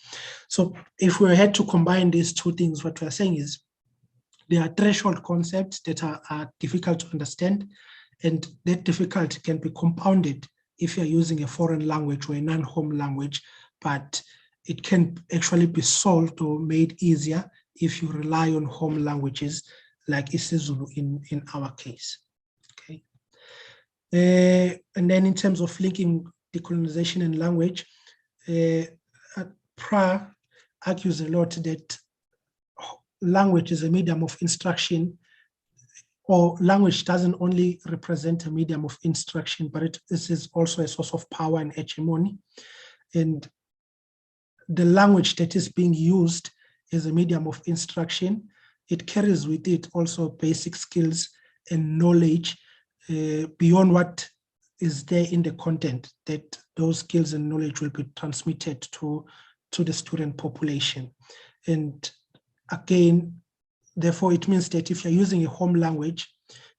So if we had to combine these two things, what we are saying is there are threshold concepts that are difficult to understand, and that difficulty can be compounded if you're using a foreign language or a non-home language, but it can actually be solved or made easier if you rely on home languages like isiZulu in our case. Okay. And then in terms of linking decolonization and language, Pra argues a lot that language is a medium of instruction, or language doesn't only represent a medium of instruction, but this is also a source of power and hegemony. And the language that is being used as a medium of instruction, it carries with it also basic skills and knowledge beyond what is there in the content, that those skills and knowledge will be transmitted to the student population. And again, therefore, it means that if you're using a home language,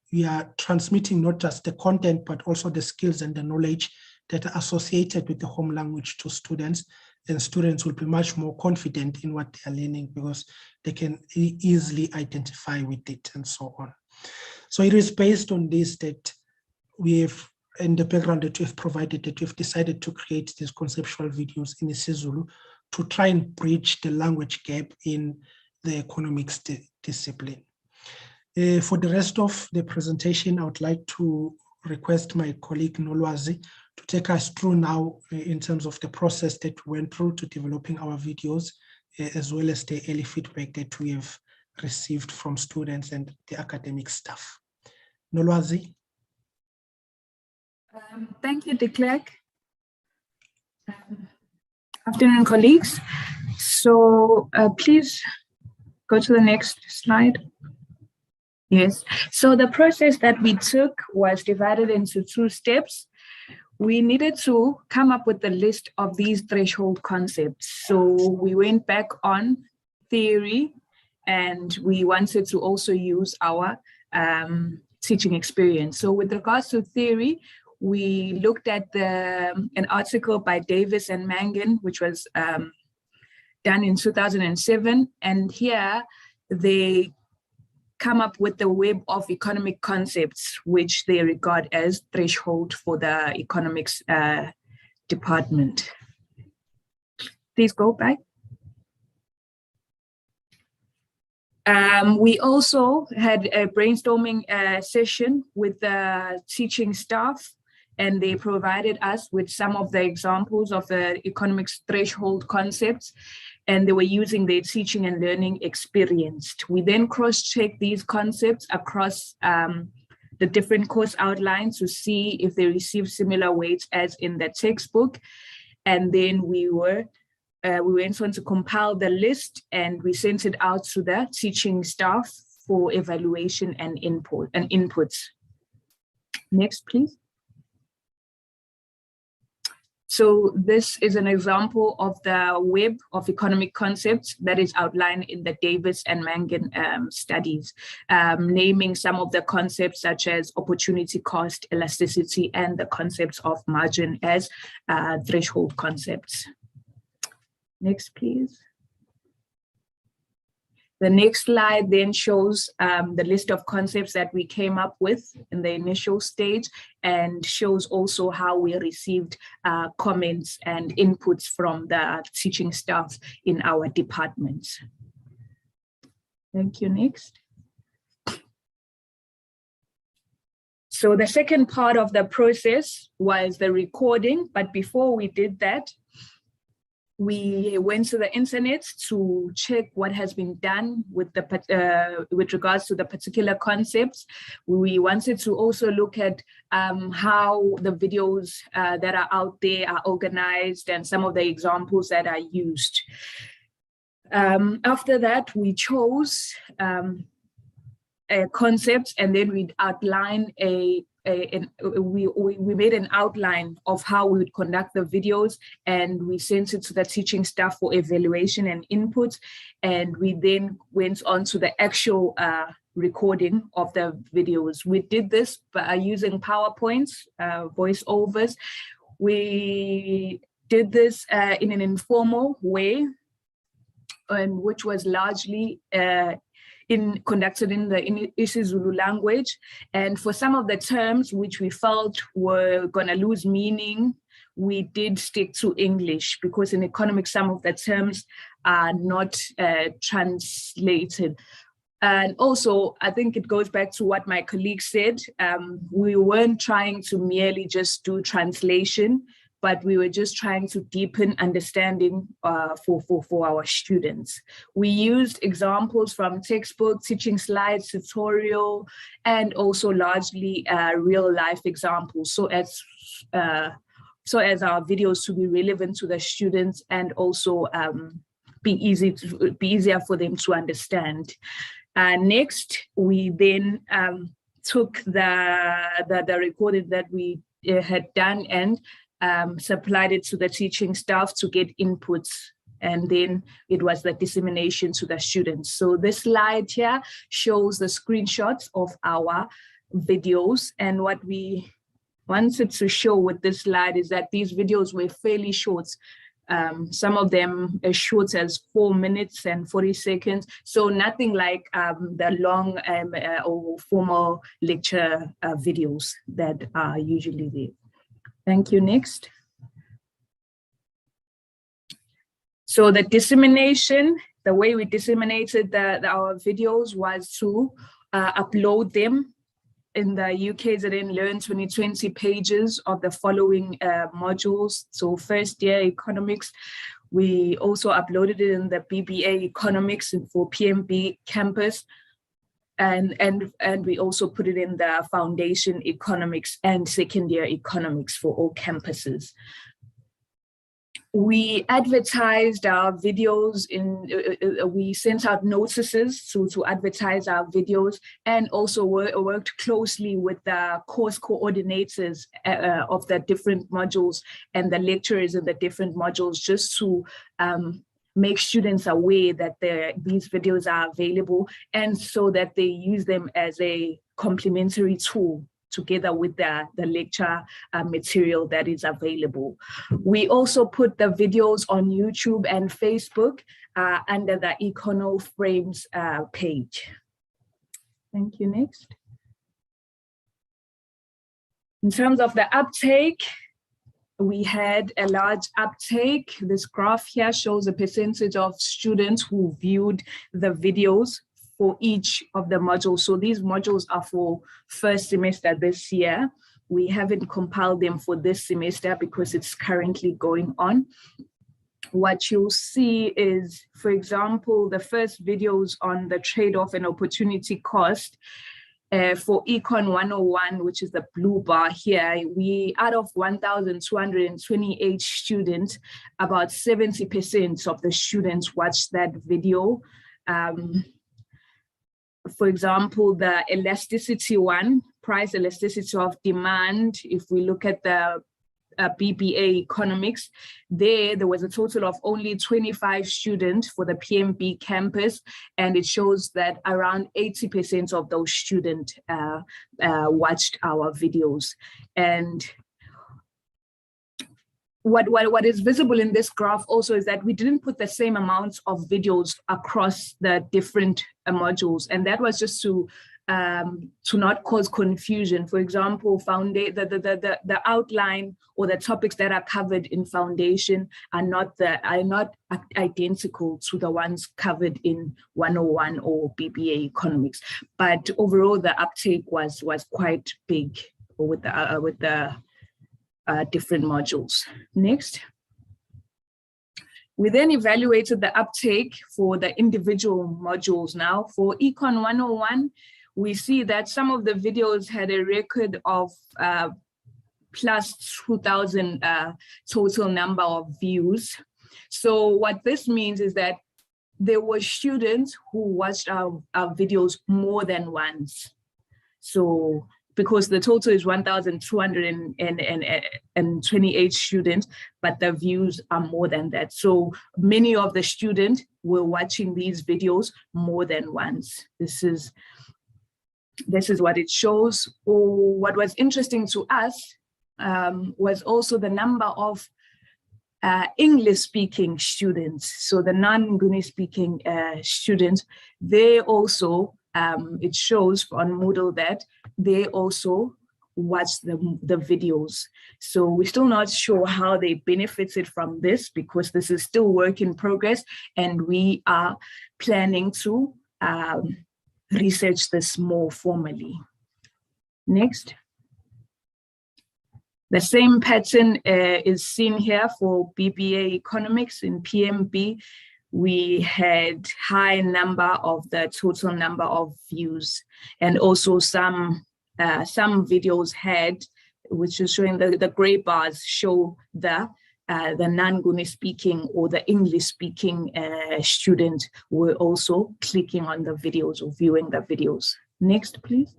you are transmitting not just the content, but also the skills and the knowledge that are associated with the home language to students, and students will be much more confident in what they are learning because they can easily identify with it and so on. So it is based on this that we have, in the background that we've provided, that we've decided to create these conceptual videos in isiZulu to try and bridge the language gap in the economics discipline. For the rest of the presentation, I would like to request my colleague Nolwazi to take us through now in terms of the process that we went through to developing our videos, as well as the early feedback that we have received from students and the academic staff. Nolwazi. Thank you, de Klerk. Afternoon, colleagues. So please go to the next slide. Yes, so the process that we took was divided into 2 steps. We needed to come up with a list of these threshold concepts. So we went back on theory, and we wanted to also use our teaching experience. So with regards to theory, we looked at an article by Davis and Mangan, which was done in 2007. And here they come up with the web of economic concepts, which they regard as threshold for the economics department. Please go back. We also had a brainstorming session with the teaching staff, and they provided us with some of the examples of the economics threshold concepts, and they were using their teaching and learning experience. We then cross-checked these concepts across the different course outlines to see if they received similar weights as in the textbook. And then we went on to compile the list, and we sent it out to the teaching staff for evaluation and inputs. Next, please. So this is an example of the web of economic concepts that is outlined in the Davis and Mangan studies, naming some of the concepts such as opportunity cost, elasticity, and the concepts of margin as threshold concepts. Next, please. The next slide then shows the list of concepts that we came up with in the initial stage, and shows also how we received comments and inputs from the teaching staff in our departments. Thank you. Next. So the second part of the process was the recording, but before we did that, we went to the internet to check what has been done with regards to the particular concepts. We wanted to also look at how the videos that are out there are organized and some of the examples that are used. After that, we chose concepts, and then we'd outline we made an outline of how we would conduct the videos, and we sent it to the teaching staff for evaluation and input. And we then went on to the actual recording of the videos. We did this by using PowerPoints, voiceovers. We did this in an informal way, and which was largely conducted in the isiZulu language. And for some of the terms which we felt were gonna lose meaning, we did stick to English, because in economics, some of the terms are not translated. And also, I think it goes back to what my colleague said. We weren't trying to merely just do translation, but we were just trying to deepen understanding for our students. We used examples from textbook, teaching slides, tutorial, and also largely real life examples, so as our videos to be relevant to the students, and also be easier for them to understand. Next, we then took the recording that we had done and supplied it to the teaching staff to get inputs, and then it was the dissemination to the students. So this slide here shows the screenshots of our videos, and what we wanted to show with this slide is that these videos were fairly short. Some of them as short as 4 minutes and 40 seconds. So nothing like the long or formal lecture videos that are usually there. Thank you. Next. So the dissemination, the way we disseminated our videos was to upload them in the UKZN Learn 2020 pages of the following modules. So first year economics, we also uploaded it in the BBA economics for PMB campus. And we also put it in the foundation economics and second year economics for all campuses. We advertised our videos we sent out notices to advertise our videos, and also worked closely with the course coordinators of the different modules and the lecturers in the different modules, just to make students aware that these videos are available, and so that they use them as a complementary tool together with the lecture material that is available. We also put the videos on YouTube and Facebook under the Econo Frames page. Thank you. Next. In terms of the uptake, we had a large uptake. This graph here shows a percentage of students who viewed the videos for each of the modules. So these modules are for first semester this year. We haven't compiled them for this semester because it's currently going on. What you'll see is, for example, the first videos on the trade-off and opportunity cost for Econ 101, which is the blue bar here. We, out of 1,228 students, about 70% of the students watched that video. For example, the elasticity one, price elasticity of demand, if we look at the BBA economics, there was a total of only 25 students for the PMB campus, and it shows that around 80% of those students watched our videos. And what is visible in this graph also is that we didn't put the same amounts of videos across the different modules, and that was just to not cause confusion. For example, the outline or the topics that are covered in foundation are not identical to the ones covered in 101 or BBA economics. But overall, the uptake was quite big with the different modules. Next. We then evaluated the uptake for the individual modules. Now for Econ 101, we see that some of the videos had a record of plus 2,000 total number of views. So what this means is that there were students who watched our videos more than once. So because the total is 1,228 students, but the views are more than that. So many of the students were watching these videos more than once. This is what it shows. What was interesting to us was also the number of English-speaking students. So the non-Nguni-speaking students, they also, it shows on Moodle that they also watch the videos. So we're still not sure how they benefited from this, because this is still work in progress, and we are planning to research this more formally. Next. The same pattern is seen here for BBA economics. In PMB. We had high number of the total number of views, and also some videos had, which is showing the gray bars show the non-Nguni speaking or the English speaking student were also clicking on the videos or viewing the videos. Next, please.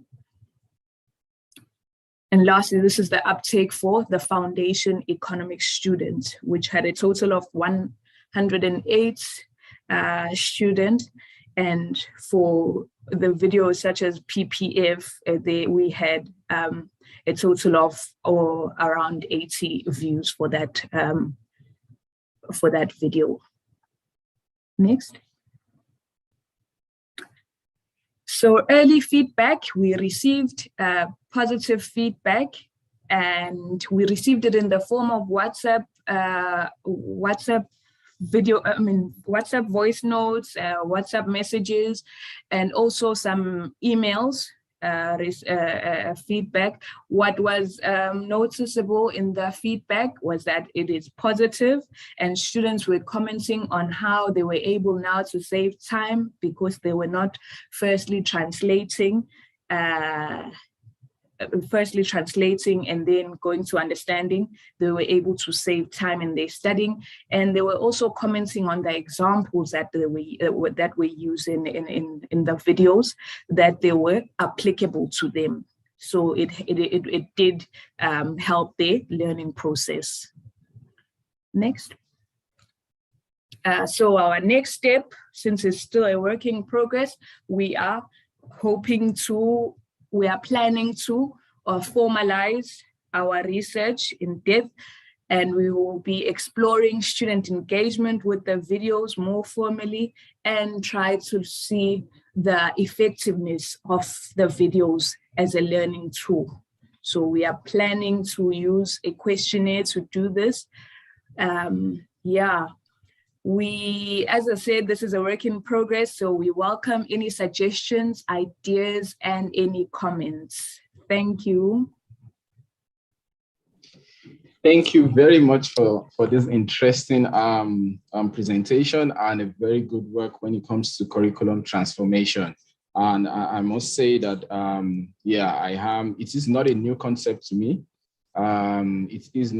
And lastly, this is the uptake for the foundation economics student, which had a total of 108 students. And for the videos such as PPF, we had a total of around 80 views for that video. Next. So early feedback, we received positive feedback, and we received it in the form of WhatsApp WhatsApp voice notes, WhatsApp messages, and also some emails, feedback. What was noticeable in the feedback was that it is positive, and students were commenting on how they were able now to save time because they were not firstly translating and then going to understanding. They were able to save time in their studying, and they were also commenting on the examples that we use in the videos, that they were applicable to them. So it did help their learning process. Next. So our next step, since it's still a work in progress, we are planning to formalize our research in depth, and we will be exploring student engagement with the videos more formally and try to see the effectiveness of the videos as a learning tool. So we are planning to use a questionnaire to do this. As I said, this is a work in progress, so we welcome any suggestions, ideas, and any comments. Thank you. Thank you very much for this interesting presentation and a very good work when it comes to curriculum transformation. And I must say that, it is not a new concept to me. It is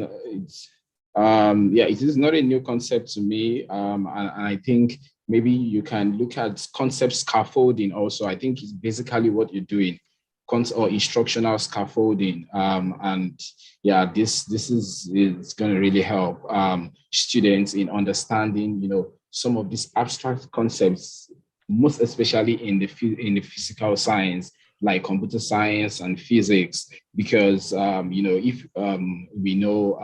not a new concept to me. And I think maybe you can look at concept scaffolding also. I think it's basically what you're doing, or instructional scaffolding. This is going to really help students in understanding, some of these abstract concepts, most especially in the physical science, like computer science and physics, because if we know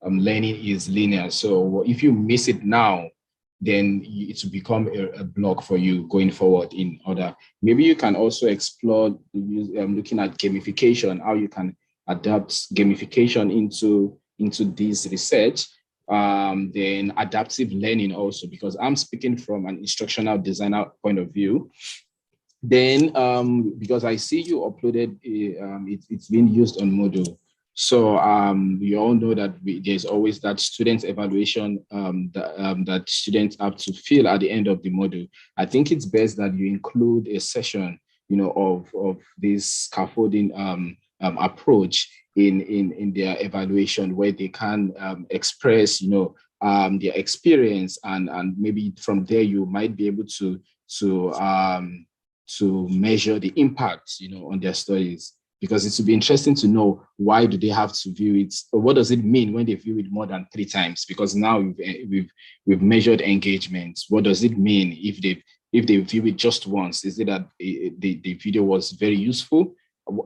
learning is linear. So if you miss it now, then it will become a block for you going forward in order. Maybe you can also explore looking at gamification, how you can adapt gamification into this research. Then adaptive learning also, because I'm speaking from an instructional designer point of view. Then, because I see you uploaded, it's been used on Moodle. So we all know that there's always that student evaluation that students have to fill at the end of the module. I think it's best that you include a session, of this scaffolding approach in their evaluation, where they can express, their experience, and maybe from there you might be able to measure the impact, on their studies. Because it would be interesting to know, why do they have to view it, or what does it mean when they view it more than 3 times? Because now we've measured engagement. What does it mean if they view it just once? Is it that the video was very useful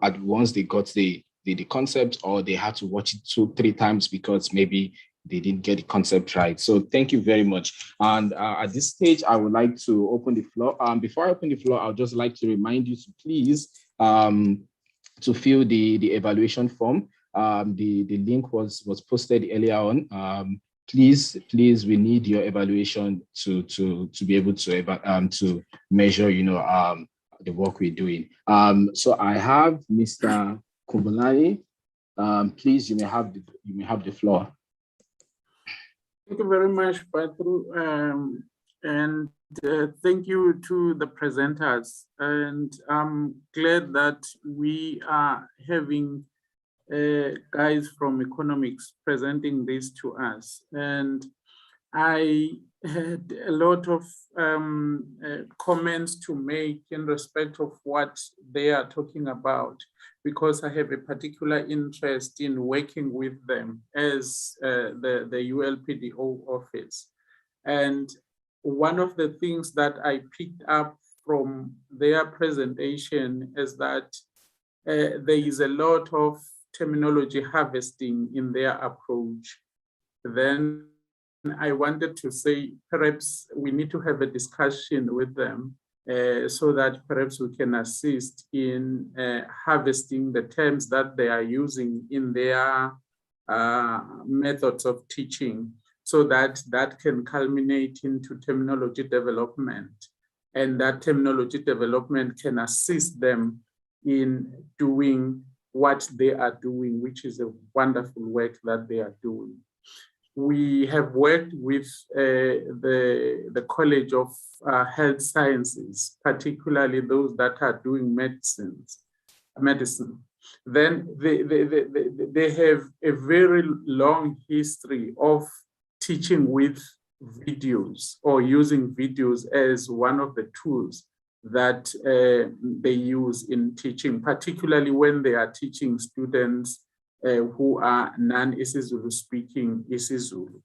at once they got the concept, or they had to watch it 2-3 times because maybe they didn't get the concept right? So thank you very much. And at this stage, I would like to open the floor. Before I open the floor, I would just like to remind you to please to fill the evaluation form. The link was posted earlier on. Please, we need your evaluation to be able to measure, the work we're doing. So I have Mr. Kubulani. Please, you may have the floor. Thank you very much, Patru, and thank you to the presenters. And I'm glad that we are having guys from economics presenting this to us. And I had a lot of comments to make in respect of what they are talking about, because I have a particular interest in working with them as the ULPDO office. And one of the things that I picked up from their presentation is that there is a lot of terminology harvesting in their approach. Then I wanted to say, perhaps we need to have a discussion with them so that perhaps we can assist in harvesting the terms that they are using in their methods of teaching, so that can culminate into terminology development. And that terminology development can assist them in doing what they are doing, which is a wonderful work that they are doing. We have worked with the College of Health Sciences, particularly those that are doing medicine. Then they have a very long history of teaching with videos, or using videos as one of the tools that they use in teaching, particularly when they are teaching students who are non-isiZulu speaking isiZulu.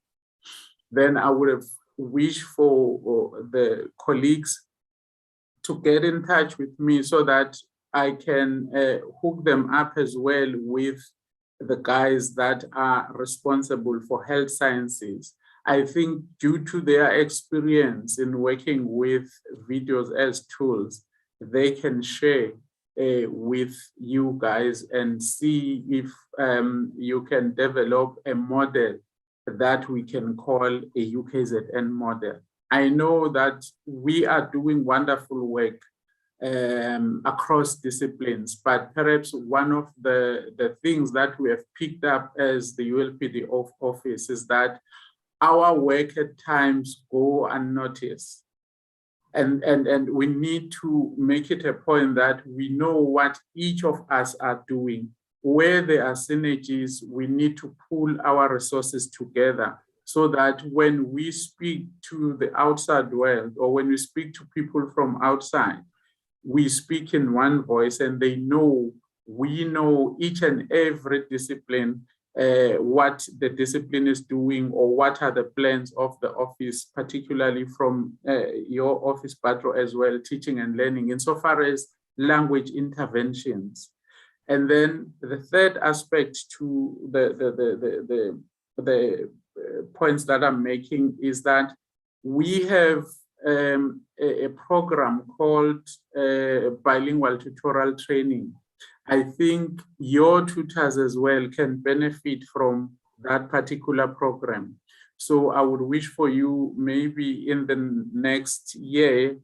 Then I would have wished for the colleagues to get in touch with me so that I can hook them up as well with the guys that are responsible for health sciences. I think due to their experience in working with videos as tools, they can share with you guys and see if you can develop a model that we can call a UKZN model. I know that we are doing wonderful work across disciplines, but perhaps one of the things that we have picked up as the ULPD office is that our work at times go unnoticed. And we need to make it a point that we know what each of us are doing. Where there are synergies, we need to pool our resources together so that when we speak to the outside world, or when we speak to people from outside, we speak in one voice and they know, we know each and every discipline, what the discipline is doing, or what are the plans of the office, particularly from your office, Patro, as well, teaching and learning, insofar as language interventions. And then the third aspect to the points that I'm making is that we have a program called bilingual tutorial training. I think your tutors as well can benefit from that particular program. So I would wish for you maybe in the next year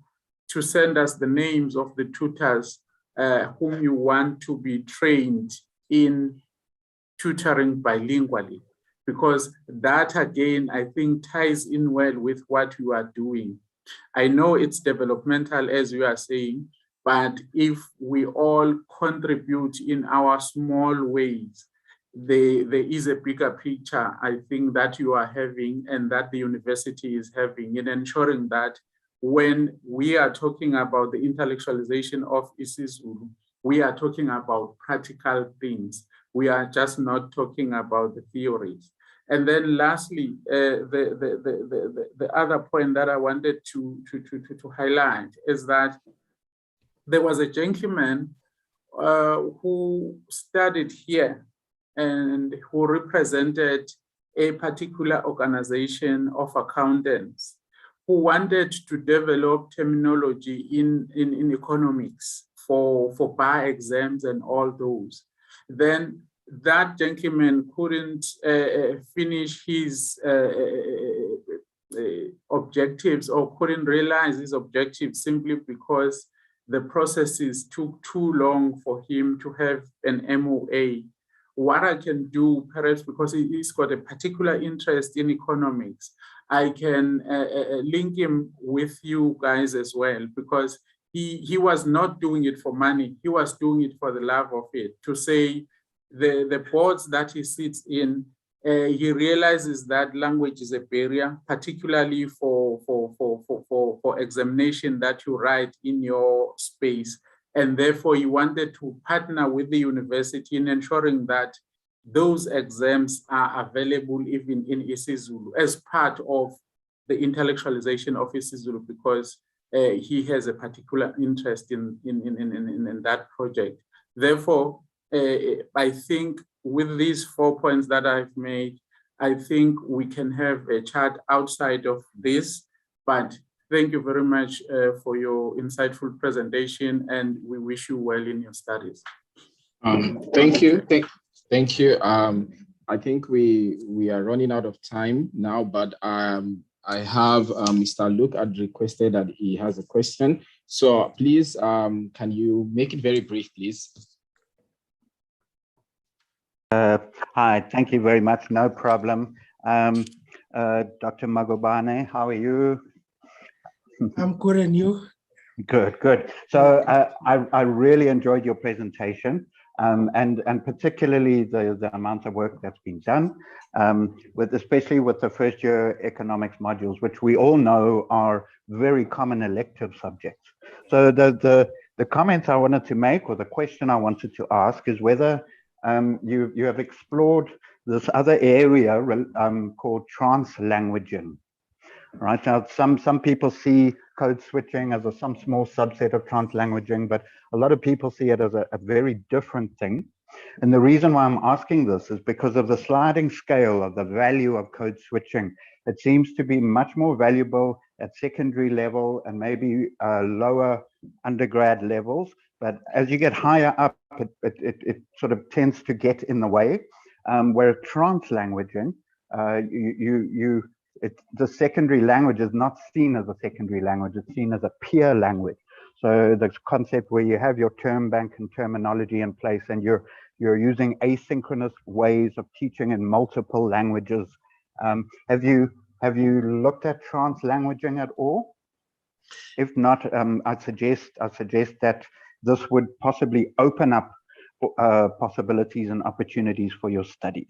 to send us the names of the tutors whom you want to be trained in tutoring bilingually, because that again, I think ties in well with what you are doing. I know it's developmental, as you are saying, but if we all contribute in our small ways, there is a bigger picture, I think, that you are having and that the university is having in ensuring that when we are talking about the intellectualization of isiZulu, we are talking about practical things. We are just not talking about the theories. And then lastly, the other point that I wanted to highlight is that there was a gentleman who studied here and who represented a particular organization of accountants who wanted to develop terminology in economics for bar exams and all those. Then that gentleman couldn't finish his objectives or couldn't realize his objectives simply because the processes took too long for him to have an MOA. What I can do, perhaps because he's got a particular interest in economics, I can link him with you guys as well, because he was not doing it for money. He was doing it for the love of it, to say the boards that he sits in, he realizes that language is a barrier, particularly for examination that you write in your space. And therefore, he wanted to partner with the university in ensuring that those exams are available even in isiZulu as part of the intellectualization of isiZulu, because he has a particular interest in that project. Therefore, I think with these 4 points that I've made, I think we can have a chat outside of this, but thank you very much for your insightful presentation, and we wish you well in your studies. Thank you. Thank you. I think we are running out of time now, but I have Mr. Luke had requested that he has a question. So please, can you make it very brief, please? Hi, thank you very much. No problem. Dr. Magobane, how are you? I'm good, and you? Good, good. So I really enjoyed your presentation, and particularly the amount of work that's been done, especially with the first year economics modules, which we all know are very common elective subjects. So the comments I wanted to make, or the question I wanted to ask, is whether you have explored this other area called translanguaging. Right now, some people see code switching as some small subset of translanguaging, but a lot of people see it as a very different thing. And the reason why I'm asking this is because of the sliding scale of the value of code switching. It seems to be much more valuable at secondary level and maybe lower undergrad levels. But as you get higher up, it sort of tends to get in the way. Where translanguaging, the secondary language is not seen as a secondary language, it's seen as a peer language. So the concept where you have your term bank and terminology in place, and you're using asynchronous ways of teaching in multiple languages. Have you looked at translanguaging at all? If not, I suggest that this would possibly open up possibilities and opportunities for your studies.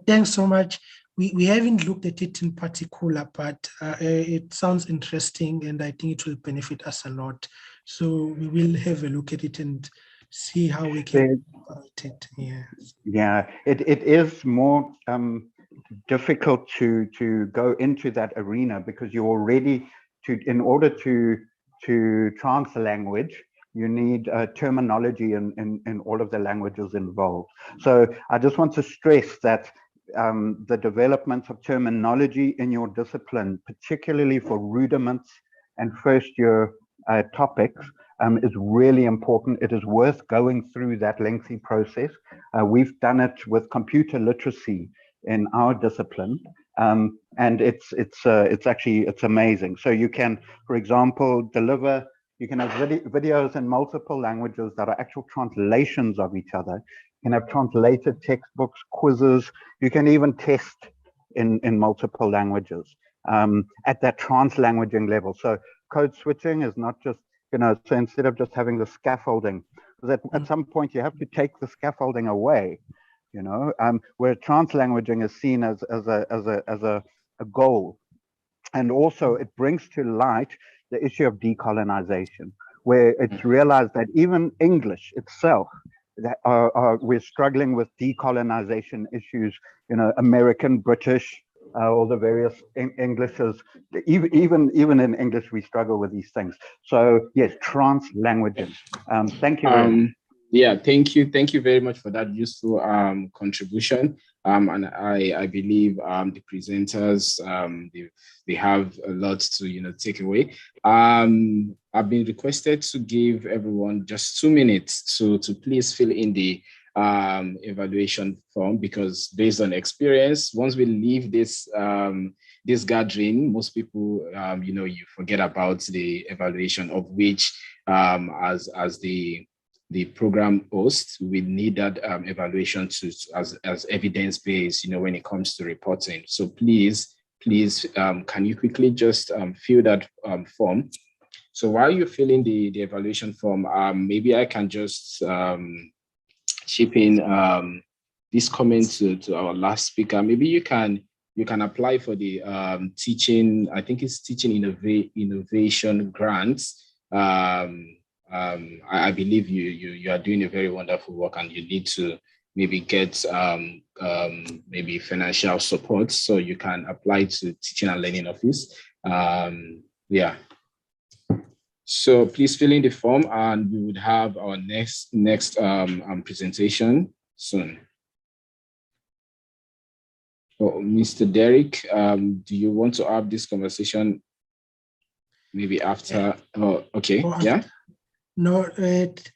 Thanks so much. We haven't looked at it in particular, but it sounds interesting, and I think it will benefit us a lot. So we will have a look at it and see how we can operate it. Yeah. Yeah, it is more difficult to go into that arena, because you already, in order to translanguage, you need terminology in all of the languages involved. So I just want to stress that the development of terminology in your discipline, particularly for rudiments and first year topics, is really important. It is worth going through that lengthy process. We've done it with computer literacy in our discipline, and it's amazing. So you can, for example, you can have videos in multiple languages that are actual translations of each other. You can have translated textbooks, quizzes. You can even test in multiple languages at that translanguaging level. So code switching is not just, so instead of just having the scaffolding, because at some point you have to take the scaffolding away, you know, where translanguaging is seen as a goal. And also it brings to light the issue of decolonization, where it's realized that even English itself, that we're struggling with decolonization issues, you know, American, British, all the various Englishes, even in English, we struggle with these things. So yes, translanguaging. Thank you very much. Yeah, thank you. Thank you very much for that useful contribution. And I believe the presenters, they have a lot to take away. I've been requested to give everyone just 2 minutes to please fill in the evaluation form, because based on experience, once we leave this this gathering, most people you forget about the evaluation, of which as the program host, we need that evaluation as evidence-based, when it comes to reporting. So please, can you quickly just fill that form? So while you're filling the evaluation form, maybe I can just chip in this comment to our last speaker. Maybe you can apply for the teaching, I think it's teaching innovation grants. I believe you are doing a very wonderful work, and you need to maybe get maybe financial support, so you can apply to Teaching and Learning Office. Yeah. So please fill in the form, and we would have our next presentation soon. So, Mr. Derek, do you want to have this conversation maybe after? Oh, okay. Yeah. No,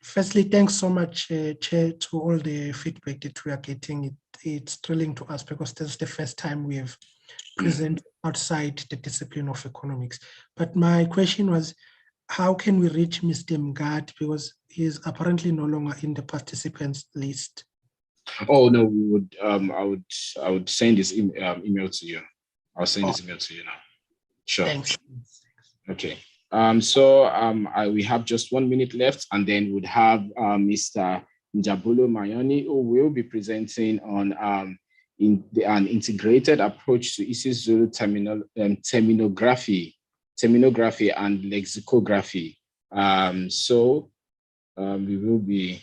firstly, thanks so much, Chair, to all the feedback that we are getting. It's thrilling to us, because this is the first time we have presented outside the discipline of economics. But my question was, how can we reach Mr. Mngadi, because he is apparently no longer in the participants list? Oh no, we would. I would send this email to you. I'll send this email to you now. Sure. Thanks. Okay. We have just 1 minute left, and then we'd have Mr. Njabulo Mayoni, who will be presenting on an integrated approach to isiZulu terminography and lexicography. We will be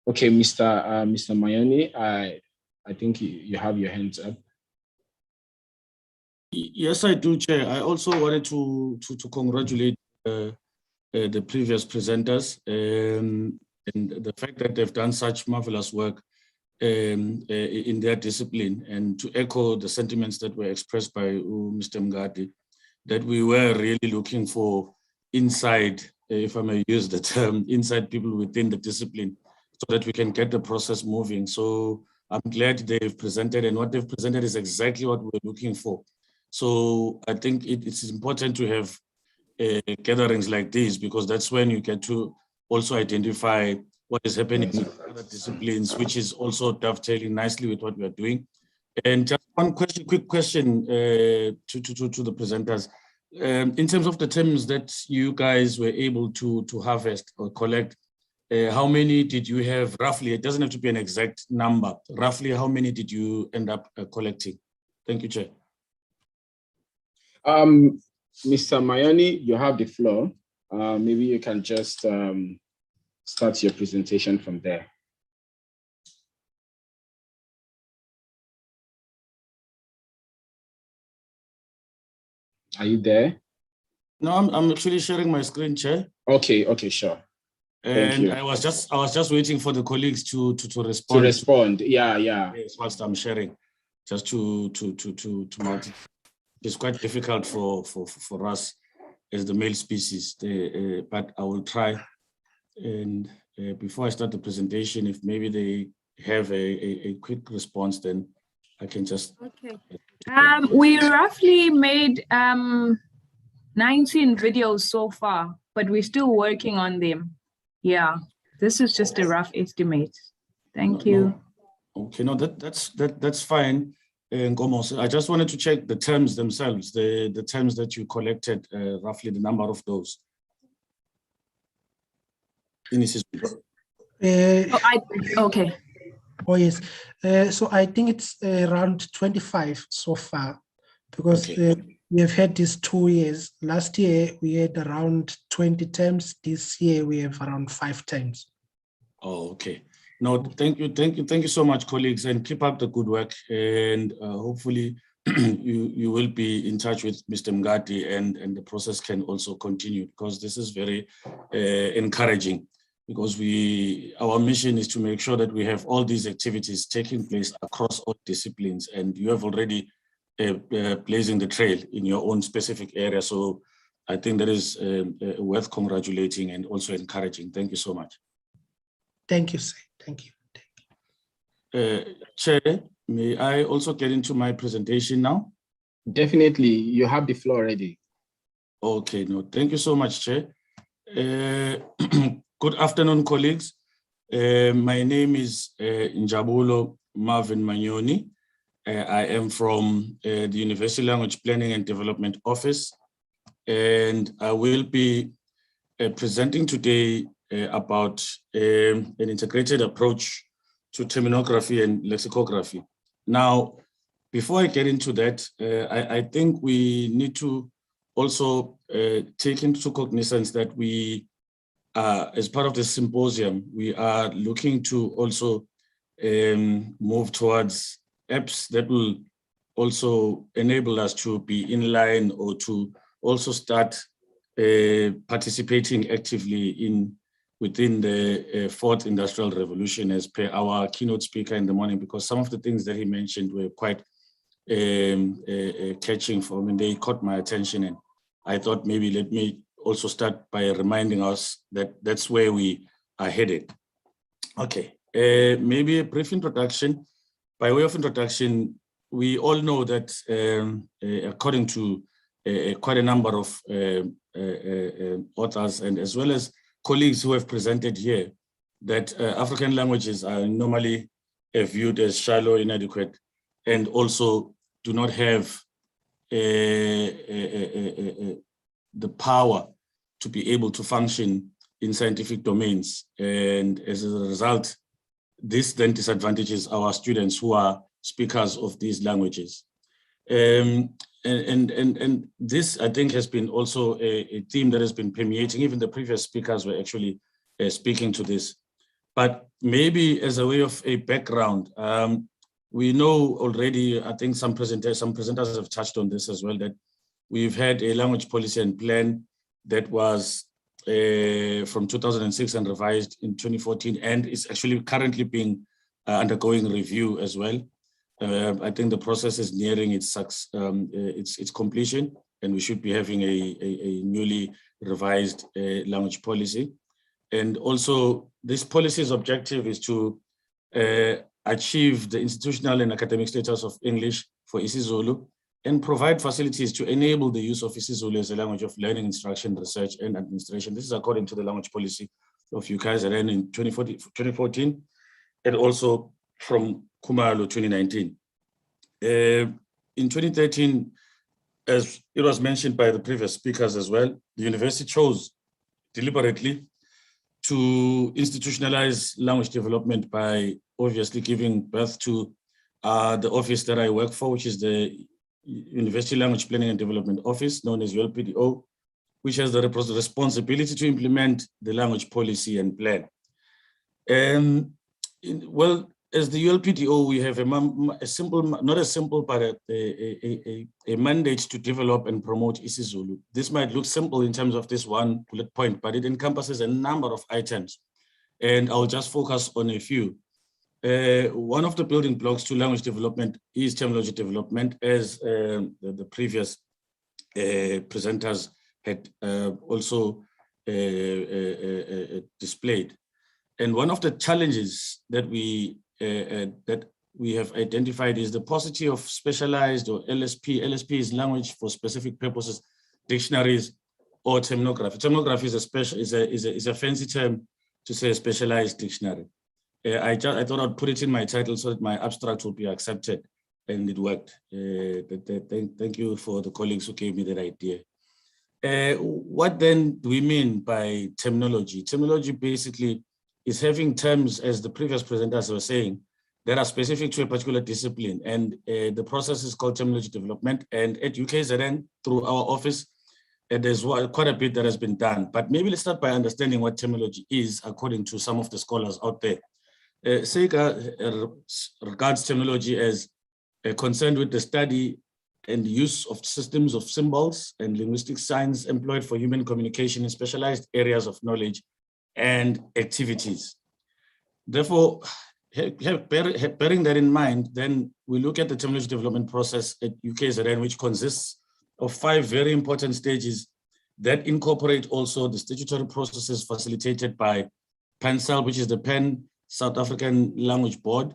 okay, Mr. Mayoni. I think you have your hands up. Yes, I do, Chair. I also wanted to congratulate the previous presenters and the fact that they've done such marvelous work in their discipline, and to echo the sentiments that were expressed by Mr. Mngadi, that we were really looking for inside, if I may use the term, inside people within the discipline, so that we can get the process moving. So I'm glad they've presented, and what they've presented is exactly what we're looking for. So I think it's important to have gatherings like these, because that's when you get to also identify what is happening in other disciplines, which is also dovetailing nicely with what we are doing. And just one quick question to the presenters. In terms of the terms that you guys were able to harvest or collect, how many did you have roughly? It doesn't have to be an exact number. Roughly, how many did you end up collecting? Thank you, Chair. Mr. Mayoni, you have the floor. Maybe you can just start your presentation from there. Are you there? No, I'm actually sharing my screen, Chair. Okay, sure. Thank And you. I was just waiting for the colleagues to respond. To respond, yeah. Yes, whilst I'm sharing, just to multi. It's quite difficult for us as the male species, but I will try. And before I start the presentation, if maybe they have a quick response, then I can just. Okay. We roughly made 19 videos so far, but we're still working on them. Yeah, this is just a rough estimate. Thank you. No. Okay, no, that's fine. Ngomos, I just wanted to check the terms themselves, the terms that you collected, roughly the number of those. in isiZulu? Okay. Oh, yes. So I think it's around 25 so far, because we have had these 2 years. Last year, we had around 20 times. This year, we have around 5 times. Oh, okay. No, thank you so much, colleagues, and keep up the good work. And hopefully you will be in touch with Mr. Mngadi, and the process can also continue, because this is very encouraging, because our mission is to make sure that we have all these activities taking place across all disciplines, and you have already blazing the trail in your own specific area. So I think that is worth congratulating and also encouraging. Thank you so much. Thank you, sir. Thank you. Chair, may I also get into my presentation now? Definitely, you have the floor already. Okay, no, thank you so much, Chair. Good afternoon, colleagues. My name is Njabulo Marvin Manyoni. I am from the University Language Planning and Development Office, and I will be presenting today about an integrated approach to terminography and lexicography. Now, before I get into that, I think we need to also take into cognizance that we, as part of the symposium, we are looking to also move towards apps that will also enable us to be in line, or to also start participating actively within the fourth industrial revolution, as per our keynote speaker in the morning, because some of the things that he mentioned were quite catching for me. They caught my attention, and I thought maybe let me also start by reminding us that that's where we are headed. Okay, maybe a brief introduction. By way of introduction, we all know that according to quite a number of authors, and as well as colleagues who have presented here, that African languages are normally viewed as shallow, inadequate, and also do not have the power to be able to function in scientific domains. And as a result, this then disadvantages our students who are speakers of these languages. And this, I think, has been also a theme that has been permeating. Even the previous speakers were actually speaking to this. But maybe as a way of a background, we know already, I think some presenters have touched on this as well, that we've had a language policy and plan that was from 2006 and revised in 2014, and is actually currently being undergoing review as well. I think the process is nearing its completion, and we should be having a newly revised language policy. And also, this policy's objective is to achieve the institutional and academic status of English for isiZulu, and provide facilities to enable the use of isiZulu as a language of learning, instruction, research, and administration. This is according to the language policy of UKZN in 2014, and also from Khumalo 2019. In 2013, as it was mentioned by the previous speakers as well, the university chose deliberately to institutionalize language development by obviously giving birth to the office that I work for, which is the University Language Planning and Development Office, known as ULPDO, which has the responsibility to implement the language policy and plan. Well, as the ULPDO, we have a simple, not a simple, but a mandate to develop and promote isiZulu. This might look simple in terms of this one bullet point, but it encompasses a number of items, and I'll just focus on a few. One of the building blocks to language development is terminology development, as the previous presenters had also displayed. And one of the challenges that we have identified is the paucity of specialized or LSP. LSP is language for specific purposes, dictionaries, or terminography. Terminography is a fancy term to say a specialized dictionary. I thought I'd put it in my title so that my abstract will be accepted, and it worked. Thank you for the colleagues who gave me that idea. What then do we mean by terminology? Terminology basically is having terms, as the previous presenters were saying, that are specific to a particular discipline. And the process is called terminology development. And at UKZN, through our office, there's quite a bit that has been done. But maybe let's start by understanding what terminology is, according to some of the scholars out there. SEGA regards terminology as concerned with the study and use of systems of symbols and linguistic signs employed for human communication in specialized areas of knowledge and activities. Therefore, bearing that in mind, then we look at the terminology development process at UKZN, which consists of 5 very important stages that incorporate also the statutory processes facilitated by PANSAL, which is the Pan South African Language Board,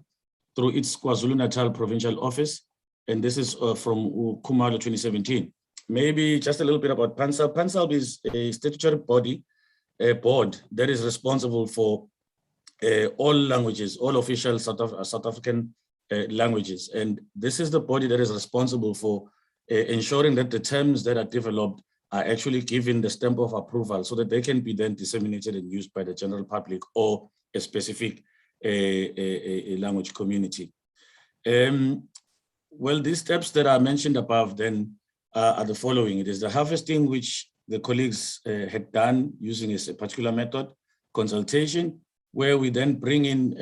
through its KwaZulu-Natal provincial office. And this is from Kumalo 2017. Maybe just a little bit about PANSAL. PANSAL is a statutory body, a board that is responsible for all languages, all official South African languages. And this is the body that is responsible for ensuring that the terms that are developed are actually given the stamp of approval so that they can be then disseminated and used by the general public or a specific language community. Well, these steps that are mentioned above then are the following. It is the harvesting, which the colleagues had done using a particular method, consultation, where we then bring in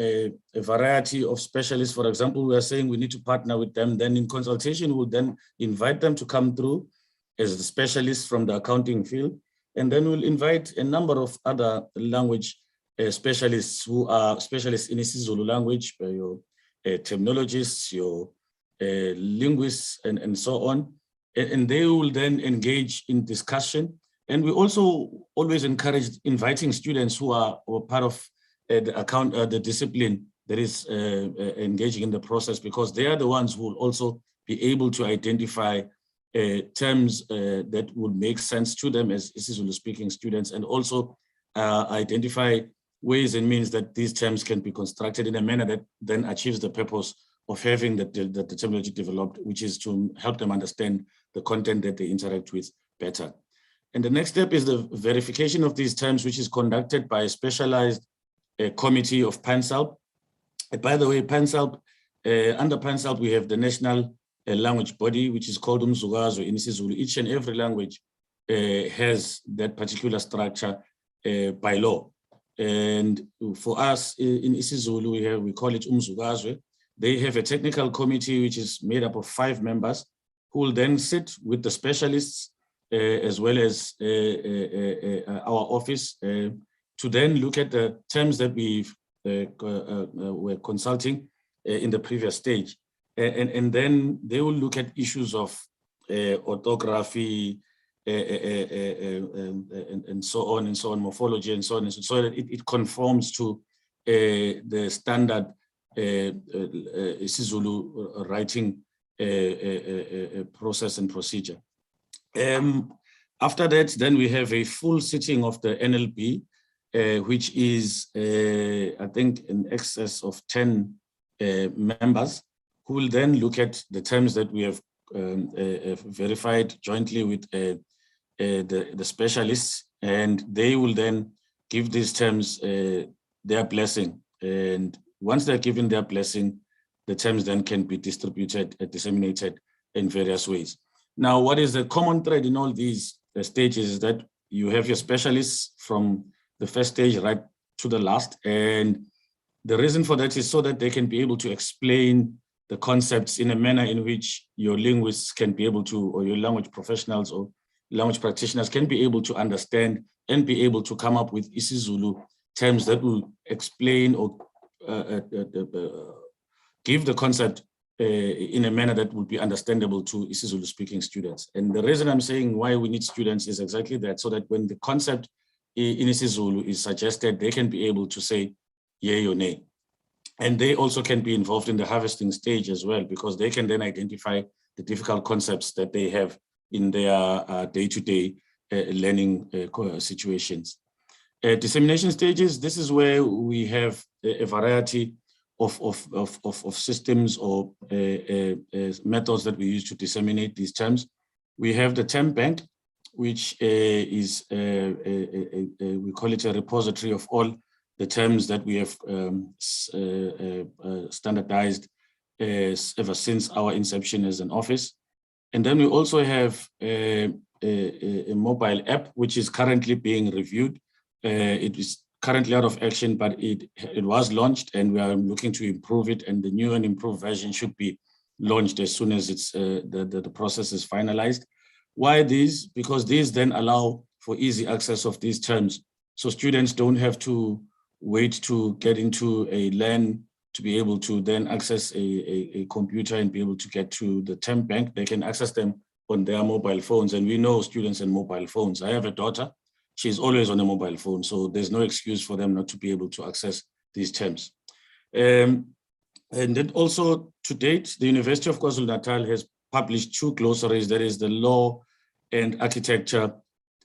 a variety of specialists. For example, we are saying we need to partner with them. Then in consultation, we'll then invite them to come through as the specialists from the accounting field. And then we'll invite a number of other language specialists who are specialists in isiZulu language, your terminologists, your linguists, and so on. And they will then engage in discussion. And we also always encourage inviting students who are part of the discipline that is engaging in the process, because they are the ones who will also be able to identify terms that would make sense to them as isiZulu speaking students, and also identify ways and means that these terms can be constructed in a manner that then achieves the purpose of having the terminology developed, which is to help them understand the content that they interact with better. And the next step is the verification of these terms, which is conducted by a specialized committee of PANSALB. And by the way, PANSALB, under PANSALB, we have the national language body, which is called Umzukazwe in isiZulu. Each and every language has that particular structure by law. And for us in isiZulu, we call it Umzukazwe. They have a technical committee, which is made up of 5 members, who will then sit with the specialists as well as our office to then look at the terms that we were consulting in the previous stage. And then they will look at issues of orthography and so on, morphology and so on, so that it conforms to the standard isiZulu writing process and procedure. After that, then we have a full sitting of the NLB, which is, I think, in excess of 10 members, who will then look at the terms that we have verified jointly with the specialists, and they will then give these terms their blessing. And once they're given their blessing, the terms then can be distributed and disseminated in various ways. Now, what is the common thread in all these stages is that you have your specialists from the first stage right to the last. And the reason for that is so that they can be able to explain the concepts in a manner in which your linguists can be able to, or your language professionals or language practitioners can be able to understand and be able to come up with isiZulu terms that will explain or give the concept in a manner that would be understandable to isiZulu speaking students. And the reason I'm saying why we need students is exactly that, so that when the concept in isiZulu is suggested, they can be able to say yay or nay. And they also can be involved in the harvesting stage as well, because they can then identify the difficult concepts that they have in their day-to-day learning situations. Dissemination stages, this is where we have a variety of systems or methods that we use to disseminate these terms. We have the term bank, which is, we call it a repository of all the terms that we have standardized ever since our inception as an office. And then we also have a mobile app, which is currently being reviewed. It is currently out of action, but it was launched and we are looking to improve it, and the new and improved version should be launched as soon as it's the process is finalized. Why these? Because these then allow for easy access of these terms. So students don't have to wait to get into a LAN to be able to then access a computer and be able to get to the term bank. They can access them on their mobile phones. And we know students and mobile phones. I have a daughter, she's always on a mobile phone. So there's no excuse for them not to be able to access these terms. And then also to date, the University of KwaZulu-Natal has published 2 glossaries. That is the law and architecture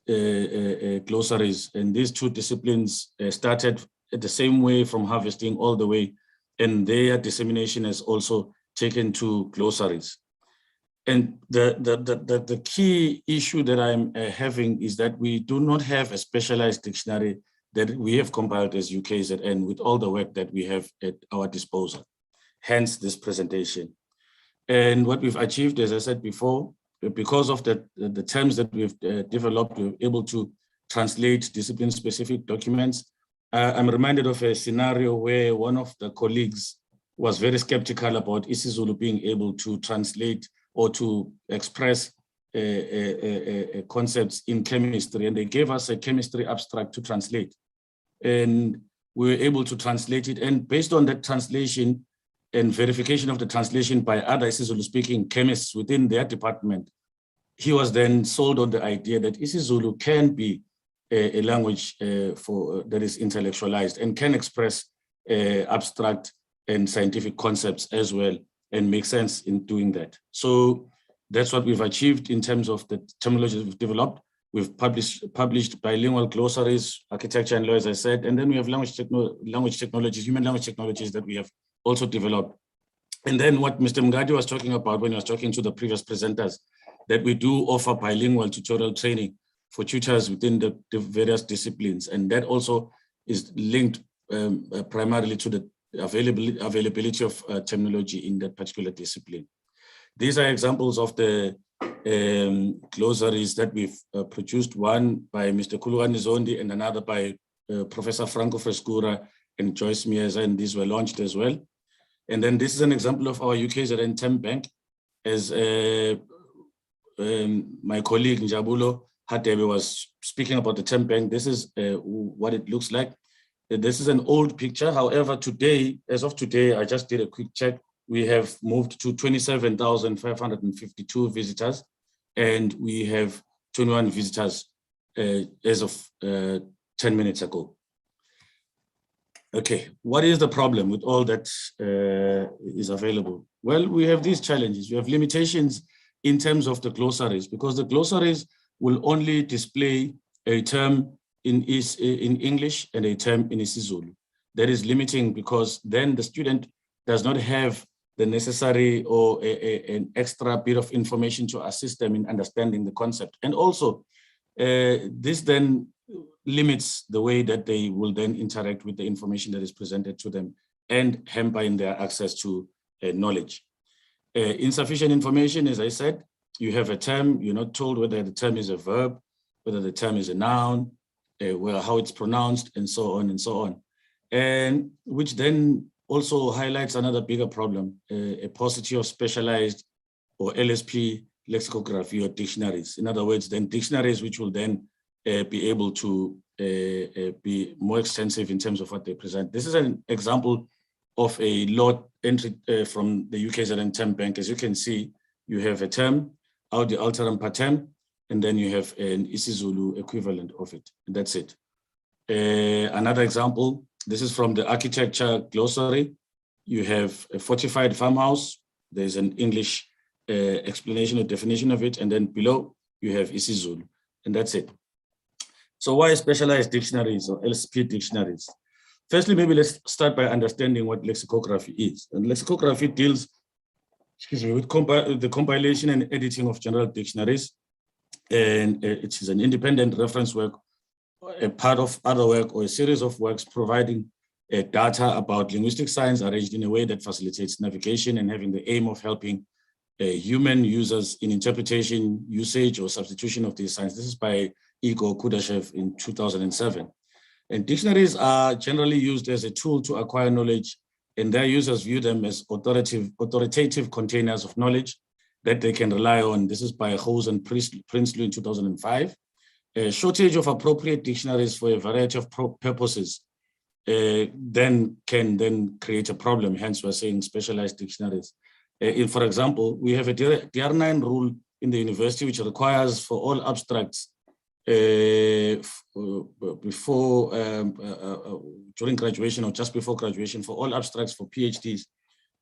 glossaries. And these 2 disciplines started the same way from harvesting all the way, and their dissemination has also taken to glossaries. And the key issue that I'm having is that we do not have a specialized dictionary that we have compiled as UKZN with all the work that we have at our disposal, hence this presentation. And what we've achieved, as I said before, because of the terms that we've developed, we're able to translate discipline-specific documents. I'm reminded of a scenario where one of the colleagues was very skeptical about isiZulu being able to translate or to express concepts in chemistry, and they gave us a chemistry abstract to translate. And we were able to translate it, and based on that translation and verification of the translation by other isiZulu-speaking chemists within their department, he was then sold on the idea that isiZulu can be a language that is intellectualized and can express abstract and scientific concepts as well and make sense in doing that. So that's what we've achieved in terms of the terminology we've developed. We've published bilingual glossaries, architecture and law, as I said, and then we have language technologies, human language technologies that we have also developed. And then what Mr. Mngadi was talking about when he was talking to the previous presenters, that we do offer bilingual tutorial training for tutors within the various disciplines. And that also is linked primarily to the availability of terminology in that particular discipline. These are examples of the glossaries that we've produced, one by Mr. Kulugani Zondi and another by Professor Franco Frescura and Joyce Mieza, and these were launched as well. And then this is an example of our UKZN term bank. As my colleague Njabulo Hadebe was speaking about the term bank, this is what it looks like. This is an old picture. However, today, as of today, I just did a quick check. We have moved to 27,552 visitors, and we have 21 visitors as of 10 minutes ago. Okay, what is the problem with all that is available? Well, we have these challenges. We have limitations in terms of the glossaries, because the glossaries will only display a term in English and a term in isiZulu. That is limiting, because then the student does not have the necessary or an extra bit of information to assist them in understanding the concept. And also, this then limits the way that they will then interact with the information that is presented to them and hamper in their access to knowledge. Insufficient information, as I said, you have a term, you're not told whether the term is a verb, whether the term is a noun, how it's pronounced, and so on and so on. And which then also highlights another bigger problem, a paucity of specialized or LSP lexicography or dictionaries. In other words, then dictionaries which will then be able to be more extensive in terms of what they present. This is an example of a law entry from the UKZN term bank. As you can see, you have a term, audi alteram patem, and then you have an isiZulu equivalent of it. And that's it. Another example, this is from the architecture glossary. You have a fortified farmhouse. There's an English explanation or definition of it. And then below you have isiZulu, and that's it. So why specialized dictionaries or LSP dictionaries? Firstly, maybe let's start by understanding what lexicography is. And lexicography deals, with the compilation and editing of general dictionaries. and it is an independent reference work, a part of other work or a series of works providing data about linguistic science arranged in a way that facilitates navigation and having the aim of helping human users in interpretation, usage, or substitution of these signs. This is by Igor Kudashev in 2007. And dictionaries are generally used as a tool to acquire knowledge, and their users view them as authoritative containers of knowledge that they can rely on. This is by Hose and Prinsloo in 2005. A shortage of appropriate dictionaries for a variety of purposes then can create a problem. Hence, we're saying specialized dictionaries. For example, we have a DR9 rule in the university which requires for all abstracts before during graduation or just before graduation for all abstracts for PhDs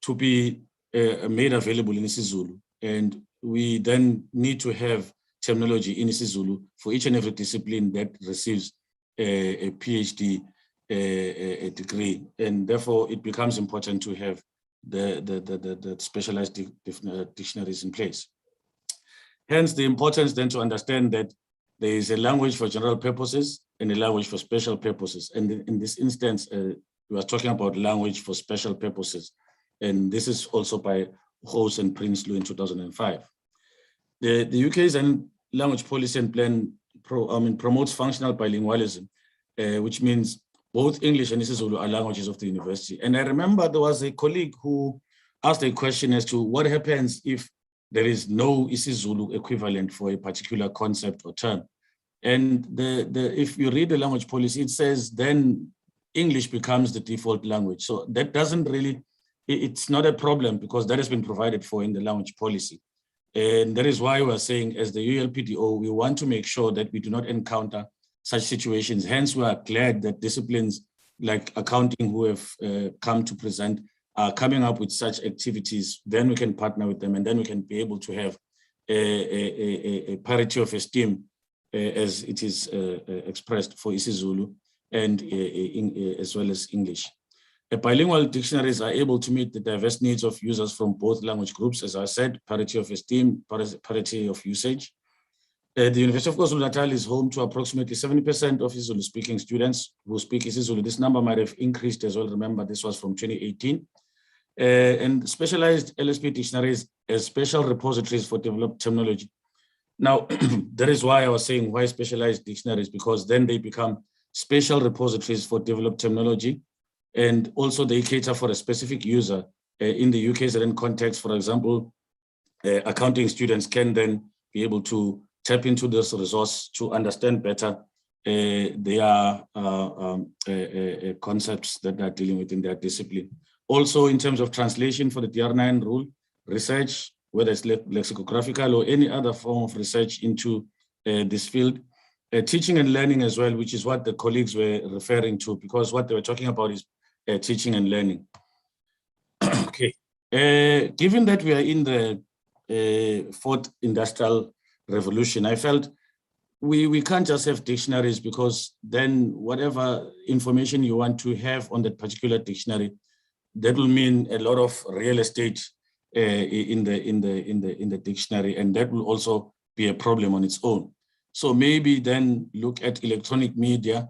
to be made available in isiZulu, and we then need to have terminology in isiZulu for each and every discipline that receives a PhD degree, and therefore it becomes important to have the specialized dictionaries in place. Hence the importance then to understand that there is a language for general purposes and a language for special purposes. And in this instance, we are talking about language for special purposes. And this is also by Hose and Prinsloo in 2005. The UKZN language policy and plan promotes functional bilingualism, which means both English and isiZulu are languages of the university. And I remember there was a colleague who asked a question as to what happens if there is no isiZulu equivalent for a particular concept or term. And if you read the language policy, it says then English becomes the default language. So that doesn't really, it's not a problem because that has been provided for in the language policy. And that is why we're saying as the ULPDO, we want to make sure that we do not encounter such situations. Hence, we are glad that disciplines like accounting who have come to present are coming up with such activities. Then we can partner with them, and then we can be able to have a parity of esteem as it is expressed for isiZulu and as well as English. Bilingual dictionaries are able to meet the diverse needs of users from both language groups. As I said, parity of esteem, parity of usage. The University of KwaZulu-Natal is home to approximately 70% of isiZulu speaking students who speak isiZulu. This number might have increased as well. Remember, this was from 2018. And specialized LSP dictionaries as special repositories for developed terminology. Now, that is why I was saying why specialized dictionaries, because then they become special repositories for developed terminology, and also they cater for a specific user. In the UKZN context, for example, accounting students can then be able to tap into this resource to understand better their concepts that they're dealing with in their discipline. Also, in terms of translation for the DR9 rule, research, whether it's lexicographical or any other form of research into this field, teaching and learning as well, which is what the colleagues were referring to, because what they were talking about is teaching and learning. Okay, given that we are in the fourth industrial revolution, I felt we can't just have dictionaries, because then whatever information you want to have on that particular dictionary, that will mean a lot of real estate in the dictionary, and that will also be a problem on its own. So maybe then look at electronic media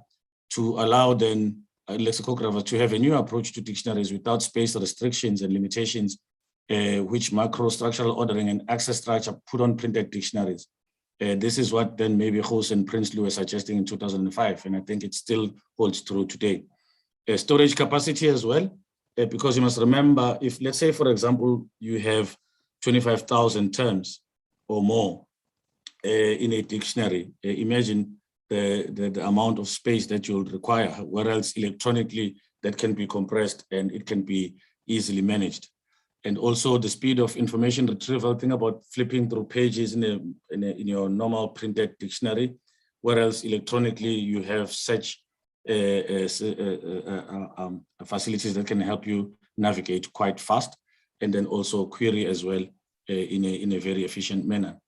to allow then lexicographers to have a new approach to dictionaries without space restrictions and limitations, which macrostructural ordering and access structure put on printed dictionaries. This is what then maybe Hose and Prinsloo were suggesting in 2005, and I think it still holds true today. Storage capacity as well, because you must remember, if let's say, for example, you have 25,000 terms or more in a dictionary, imagine the amount of space that you'll require, whereas electronically that can be compressed and it can be easily managed. And also the speed of information retrieval. Think about flipping through pages in your normal printed dictionary, whereas electronically you have such facilities that can help you navigate quite fast, and then also query as well in a very efficient manner.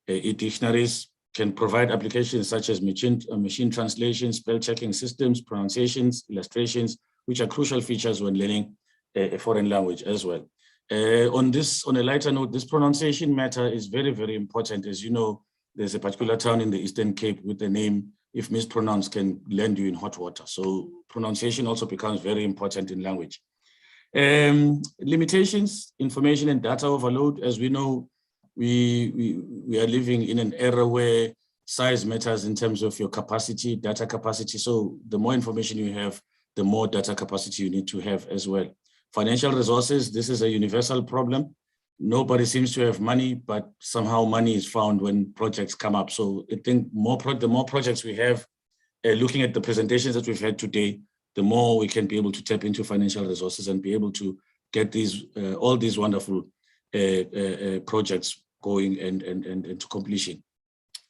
E-dictionaries can provide applications such as machine translation, spell checking systems, pronunciations, illustrations, which are crucial features when learning a foreign language as well. On a lighter note, this pronunciation matter is very, very important. As you know, there's a particular town in the Eastern Cape with the name, if mispronounced, can land you in hot water. So pronunciation also becomes very important in language. Limitations, information and data overload. As we know, we are living in an era where size matters in terms of your capacity, data capacity. So the more information you have, the more data capacity you need to have as well. Financial resources, this is a universal problem. Nobody seems to have money, but somehow money is found when projects come up. So I think the more projects we have, looking at the presentations that we've had today, the more we can be able to tap into financial resources and be able to get these all these wonderful projects going and to completion.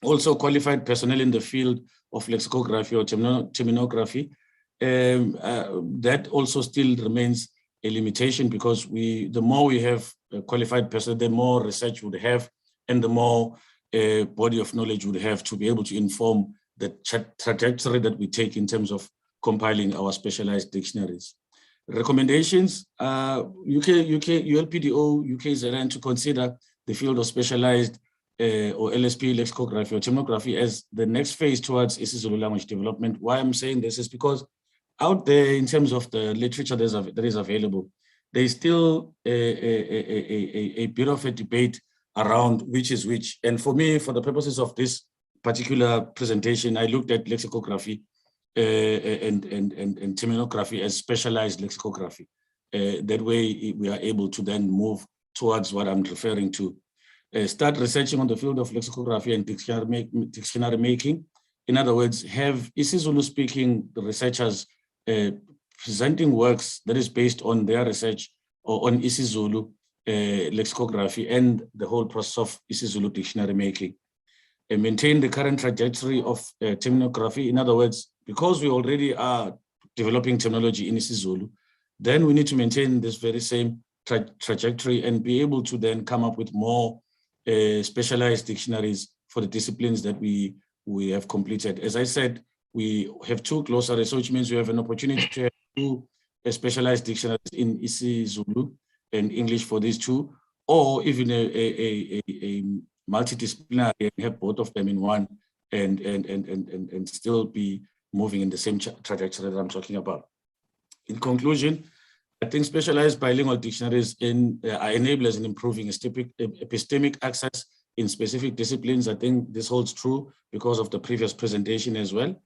Also, qualified personnel in the field of lexicography or terminography, that also still remains a limitation, because the more we have qualified personnel, the more research would have, and the more body of knowledge would have to be able to inform the trajectory that we take in terms of compiling our specialized dictionaries. Recommendations, ULPDO, UKZN to consider the field of specialized or LSP, lexicography or terminography as the next phase towards isiZulu language development. Why I'm saying this is because out there, in terms of the literature that is available, there is still a bit of a debate around which is which. And for me, for the purposes of this particular presentation, I looked at lexicography and terminography as specialized lexicography. That way, we are able to then move towards what I'm referring to. Start researching on the field of lexicography and dictionary making. In other words, have isiZulu speaking researchers presenting works that is based on their research or on isiZulu lexicography and the whole process of isiZulu dictionary making. And maintain the current trajectory of terminography. In other words, because we already are developing terminology in isiZulu, then we need to maintain this very same trajectory and be able to then come up with more specialized dictionaries for the disciplines that we have completed. As I said, we have 2 glossaries, which means we have an opportunity to have 2 specialized dictionaries in isiZulu and English for these 2, or even a multidisciplinary and have both of them in one and still be moving in the same trajectory that I'm talking about. In conclusion, I think specialized bilingual dictionaries are enablers in improving epistemic access in specific disciplines. I think this holds true because of the previous presentation as well.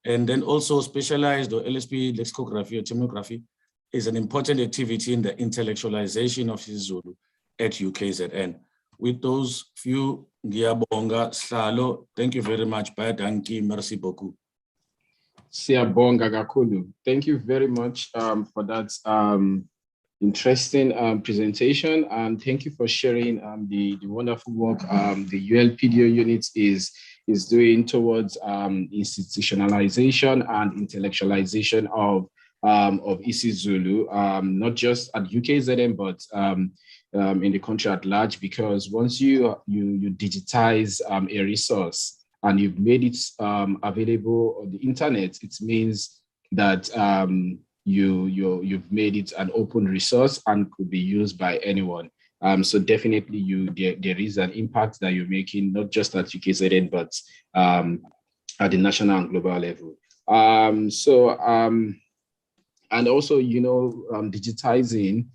And then also specialized or LSP lexicography or terminography is an important activity in the intellectualization of isiZulu at UKZN. With those few, ngiyabonga Slalo, thank you very much. Bye, danki, merci beaucoup. Siyabonga kakhulu. Thank you very much for that interesting presentation, and thank you for sharing the wonderful work the ULPDO unit is doing towards institutionalization and intellectualization of isiZulu, not just at UKZN but in the country at large. Because once you digitize a resource and you've made it available on the internet, it means that you've made it an open resource and could be used by anyone. So definitely there is an impact that you're making, not just at UKZN, but at the national and global level. And also, digitizing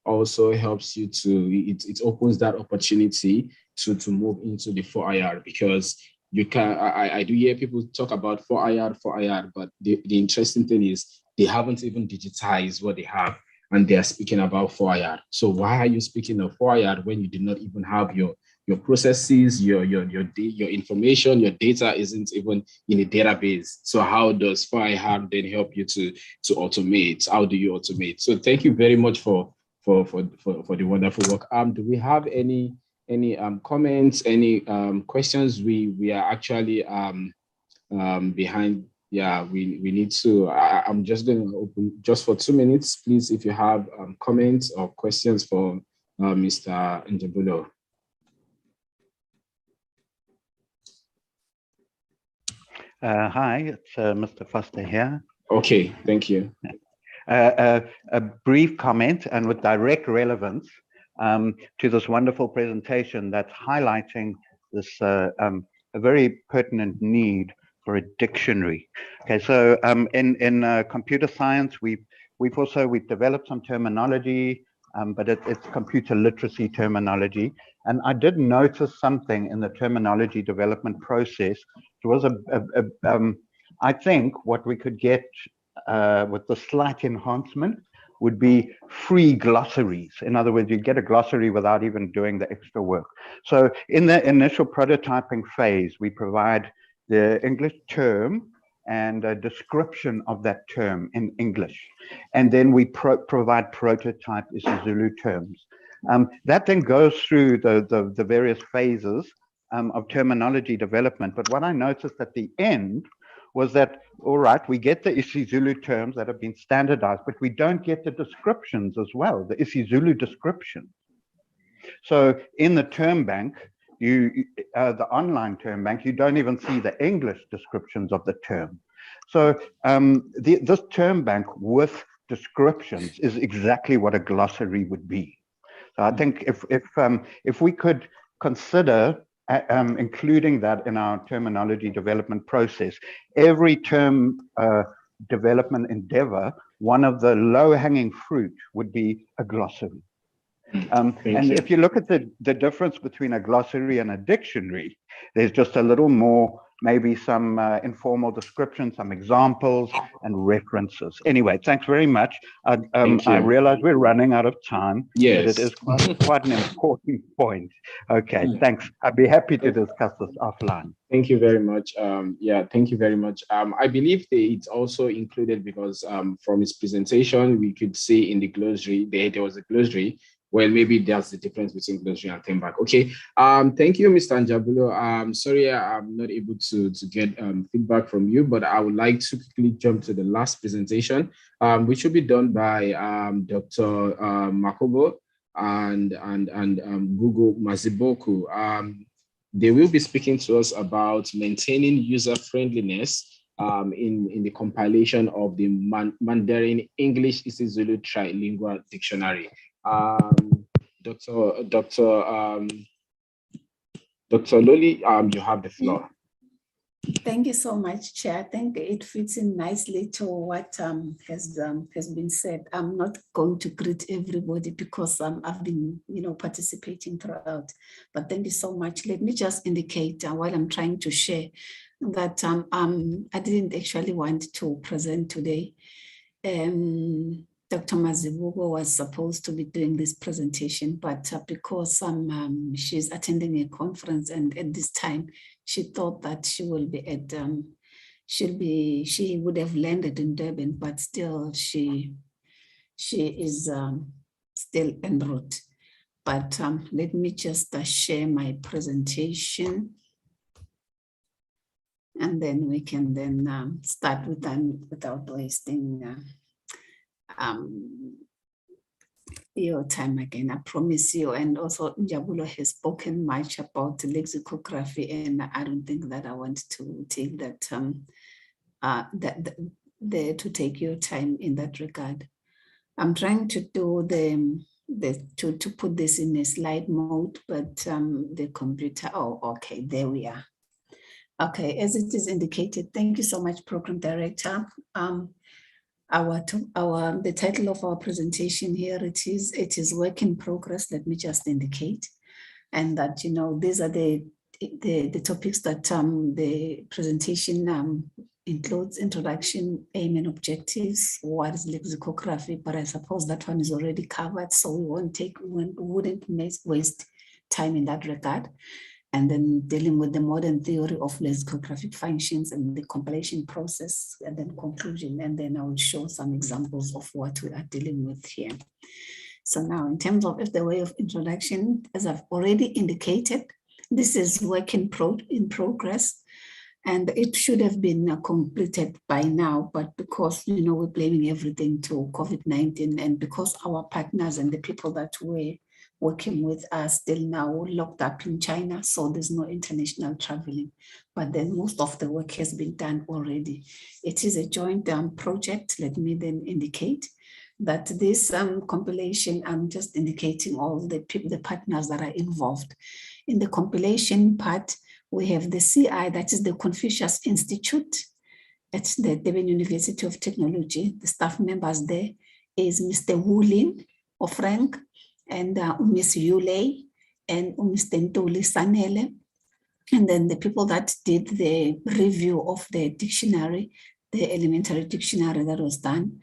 also helps you it opens that opportunity to move into the 4IR, because you can, I do hear people talk about 4IR, but the interesting thing is they haven't even digitized what they have, and they're speaking about 4IR. So why are you speaking of 4IR when you do not even have your processes, your information, your data isn't even in a database? So how does 4IR then help you to automate? How do you automate? So thank you very much for the wonderful work. Do we have any comments, any questions? We are actually behind. Yeah, we need to. I'm just going to open just for 2 minutes, please, if you have comments or questions for Mr. Njabulo. Hi, it's Mr. Foster here. Okay, thank you. A brief comment and with direct relevance to this wonderful presentation that's highlighting this a very pertinent need for a dictionary. Okay, so in computer science, we've developed some terminology, but it's computer literacy terminology. And I did notice something in the terminology development process. It was I think what we could get with the slight enhancement would be free glossaries. In other words, you get a glossary without even doing the extra work. So in the initial prototyping phase, we provide the English term and a description of that term in English. And then we provide prototype isiZulu terms. That then goes through the various phases of terminology development. But what I noticed at the end was that, all right, we get the isiZulu terms that have been standardized, but we don't get the descriptions as well, the isiZulu description. So in the term bank, the online term bank, you don't even see the English descriptions of the term. So this term bank with descriptions is exactly what a glossary would be. So I think if we could consider including that in our terminology development process, every term development endeavor, one of the low-hanging fruit would be a glossary. And if you look at the difference between a glossary and a dictionary, there's just a little more, maybe some informal description, some examples and references. Anyway, thanks very much. I realize we're running out of time, but it is quite an important point. Okay, thanks. I'd be happy to discuss this offline. Thank you very much. Yeah, thank you very much. I believe it's also included because from his presentation, we could see in the glossary, there was a glossary. Well, maybe that's the difference between glossary and term bank. Okay. Thank you, Mr. Njabulo. Sorry, I'm not able to get feedback from you, but I would like to quickly jump to the last presentation, which will be done by Dr. Makobo and Gugu Maziboku. They will be speaking to us about maintaining user friendliness in the compilation of the Mandarin English isiZulu trilingual dictionary. Dr. Loli, you have the floor. Thank you so much, Chair. I think it fits in nicely to what has been said. I'm not going to greet everybody because I've been, participating throughout. But thank you so much. Let me just indicate while I'm trying to share that I didn't actually want to present today. Dr. Mazibugo was supposed to be doing this presentation, but because she's attending a conference and at this time, she thought that she will be at, she would have landed in Durban, but still she is still en route. But let me just share my presentation. And then we can then start with them without wasting your time again. I promise you. And also Njabulo has spoken much about lexicography, and I don't think that I want to take that to take your time in that regard. I'm trying to do to put this in a slide mode, but the computer, okay, there we are. Okay, as it is indicated, thank you so much, Program Director. The title of our presentation here, it is work in progress. Let me just indicate, and that these are the topics that the presentation includes: introduction, aim and objectives, what is lexicography, but I suppose that one is already covered, so we wouldn't waste time in that regard. And then dealing with the modern theory of lexicographic functions and the compilation process, and then conclusion. And then I will show some examples of what we are dealing with here. So now in terms of the way of introduction, as I've already indicated, this is work in progress. And it should have been completed by now, but because, we're blaming everything to COVID-19, and because our partners and the people that we're working with are still now locked up in China, so there's no international traveling. But then most of the work has been done already. It is a joint project. Let me then indicate that this compilation, I'm just indicating all the partners that are involved. In the compilation part, We have the CI, that is the Confucius Institute at the Durban University of Technology. The staff members there is Mr. Wu Lin or Frank, and Ms. Yulei, and Mr. Ntuli Sanele. And then the people that did the review of the dictionary, the elementary dictionary that was done,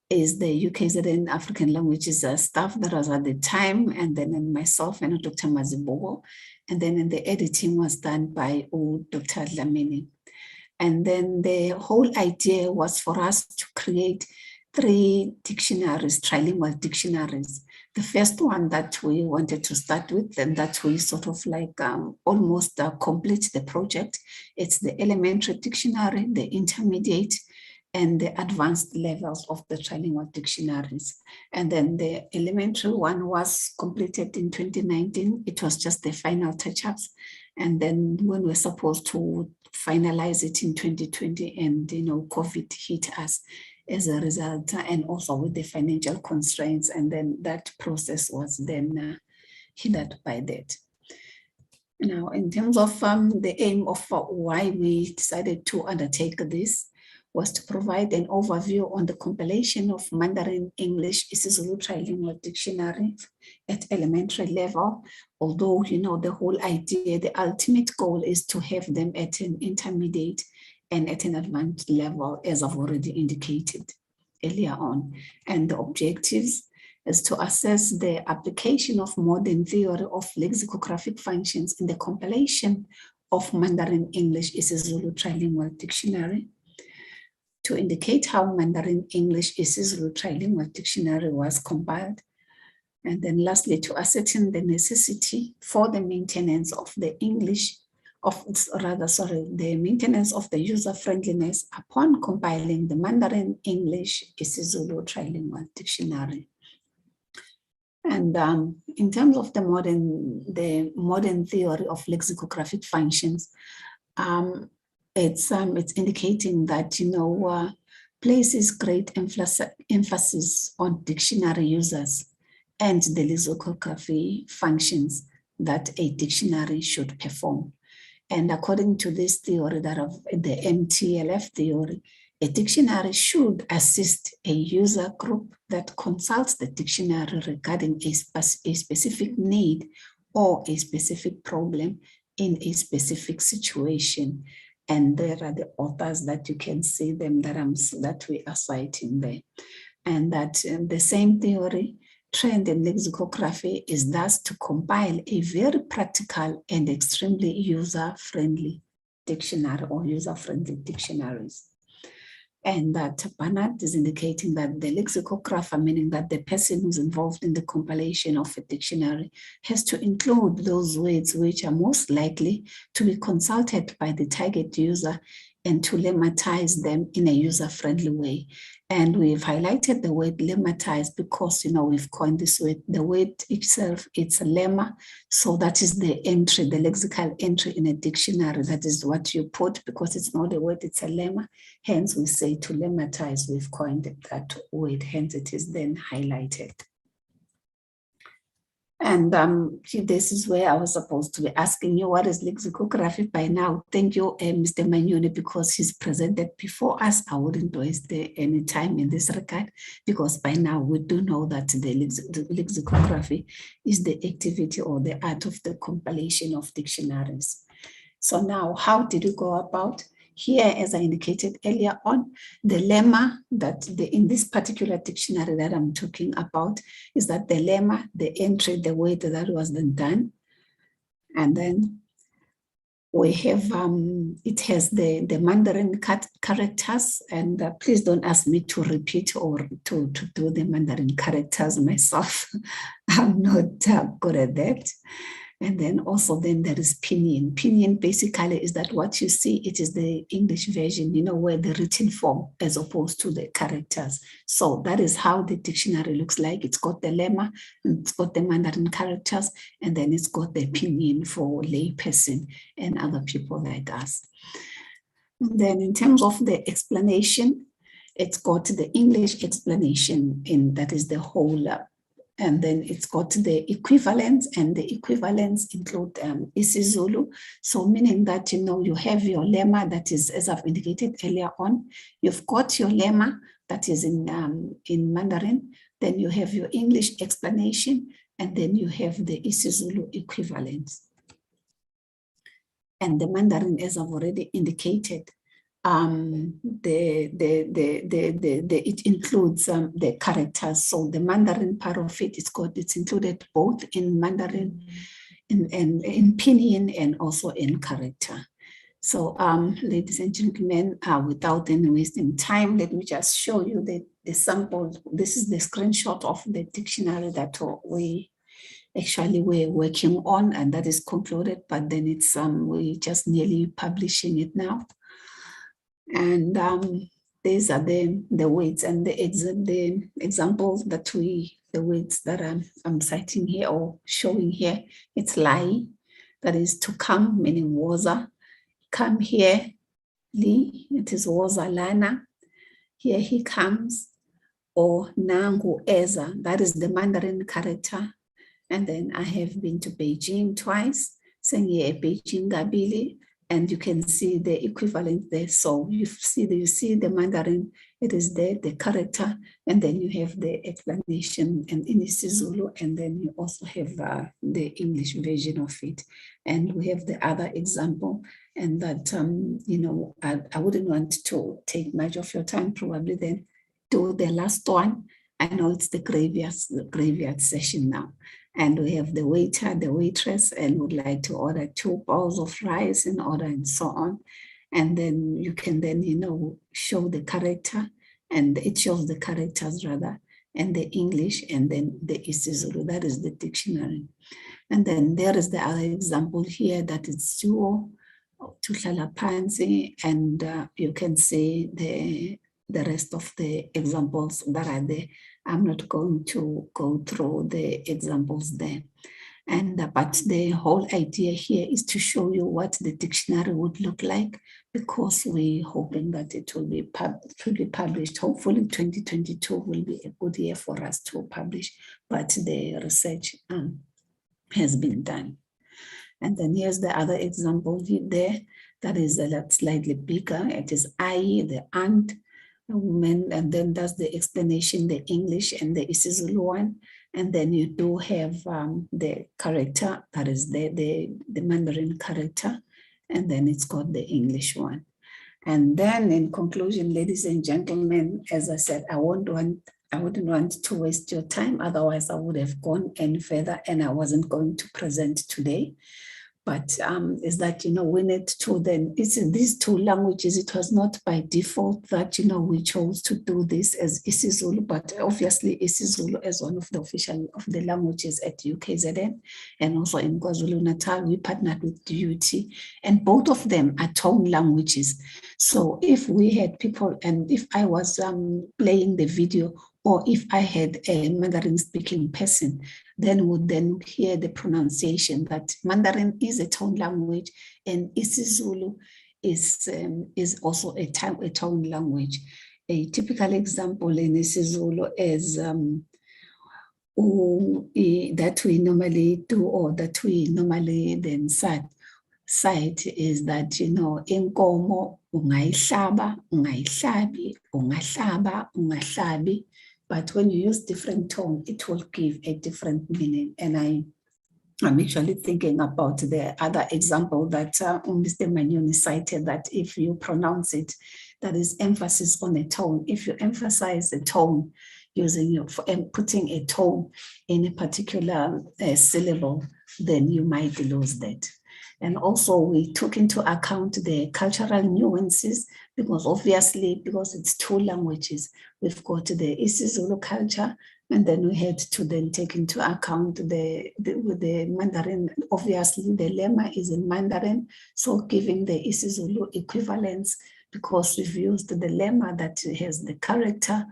is the UKZN African Languages staff that was at the time, and then myself and Dr. Mazibogo. And then the editing was done by Dr. Dlamini. And then the whole idea was for us to create 3 dictionaries, trilingual dictionaries. The first one that we wanted to start with, and that we sort of like almost complete the project, it's the elementary dictionary, the intermediate, and the advanced levels of the trilingual dictionaries. And then the elementary one was completed in 2019. It was just the final touch-ups. And then when we're supposed to finalize it in 2020, and COVID hit us as a result, and also with the financial constraints, and then that process was then hindered by that. Now, in terms of the aim of why we decided to undertake this, was to provide an overview on the compilation of Mandarin English isiZulu trilingual dictionary at elementary level. Although, the whole idea, the ultimate goal is to have them at an intermediate and at an advanced level, as I've already indicated earlier on. And the objectives is to assess the application of modern theory of lexicographic functions in the compilation of Mandarin English isiZulu trilingual dictionary, to indicate how Mandarin English isiZulu trilingual dictionary was compiled, and then lastly, to ascertain the necessity for the maintenance of the maintenance of the user-friendliness upon compiling the Mandarin English isiZulu trilingual dictionary. And in terms of the modern theory of lexicographic functions, it's indicating that places great emphasis on dictionary users and the lexicography functions that a dictionary should perform. And according to this theory, that of the MTLF theory, a dictionary should assist a user group that consults the dictionary regarding a specific need or a specific problem in a specific situation. And there are the authors that you can see them that we are citing there. And that the same theory, trend in lexicography, is thus to compile a very practical and extremely user-friendly dictionary or user-friendly dictionaries. And that Bernard is indicating that the lexicographer, meaning that the person who's involved in the compilation of a dictionary, has to include those words which are most likely to be consulted by the target user and to lemmatize them in a user-friendly way. And we've highlighted the word lemmatize because, we've coined this word. The word itself, it's a lemma. So that is the entry, the lexical entry in a dictionary. That is what you put, because it's not a word, it's a lemma. Hence we say to lemmatize, we've coined that word. Hence it is then highlighted. And this is where I was supposed to be asking you, what is lexicography by now? Thank you, Mr. Manyoni, because he's presented before us. I wouldn't waste any time in this regard, because by now we do know that the lexicography is the activity or the art of the compilation of dictionaries. So now, how did we go about? Here, as I indicated earlier on, the lemma that in this particular dictionary that I'm talking about is that the lemma, the entry, the word that was then done. And then we have, it has the Mandarin characters, and please don't ask me to repeat or to do the Mandarin characters myself. I'm not good at that. And then also then there is pinyin. Pinyin basically is that what you see, it is the English version, where the written form as opposed to the characters. So that is how the dictionary looks like. It's got the lemma, it's got the Mandarin characters, and then it's got the pinyin for layperson and other people like us. And then in terms of the explanation, it's got the English explanation that is the whole and then it's got the equivalents, and the equivalents include isiZulu. So meaning that, you have your lemma that is, as I've indicated earlier on, you've got your lemma that is in Mandarin, then you have your English explanation, and then you have the isiZulu equivalents. And the Mandarin, as I've already indicated, it includes the characters. So the Mandarin part of it it's included both in Mandarin, in pinyin, and also in character. So ladies and gentlemen, without any wasting time, let me just show you the sample. This is the screenshot of the dictionary that we we're working on, and that is concluded, but then it's we just nearly publishing it now. And these are the words and the examples that the words that I'm citing here or showing here. It's lai, that is to come, meaning waza. Come here, li, it is waza lana. Here he comes, or nangu eza, that is the Mandarin character. And then I have been to Beijing twice, saying here Beijing Gabili, and you can see the equivalent there. So you see the Mandarin, it is there, the character, and then you have the explanation and in isiZulu, and then you also have the English version of it. And we have the other example, and that, I wouldn't want to take much of your time, probably then do the last one. I know it's the graveyard session now. And we have the waiter, the waitress, and would like to order 2 bowls of rice in order, and so on. And then you can then, show the character, and it shows the characters rather, and the English, and then the isiZulu, that is the dictionary. And then there is the other example here that is duo, tuhlala phansi, and you can see the rest of the examples that are there. I'm not going to go through the examples there. And but the whole idea here is to show you what the dictionary would look like, because we're hoping that it will be published. Hopefully 2022 will be a good year for us to publish, but the research has been done. And then here's the other example there that is a lot slightly bigger. It is I, the aunt, woman, and then that's the explanation, the English and the isiZulu one. And then you do have the character, that is the Mandarin character, and then it's got the English one. And then in conclusion, ladies and gentlemen, as I said, I wouldn't want to waste your time, otherwise I would have gone any further, and I wasn't going to present today. But is that, we need to then, it's in these 2 languages, it was not by default that, we chose to do this as isiZulu, but obviously isiZulu as one of the official of the languages at UKZN, and also in KwaZulu-Natal, we partnered with DUT, and both of them are tone languages. So if we had people, and if I was playing the video, or if I had a Mandarin speaking person, then would then hear the pronunciation that Mandarin is a tone language, and isiZulu is also a tone language. A typical example in isiZulu is that we normally do, or that we normally then cite is that, inkomo ungayihlaba, ungayihlabi, ungahlaba, ungahlabi. But when you use different tone, it will give a different meaning. And I'm actually thinking about the other example that Mr. Manyoni cited, that if you pronounce it, that is emphasis on a tone. If you emphasize a tone using putting a tone in a particular syllable, then you might lose that. And also we took into account the cultural nuances, because obviously, because it's 2 languages, we've got the isiZulu culture, and then we had to then take into account the Mandarin. Obviously, the lemma is in Mandarin, so giving the isiZulu equivalence, because we've used the lemma that has the character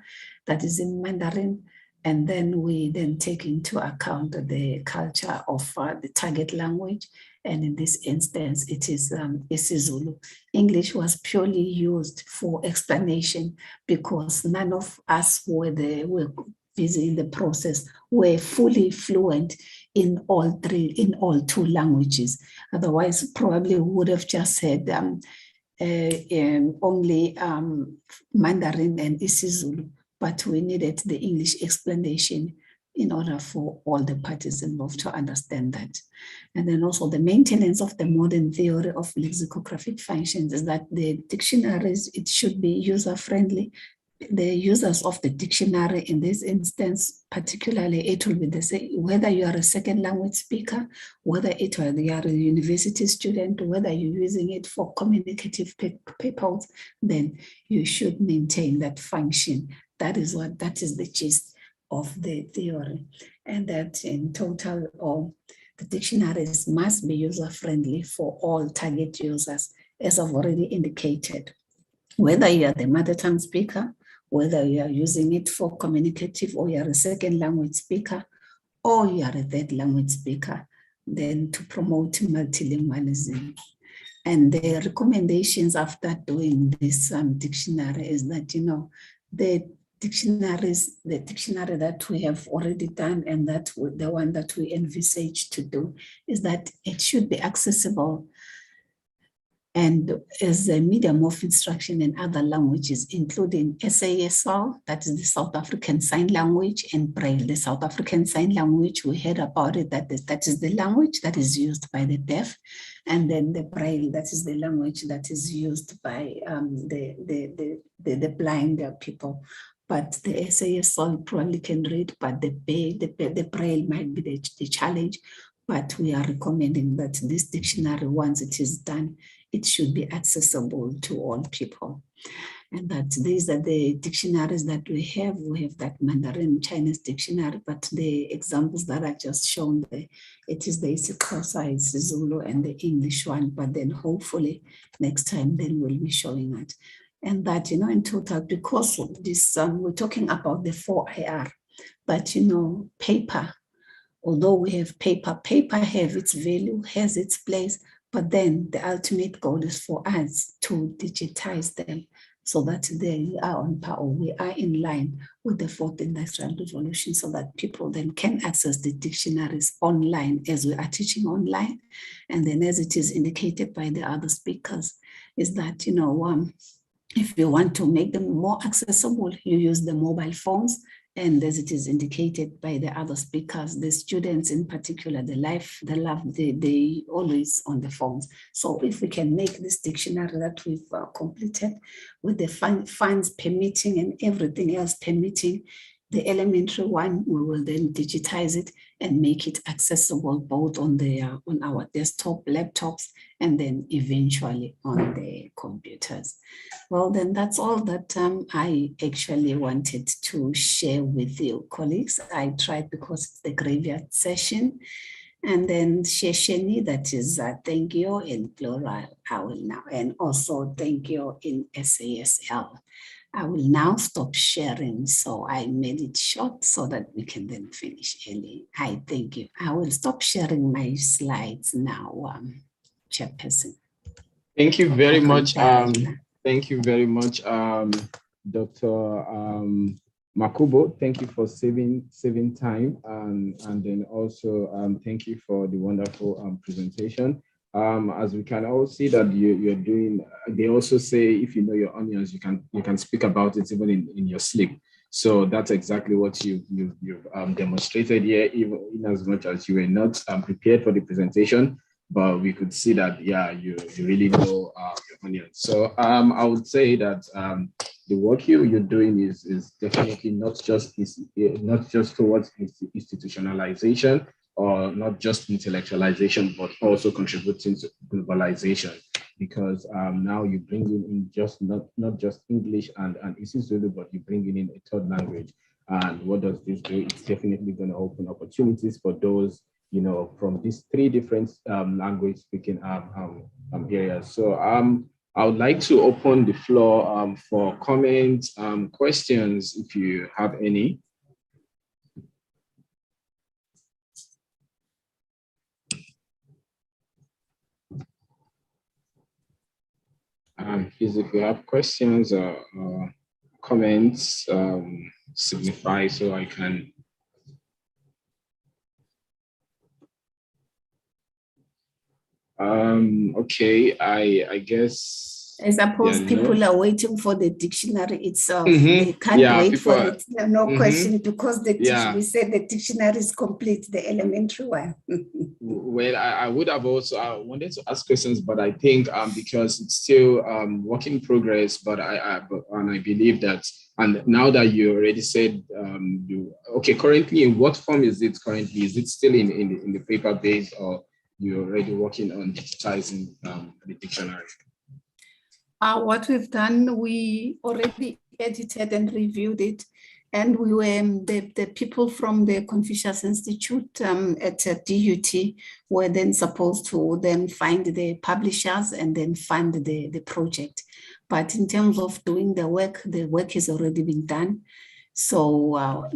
that is in Mandarin, and then we then take into account the culture of the target language. And in this instance, it is isiZulu. English was purely used for explanation, because none of us were busy in the process were fully fluent in all two languages. Otherwise, probably would have just had only Mandarin and isiZulu, but we needed the English explanation in order for all the parties involved to understand that. And then also the maintenance of the modern theory of lexicographic functions is that the dictionaries, it should be user-friendly. The users of the dictionary in this instance, particularly, it will be the same, whether you are a second language speaker, whether you are a university student, whether you're using it for communicative purposes, then you should maintain that function. That is the gist of the theory. And that in total, all the dictionaries must be user-friendly for all target users, as I've already indicated. Whether you are the mother tongue speaker, whether you are using it for communicative, or you are a second language speaker, or you are a third language speaker, then to promote multilingualism. And the recommendations after doing this dictionary is that, you know, the dictionary that we have already done, and that the one that we envisage to do, is that it should be accessible and as a medium of instruction in other languages, including SASL, that is the South African Sign Language, and Braille, the South African Sign Language. We heard about it, that is the language that is used by the deaf, and then the Braille, that is the language that is used by the blind people. But the SASL probably can read, but the Braille might be the challenge. But we are recommending that this dictionary, once it is done, it should be accessible to all people. And that these are the dictionaries that we have. We have that Mandarin Chinese dictionary, but the examples that I just shown there, it is the isiXhosa, isiZulu, and the English one. But then hopefully next time, then we'll be showing it. And that, you know, in total, because of this, we're talking about the 4IR, but, you know, paper, although we have paper have its value, has its place, but then the ultimate goal is for us to digitize them so that they are on par, or we are in line with the fourth industrial revolution, so that people then can access the dictionaries online as we are teaching online. And then, as it is indicated by the other speakers, is that, you know, if you want to make them more accessible, you use the mobile phones. And as it is indicated by the other speakers, the students in particular, they always on the phones. So if we can make this dictionary that we've completed with the funds permitting and everything else permitting, the elementary one, we will then digitize it and make it accessible both on our desktop laptops and then eventually on the computers. Well, then that's all that I actually wanted to share with you, colleagues. I tried because it's the graveyard session. And then Shesheni, that is thank you in plural, I will now, and also thank you in SASL. I will now stop sharing, so I made it short so that we can then finish early. I thank you. I will stop sharing my slides now, Chairperson. Thank you very much. Thank you very much, Dr. Makubo. Thank you for saving time, and then also thank you for the wonderful presentation. As we can all see that you're doing, they also say if you know your onions, you can speak about it even in your sleep. So that's exactly what you've demonstrated here, even in as much as you were not prepared for the presentation, but we could see that, yeah, you really know your onions. So I would say that the work you're doing is definitely not just towards institutionalization, or not just intellectualization, but also contributing to globalization, because now you bring in just not just English and isiZulu, but you bring in a third language. And what does this do? It's definitely going to open opportunities for those, you know, from these three different language speaking areas. So I would like to open the floor for comments, questions, if you have any. Please, if you have questions or comments, signify so I can. Okay, I guess. I suppose people are waiting for the dictionary itself. They can't wait for it. No question, because we said the dictionary is complete, the elementary one. Well, I would have also wanted to ask questions, but I think because it's still work in progress, but I believe that, and now that you already said, okay, currently in what form is it currently? Is it still in the paper base, or you're already working on digitizing the dictionary? What we've done, we already edited and reviewed it, and we were the people from the Confucius Institute at DUT were then supposed to then find the publishers and then fund the project. But in terms of doing the work has already been done. So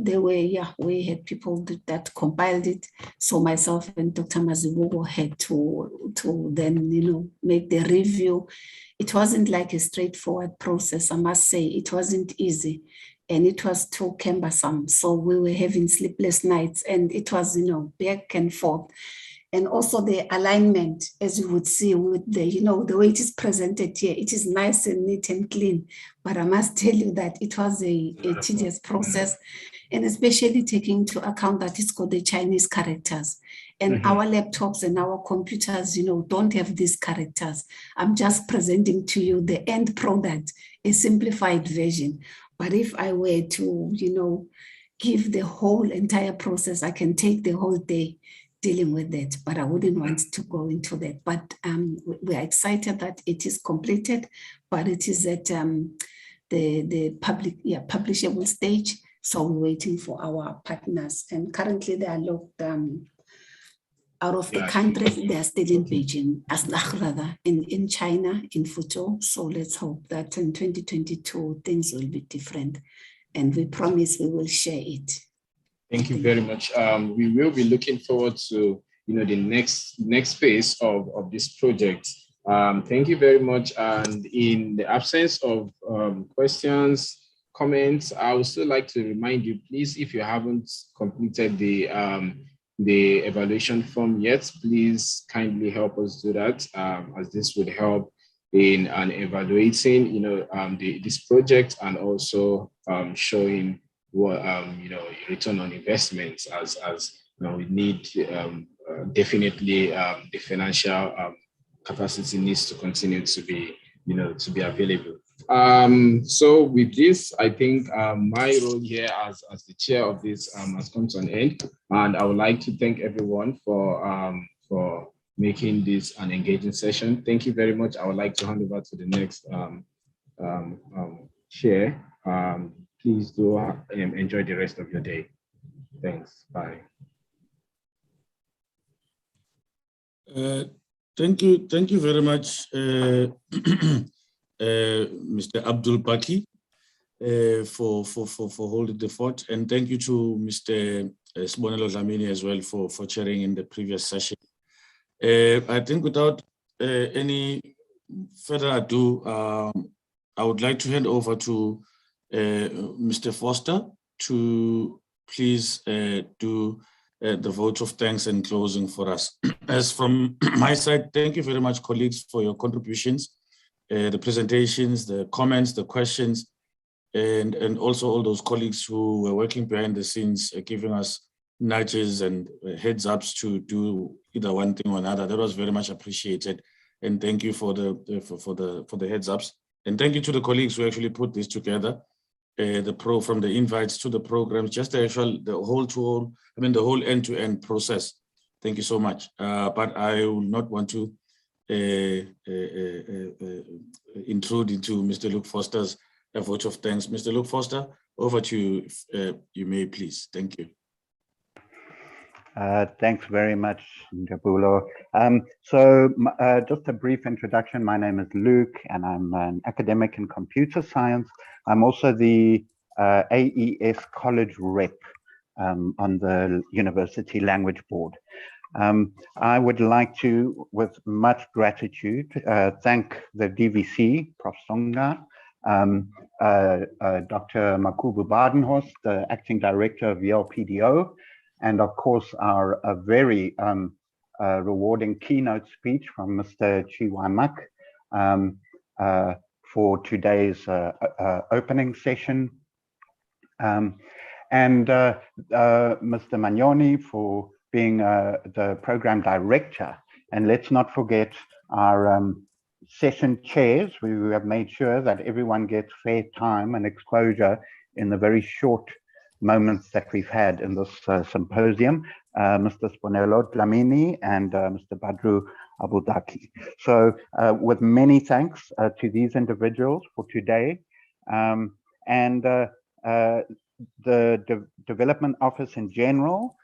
we had people that compiled it. So myself and Dr. Mazibugo had to then, make the review. It wasn't like a straightforward process, I must say. It wasn't easy, and it was too cumbersome. So we were having sleepless nights, and it was, back and forth. And also the alignment, as you would see with the way it is presented here, it is nice and neat and clean. But I must tell you that it was a tedious process, and especially taking into account that it's got the Chinese characters. And our laptops and our computers, don't have these characters. I'm just presenting to you the end product, a simplified version. But if I were to, give the whole entire process, I can take the whole day dealing with it, but I wouldn't want to go into that. But we are excited that it is completed, but it is at the publishable stage. So we're waiting for our partners. And currently they are locked out of the country. They are still in Beijing, rather, in China, in Fuzhou. So let's hope that in 2022, things will be different. And we promise we will share it. Thank you very much. We will be looking forward to the next phase of this project. Thank you very much. And in the absence of questions, comments, I would still like to remind you, please, if you haven't completed the evaluation form yet, please kindly help us do that, as this would help in evaluating this project, and also showing what return on investments, as we need definitely the financial capacity needs to continue to be available. So with this, I think my role here as the chair of this has come to an end, and I would like to thank everyone for making this an engaging session. Thank you very much. I would like to hand over to the next chair. Please do enjoy the rest of your day. Thanks. Bye. Thank you very much, Mr. Abdul Baki, for holding the fort, and thank you to Mr. Sibonelo Dlamini as well for chairing in the previous session. I think without any further ado, I would like to hand over to Mr. Foster to please do the vote of thanks and closing for us. As from my side, thank you very much, colleagues, for your contributions, the presentations, the comments, the questions, and also all those colleagues who were working behind the scenes, giving us nudges and heads ups to do either one thing or another. That was very much appreciated, and thank you for the heads ups. And thank you to the colleagues who actually put this together, from the invites to the programs, just the whole end-to-end process. Thank you so much. But I will not want to intrude into Mr. Luke Foster's vote of thanks. Mr. Luke Foster, over to you, if you may, please. Thank you. Thanks very much, Njabulo. So just a brief introduction. My name is Luke, and I'm an academic in computer science. I'm also the AES College Rep on the University Language Board. I would like to, with much gratitude, thank the DVC, Prof. Songa, Dr. Makubu Badenhorst, the Acting Director of VLPDO, and of course our very rewarding keynote speech from Mr. Chiwamak for today's opening session. And Mr. Magnoni for being the program director. And let's not forget our session chairs. We have made sure that everyone gets fair time and exposure in the very short moments that we've had in this symposium, Mr. Sponello Dlamini and Mr. Badru Abudaki. So with many thanks to these individuals for today, and the Development Office in general,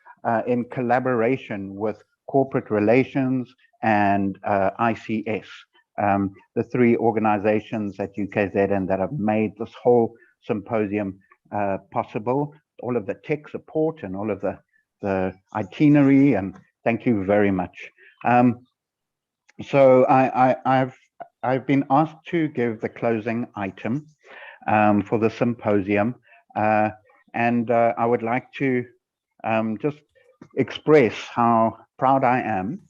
in collaboration with Corporate Relations and ICS, the three organizations at UKZN that have made this whole symposium possible, all of the tech support and all of the itinerary, and thank you very much. So I've been asked to give the closing item for the symposium, and I would like to just express how proud I am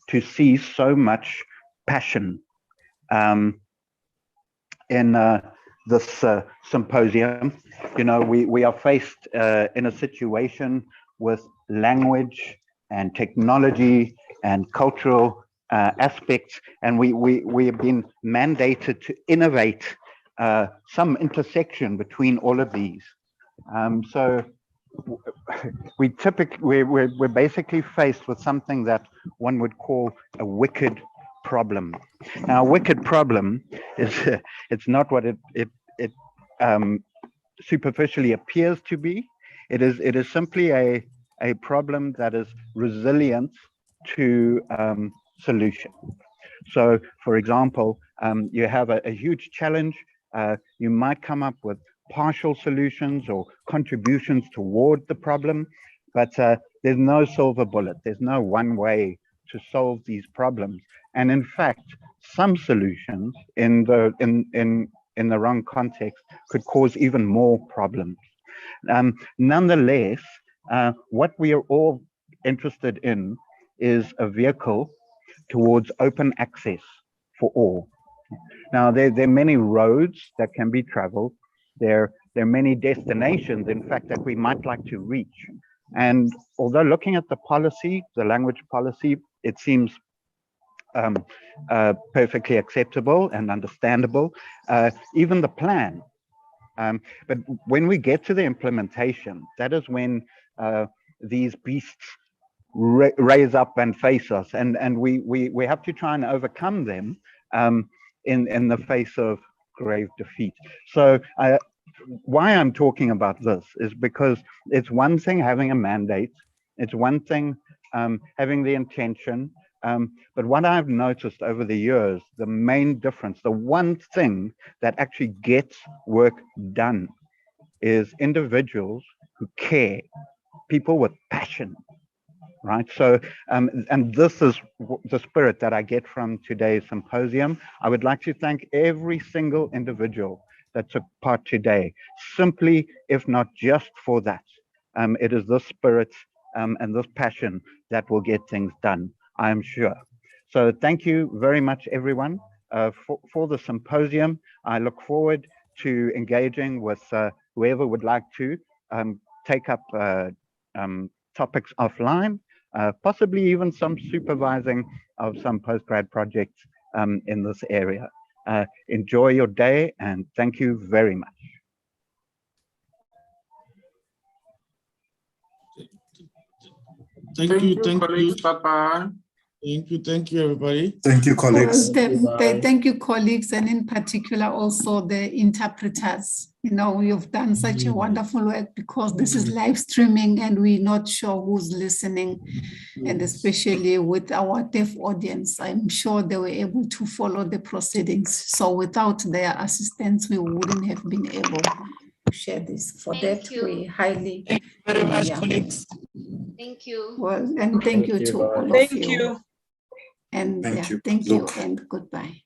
to see so much passion in this symposium. You know, we are faced in a situation with language and technology and cultural aspects, and we have been mandated to innovate some intersection between all of these. So we're basically faced with something that one would call a wicked problem. Now, a wicked problem is it's not what it superficially appears to be. It is simply a problem that is resilient to solution. So, for example, you have a huge challenge. You might come up with partial solutions or contributions toward the problem, but there's no silver bullet. There's no one way to solve these problems. And in fact, some solutions in the wrong context could cause even more problems. Nonetheless, what we are all interested in is a vehicle towards open access for all. Now, there are many roads that can be traveled. There are many destinations, in fact, that we might like to reach. And although looking at the policy, the language policy, it seems perfectly acceptable and understandable, even the plan. But when we get to the implementation, that is when these beasts raise up and face us, and we have to try and overcome them in the face of grave defeat. So why I'm talking about this is because it's one thing having a mandate, it's one thing having the intention, but what I've noticed over the years, the main difference, the one thing that actually gets work done is individuals who care, people with passion, right? So, and this is the spirit that I get from today's symposium. I would like to thank every single individual that took part today, simply, if not just for that. It is this spirit and this passion that will get things done, I am sure. So thank you very much, everyone, for the symposium. I look forward to engaging with whoever would like to take up topics offline, possibly even some supervising of some postgrad projects in this area. Enjoy your day, and thank you very much. Thank you, colleagues. Bye-bye. Thank you, everybody. Thank you, colleagues. Thank you, colleagues, and in particular also the interpreters. You know, you've done such a wonderful work because this is live streaming and we're not sure who's listening. And especially with our deaf audience, I'm sure they were able to follow the proceedings. So without their assistance, we wouldn't have been able to share this. For that, we highly thank you very much, colleagues. Thank you. Well, and thank you to all of you. Thank you. And thank you and goodbye.